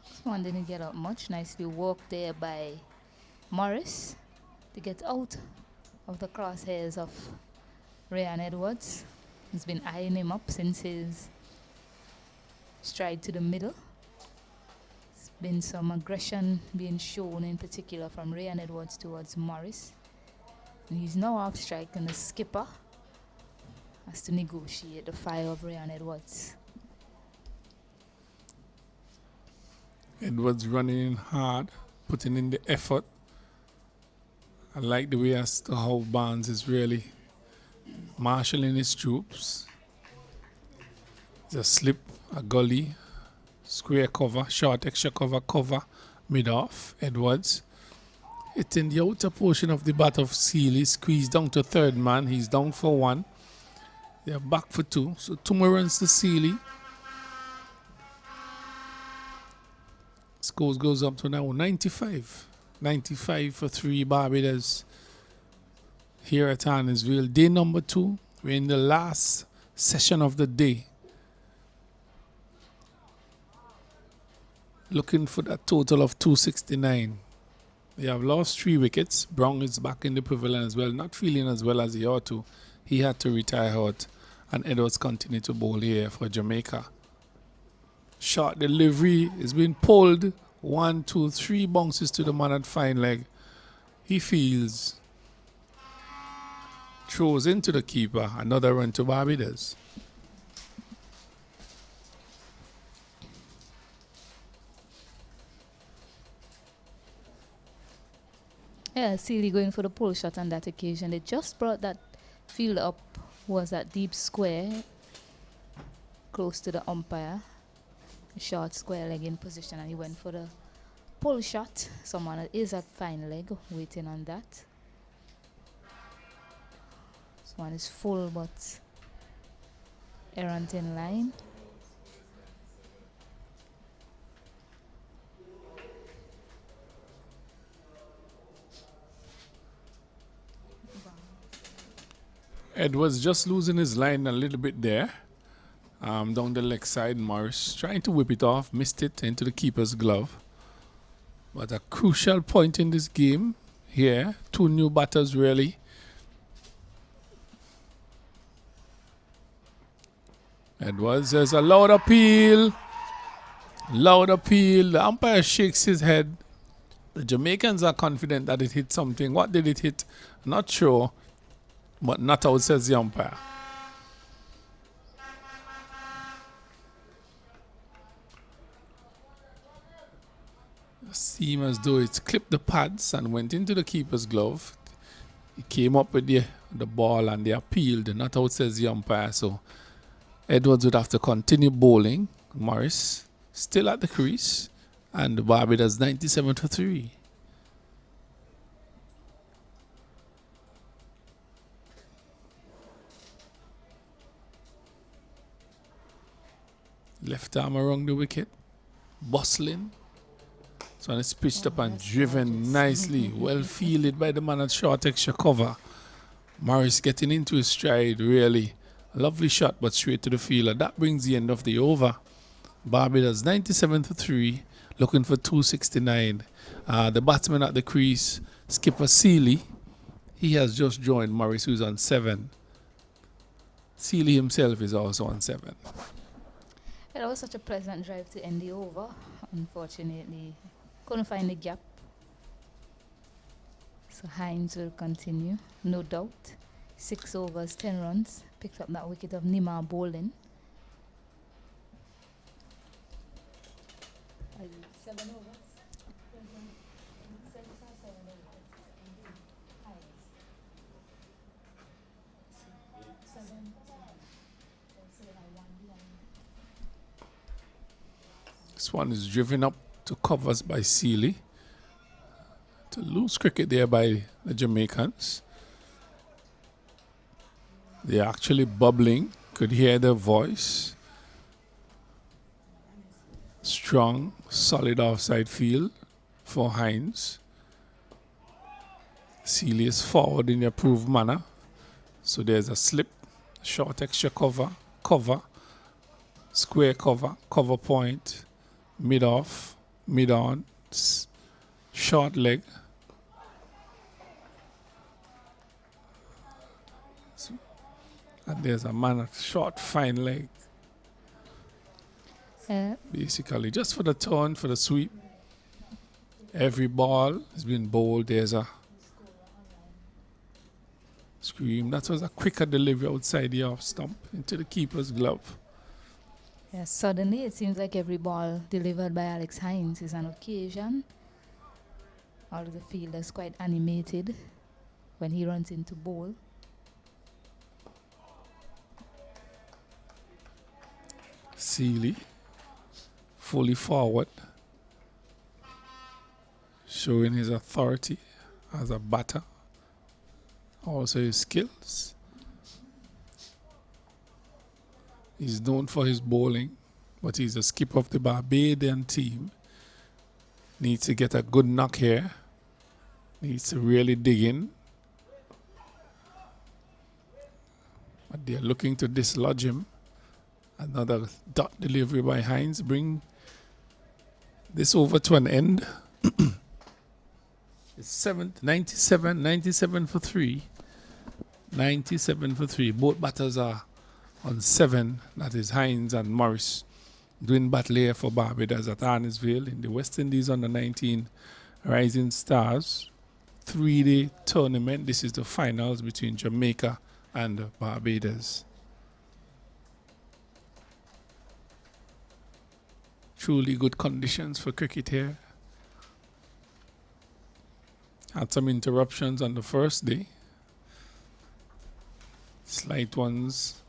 This one didn't get up much. Nicely worked there by Morris to get out of the crosshairs of Ryan Edwards. He's been eyeing him up since his stride to the middle. There's been some aggression being shown in particular from Ryan Edwards towards Morris. And he's now off strike and the skipper has to negotiate the fire of Ryan Edwards. Edwards running in hard, putting in the effort. I like the way as to how Barnes is really marshalling his troops. It's a slip, a gully, square cover, short extra cover, mid-off. Edwards hitting the outer portion of the bat of Sealy, squeezed down to third man. He's down for 1. They're back for 2. So 2 more runs to Sealy. Scores goes up to now 95. 95 for 3 Barbados here at Annisville. Day number 2. We're in the last session of the day. Looking for that total of 269. They have lost 3 wickets. Brown is back in the pavilion as well. Not feeling as well as he ought to. He had to retire out. And Edwards continued to bowl here for Jamaica. Short delivery is being pulled. 1, 2, 3 bounces to the man at fine leg. He fields. Throws into the keeper. Another run to Barbados. Yeah, Sealy going for the pull shot on that occasion. They just brought that field up. Was that deep square close to the umpire. Short square leg in position, and he went for the pull shot. Someone is at fine leg waiting on that. This one is full but errant in line. Edwards just losing his line a little bit there. Down the leg side, Morris trying to whip it off, missed it into the keeper's glove. But a crucial point in this game here. 2 new batters really. Edwards has a loud appeal. Loud appeal. The umpire shakes his head. The Jamaicans are confident that it hit something. What did it hit? Not sure. But not out, says the umpire. Seemed as though it clipped the pads and went into the keeper's glove. He came up with the ball and they appealed. Not out, says the umpire. So Edwards would have to continue bowling. Morris still at the crease. And Barbados 97 for 3. Left arm around the wicket. Bustling. So when it's pitched up and that's driven gorgeous. nicely. Well fielded by the man at short extra cover. Morris getting into his stride, really. A lovely shot, but straight to the fielder. That brings the end of the over. Barbados 97 for 3, looking for 269. The batsman at the crease, skipper Seeley, he has just joined Morris, who's on 7. Seeley himself is also on 7. It was such a pleasant drive to end the over. Unfortunately, couldn't find the gap. So Hines will continue, no doubt. 6 overs, 10 runs. Picked up that wicket of Nima bowling. 7 overs. This one is driven up to covers by Seeley. To loose cricket there by the Jamaicans. They're actually bubbling. Could hear their voice. Strong, solid offside field for Hines. Seeley is forward in the approved manner. So there's a slip, short extra cover, square cover point, mid off, mid on, short leg. And there's a man at short, fine leg. Basically, just for the turn, for the sweep. Every ball has been bowled. There's a scream. That was a quicker delivery outside the off stump into the keeper's glove. Yes, suddenly it seems like every ball delivered by Alex Hines is an occasion. All of the field is quite animated when he runs into bowl. Seeley, fully forward, showing his authority as a batter, also his skills. He's known for his bowling, but he's a skipper of the Barbadian team. Needs to get a good knock here. Needs to really dig in. But they're looking to dislodge him. Another dot delivery by Hines bring this over to an end. It's 97 for 3. 97 for 3. Both batters are on 7. That is Hines and Morris doing battle here for Barbados at Arnisville in the West Indies under 19 Rising Stars 3-day tournament. This is the finals between Jamaica and Barbados. Truly good conditions for cricket here. Had some interruptions on the first day. Slight ones.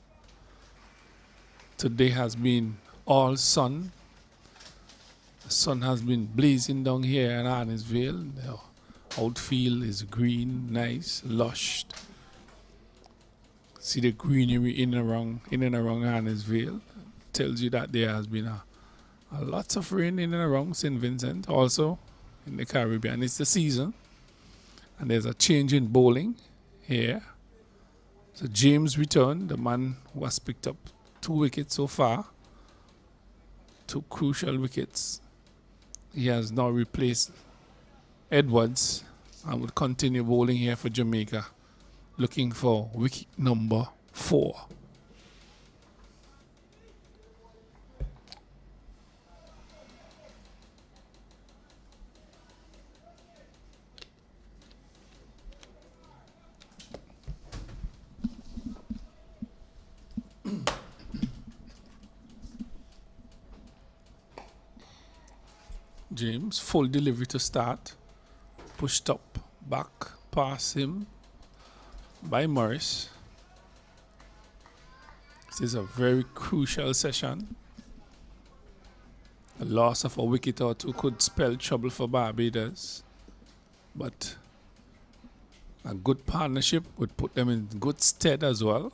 Today has been all sun. The sun has been blazing down here in Arnisville. The outfield is green, nice, lush. See the greenery in and around Arnisville. Tells you that there has been a lot of rain in and around St. Vincent, also in the Caribbean. It's the season. And there's a change in bowling here. So James returned, the man who has picked up 2 wickets so far. 2 crucial wickets. He has now replaced Edwards and would continue bowling here for Jamaica, looking for wicket number 4. James, full delivery to start. Pushed up, back, past him by Morris. This is a very crucial session. The loss of a wicket or 2 could spell trouble for Barbados. But a good partnership would put them in good stead as well.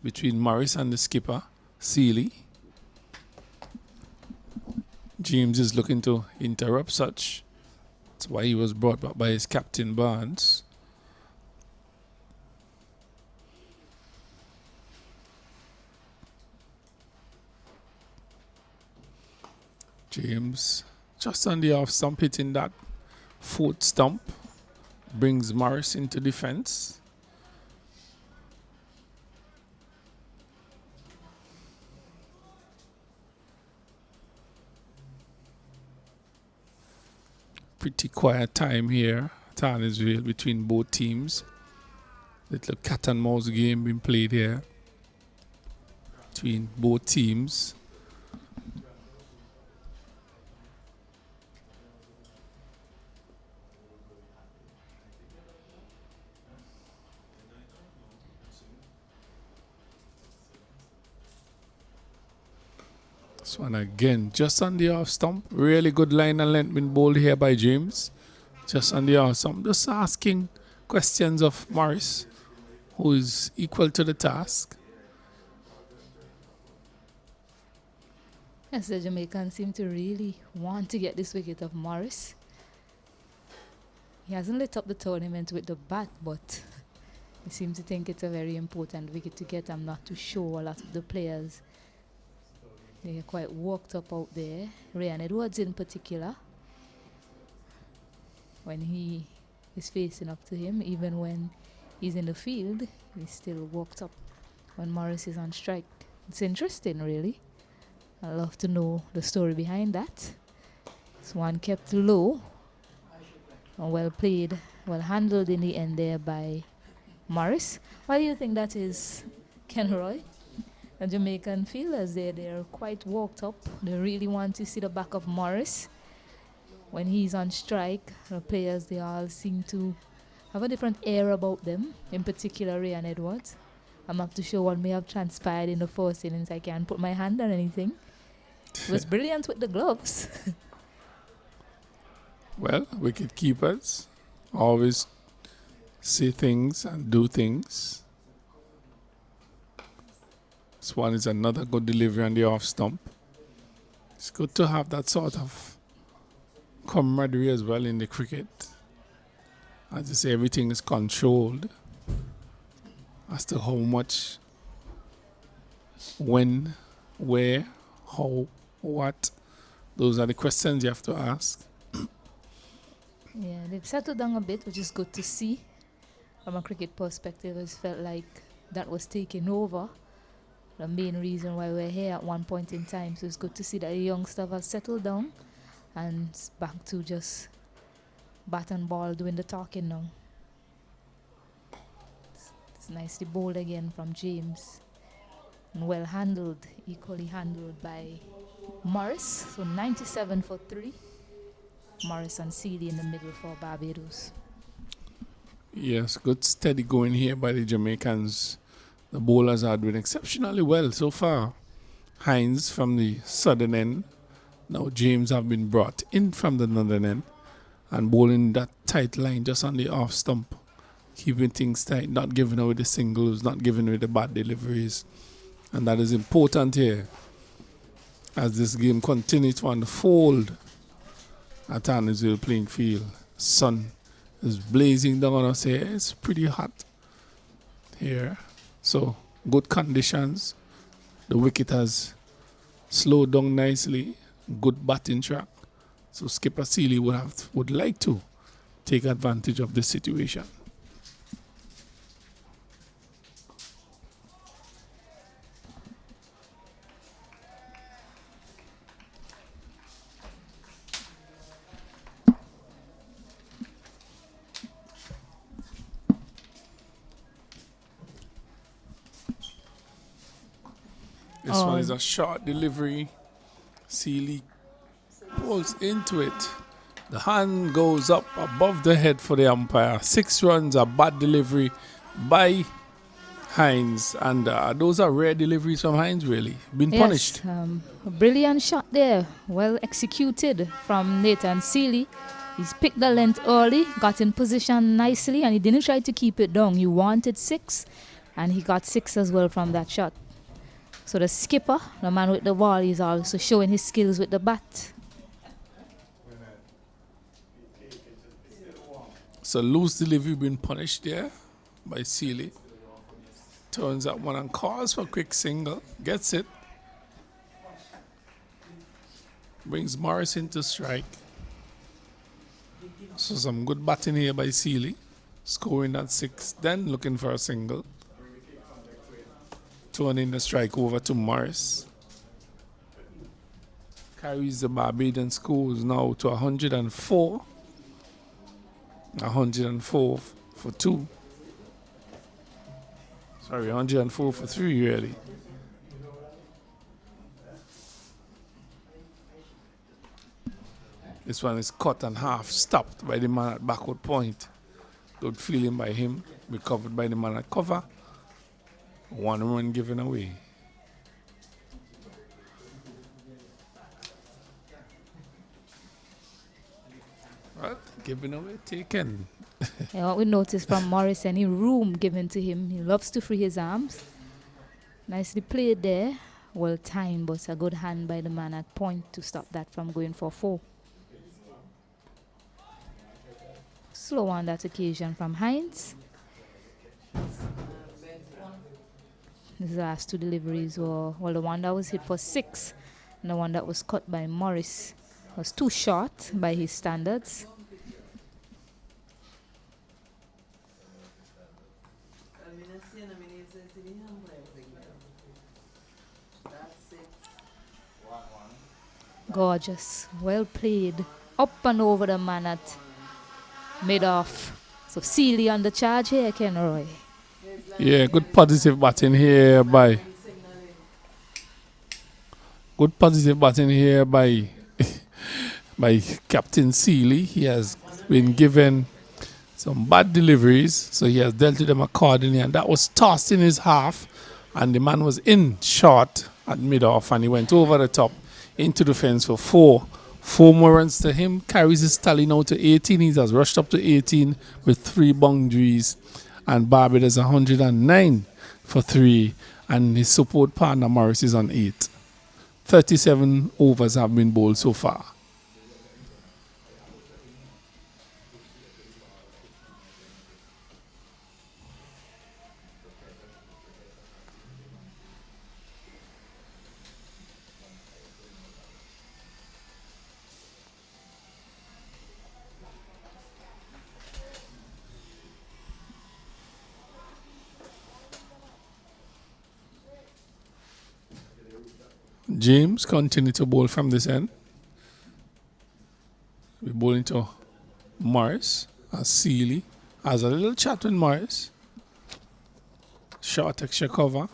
Between Morris and the skipper, Seeley. James is looking to interrupt such. That's why he was brought back by his captain Barnes. James just on the off stump, hitting that fourth stump, brings Morris into defense. Pretty quiet time here at Arnesville between both teams. Little cat and mouse game being played here between both teams. This one again, just on the off stump. Really good line and length been bowled here by James. Just on the off stump. Just asking questions of Morris, who is equal to the task. Yes, the Jamaicans seem to really want to get this wicket of Morris. He hasn't lit up the tournament with the bat, but he seems to think it's a very important wicket to get. I'm not too sure. A lot of the players, they're quite worked up out there. Ryan Edwards in particular, when he is facing up to him, even when he's in the field, he's still worked up when Morris is on strike. It's interesting, really. I'd love to know the story behind that. This one kept low and well played, well handled in the end there by Morris. Why do you think that is, Ken Roy? The Jamaican fielders they're quite worked up. They really want to see the back of Morris. When he's on strike, the players, they all seem to have a different air about them, in particular Ryan Edwards. I'm not too sure what may have transpired in the first innings. I can't put my hand on anything. He was brilliant with the gloves. Well, wicket keepers always say things and do things. This one is another good delivery on the off stump. It's good to have that sort of camaraderie as well in the cricket. As I say, everything is controlled as to how much, when, where, how, what. Those are the questions you have to ask. Yeah, they've settled down a bit, which is good to see. From a cricket perspective, it felt like that was taking over. The main reason why we're here at one point in time. So it's good to see that the young stuff have settled down and it's back to just bat and ball doing the talking now. It's nicely bowled again from James. And well handled, equally handled by Morris. So 97 for 3. Morris and Seeley in the middle for Barbados. Yes, good steady going here by the Jamaicans. The bowlers are doing exceptionally well so far. Hines from the southern end. Now James have been brought in from the northern end and bowling that tight line just on the off stump. Keeping things tight, not giving away the singles, not giving away the bad deliveries. And that is important here as this game continues to unfold at Arnesville playing field. Sun is blazing down on us here. It's pretty hot here. So, good conditions. The wicket has slowed down nicely. Good batting track. So, Skipper Seeley would like to take advantage of this situation. This one is a short delivery. Seeley pulls into it. The hand goes up above the head for the umpire. 6 runs, a bad delivery by Hines. And those are rare deliveries from Hines, really. Been punished. A brilliant shot there. Well executed from Nathan Seeley. He's picked the length early, got in position nicely, and he didn't try to keep it down. He wanted 6, and he got 6 as well from that shot. So the skipper, the man with the ball, is also showing his skills with the bat. So loose delivery being punished there by Sealy. Turns that one and calls for a quick single. Gets it. Brings Morris into strike. So some good batting here by Sealy. Scoring that 6. Then looking for a single. Turning the strike over to Morris. Carries the Barbadian scores now to 104. 104 for 2. Sorry, 104 for 3 really. This one is cut and half, stopped by the man at backward point. Good feeling by him, recovered by the man at cover. 1 run given away. Right, given away, taken. Yeah, what we noticed from Morris, any room given to him, he loves to free his arms. Nicely played there. Well timed, but a good hand by the man at point to stop that from going for 4. Slow on that occasion from Hines. His last 2 deliveries were, well, the one that was hit for 6 and the one that was cut by Morris was too short by his standards. Gorgeous, well played, up and over the man at mid-off. So Sealy on the charge here, Ken Roy. Yeah, good positive batting here by by Captain Sealy. He has been given some bad deliveries, so he has dealt with them accordingly, and that was tossed in his half, and the man was in short at mid-off, and he went over the top into the fence for 4. 4 more runs to him, carries his tally now to 18. He has rushed up to 18 with 3 boundaries, and Barbados 109 for 3, and his support partner Morris is on 8. 37 overs have been bowled so far. James continue to bowl from this end. We bowl into Morris as Sealy has a little chat with Morris. Short extra cover.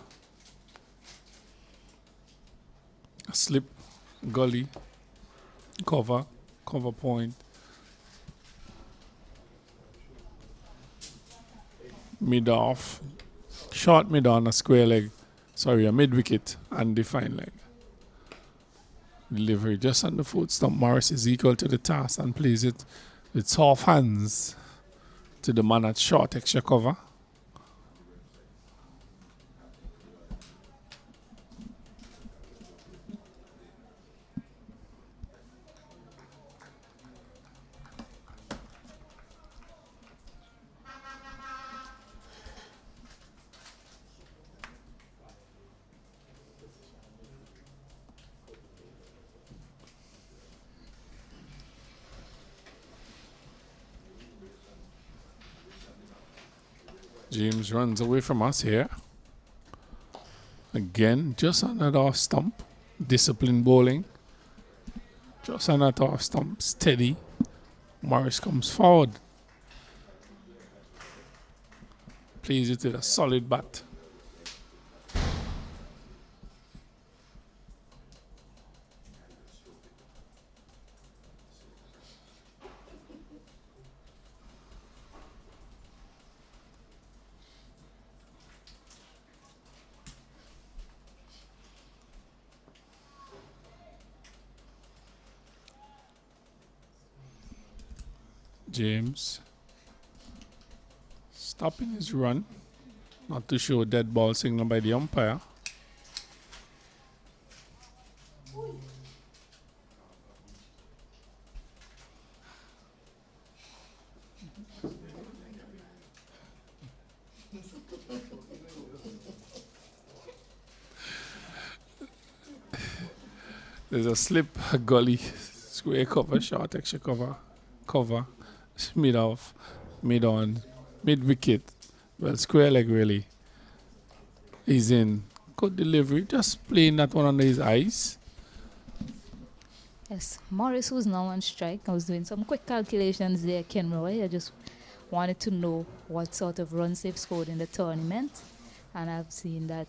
A slip, gully, cover point. Mid off. Short mid on a square leg. Sorry, a mid wicket and the fine leg. Delivery just on the foot stump. Morris is equal to the task and plays it with soft hands to the man at short extra cover. James runs away from us here. Again, just on that off stump. Disciplined bowling. Just on that off stump. Steady. Morris comes forward. Plays it with a solid bat. James stopping his run, not to show dead ball signal by the umpire. There's a slip, a gully, square cover, short extra cover, mid off, mid on, mid wicket. Well, square leg really. He's in. Good delivery, just playing that one under his eyes. Yes, Morris, who's now on strike. I was doing some quick calculations there, Ken Roy. I just wanted to know what sort of runs they've scored in the tournament. And I've seen that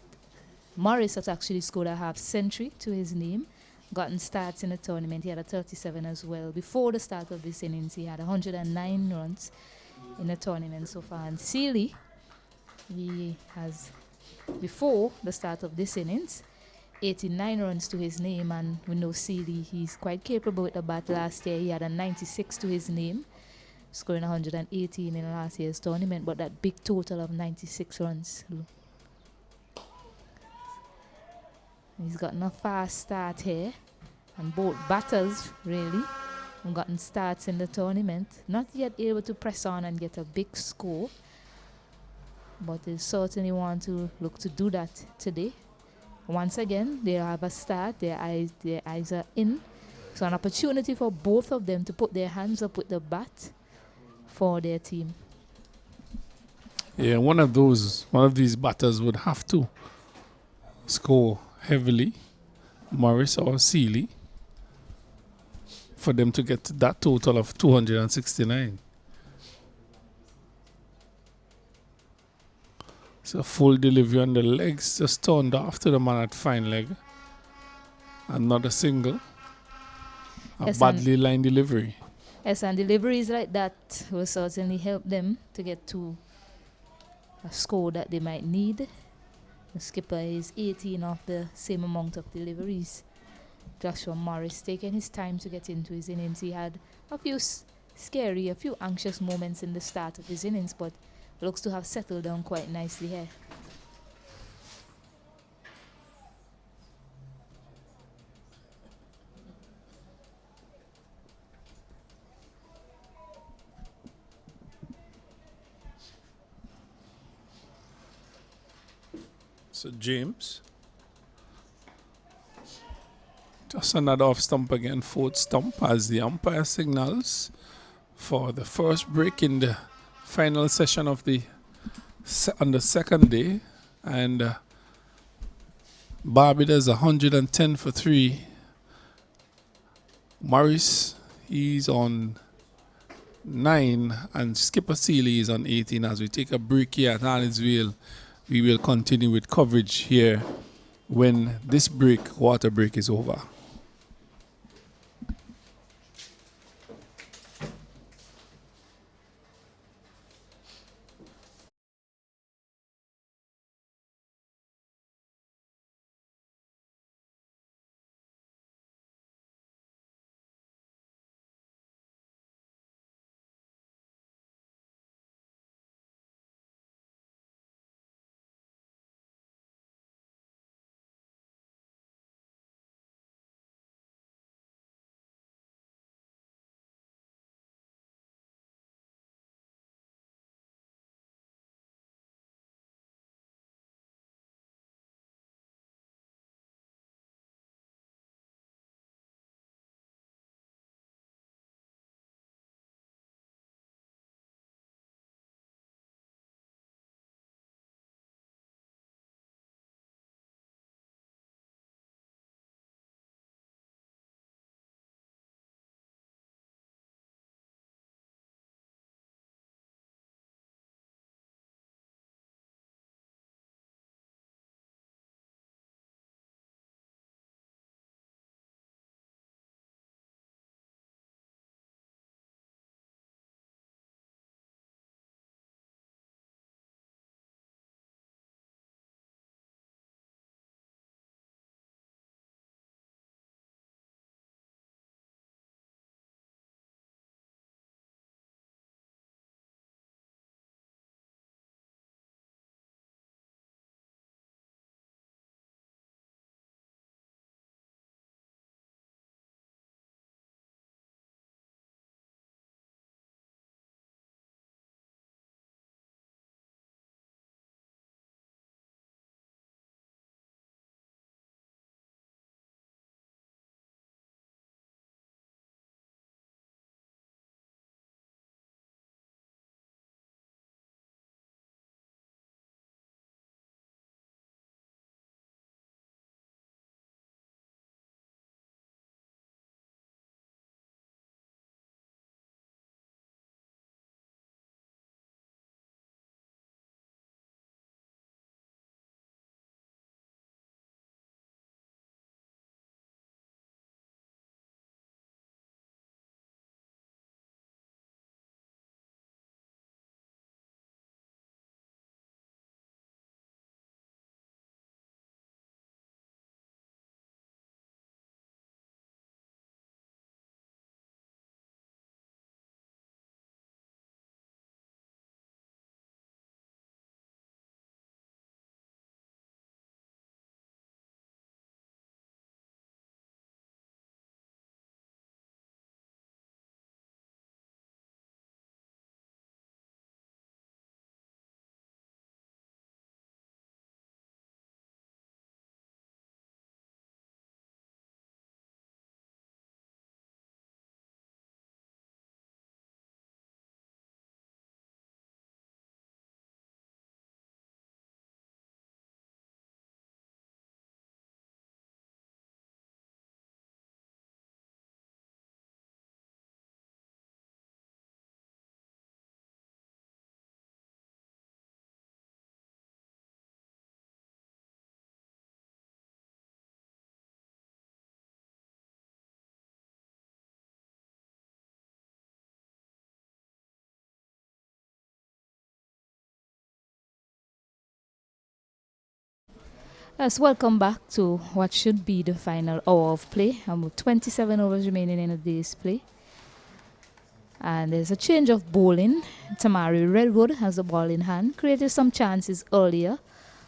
Morris has actually scored a half century to his name, gotten starts in the tournament. He had a 37 as well. Before the start of this innings, he had 109 runs in the tournament so far. And Sealy, he has, before the start of this innings, 89 runs to his name. And we know Sealy, he's quite capable with the bat. Last year, he had a 96 to his name, scoring 118 in last year's tournament, but that big total of 96 runs. He's gotten a fast start here, and both batters really have gotten starts in the tournament. Not yet able to press on and get a big score, but they certainly want to look to do that today. Once again, they have a start, their eyes are in. So an opportunity for both of them to put their hands up with the bat for their team. Yeah, one of these batters would have to score heavily, Morris or Sealy, for them to get to that total of 269. So full delivery on the legs, just turned off to the man at fine leg. Another single. A badly lined delivery. Yes, and deliveries like that will certainly help them to get to a score that they might need. The skipper is 18 of the same amount of deliveries. Joshua Morris taking his time to get into his innings. He had a few a few anxious moments in the start of his innings, but looks to have settled down quite nicely here. So James, just another off stump again, fourth stump as the umpire signals for the first break in the final session of on the second day. And Barbados 110 for 3. Morris, he's on 9, and Skipper Sealy is on 18. As we take a break here at Harnetsville, we will continue with coverage here when this water break is over. Yes, welcome back to what should be the final hour of play. With 27 overs remaining in the day's play. And there's a change of bowling. Tamari Redwood has the ball in hand. Created some chances earlier.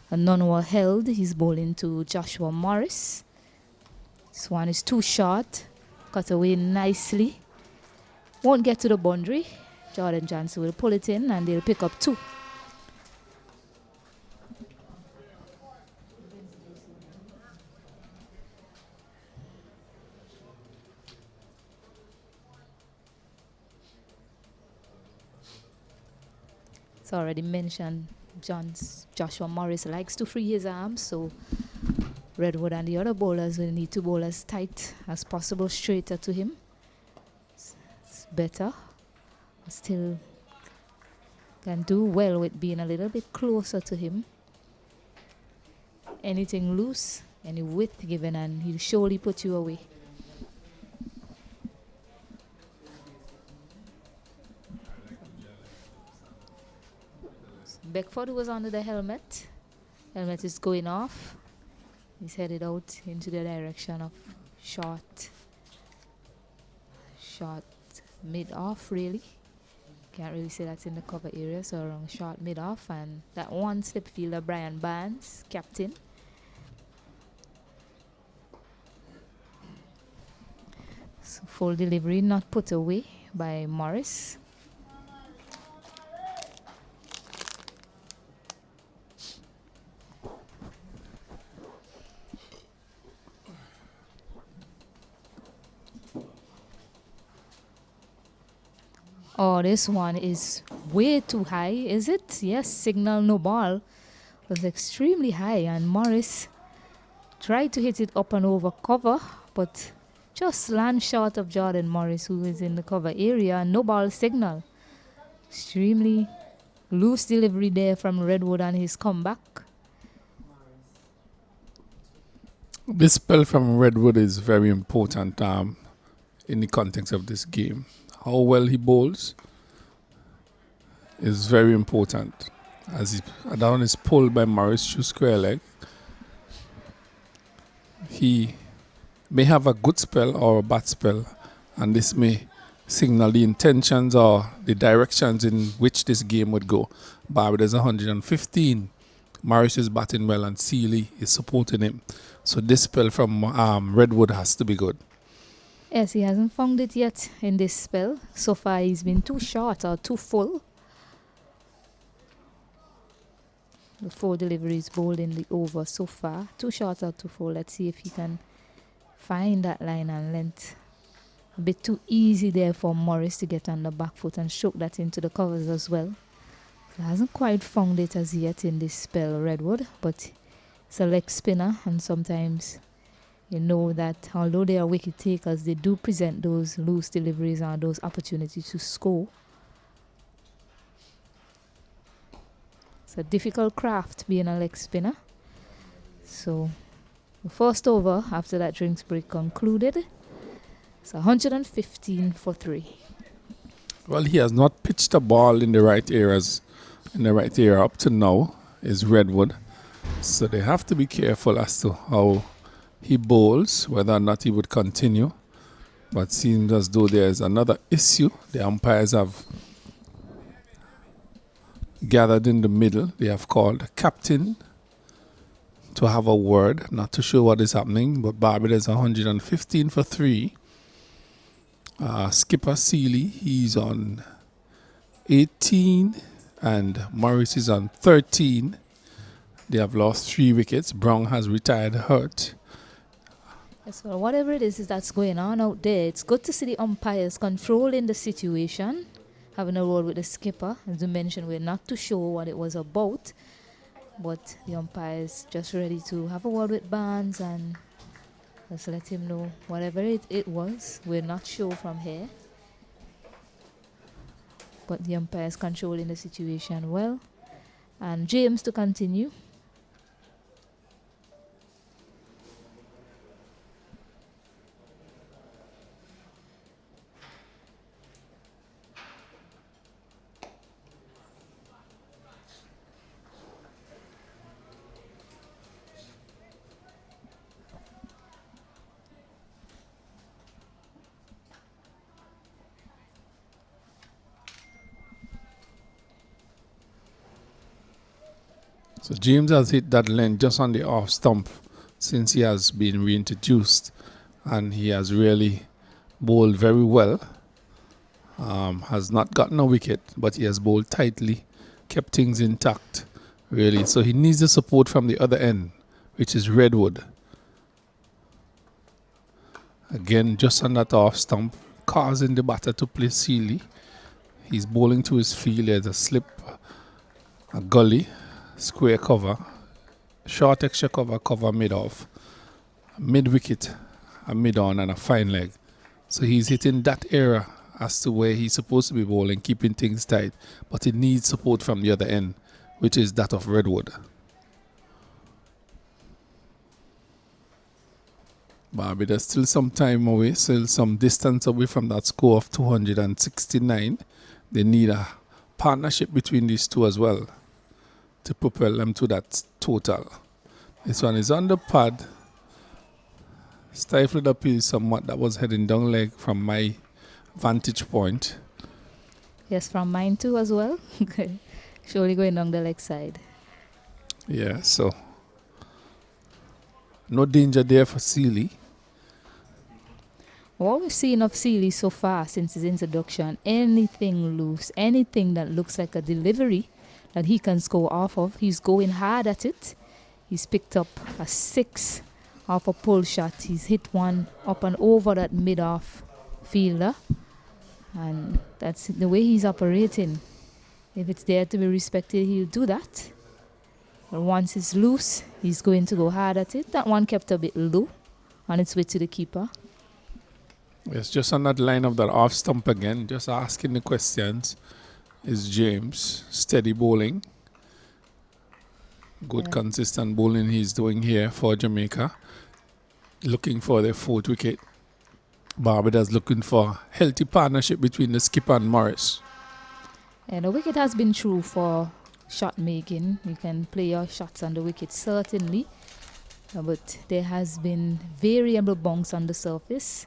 And none were held. He's bowling to Joshua Morris. This one is too short. Cut away nicely. Won't get to the boundary. Jordan Johnson will pull it in and they'll pick up 2. It's already mentioned Joshua Morris likes to free his arms, so Redwood and the other bowlers will need to bowl as tight as possible, straighter to him. It's better. Still can do well with being a little bit closer to him. Anything loose, any width given, and he'll surely put you away. Beckford was under the helmet. Helmet is going off. He's headed out into the direction of short mid-off, really. Can't really say that's in the cover area, so around short mid-off. And that one slip fielder, Brian Barnes, captain. So full delivery, not put away by Morris. Oh, this one is way too high, is it? Yes, signal no ball was extremely high, and Morris tried to hit it up and over cover, but just land short of Jordan Morris, who is in the cover area. No ball signal. Extremely loose delivery there from Redwood and his comeback. This spell from Redwood is very important in the context of this game. How well he bowls is very important. As that one is pulled by Morris through square leg, he may have a good spell or a bad spell, and this may signal the intentions or the directions in which this game would go. Barbados 115. Morris is batting well and Seeley is supporting him. So this spell from Redwood has to be good. Yes, he hasn't found it yet in this spell. So far, he's been too short or too full. The 4 deliveries bowled in the over so far. Too short or too full. Let's see if he can find that line and length. A bit too easy there for Morris to get on the back foot and stroke that into the covers as well. He hasn't quite found it as yet in this spell, Redwood, but it's a leg spinner, and sometimes you know that although they are wicket takers, they do present those loose deliveries and those opportunities to score. It's a difficult craft being a leg spinner. So the first over after that drinks break concluded. It's 115 for 3. Well, he has not pitched a ball in the right area up to now, is Redwood. So they have to be careful as to how he bowls, whether or not he would continue. But seems as though there's another issue. The umpires have gathered in the middle. They have called the captain to have a word, not to show what is happening. But Barbados 115 for 3. Skipper Seeley, he's on 18 and Morris is on 13. They have lost 3 wickets. Brown has retired hurt. Yes, well, whatever it is that's going on out there, it's good to see the umpires controlling the situation, having a word with the skipper. As you mentioned, we're not too sure what it was about, but the umpires just ready to have a word with Barnes and just let him know whatever it was. We're not sure from here, but the umpires controlling the situation well. And James to continue. So James has hit that length just on the off stump since he has been reintroduced, and he has really bowled very well. Has not gotten a wicket, but he has bowled tightly, kept things intact, really. So he needs the support from the other end, which is Redwood. Again, just on that off stump, causing the batter to play Sealy. He's bowling to his field. There's a slip, a gully, square cover, short extra cover mid-off, mid-wicket, a mid-on, and a fine leg. So he's hitting that area as to where he's supposed to be bowling, keeping things tight, but he needs support from the other end, which is that of Redwood. Barbados still some time away, still some distance away from that score of 269. They need a partnership between these two as well to propel them to that total. This one is on the pad, stifled appeal somewhat. That was heading down leg from my vantage point. Yes, from mine too as well. Surely going down the leg side. Yeah, so no danger there for Sealy. What we've seen of Sealy so far since his introduction, anything loose, anything that looks like a delivery that he can score off of, he's going hard at it. He's picked up a 6 off a pull shot. He's hit one up and over that mid-off fielder. And that's the way he's operating. If it's there to be respected, he'll do that. But once it's loose, he's going to go hard at it. That one kept a bit low on its way to the keeper. Yes, just on that line of that off stump again, just asking the questions. Is James steady bowling? Good consistent bowling he's doing here for Jamaica. Looking for their 4th wicket. Barbados looking for healthy partnership between the skipper and Morris. And the wicket has been true for shot making. You can play your shots on the wicket certainly. But there has been variable bunks on the surface.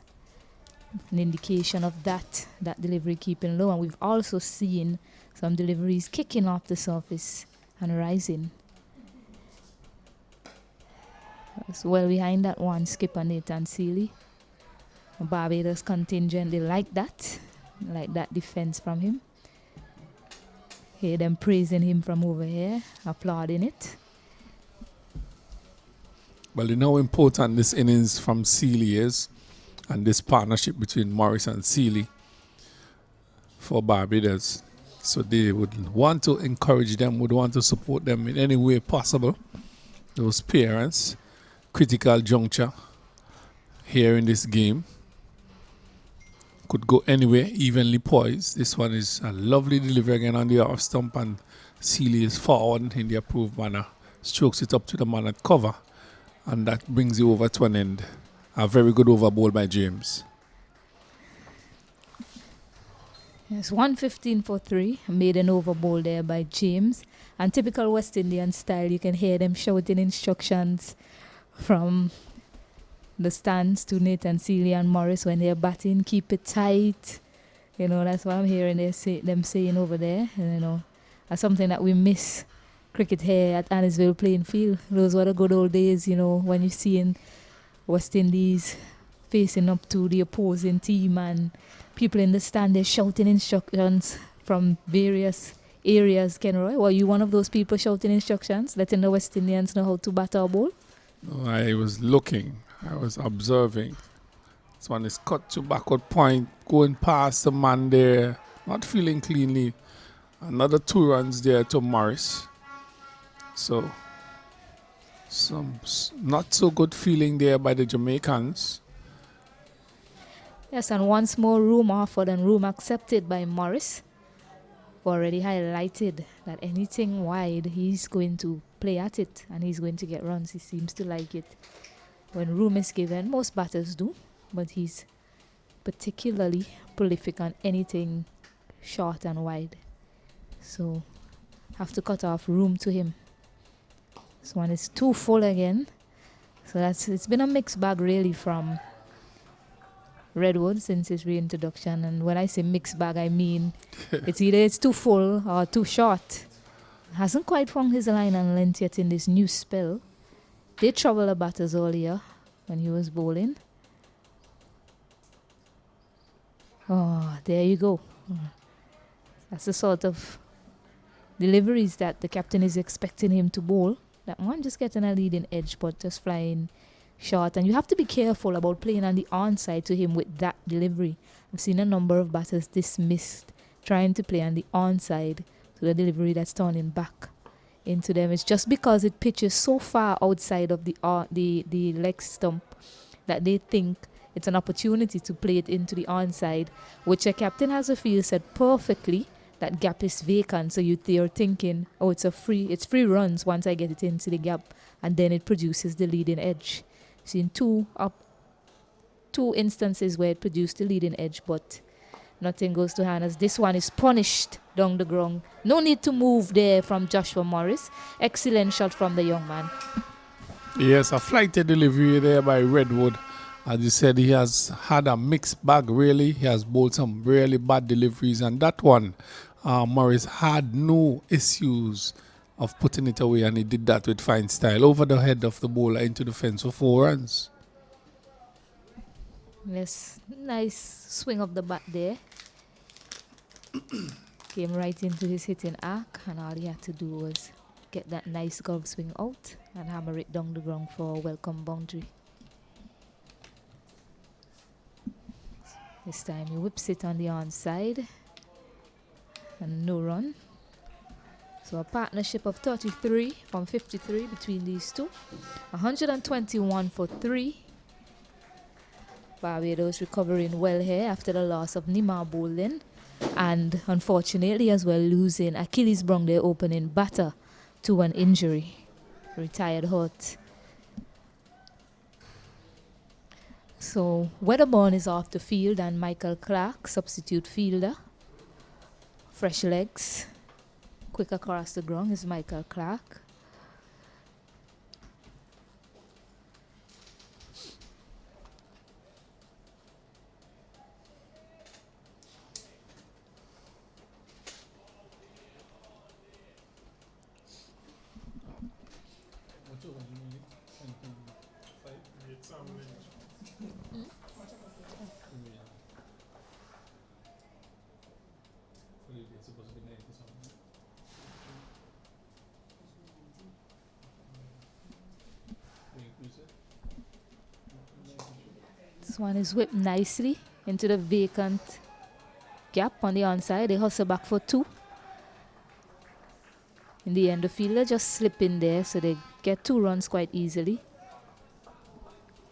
An indication of that delivery keeping low. And we've also seen some deliveries kicking off the surface and rising. So well behind that one, skipper Nathan Sealy. Barbados contingent, they like that defense from him. Hear them praising him from over here, applauding it. Well, you know how important this innings from Sealy is, and this partnership between Morris and Sealy for Barbados. So they would want to encourage them, would want to support them in any way possible. Those parents, critical juncture here in this game. Could go anywhere, evenly poised. This one is a lovely delivery again on the off stump, and Sealy is forward in the approved manner. Strokes it up to the man at cover, and that brings the over to an end. A very good over bowl by James. Yes, 115 for 3. Made an over bowl there by James. And typical West Indian style, you can hear them shouting instructions from the stands to Nathan Sealy and Morris when they're batting. Keep it tight. You know, that's what I'm hearing them saying over there. And, you know, that's something that we miss cricket here at Annisville playing field. Those were the good old days, you know, when you're seeing West Indies facing up to the opposing team and people in the stand, they're shouting instructions from various areas. Kenroy, were you one of those people shouting instructions, letting the West Indians know how to bat or bowl? No, I was looking. I was observing. This one is cut to backward point, going past the man there, not feeling cleanly. Another 2 runs there to Morris. So, some not so good feeling there by the Jamaicans. Yes, and once more room offered and room accepted by Morris. Already highlighted that anything wide, he's going to play at it and he's going to get runs. He seems to like it when room is given. Most batters do, but he's particularly prolific on anything short and wide. So, have to cut off room to him. This one is too full again. So it's been a mixed bag really from Redwood since his reintroduction. And when I say mixed bag, I mean it's either it's too full or too short. Hasn't quite found his line and length yet in this new spell. They trouble the batters earlier when he was bowling. Oh, there you go. That's the sort of deliveries that the captain is expecting him to bowl. That one just getting a leading edge, but just flying short. And you have to be careful about playing on the onside to him with that delivery. I've seen a number of batters dismissed trying to play on the onside to the delivery that's turning back into them. It's just because it pitches so far outside of the leg stump that they think it's an opportunity to play it into the onside, which a captain has a field set perfectly. That gap is vacant, so you're thinking, oh, it's free runs once I get it into the gap, and then it produces the leading edge. Seen two instances where it produced the leading edge, but nothing goes to hand as this one is punished down the ground. No need to move there from Joshua Morris. Excellent shot from the young man. Yes, a flighted delivery there by Redwood. As you said, he has had a mixed bag, really. He has bowled some really bad deliveries, and that one, Morris had no issues of putting it away, and he did that with fine style. Over the head of the bowler into the fence for 4 runs. Yes, nice swing of the bat there. Came right into his hitting arc, and all he had to do was get that nice golf swing out and hammer it down the ground for a welcome boundary. This time he whips it on the onside and no run. So a partnership of 33 from 53 between these two. 121 for 3. Barbados recovering well here after the loss of Nima bowling, and unfortunately as well losing Achilles Brong, their opening batter, to an injury. Retired hurt. So Wedderburn is off the field and Michael Clark, substitute fielder. Fresh legs. Quick across the ground is Michael Clark. This one is whipped nicely into the vacant gap on the onside. They hustle back for 2. In the end, the fielder just slip in there, so they get 2 runs quite easily.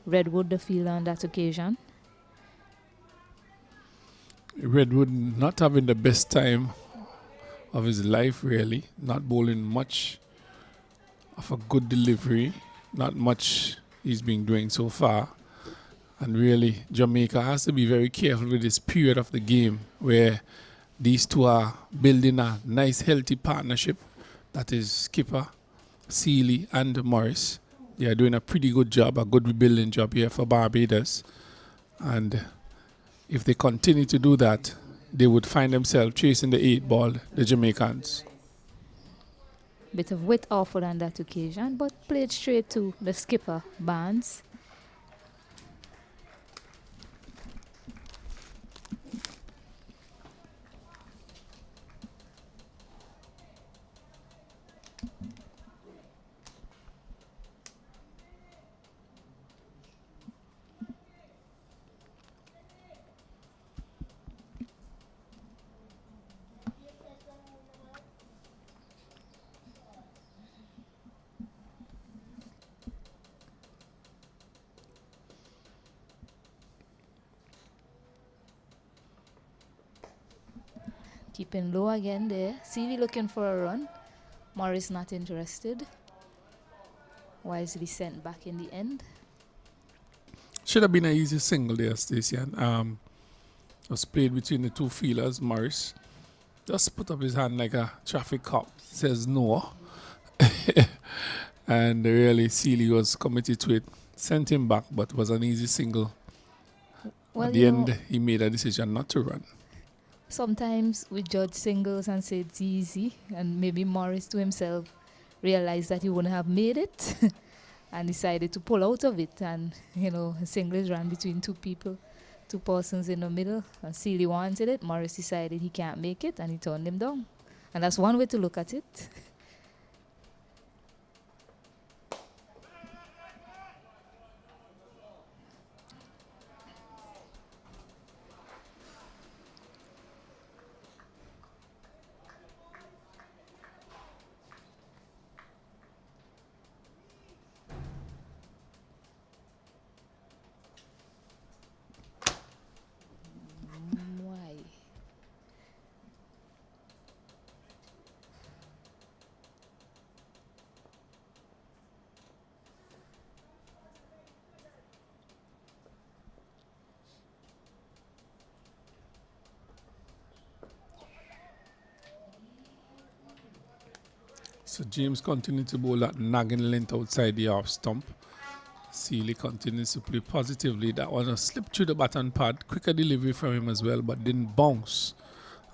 Redwood, the fielder on that occasion. Redwood not having the best time of his life, really. Not bowling much of a good delivery. Not much he's been doing so far. And really, Jamaica has to be very careful with this period of the game where these two are building a nice, healthy partnership. That is skipper, Seeley, and Morris. They are doing a pretty good job, a good rebuilding job here for Barbados. And if they continue to do that, they would find themselves chasing the 8 ball, the Jamaicans. Bit of wit offered on that occasion, but played straight to the skipper, Barnes. Keeping low again there. Seeley looking for a run. Morris not interested. Wisely sent back in the end. Should have been an easy single there, Stacey. Was played between the 2 fielders. Morris just put up his hand like a traffic cop. Says no. And really, Seeley was committed to it. Sent him back, but was an easy single. Well, At the end, he made a decision not to run. Sometimes we judge singles and say it's easy, and maybe Morris to himself realized that he wouldn't have made it and decided to pull out of it. And, singles ran between two people, two persons in the middle. And Sealy wanted it. Morris decided he can't make it, and he turned him down. And that's one way to look at it. Why? So James continues to bowl that nagging length outside the off stump. Sealy continues to play positively. That one a slip through the baton pad. Quicker delivery from him as well, but didn't bounce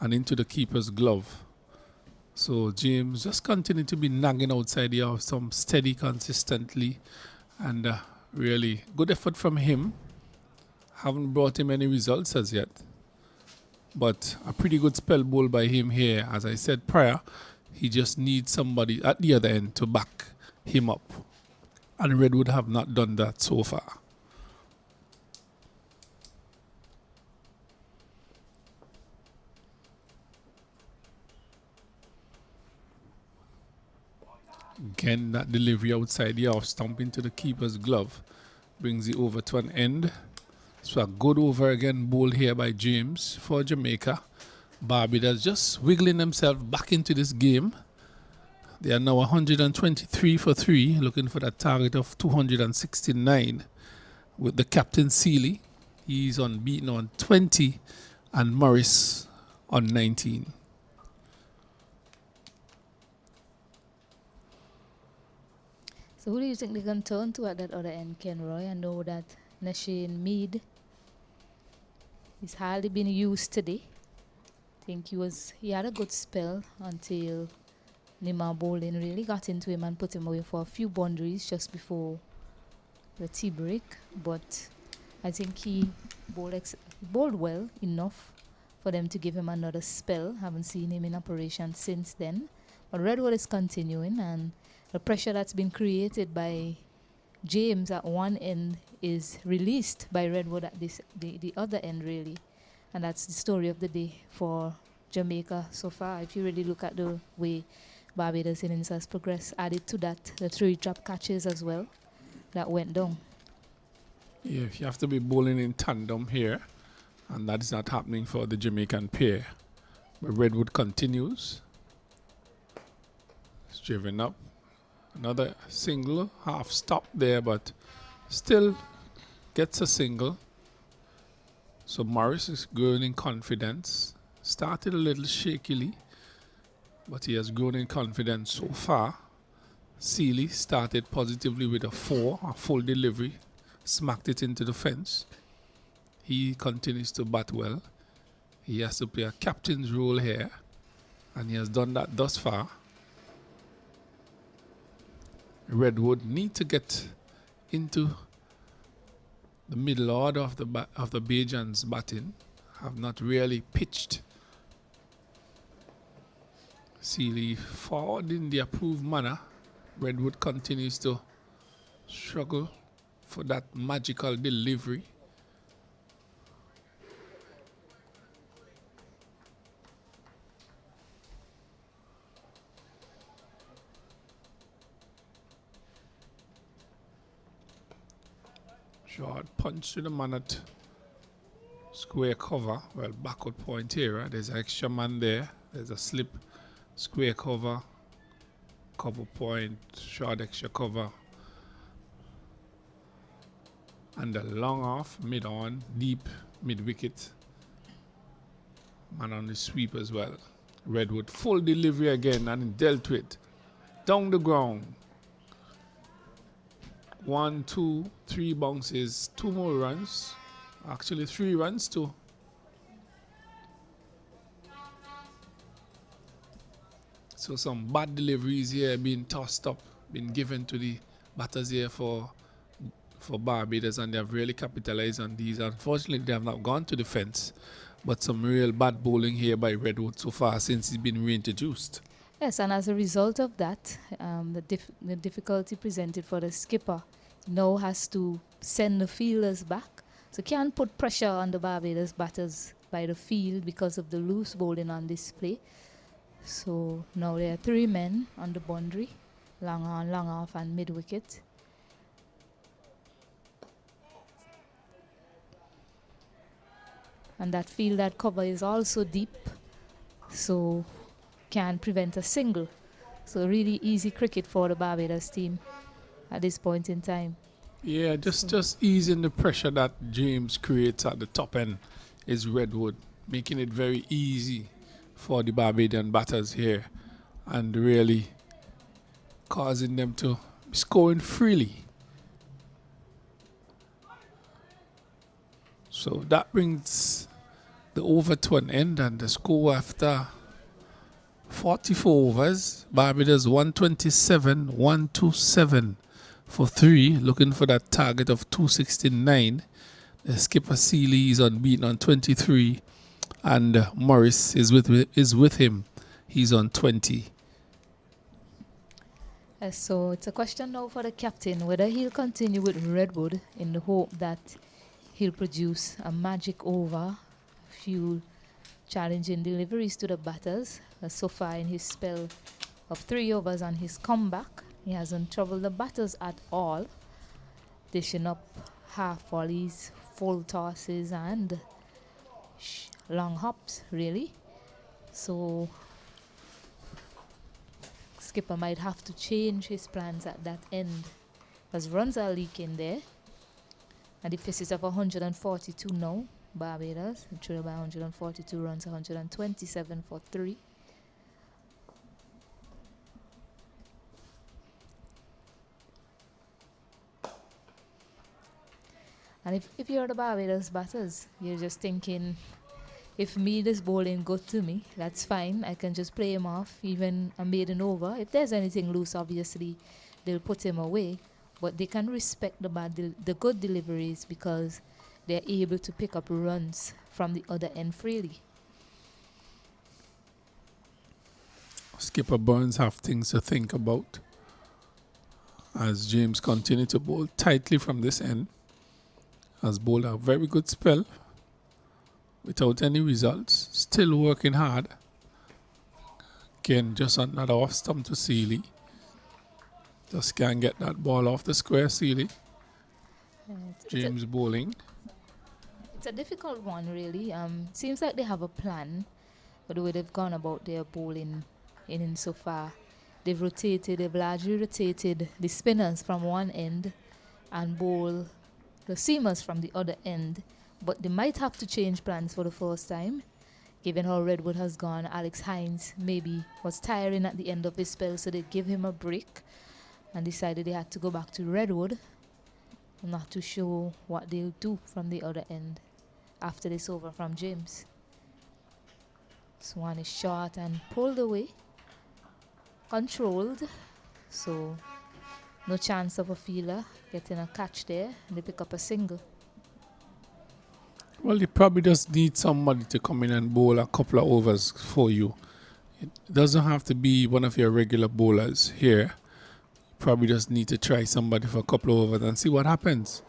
and into the keeper's glove. So James just continued to be nagging outside the off stump, steady consistently, and really good effort from him. Haven't brought him any results as yet, but a pretty good spell bowl by him here. As I said prior, he just needs somebody at the other end to back him up. And Redwood have not done that so far. Again, that delivery outside the off stump into the keeper's glove brings the over to an end. So a good over again bowled here by James for Jamaica. Barbados just wiggling themselves back into this game. They are now 123 for 3, looking for that target of 269 with the captain Sealy. He's unbeaten on 20 and Morris on 19. So who do you think they can turn to at that other end, Ken Roy? I know that Nashane Mead is hardly been used today. I think he had a good spell until Nima bowling really got into him and put him away for a few boundaries just before the tea break. But I think he bowled well enough for them to give him another spell. Haven't seen him in operation since then. But Redwood is continuing, and the pressure that's been created by James at one end is released by Redwood at the other end, really. And that's the story of the day for Jamaica so far. If you really look at the way Barbados innings has progressed, added to that the 3 trap catches as well that went down. Yeah, you have to be bowling in tandem here, and that is not happening for the Jamaican pair. But Redwood continues. It's driven up. Another single, half stop there, but still gets a single. So Morris is growing in confidence. Started a little shakily, but he has grown in confidence so far. Sealy started positively with a 4, a full delivery, smacked it into the fence. He continues to bat well. He has to play a captain's role here, and he has done that thus far. Redwood need to get into the middle order of the Bajans batting. Have not really pitched. Sealy forward in the approved manner. Redwood continues to struggle for that magical delivery. Short punch to the man at square cover. Well, backward point here. There's an extra man there. There's a slip, square cover, cover point, short extra cover. And a long off, mid on, deep, mid wicket. Man on the sweep as well. Redwood full delivery again and dealt with. Down the ground. 1, 2, 3 bounces, 2 more runs. Actually 3 runs to So some bad deliveries here being tossed up, been given to the batters here for Barbados, and they have really capitalized on these. Unfortunately, they have not gone to the fence, but some real bad bowling here by Redwood so far since he's been reintroduced. Yes, and as a result of that, the difficulty presented for the skipper now has to send the fielders back. So can't put pressure on the Barbados batters by the field because of the loose bowling on display. So now there are 3 men on the boundary, long on, long off, and mid wicket. And that field, that cover is also deep, so can prevent a single. So really easy cricket for the Barbados team at this point in time. Yeah, just easing the pressure that James creates at the top end is Redwood, making it very easy for the Barbadian batters here and really causing them to be scoring freely. So that brings the over to an end, and the score after 44 overs, Barbados 127, 127 for 3, looking for that target of 269. The skipper Seeley is unbeaten on 23, and Morris is with him. He's on 20. So it's a question now for the captain whether he'll continue with Redwood in the hope that he'll produce a magic over, a few challenging deliveries to the batters. So far in his spell of 3 overs and his comeback, he hasn't troubled the batters at all, dishing up half volleys, full tosses, and long hops, really. So skipper might have to change his plans at that end, as runs are leaking there. A deficit of 142 now, Barbados, trail by 142 runs, 127 for 3. And if you're the Barbados batters, you're just thinking, if Mead is bowling good to me, that's fine. I can just play him off, even a maiden over. If there's anything loose, obviously, they'll put him away. But they can respect the good deliveries because they're able to pick up runs from the other end freely. Skipper Burns have things to think about as James continue to bowl tightly from this end. Has bowled a very good spell without any results. Still working hard. Again, just another off stump to Seeley. Just can't get that ball off the square, Seeley. James bowling. It's a difficult one, really. Seems like they have a plan, but the way they've gone about their bowling innings so far, they've largely rotated the spinners from one end and bowl the seamers from the other end. But they might have to change plans for the first time, given how Redwood has gone. Alex Hines maybe was tiring at the end of his spell, so they give him a break and decided they had to go back to Redwood. I'm not too sure what they'll do from the other end after this over from James. Swan is short and pulled away, controlled, so no chance of a fielder getting a catch there, and they pick up a single. Well, you probably just need somebody to come in and bowl a couple of overs for you. It doesn't have to be one of your regular bowlers here. You probably just need to try somebody for a couple of overs and see what happens.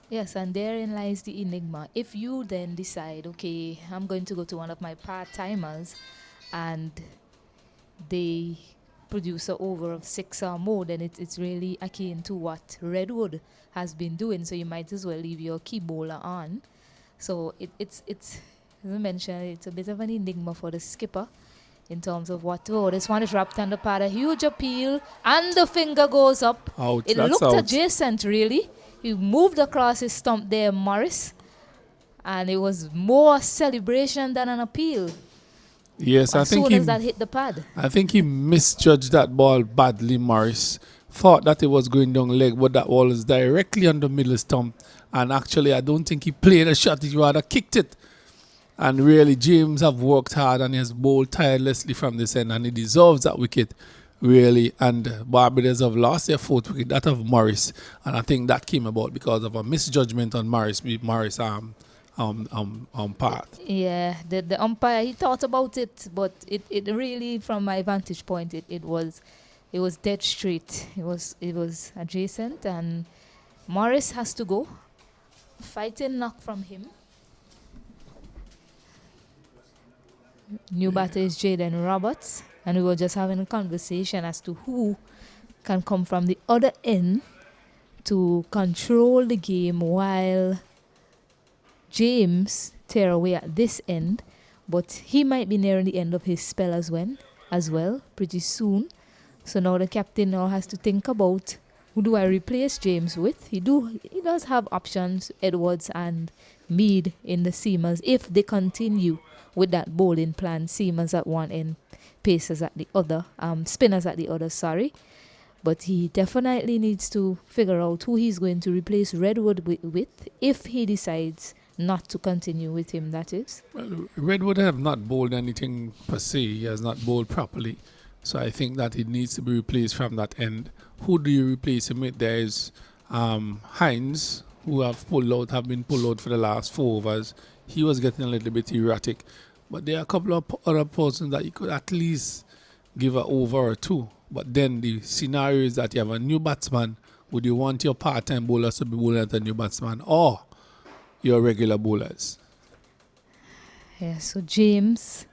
Yes, and therein lies the enigma. If you then decide, okay, I'm going to go to one of my part-timers, and they produce an over of 6 or more, then it's really akin to what Redwood has been doing. So you might as well leave your key bowler on. So it's as I mentioned, it's a bit of an enigma for the skipper in terms of what to do. This one is wrapped on the pad, a huge appeal, and the finger goes up. Out. It That's looked out. adjacent, really. He moved across his stump there, Morris, and it was more celebration than an appeal. Yes, I As think soon as that hit the pad. I think he misjudged that ball badly, Morris. Thought that it was going down leg, but that ball is directly on the middle stump. And actually, I don't think he played a shot. He rather kicked it. And really, James have worked hard and he has bowled tirelessly from this end, and he deserves that wicket, really. And Barbados have lost their fourth wicket, that of Morris, and I think that came about because of a misjudgment on Morris part. Yeah, the umpire, he thought about it, but it really, from my vantage point, it was dead straight. It was adjacent, and Morris has to go. Fighting knock from him. New batter is Jaden Roberts, and we were just having a conversation as to who can come from the other end to control the game while James tear away at this end, but he might be nearing the end of his spell as well, pretty soon. So now the captain now has to think about, who do I replace James with? He does have options, Edwards and Mead in the seamers, if they continue with that bowling plan. Seamers at one end, pacers at the other, spinners at the other, sorry. But he definitely needs to figure out who he's going to replace Redwood with if he decides not to continue with him, that is. Well, Redwood have not bowled anything per se. He has not bowled properly. So I think that it needs to be replaced from that end. Who do you replace him with? There is Hines, who have been pulled out for the last 4 overs. He was getting a little bit erratic. But there are a couple of other persons that you could at least give an over or 2. But then the scenario is that you have a new batsman. Would you want your part-time bowlers to be bowling at a new batsman, or your regular bowlers? Yeah, so James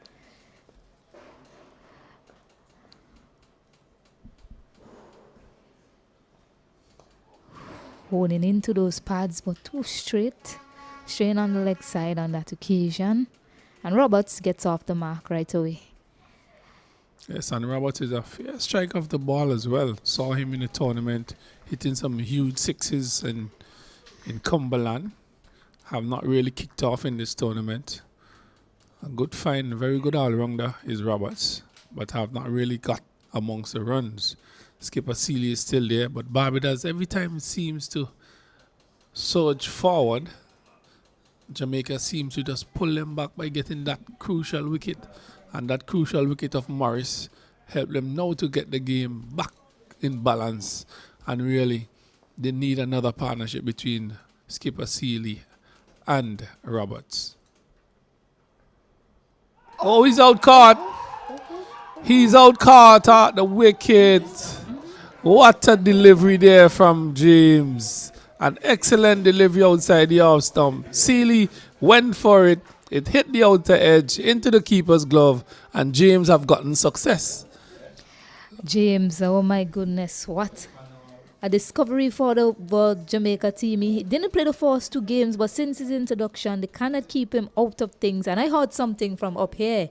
holding into those pads, but too straight. Straying on the leg side on that occasion. And Roberts gets off the mark right away. Yes, and Roberts is a fair strike of the ball as well. Saw him in the tournament hitting some huge sixes in Cumberland. Have not really kicked off in this tournament. A good find, very good all-rounder is Roberts, but have not really got amongst the runs. Skipper Seeley is still there, but Barbados, every time it seems to surge forward, Jamaica seems to just pull them back by getting that crucial wicket. And that crucial wicket of Morris helped them now to get the game back in balance. And really, they need another partnership between Skipper Seeley and Roberts. Oh, he's out caught. He's out caught at the wicket. What a delivery there from James. An excellent delivery outside the off stump. Seeley went for it. It hit the outer edge into the keeper's glove, and James have gotten success. James, oh my goodness, what a discovery for the Jamaica team. He didn't play the first 2 games, but since his introduction, they cannot keep him out of things. And I heard something from up here.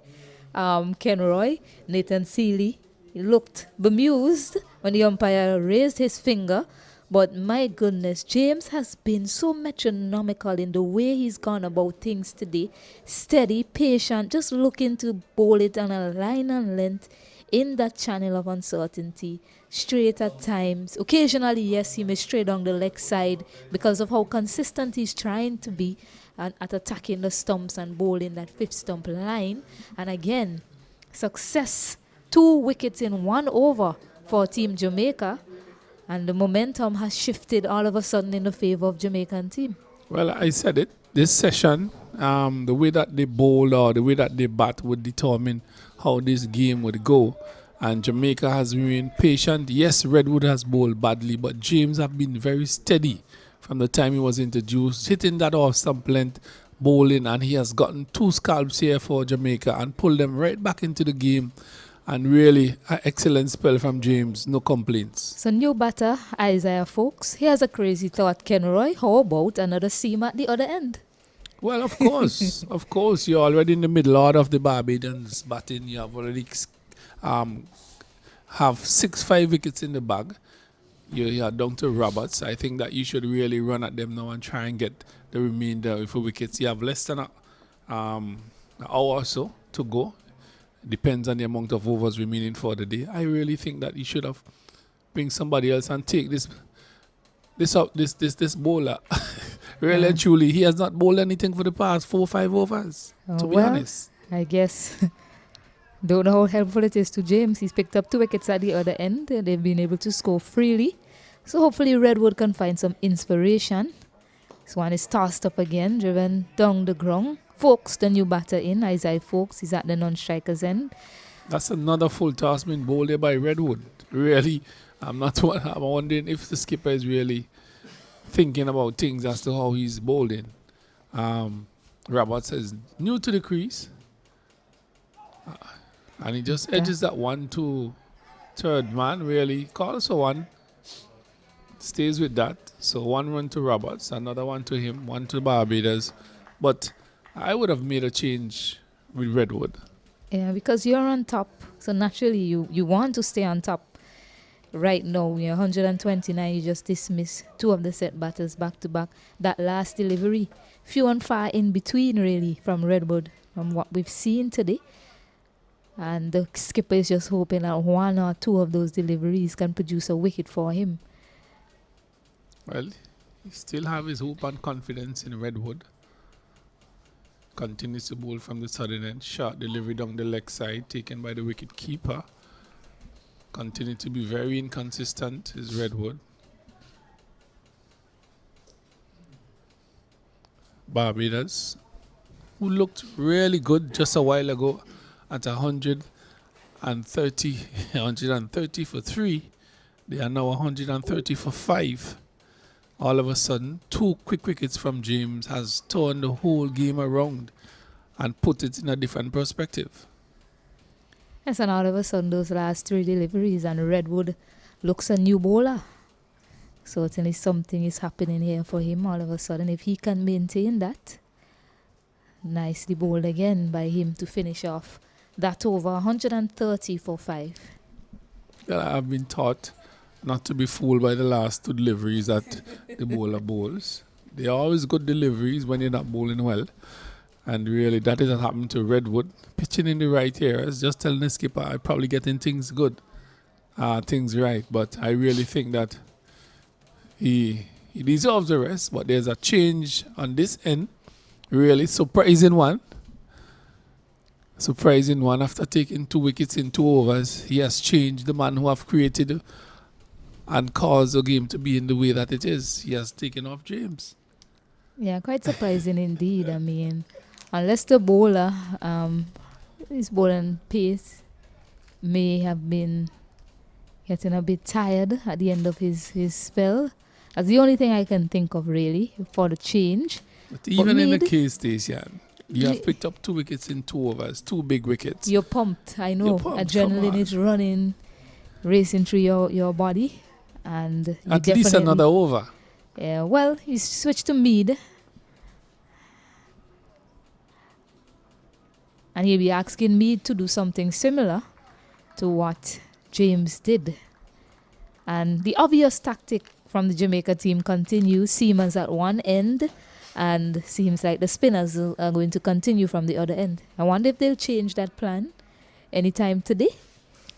Ken Roy, Nathan Seeley, he looked bemused when the umpire raised his finger. But my goodness, James has been so metronomical in the way he's gone about things today. Steady, patient, just looking to bowl it on a line and length in that channel of uncertainty. Straight at times. Occasionally, yes, he may stray down the leg side because of how consistent he's trying to be at attacking the stumps and bowling that 5th stump line. And again, success. 2 wickets in 1 over for Team Jamaica. And the momentum has shifted all of a sudden in the favor of Jamaican team. Well, I said it. This session, the way that they bowl or the way that they bat would determine how this game would go. And Jamaica has remained patient. Yes, Redwood has bowled badly, but James have been very steady from the time he was introduced, hitting that off stump length, bowling, and he has gotten 2 scalps here for Jamaica and pulled them right back into the game. And really, an excellent spell from James. No complaints. So new batter, Isaiah Folks. Here's a crazy thought, Ken Roy. How about another seam at the other end? Well, of course. Of course, you're already in the middle order of the Barbadians batting. You have already have 6-5 wickets in the bag. You're down to Roberts. I think that you should really run at them now and try and get the remainder of the wickets. You have less than an hour or so to go. Depends on the amount of overs remaining for the day. I really think that you should have bring somebody else and take this bowler Really and truly, he has not bowled anything for the past 4 or 5 overs, to be honest. I guess. Don't know how helpful it is to James. He's picked up 2 wickets at the other end. They've been able to score freely. So hopefully Redwood can find some inspiration. This one is tossed up again, driven down the ground. Folks, the new batter in, Isaiah Folks, is at the non-striker's end. That's another full toss being bowled there by Redwood. Really, I'm wondering if the skipper is really thinking about things as to how he's bowling. Roberts is new to the crease. And he just edges that one to third man, really. Calls for one. Stays with that. So 1 run to Roberts, another one to him, 1 to Barbados. But I would have made a change with Redwood. Yeah, because you're on top. So naturally you want to stay on top. Right now, you're 129. You just dismiss 2 of the set batters back to back. That last delivery, few and far in between, really, from Redwood, from what we've seen today. And the skipper is just hoping that 1 or 2 of those deliveries can produce a wicket for him. Well, he still have his hope and confidence in Redwood. Continues to bowl from the southern end. Short delivery down the leg side, taken by the wicket keeper. Continue to be very inconsistent is Redwood. Barbados, who looked really good just a while ago at 130 for 3. They are now 130 for 5. All of a sudden, 2 quick wickets from James has turned the whole game around and put it in a different perspective. Yes, and all of a sudden, those last 3 deliveries, and Redwood looks a new bowler. Certainly something is happening here for him all of a sudden. If he can maintain that, nicely bowled again by him to finish off that over 130 for 5. Well, I've been taught not to be fooled by the last 2 deliveries that the bowler bowls. They are always good deliveries when you're not bowling well. And really, that is what happened to Redwood. Pitching in the right areas, just telling the skipper, I'm probably getting things good, things right. But I really think that he deserves the rest. But there's a change on this end. Really surprising one. Surprising one. After taking 2 wickets in 2 overs, he has changed. The man who have created and caused the game to be in the way that it is. He has taken off James. Yeah, quite surprising indeed. I mean, unless the bowler, his bowling pace may have been getting a bit tired at the end of his spell. That's the only thing I can think of, really, for the change. But even in the case, Stacey, you have picked up 2 wickets in 2 overs, 2 big wickets. You're pumped, I know. You're pumped, adrenaline is running, racing through your body. And at least another over. Yeah, well, he switched to mid. And he'll be asking me to do something similar to what James did. And the obvious tactic from the Jamaica team continues. Seamers at one end, and seems like the spinners are going to continue from the other end. I wonder if they'll change that plan anytime today.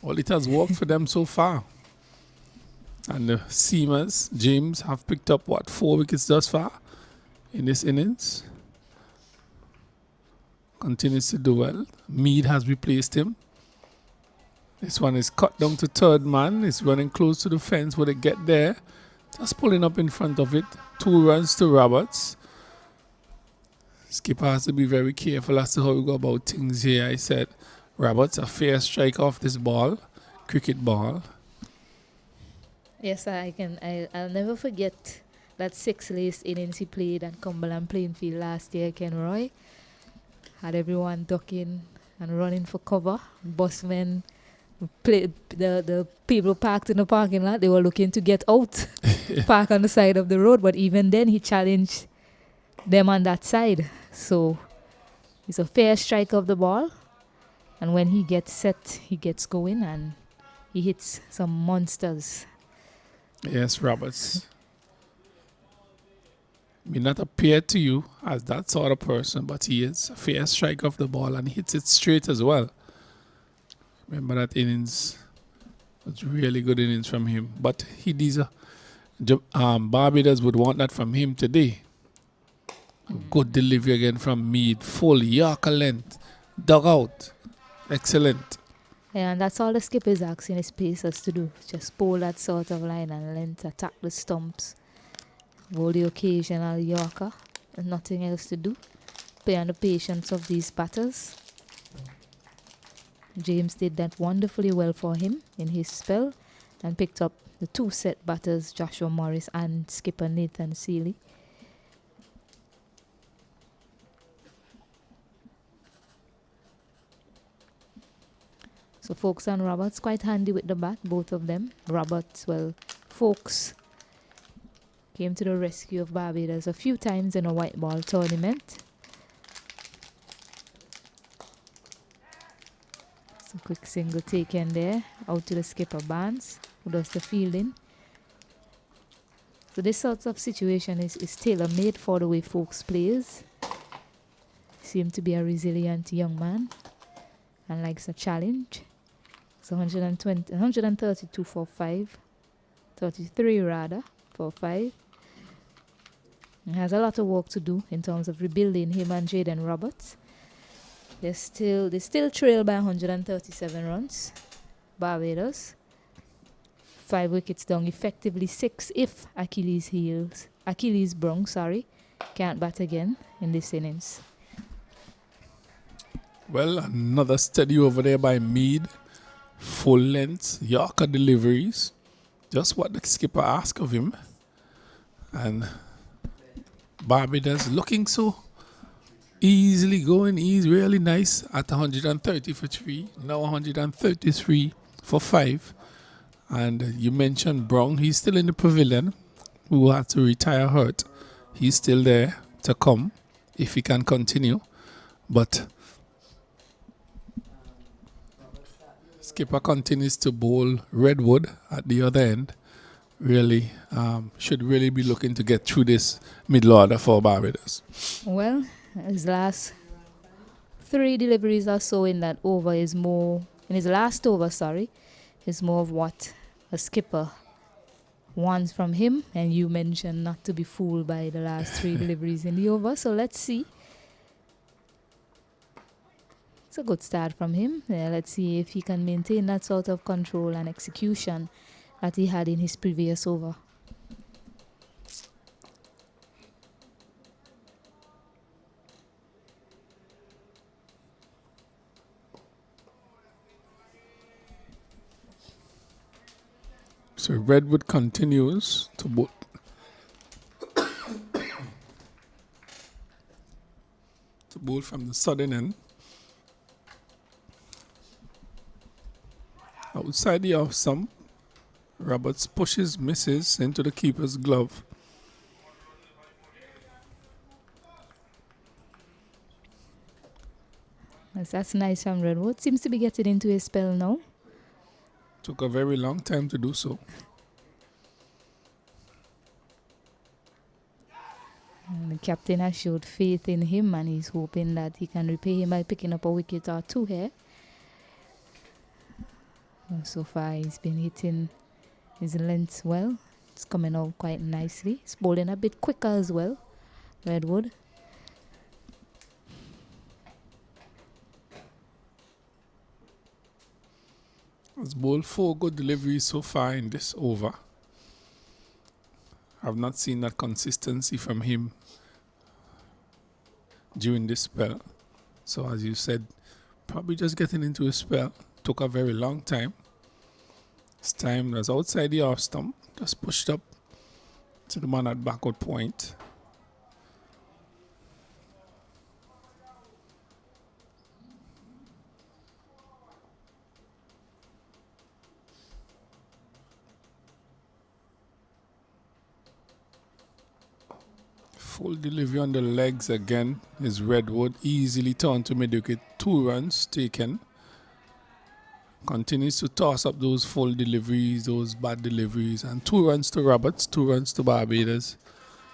Well, it has worked for them so far. And the seamers, James, have picked up, 4 wickets thus far in this innings. Continues to do well. Mead has replaced him. This one is cut down to third man. It's running close to the fence. Will they get there? Just pulling up in front of it. 2 runs to Roberts. Skipper has to be very careful as to how we go about things here. I said, Roberts, a fair strike off this ball. Cricket ball. Yes, I'll never forget that 6 laced innings he played at Cumberland Playing Field last year, Ken Roy. Had everyone ducking and running for cover. Busmen, the people parked in the parking lot, they were looking to get out, park on the side of the road. But even then, he challenged them on that side. So it's a fair strike of the ball. And when he gets set, he gets going and he hits some monsters. Yes, Roberts. May not appear to you as that sort of person, but he is a fair strike of the ball and he hits it straight as well. Remember that innings was really good innings from him, but he deserves. Barbados would want that from him today. Good delivery again from Mead. Full Yorker length. Dug out. Excellent. Yeah, and that's all the skipper is asking his pacers to do. Just pull that sort of line and length, attack the stumps, roll the occasional Yorker, and nothing else to do. Play on the patience of these batters. James did that wonderfully well for him in his spell and picked up the two set batters, Joshua Morris and skipper Nathan Seeley. So Folks and Roberts quite handy with the bat, both of them. Roberts, well, Folks came to the rescue of Barbados a few times in a white ball tournament. So quick single taken there, out to the skipper Barnes, who does the fielding. So this sort of situation is tailor-made for the way Folks plays. Seemed to be a resilient young man and likes a challenge. So 132 for 5, 33 rather for 5. He has a lot of work to do in terms of rebuilding him and Jaden Roberts. They still trail by 137 runs. Barbados 5 wickets down, effectively 6 if Achilles Brown can't bat again in this innings. Well, another steady over there by Mead. Full length, Yorker deliveries. Just what the skipper asked of him. And Barbados looking so easily going. He's really nice at 130 for 3. Now 133 for 5. And you mentioned Brown. He's still in the pavilion, who had to retire hurt. He's still there to come if he can continue. But skipper continues to bowl Redwood at the other end. Really should really be looking to get through this middle order for Barbados. Well, his last 3 deliveries or so in that over is more, in his last over, is more of what a skipper wants from him. And you mentioned not to be fooled by the last 3 deliveries in the over. So let's see. It's a good start from him. Let's see if he can maintain that sort of control and execution that he had in his previous over. So Redwood continues to bowl. To bowl from the southern end. Outside the off stump, Roberts pushes, misses into the keeper's glove. Yes, that's nice from Redwood. Seems to be getting into his spell now. Took a very long time to do so. And the captain has showed faith in him, and he's hoping that he can repay him by picking up a wicket or 2 here. So far, he's been hitting his length well. It's coming out quite nicely. He's bowling a bit quicker as well, Redwood. Has bowled 4 good deliveries so far in this over. I've not seen that consistency from him during this spell. So as you said, probably just getting into his spell. Took a very long time. This time was outside the off stump, just pushed up to the man at backward point. Full delivery on the legs again is Redwood. Easily turned to mid wicket. 2 runs taken. Continues to toss up those full deliveries, those bad deliveries. And 2 runs to Roberts, 2 runs to Barbados.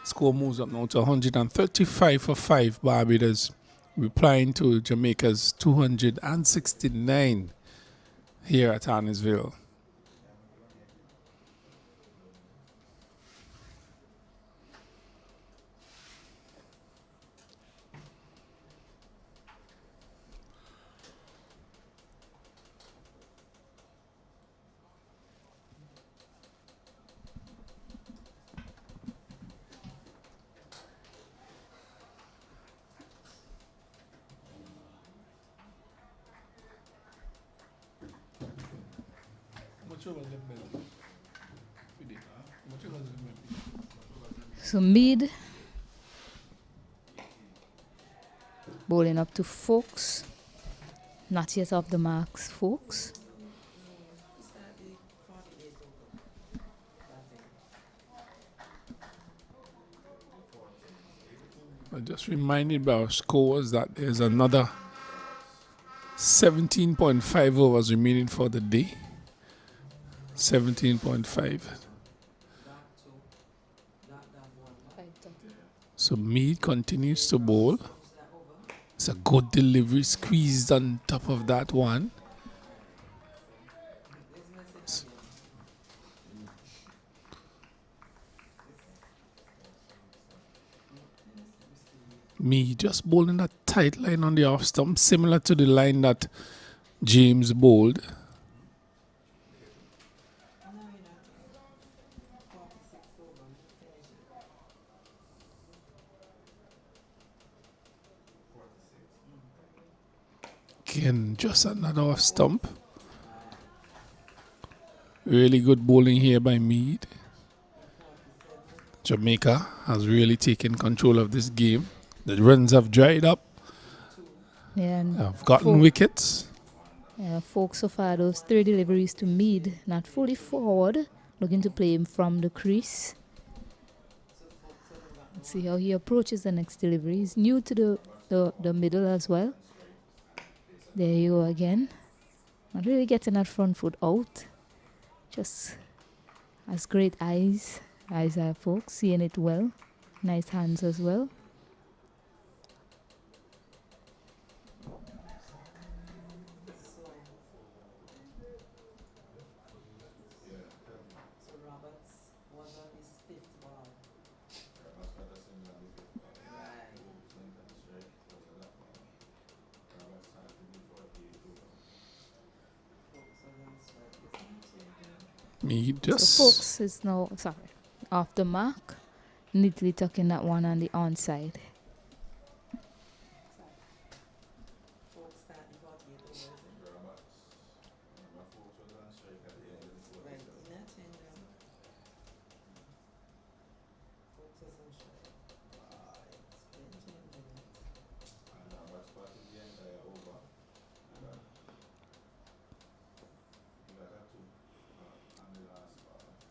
Score moves up now to 135 for 5 Barbados. Replying to Jamaica's 269 here at Arnisville. So Mead bowling up to Folks. Not yet off the marks, Folks. I just reminded by our scores that there's another 17.5 overs remaining for the day. 17.5. So Mead continues to bowl. It's a good delivery, squeezed on top of that one. Me just bowling a tight line on the off stump, similar to the line that James bowled. Again, just another off stump. Really good bowling here by Mead. Jamaica has really taken control of this game. The runs have dried up. Yeah, and Have gotten wickets. Folks so far, those 3 deliveries to Mead, not fully forward, looking to play him from the crease. Let's see how he approaches the next delivery. He's new to the middle as well. There you go again. Not really getting that front foot out. Just has great eyes. Eyes are Folks, seeing it well. Nice hands as well. Mead just So Folks is now, off the mark. Neatly tucking that one on the onside.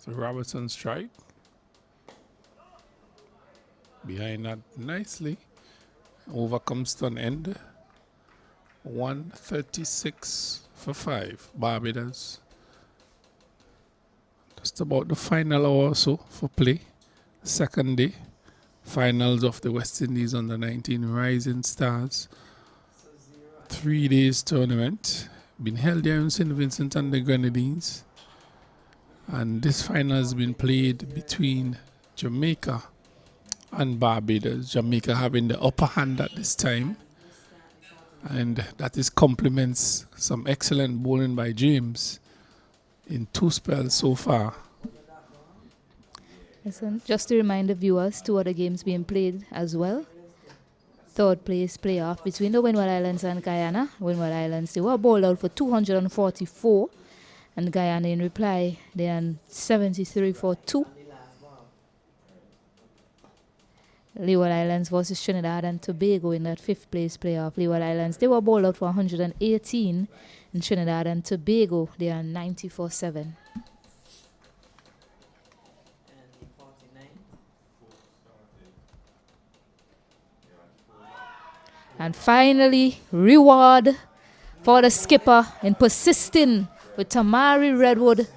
So Robertson strike. Behind that nicely. Over comes to an end. 136 for 5. Barbados. Just about the final hour or so for play. Second day. Finals of the West Indies under 19 Rising Stars. 3 days tournament. Been held here in St. Vincent and the Grenadines. And this final has been played between Jamaica and Barbados. Jamaica having the upper hand at this time. And that is complements some excellent bowling by James in 2 spells so far. Listen, just to remind the viewers, 2 other games being played as well. 3rd place playoff between the Windward Islands and Guyana. Windward Islands, they were bowled out for 244. And Guyana in reply, they are 73 for 2. Leeward Islands versus Trinidad and Tobago in that 5th place playoff. Leeward Islands, they were bowled out for 118. In Trinidad and Tobago, they are 90 for 7. And finally, reward for the skipper in persisting with Tamari Redwood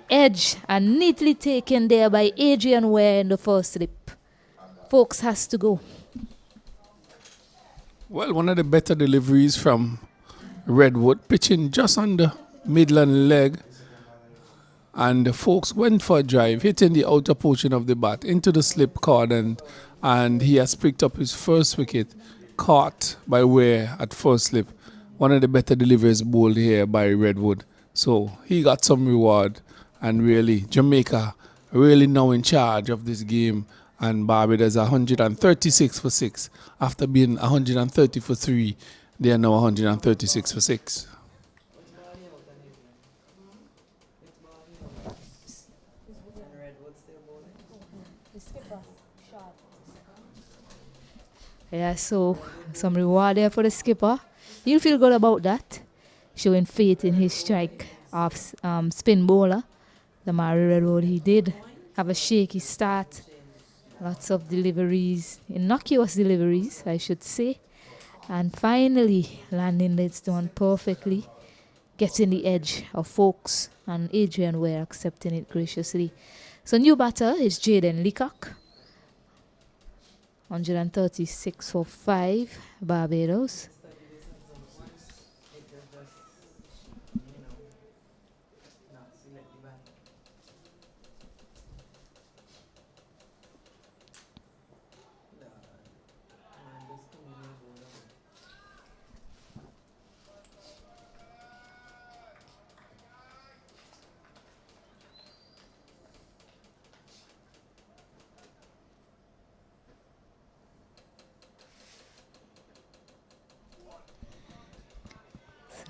edge and neatly taken there by Adrian Ware in the first slip. Folks has to go. Well, one of the better deliveries from Redwood, pitching just on the midland leg. And the Folks went for a drive, hitting the outer portion of the bat into the slip cordon. And he has picked up his first wicket, caught by Ware at first slip. One of the better deliveries bowled here by Redwood. So he got some reward, and really Jamaica really now in charge of this game, and Barbados 136 for 6. After being 130 for 3, they are now 136 for 6. Yeah, so some reward there for the skipper. He'll feel good about that. Showing faith in his strike of spin bowler. The Mari Redwood, he did have a shaky start. Lots of deliveries, innocuous deliveries, I should say. And finally, landing this one perfectly, getting the edge of folks, and Adrian Ware accepting it graciously. So new batter is Jaden Leacock. 136 for 5, Barbados.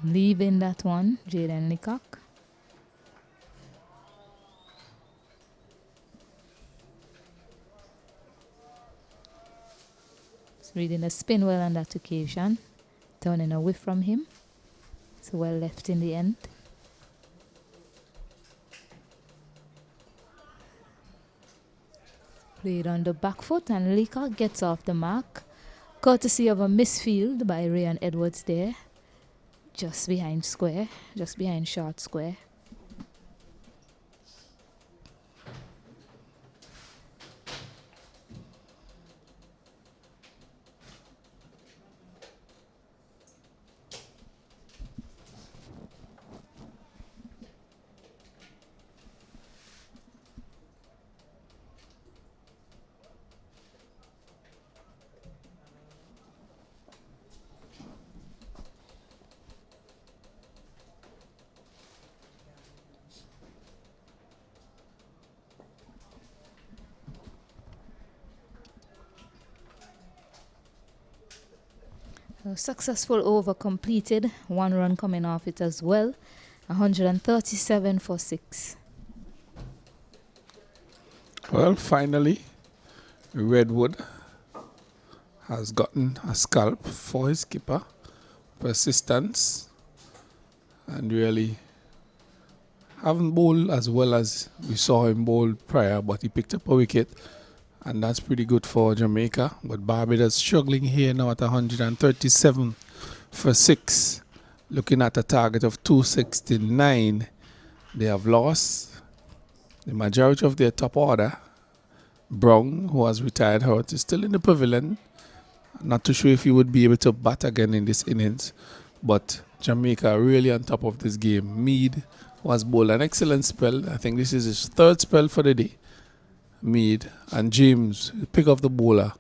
Leaving that one, Jaden Leacock. Reading the spin well on that occasion. Turning away from him. So well left in the end. Played on the back foot and Leacock gets off the mark. Courtesy of a misfield by Ryan Edwards there. Just behind square. Just behind short square. A successful over completed. 1 run coming off it as well. 137 for 6. Well, finally, Redwood has gotten a scalp for his skipper. Persistence, and really haven't bowled as well as we saw him bowl prior, but he picked up a wicket, and that's pretty good for Jamaica. But Barbados struggling here now at 137 for 6, looking at a target of 269. They have lost the majority of their top order. Brown, who has retired hurt, is still in the pavilion. Not too sure if he would be able to bat again in this innings, but Jamaica really on top of this game. Mead was bowled an excellent spell. I think this is his 3rd spell for the day. Mead and James, the pick of the bowler,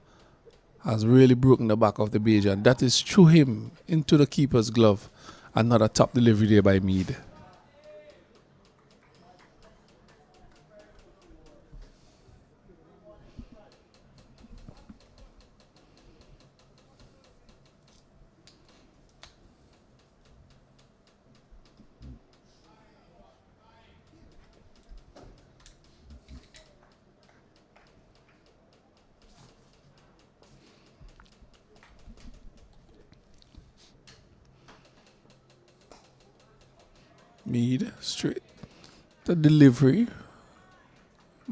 has really broken the back of the beige, and that is through him into the keeper's glove. Another top delivery there by Mead. Mead straight the delivery,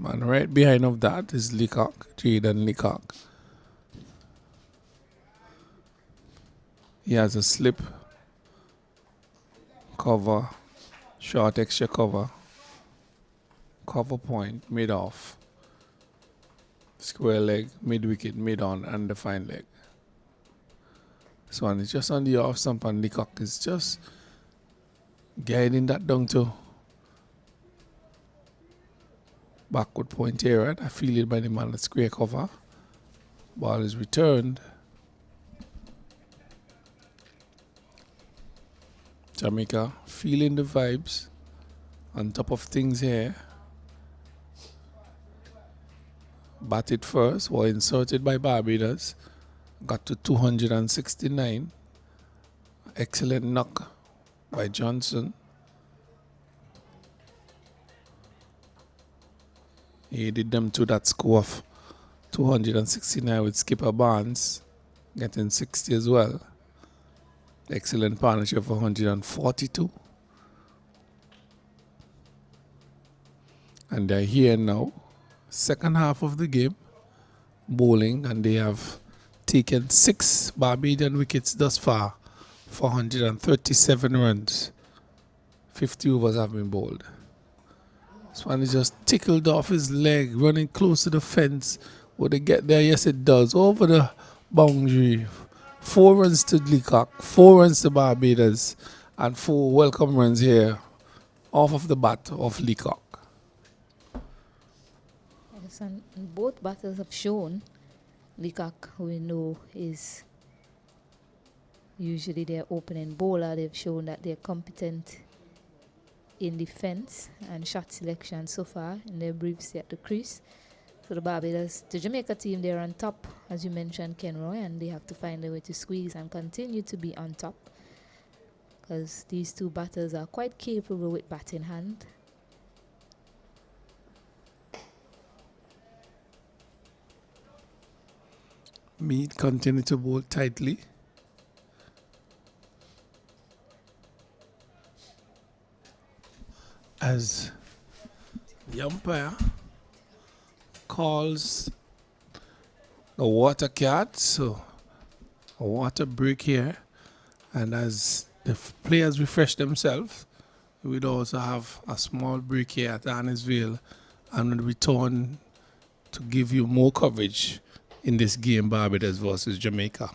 and right behind of that is Leacock, Jaden Leacock. He has a slip, cover, short extra cover, cover point, mid off, square leg, mid wicket, mid on, and the fine leg. This one is just on the off stump, and Leacock is just guiding that down to backward point here, right? I feel it by the man at square cover. Ball is returned. Jamaica feeling the vibes on top of things here. Batted first, or inserted by Barbados. Got to 269. Excellent knock by Johnson. He did them to that score of 269 with skipper Barnes. getting 60 as well. Excellent partnership for 142. And they're here now, second half of the game, bowling, and they have taken 6 Barbadian wickets thus far for 137 runs. 50 overs have been bowled. This one is just tickled off his leg, running close to the fence. Would it get there? Yes, it does. Over the boundary. 4 runs to Leacock, 4 runs to Barbados, and 4 welcome runs here off of the bat of Leacock. Yes, and both batters have shown. Leacock, we know, is usually their opening bowler. They've shown that they're competent in defense and shot selection so far in their brief stay at the crease. So the Jamaica team, they're on top, as you mentioned, Kenroy, and they have to find a way to squeeze and continue to be on top, because these two batters are quite capable with bat in hand. Mead continue to bowl tightly. As the umpire calls a water cat, so a water break here, and as the players refresh themselves, we'd also have a small break here at Annisville and return to give you more coverage in this game, Barbados versus Jamaica.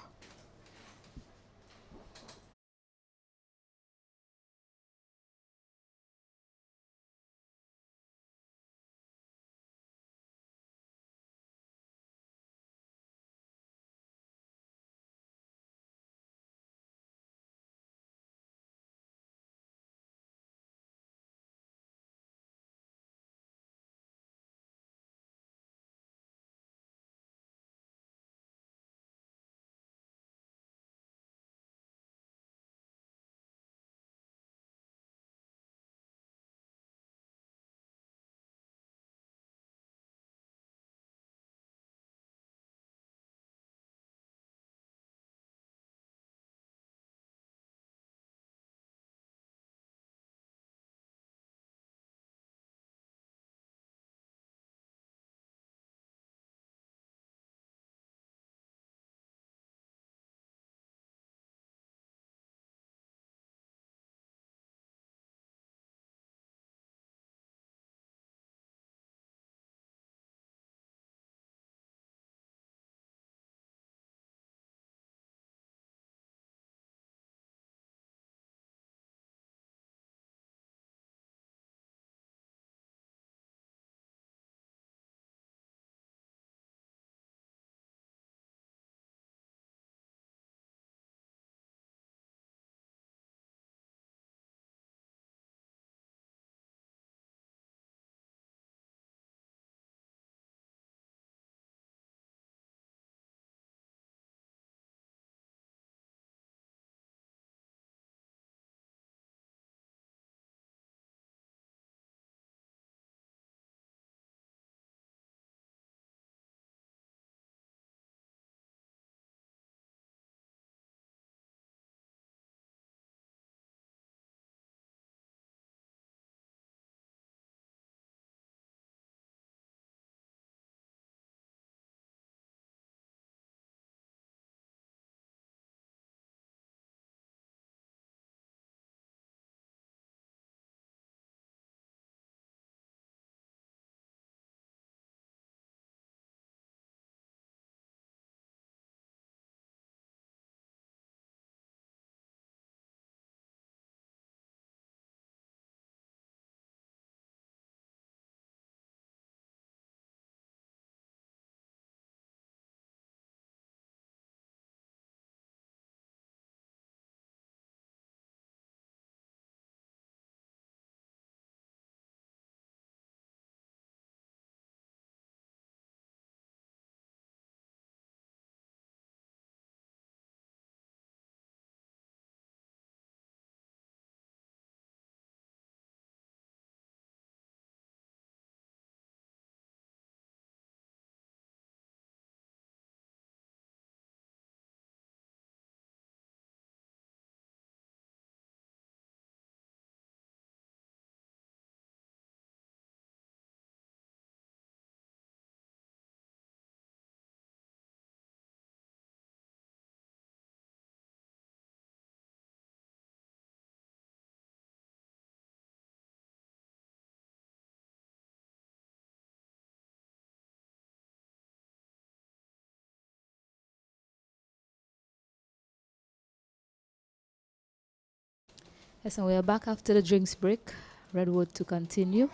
Yes, and we are back after the drinks break. Redwood to continue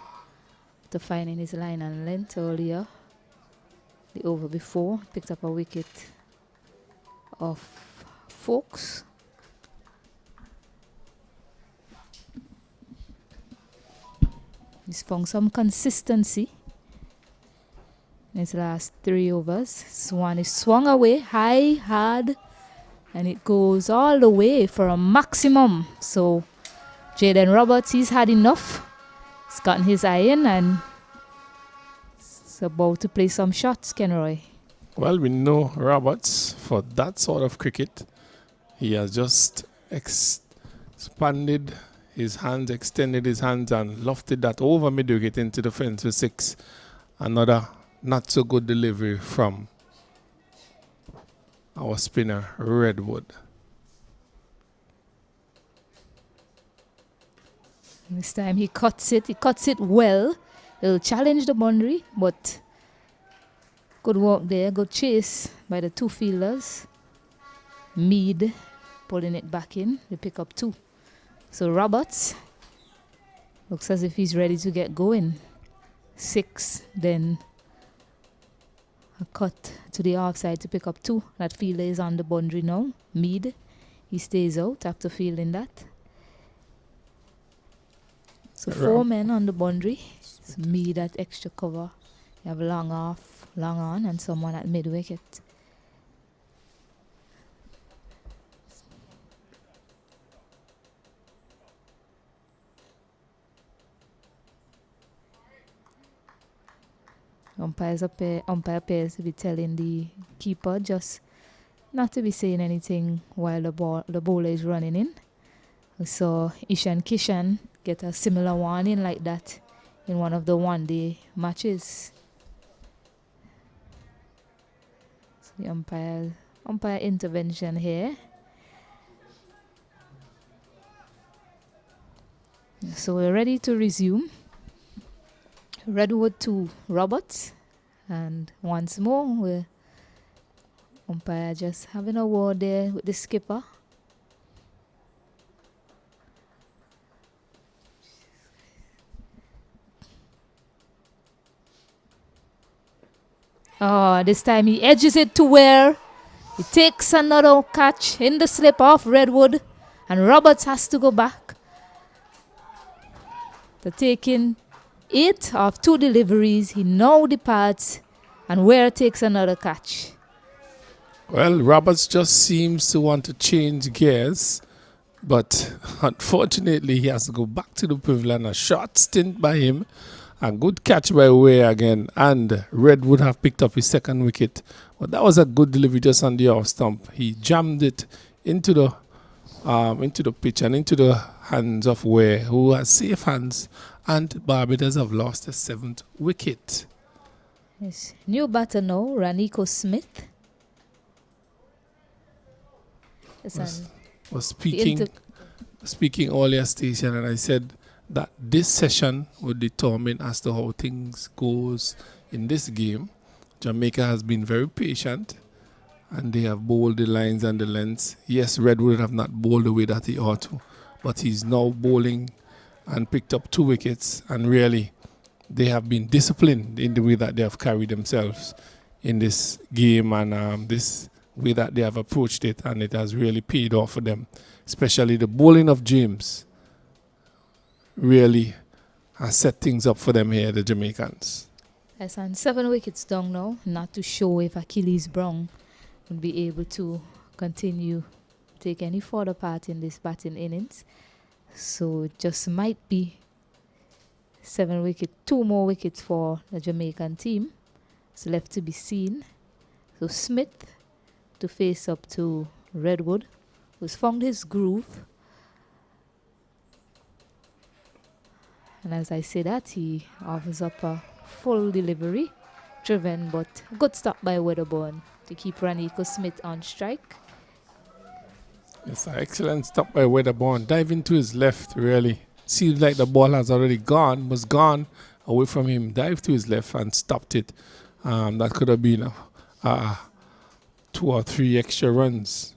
to finding his line and length earlier. The over before picked up a wicket of Folks. He's found some consistency in his last 3 overs. Swan is swung away high, hard, and it goes all the way for a maximum. So Jaden Roberts, he's had enough. He's gotten his eye in and is about to play some shots, Kenroy. Well, we know Roberts for that sort of cricket. He has just expanded his hands, extended his hands, and lofted that over mid-wicket into the fence for 6. Another not so good delivery from our spinner, Redwood. This time he cuts it. He cuts it well. He'll challenge the boundary, but good work there. Good chase by the 2 fielders. Mead pulling it back in. They pick up 2. So Roberts looks as if he's ready to get going. 6, then a cut to the offside to pick up 2. That fielder is on the boundary now. Mead, he stays out after fielding that. So 4 men on the boundary. So Mead at extra cover. You have long off, long on, and someone at mid wicket. Umpire appears to be telling the keeper just not to be saying anything while the bowler is running in. We saw Ishan Kishan get a similar warning like that in one of the one-day matches. So the umpire intervention here. So we're ready to resume. Redwood to Roberts, and once more we're umpire just having a word there with the skipper. Oh, this time he edges it to where he takes another catch in the slip off Redwood, and Roberts has to go back. The taking 8 of 2 deliveries. He now departs, and Ware takes another catch. Well, Roberts just seems to want to change gears, but unfortunately he has to go back to the pavilion. A short stint by him, a good catch by Ware again, and Redwood have picked up his 2nd wicket. But that was a good delivery just on the off stump. He jammed it into the pitch and into the hands of Ware, who has safe hands, and Barbados have lost the 7th wicket. Yes. New batter now, Raniko Smith. Yes, was speaking earlier station, and I said that this session would determine as to how things goes in this game. Jamaica has been very patient, and they have bowled the lines and the lengths. Yes, Redwood have not bowled the way that he ought to, but he's now bowling and picked up 2 wickets, and really they have been disciplined in the way that they have carried themselves in this game, and this way that they have approached it, and it has really paid off for them. Especially the bowling of James really has set things up for them here, the Jamaicans. Yes, and 7 wickets down now. Not too sure if Achilles Brown would be able to continue take any further part in this batting innings. So it just might be 7 wickets, 2 more wickets for the Jamaican team. It's left to be seen. So Smith to face up to Redwood, who's found his groove. And as I say that, he offers up a full delivery, driven, but a good stop by Wedderburn to keep Raniko Smith on strike. It's an excellent stop by Wedderburn. Diving to his left, really. Seems like the ball has already was gone away from him. Dived to his left and stopped it. That could have been 2 or 3 extra runs.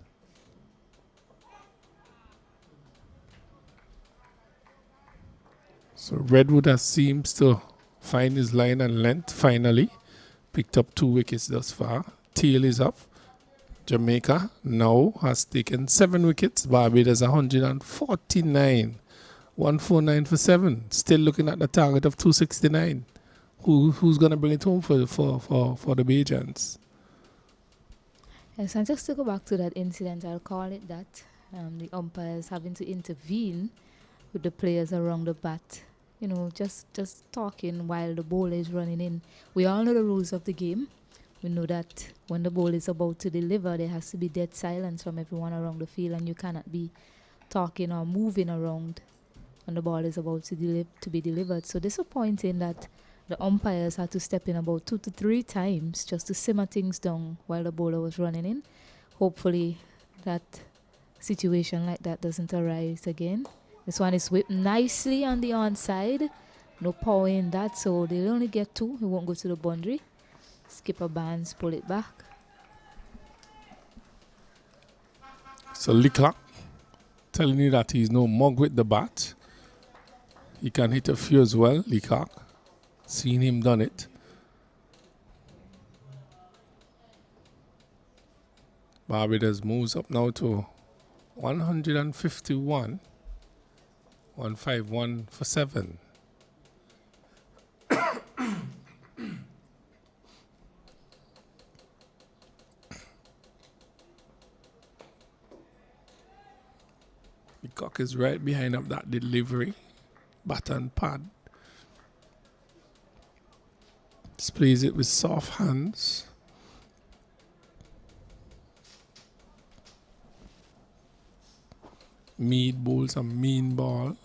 So Redwood has seems to find his line and length finally. Picked up 2 wickets thus far. Tail is up. Jamaica now has taken 7 wickets. Barbados 149. 149 for 7. Still looking at the target of 269. Who's going to bring it home for the Bajans? Yes, and just to go back to that incident, I'll call it that. The umpires having to intervene with the players around the bat. You know, just talking while the ball is running in. We all know the rules of the game. We know that when the ball is about to deliver, there has to be dead silence from everyone around the field, and you cannot be talking or moving around when the ball is about to be delivered. So disappointing that the umpires had to step in about 2 to 3 times just to simmer things down while the bowler was running in. Hopefully that situation like that doesn't arise again. This one is whipped nicely on the onside. No power in that, so they'll only get 2. It won't go to the boundary. Skipper Barnes pull it back. So Leacock telling you that he's no mug with the bat. He can hit a few as well, Leacock. Seen him done it. Barbados moves up now to 151. 151 for 7. Leacock is right behind up that delivery. Bat and pad. Displays it with soft hands. Mead bowls a mean ball.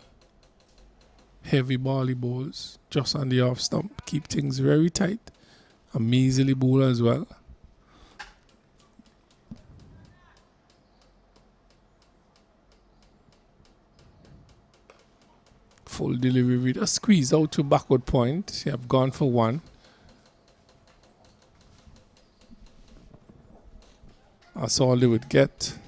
Heavy bally bowls just on the off stump. Keep things very tight. A measly bowl as well. Full delivery with a squeeze out to backward point. They have gone for 1. That's all they would get.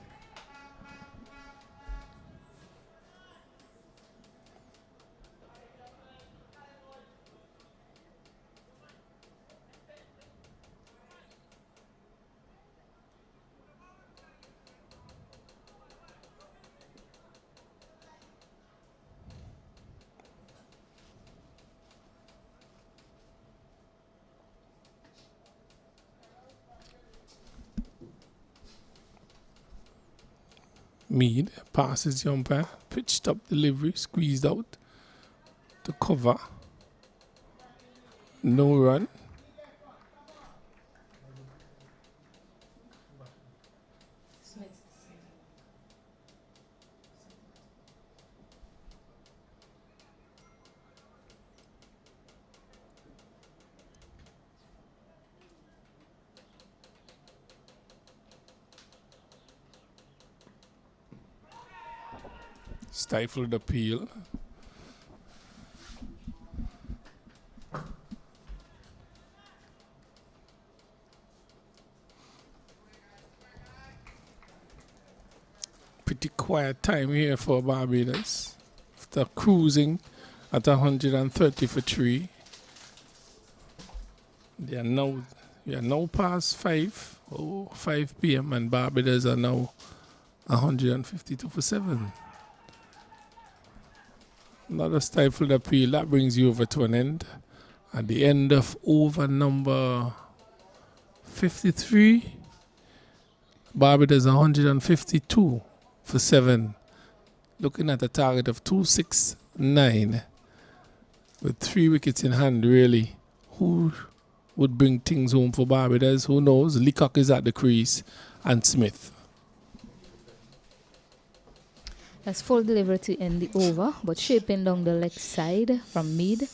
Mead passes the umpire, pitched up delivery, squeezed out to cover. No run. Stifled appeal. Pretty quiet time here for Barbados. After cruising at 130 for 3. We are now past 5 p.m. and Barbados are now 152 for 7. Another stifled appeal. That brings you over to an end. At the end of over number 53, Barbados 152 for 7. Looking at a target of 269 with 3 wickets in hand, really. Who would bring things home for Barbados? Who knows? Leacock is at the crease and Smith. That's full delivery to end the over, but shaping down the leg side from Mead.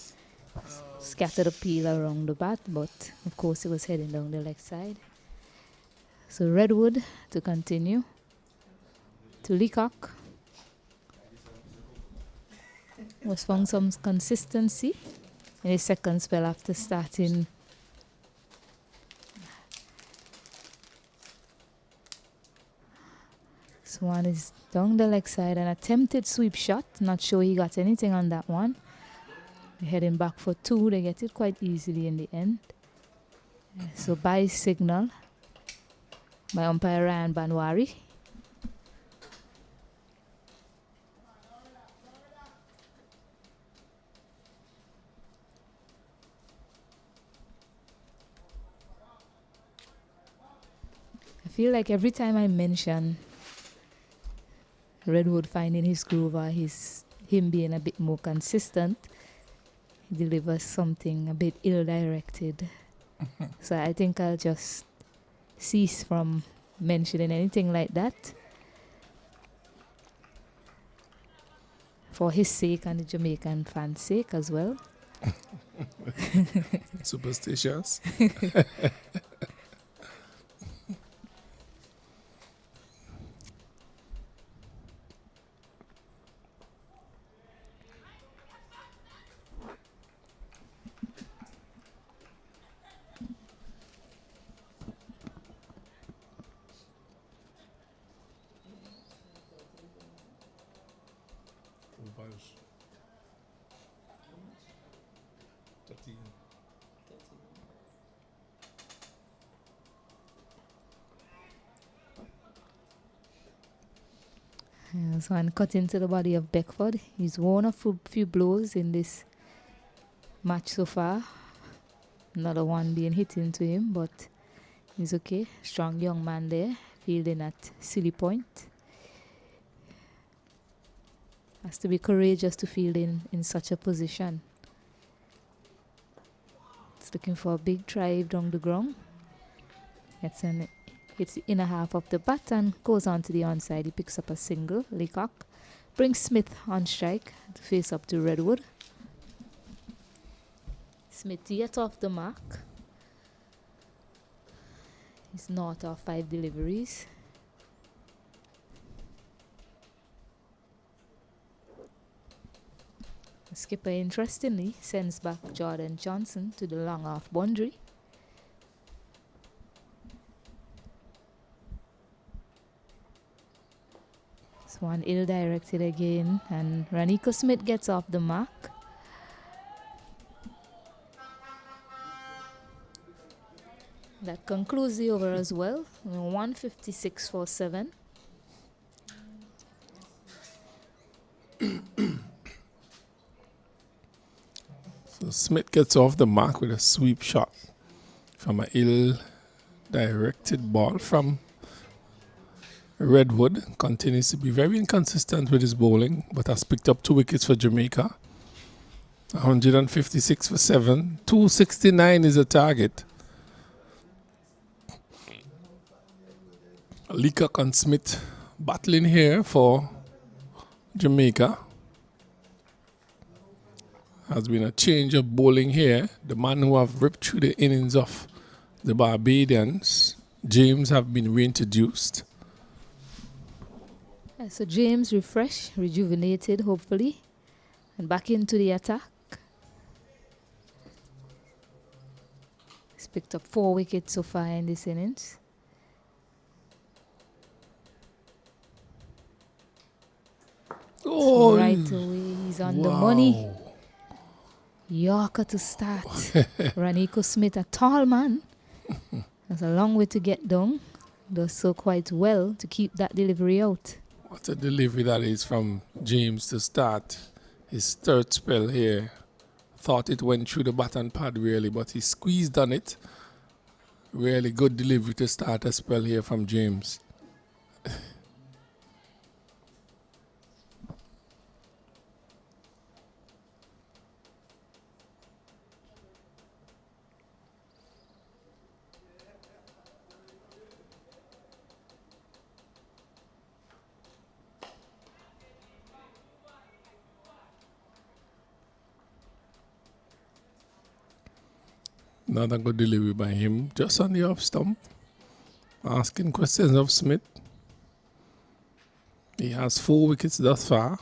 Scattered a peel around the bat, but of course it was heading down the leg side. So Redwood to continue. To Leacock. Was found some consistency in his second spell after starting. This one is down the leg side, an attempted sweep shot. Not sure he got anything on that one. They're heading back for 2. They get it quite easily in the end. So by signal by umpire Ryan Banwari. I feel like every time I mention Redwood finding his groove or him being a bit more consistent, he delivers something a bit ill-directed. So I think I'll just cease from mentioning anything like that for his sake and the Jamaican fans' sake as well. Superstitious. So one cut into the body of Beckford. He's won a few blows in this match so far. Another one being hit into him, but he's okay. Strong young man there, fielding at silly point. Has to be courageous to field in such a position. It's looking for a big drive down the ground. Hits the inner half of the bat and goes on to the onside. He picks up a single. Leacock brings Smith on strike to face up to Redwood. Smith yet off the mark. He's not off 5 deliveries. The skipper, interestingly, sends back Jordan Johnson to the long off boundary. This one ill-directed again, and Ranico Smith gets off the mark. That concludes the over as well. 156 for 7. So Smith gets off the mark with a sweep shot from an ill-directed ball from Redwood. Continues to be very inconsistent with his bowling, but has picked up 2 wickets for Jamaica. 156 for 7. 269 is a target. Leacock and Smith battling here for Jamaica. Has been a change of bowling here. The man who have ripped through the innings of the Barbadians, James, have been reintroduced. Yeah, so James refreshed, rejuvenated, hopefully, and back into the attack. He's picked up 4 wickets so far in this innings. Oh, right away, he's on the money. Yorker to start. Ranico Smith, a tall man. There's a long way to get down. Does so quite well to keep that delivery out. What a delivery that is from James to start his third spell here. Thought it went through the baton pad really, but he squeezed on it. Really good delivery to start a spell here from James. Another good delivery by him, just on the off stump, asking questions of Smith. He has 4 wickets thus far.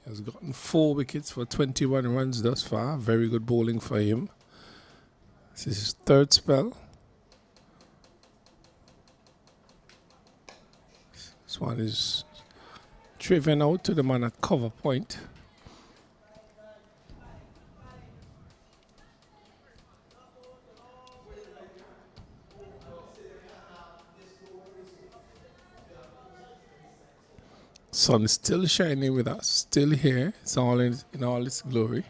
He has gotten 4 wickets for 21 runs thus far. Very good bowling for him. This is his third spell. This one is driven out to the man at cover point. Sun is still shining with us, still here. It's all in all its glory.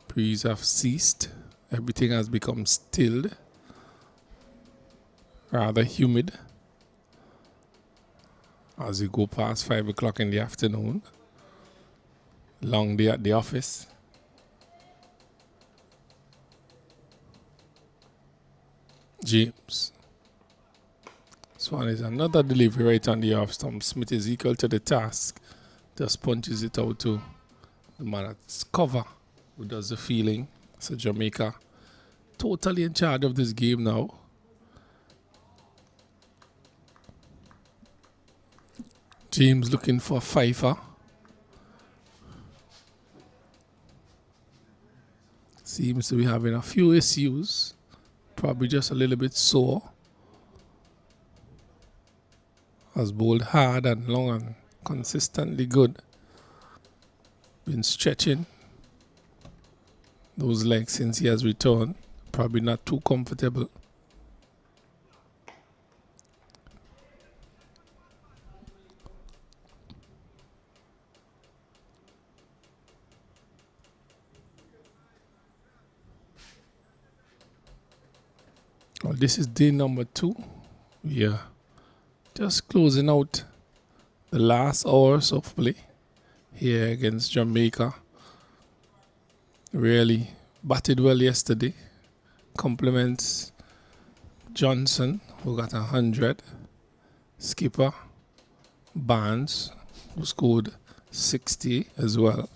Breeze have ceased. Everything has become stilled, rather humid as we go past 5 o'clock in the afternoon. Long day at the office. James. This one is another delivery right on the off stump. Smith is equal to the task. Just punches it out to the man at cover who does the feeling. So Jamaica totally in charge of this game now. James looking for Pfeiffer. Seems to be having a few issues. Probably just a little bit sore. Has bowled hard and long and consistently good. Been stretching those legs since he has returned. Probably not too comfortable. Well, this is day number 2. Yeah. Just closing out the last hours of play here against Jamaica. Really batted well yesterday. Compliments Johnson, who got 100. Skipper Barnes, who scored 60 as well.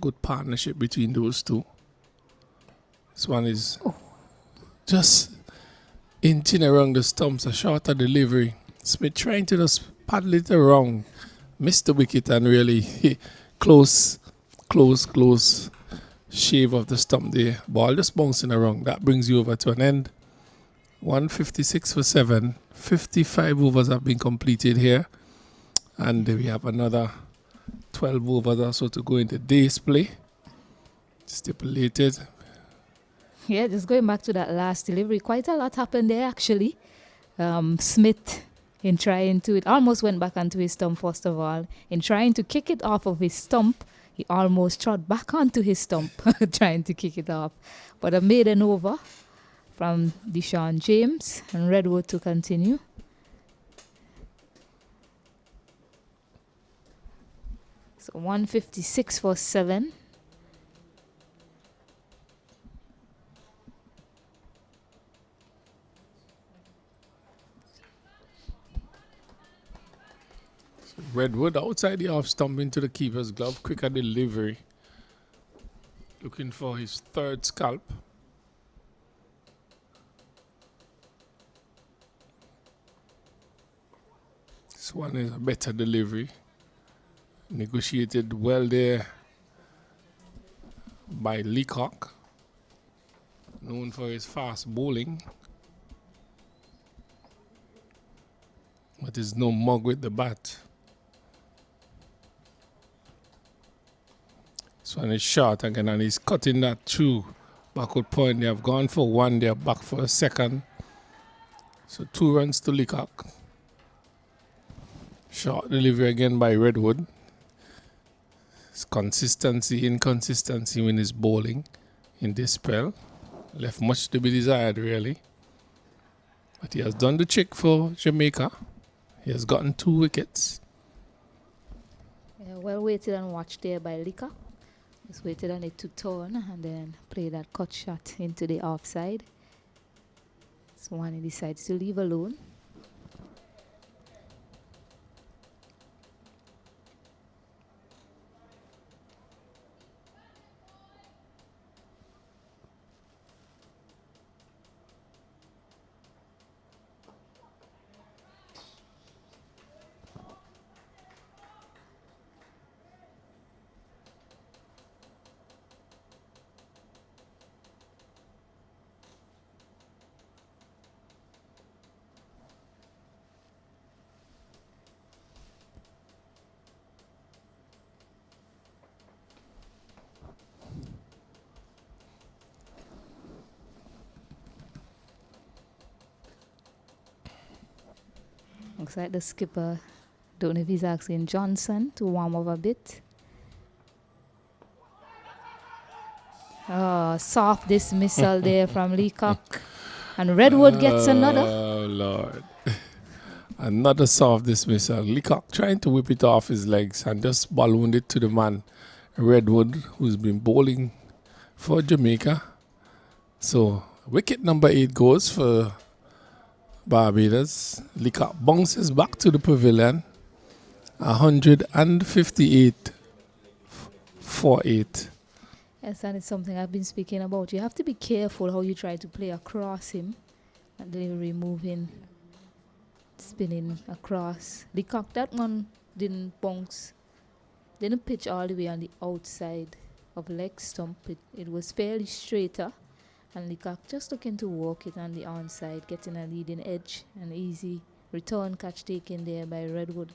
Good partnership between those two. This one is just inching around the stumps, a shorter delivery. Smith trying to just paddle it around, missed the wicket and really close shave of the stump there. Ball just bouncing around. That brings you over to an end. 156 for 7. 55 overs have been completed here. And we have another 12 overs or so to go into day's play. Stipulated. Yeah, just going back to that last delivery, quite a lot happened there actually. Smith, in trying to, it almost went back onto his stump first of all. In trying to kick it off of his stump, he almost trod back onto his stump, trying to kick it off. But a maiden over from Deshaun James and Redwood to continue. So 156 for 7. Redwood outside the off stump into the keeper's glove. Quicker delivery. Looking for his third scalp. This one is a better delivery. Negotiated well there by Leacock. Known for his fast bowling. But is no mug with the bat. This one is short again and he's cutting that through backward point. They have gone for 1, they are back for a second. So 2 runs to Leacock. Short delivery again by Redwood. His consistency, inconsistency in his bowling in this spell. Left much to be desired really. But he has done the trick for Jamaica. He has gotten 2 wickets. Yeah, well waited and watched there by Leacock. Just waited on it to turn and then play that cut shot into the offside. So one he decides to leave alone. Looks like the skipper, don't know if he's asking Johnson to warm up a bit. Oh, soft dismissal there from Leacock. And Redwood gets another. Oh, Lord. Another soft dismissal. Leacock trying to whip it off his legs and just ballooned it to the man, Redwood, who's been bowling for Jamaica. So, wicket number 8 goes for Barbados. Leacock bounces back to the pavilion. 158 for 8. Yes, and it's something I've been speaking about. You have to be careful how you try to play across him. And delivery moving, spinning across. Leacock, that one didn't bounce. Didn't pitch all the way on the outside of leg stump. It was fairly straighter. And Leacock just looking to walk it on the onside, getting a leading edge. An easy return catch taken there by Redwood.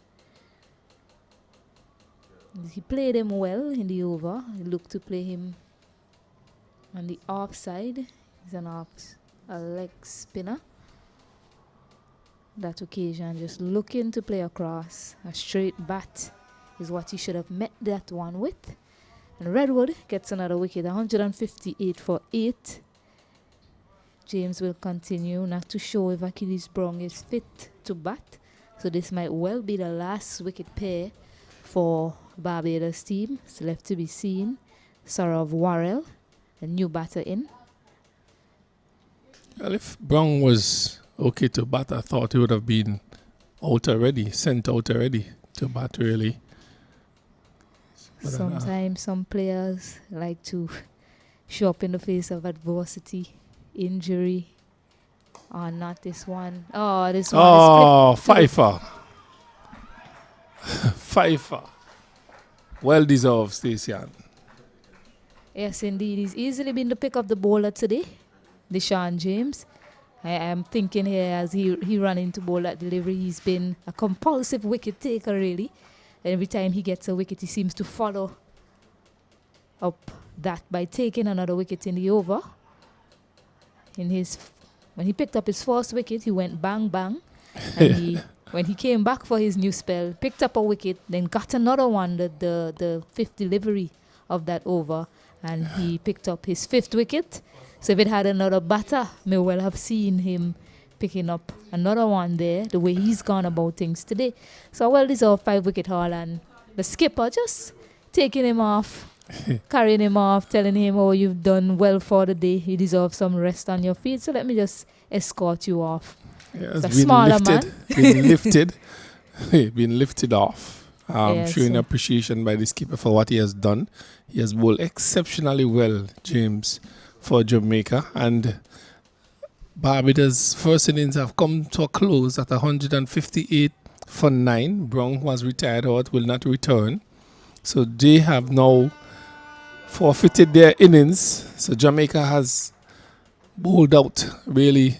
He played him well in the over. He looked to play him on the offside. He's a leg spinner. That occasion, just looking to play across. A straight bat is what he should have met that one with. And Redwood gets another wicket, 158 for 8. James will continue, not too sure if Achilles Brown is fit to bat. So this might well be the last wicket pair for Barbados team. It's left to be seen. Saurav Warrell, a new batter in. Well, if Brown was okay to bat, I thought he would have been out already, sent out already to bat, really. But Sometimes some players like to show up in the face of adversity, injury. Oh, not this one. Oh, this one is Pfeiffer. Pfeiffer. Well deserved, Stacey-Ann. Yes, indeed. He's easily been the pick of the bowler today, Deshaun James. I am thinking here as he ran into bowl at delivery, he's been a compulsive wicket taker, really. Every time he gets a wicket, he seems to follow up that by taking another wicket in the over. When he picked up his first wicket, he went bang, bang. And when he came back for his new spell, picked up a wicket, then got another one, the fifth delivery of that over. And he picked up his 5th wicket. So if it had another batter, may well have seen him picking up another one there, the way he's gone about things today. So a well-deserved 5-wicket haul, and the skipper just taking him off, carrying him off, telling him, oh, you've done well for the day. You deserve some rest on your feet, so let me just escort you off. Yeah, it's a smaller man. Been lifted off. Showing appreciation by the skipper for what he has done. He has bowled exceptionally well, James, for Jamaica. And Barbados' first innings have come to a close at 158 for 9. Brown, who has retired out, will not return. So they have now forfeited their innings. So Jamaica has bowled out, really,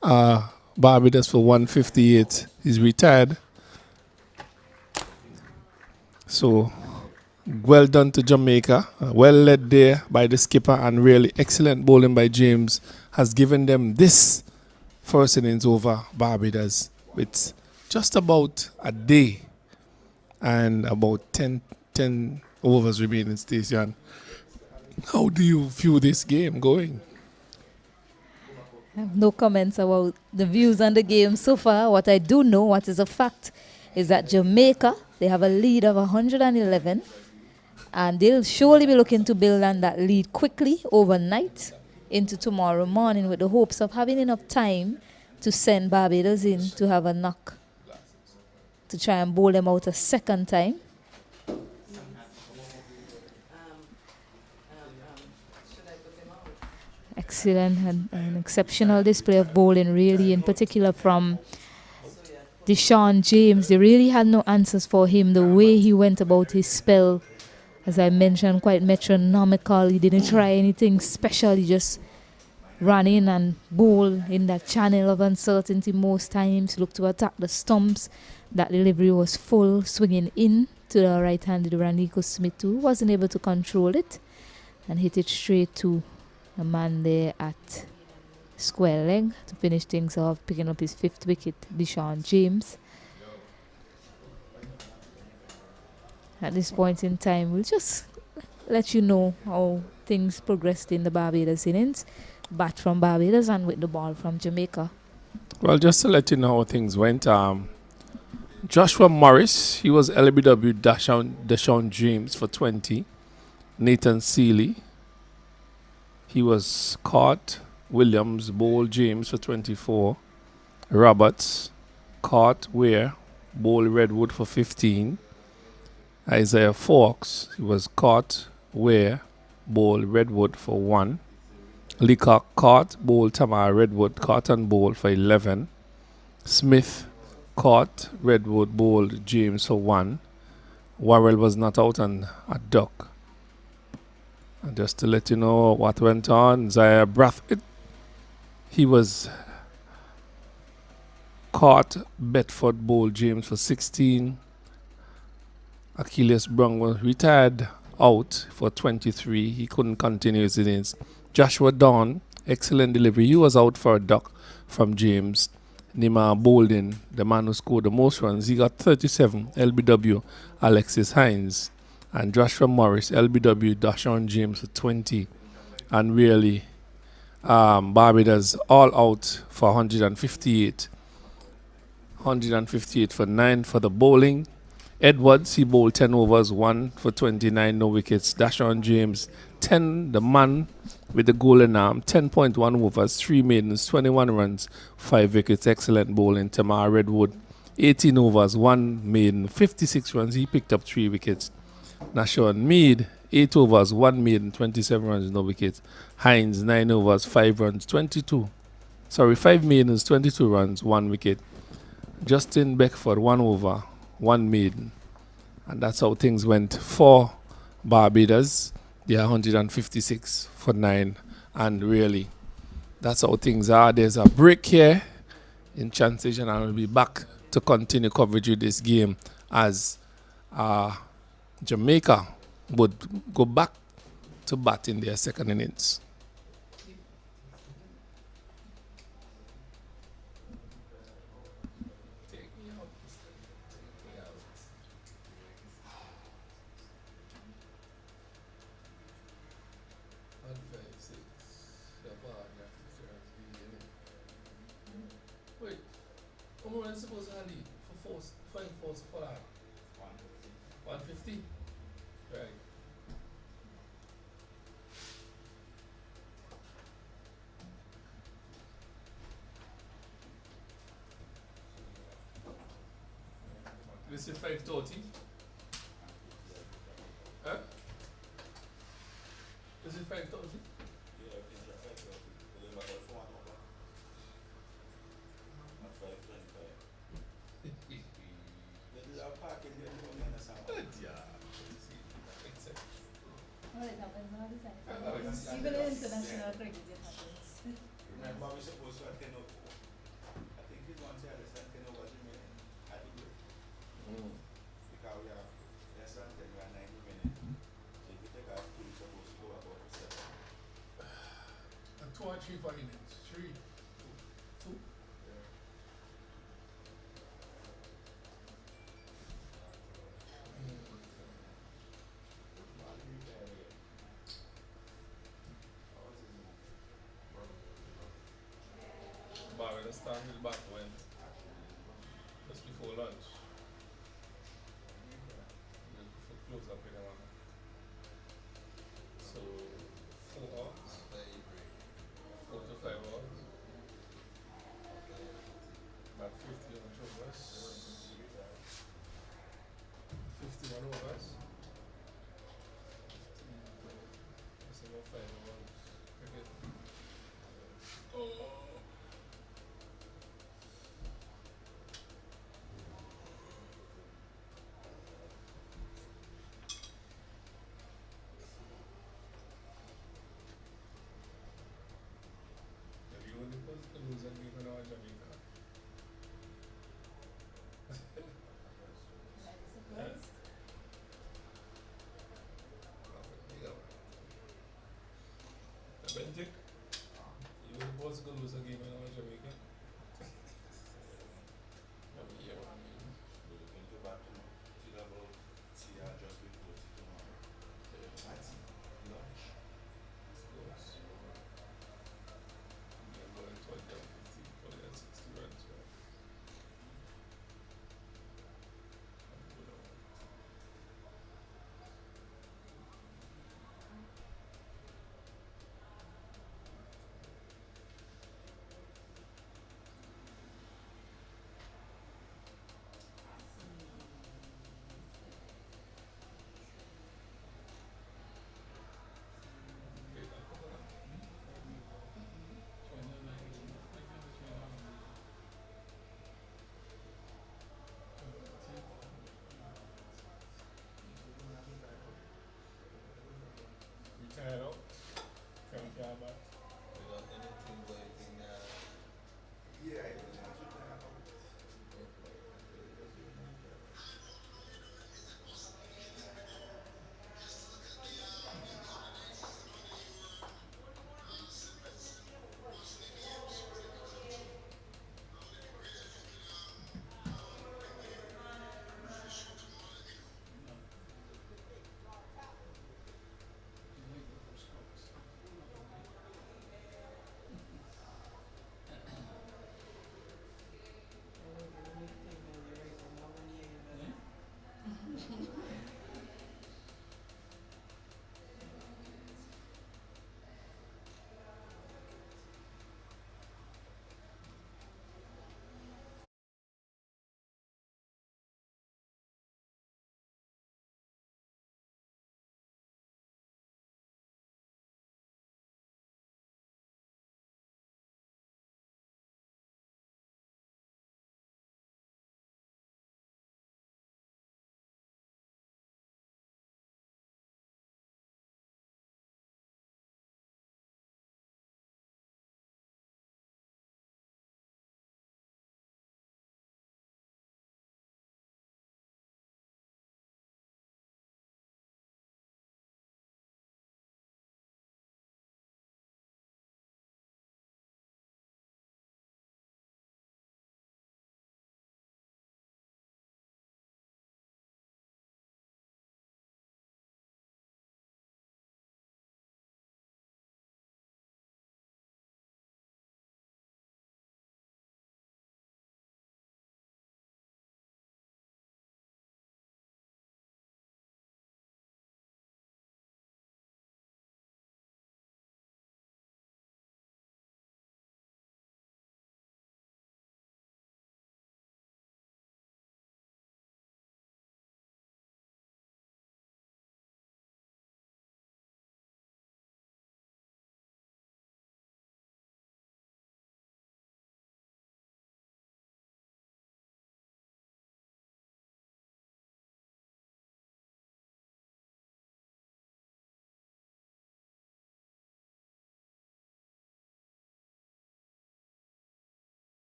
Barbados for 158. He's retired. So, well done to Jamaica. Well led there by the skipper, and really excellent bowling by James has given them this first innings over Barbados with just about a day and about 10 overs remaining, Stacey-Ann. How do you view this game going? I have no comments about the views on the game so far. What I do know, what is a fact, is that Jamaica, they have a lead of 111, and they'll surely be looking to build on that lead quickly overnight into tomorrow morning with the hopes of having enough time to send Barbados in to have a knock to try and bowl them out a second time. Excellent and an exceptional display of bowling, really, in particular from Deshaun James. They really had no answers for him. The way he went about his spell, as I mentioned, quite metronomical. He didn't try anything special. He just ran in and bowled in that channel of uncertainty most times. Looked to attack the stumps. That delivery was full, swinging in to the right-handed Raniko Smith, who wasn't able to control it and hit it straight to a man there at square leg to finish things off, picking up his 5th wicket, Deshaun James. At this point in time, we'll just let you know how things progressed in the Barbados innings. Bat from Barbados and with the ball from Jamaica. Well, just to let you know how things went, Joshua Morris, he was LBW Deshaun James for 20. Nathan Seeley, he was caught. Williams bowled James for 24. Roberts caught Ware, bowled Redwood for 15. Isaiah Fawkes, he was caught Ware, bowled Redwood for 1. Leacock caught, bowled Tamar Redwood, caught and bowled for 11. Smith caught Redwood, bowled James for 1. Warrell was not out and a duck. And just to let you know what went on, Zaire Brathwaite, he was caught, Bedford bowled James for 16. Achilles Brown was retired out for 23. He couldn't continue his innings. Joshua Dawn, excellent delivery. He was out for a duck from James. Nima Bolden, the man who scored the most runs, he got 37. LBW, Alexis Hines. And Joshua Morris, LBW, Deshaun James for 20. And really, Barbados all out for 158. 158 for 9 for the bowling. Edwards, he bowled 10 overs, 1 for 29, no wickets. Deshaun James, 10, the man with the golden arm, 10.1 overs, 3 maidens, 21 runs, 5 wickets. Excellent bowling. Tamar Redwood, 18 overs, 1 maiden, 56 runs. He picked up 3 wickets. Nashon Mead, 8 overs, 1 maiden, 27 runs, no wickets. Hines, 9 overs, 5 runs, 5 maidens, 22 runs, 1 wicket. Justin Beckford, 1 over, 1 maiden. And that's how things went for Barbados. They are 156 for 9. And really, that's how things are. There's a break here in transition, and I'll be back to continue coverage with this game as Jamaica would go back to bat in their second innings. Wait, how much are supposed to leave for 150? Right. This is 5:30. Huh? This is 5:30. Even in international cricket, it happens. Remember, we're supposed to attend over. I think he's going to attend over Jamaica. I think because we have less than 10 or 90 minutes. So if you take our two, we're supposed to go about 7. 2 or 3 for innings. 3. 2. Yeah. Barbados started back when just before lunch. For close up in one. So 4 hours. 4 to 5 hours. About 50 on overs. 51 overs. That's about 5 hours. Cricket. Oh. Lose and give an Jamaica. Benedict, you were supposed to lose and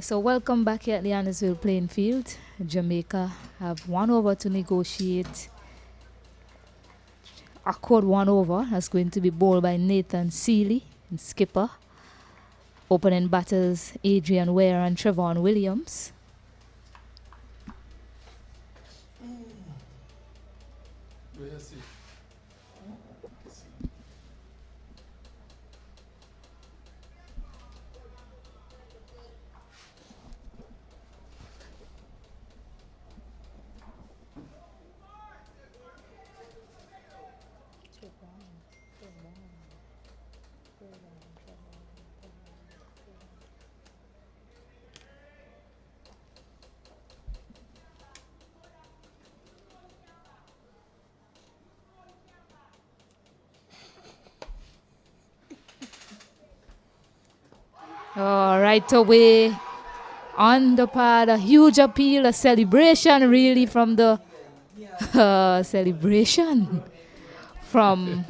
So welcome back here at the Annisville playing field. Jamaica have 1 over to negotiate. Awkward 1 over. That's going to be bowled by Nathan Seeley and skipper. Opening batters Adrian Ware and Trevon Williams. Right away on the pad, a huge appeal, a celebration really from the celebration from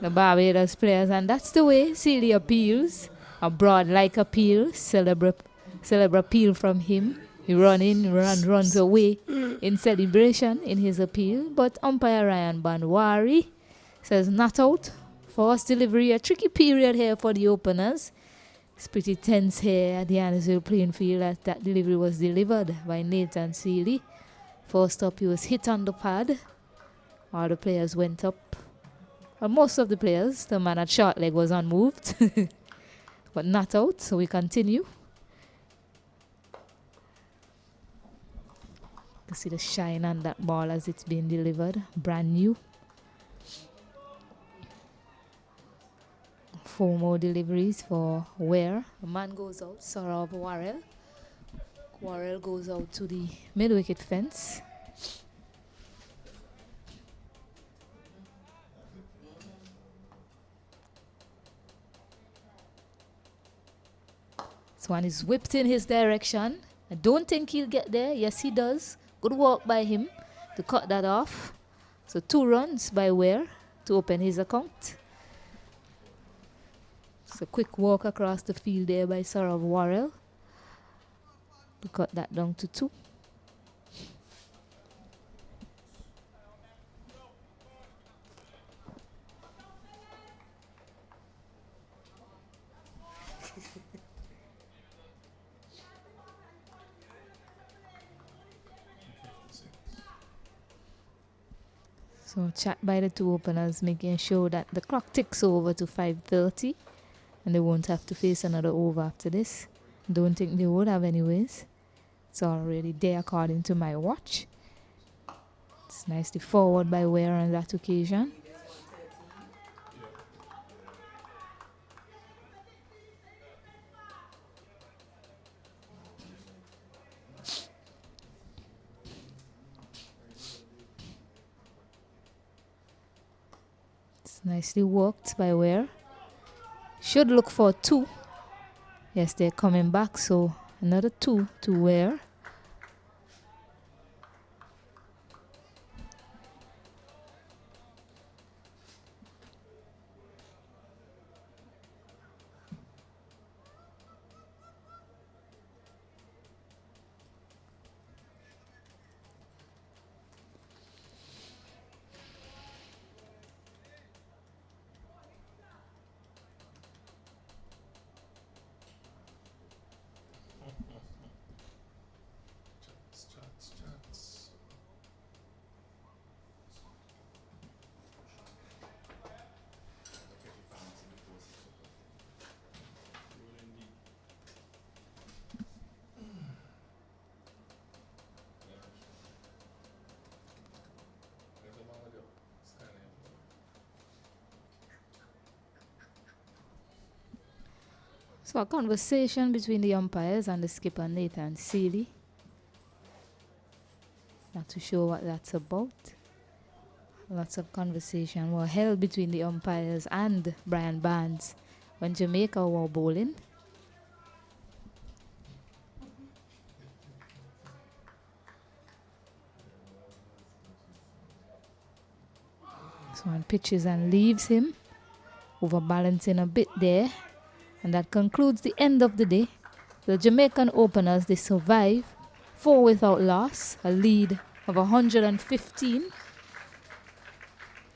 the Barbados players, and that's the way Seeley appeals, a broad-like appeal, celebrate appeal from him. He runs away in celebration in his appeal, but umpire Ryan Banwari says not out. Forced delivery, a tricky period here for the openers. It's pretty tense here at the Annisville playing field as that delivery was delivered by Nathan Seeley. First up, he was hit on the pad. All the players went up. Well, most of the players, the man at short leg was unmoved, but not out, so we continue. You can see the shine on that ball as it's being delivered, brand new. 4 more deliveries for Ware. A man goes out, Saurav Warrell. Warrell goes out to the mid-wicket fence. This one is whipped in his direction. I don't think he'll get there. Yes, he does. Good work by him to cut that off. So 2 runs by Ware to open his account. It's a quick walk across the field there by Saurav Warrell to cut that down to 2. So chat by the 2 openers, making sure that the clock ticks over to 5:30 and they won't have to face another over after this. Don't think they would have anyways. It's already there according to my watch. It's nicely forward by Ware on that occasion. Nicely worked by Ware. Should look for 2. Yes, they're coming back, so another 2 to Ware. So a conversation between the umpires and the skipper Nathan Seeley. Not too sure what that's about. Lots of conversation were held between the umpires and Brian Barnes when Jamaica were bowling. So one pitches and leaves him, overbalancing a bit there. And that concludes the end of the day. The Jamaican openers, they survive 4 without loss, a lead of 115.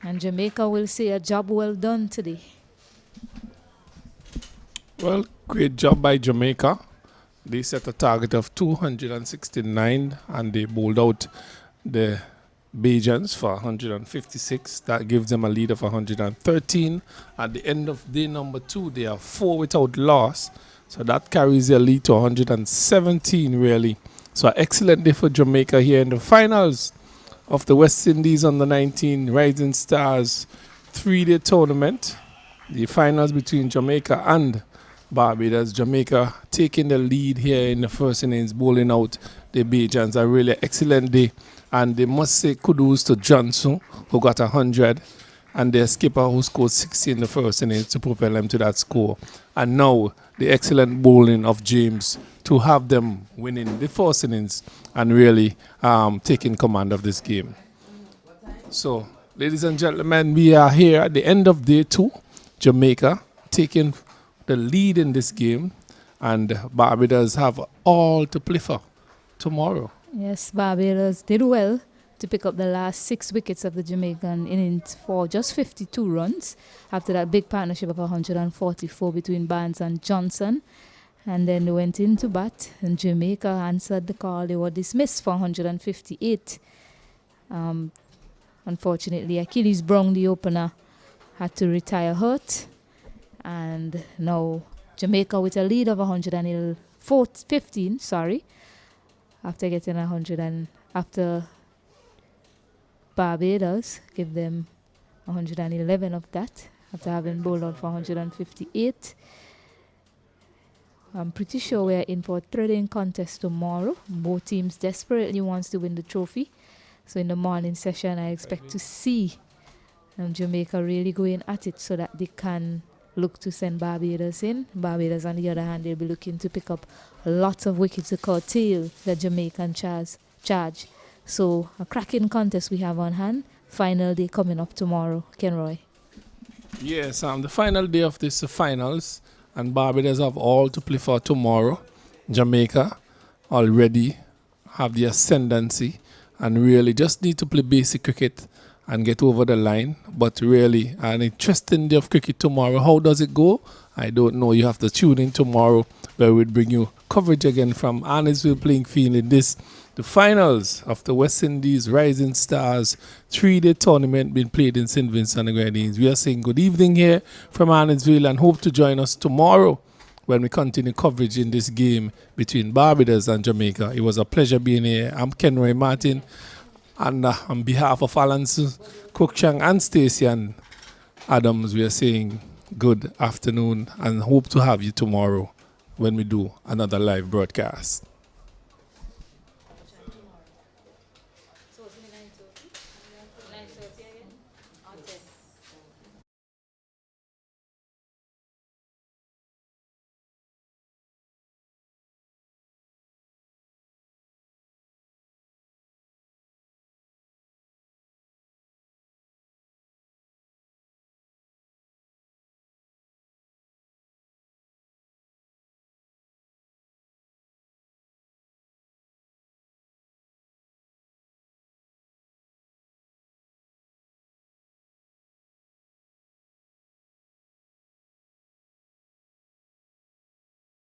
And Jamaica will say a job well done today. Well, great job by Jamaica. They set a target of 269 and they bowled out the Bajans for 156. That gives them a lead of 113. At the end of day number 2, they are 4 without loss. So that carries their lead to 117 really. So an excellent day for Jamaica here in the finals of the West Indies under 19 Rising Stars 3-day tournament. The finals between Jamaica and Barbados. Jamaica taking the lead here in the first innings, bowling out the Bajans. A really excellent day. And they must say kudos to Johnson, who got 100, and their skipper, who scored 60 in the first innings to propel them to that score. And now the excellent bowling of James to have them winning the first innings and really taking command of this game. So, ladies and gentlemen, we are here at the end of day 2. Jamaica taking the lead in this game, and Barbados have all to play for tomorrow. Yes, Barbados did well to pick up the last 6 wickets of the Jamaican innings for just 52 runs after that big partnership of 144 between Barnes and Johnson. And then they went into bat, and Jamaica answered the call. They were dismissed for 158. Unfortunately, Achilles Brown, the opener, had to retire hurt. And now Jamaica with a lead of 115, after getting 100 and after Barbados give them 111 of that after having bowled out for 158. I'm pretty sure we're in for a thrilling contest tomorrow. Both teams desperately wants to win the trophy. So in the morning session, I expect to see Jamaica really going at it so that they can look to send Barbados in. Barbados, on the other hand, they'll be looking to pick up lots of wickets to curtail the Jamaican charge. So a cracking contest we have on hand. Final day coming up tomorrow. Kenroy. Yes, the final day of this finals, and Barbados have all to play for tomorrow. Jamaica already have the ascendancy and really just need to play basic cricket and get over the line. But really, an interesting day of cricket tomorrow. How does it go? I don't know. You have to tune in tomorrow where we'll bring you coverage again from Arnesville playing field in this, the finals of the West Indies Rising Stars 3-day tournament being played in St. Vincent and the Grenadines. We are saying good evening here from Arnesville and hope to join us tomorrow when we continue coverage in this game between Barbados and Jamaica. It was a pleasure being here. I'm Kenroy Martin. And on behalf of Alan Cookchang and Stacey and Adams, we are saying good afternoon and hope to have you tomorrow when we do another live broadcast.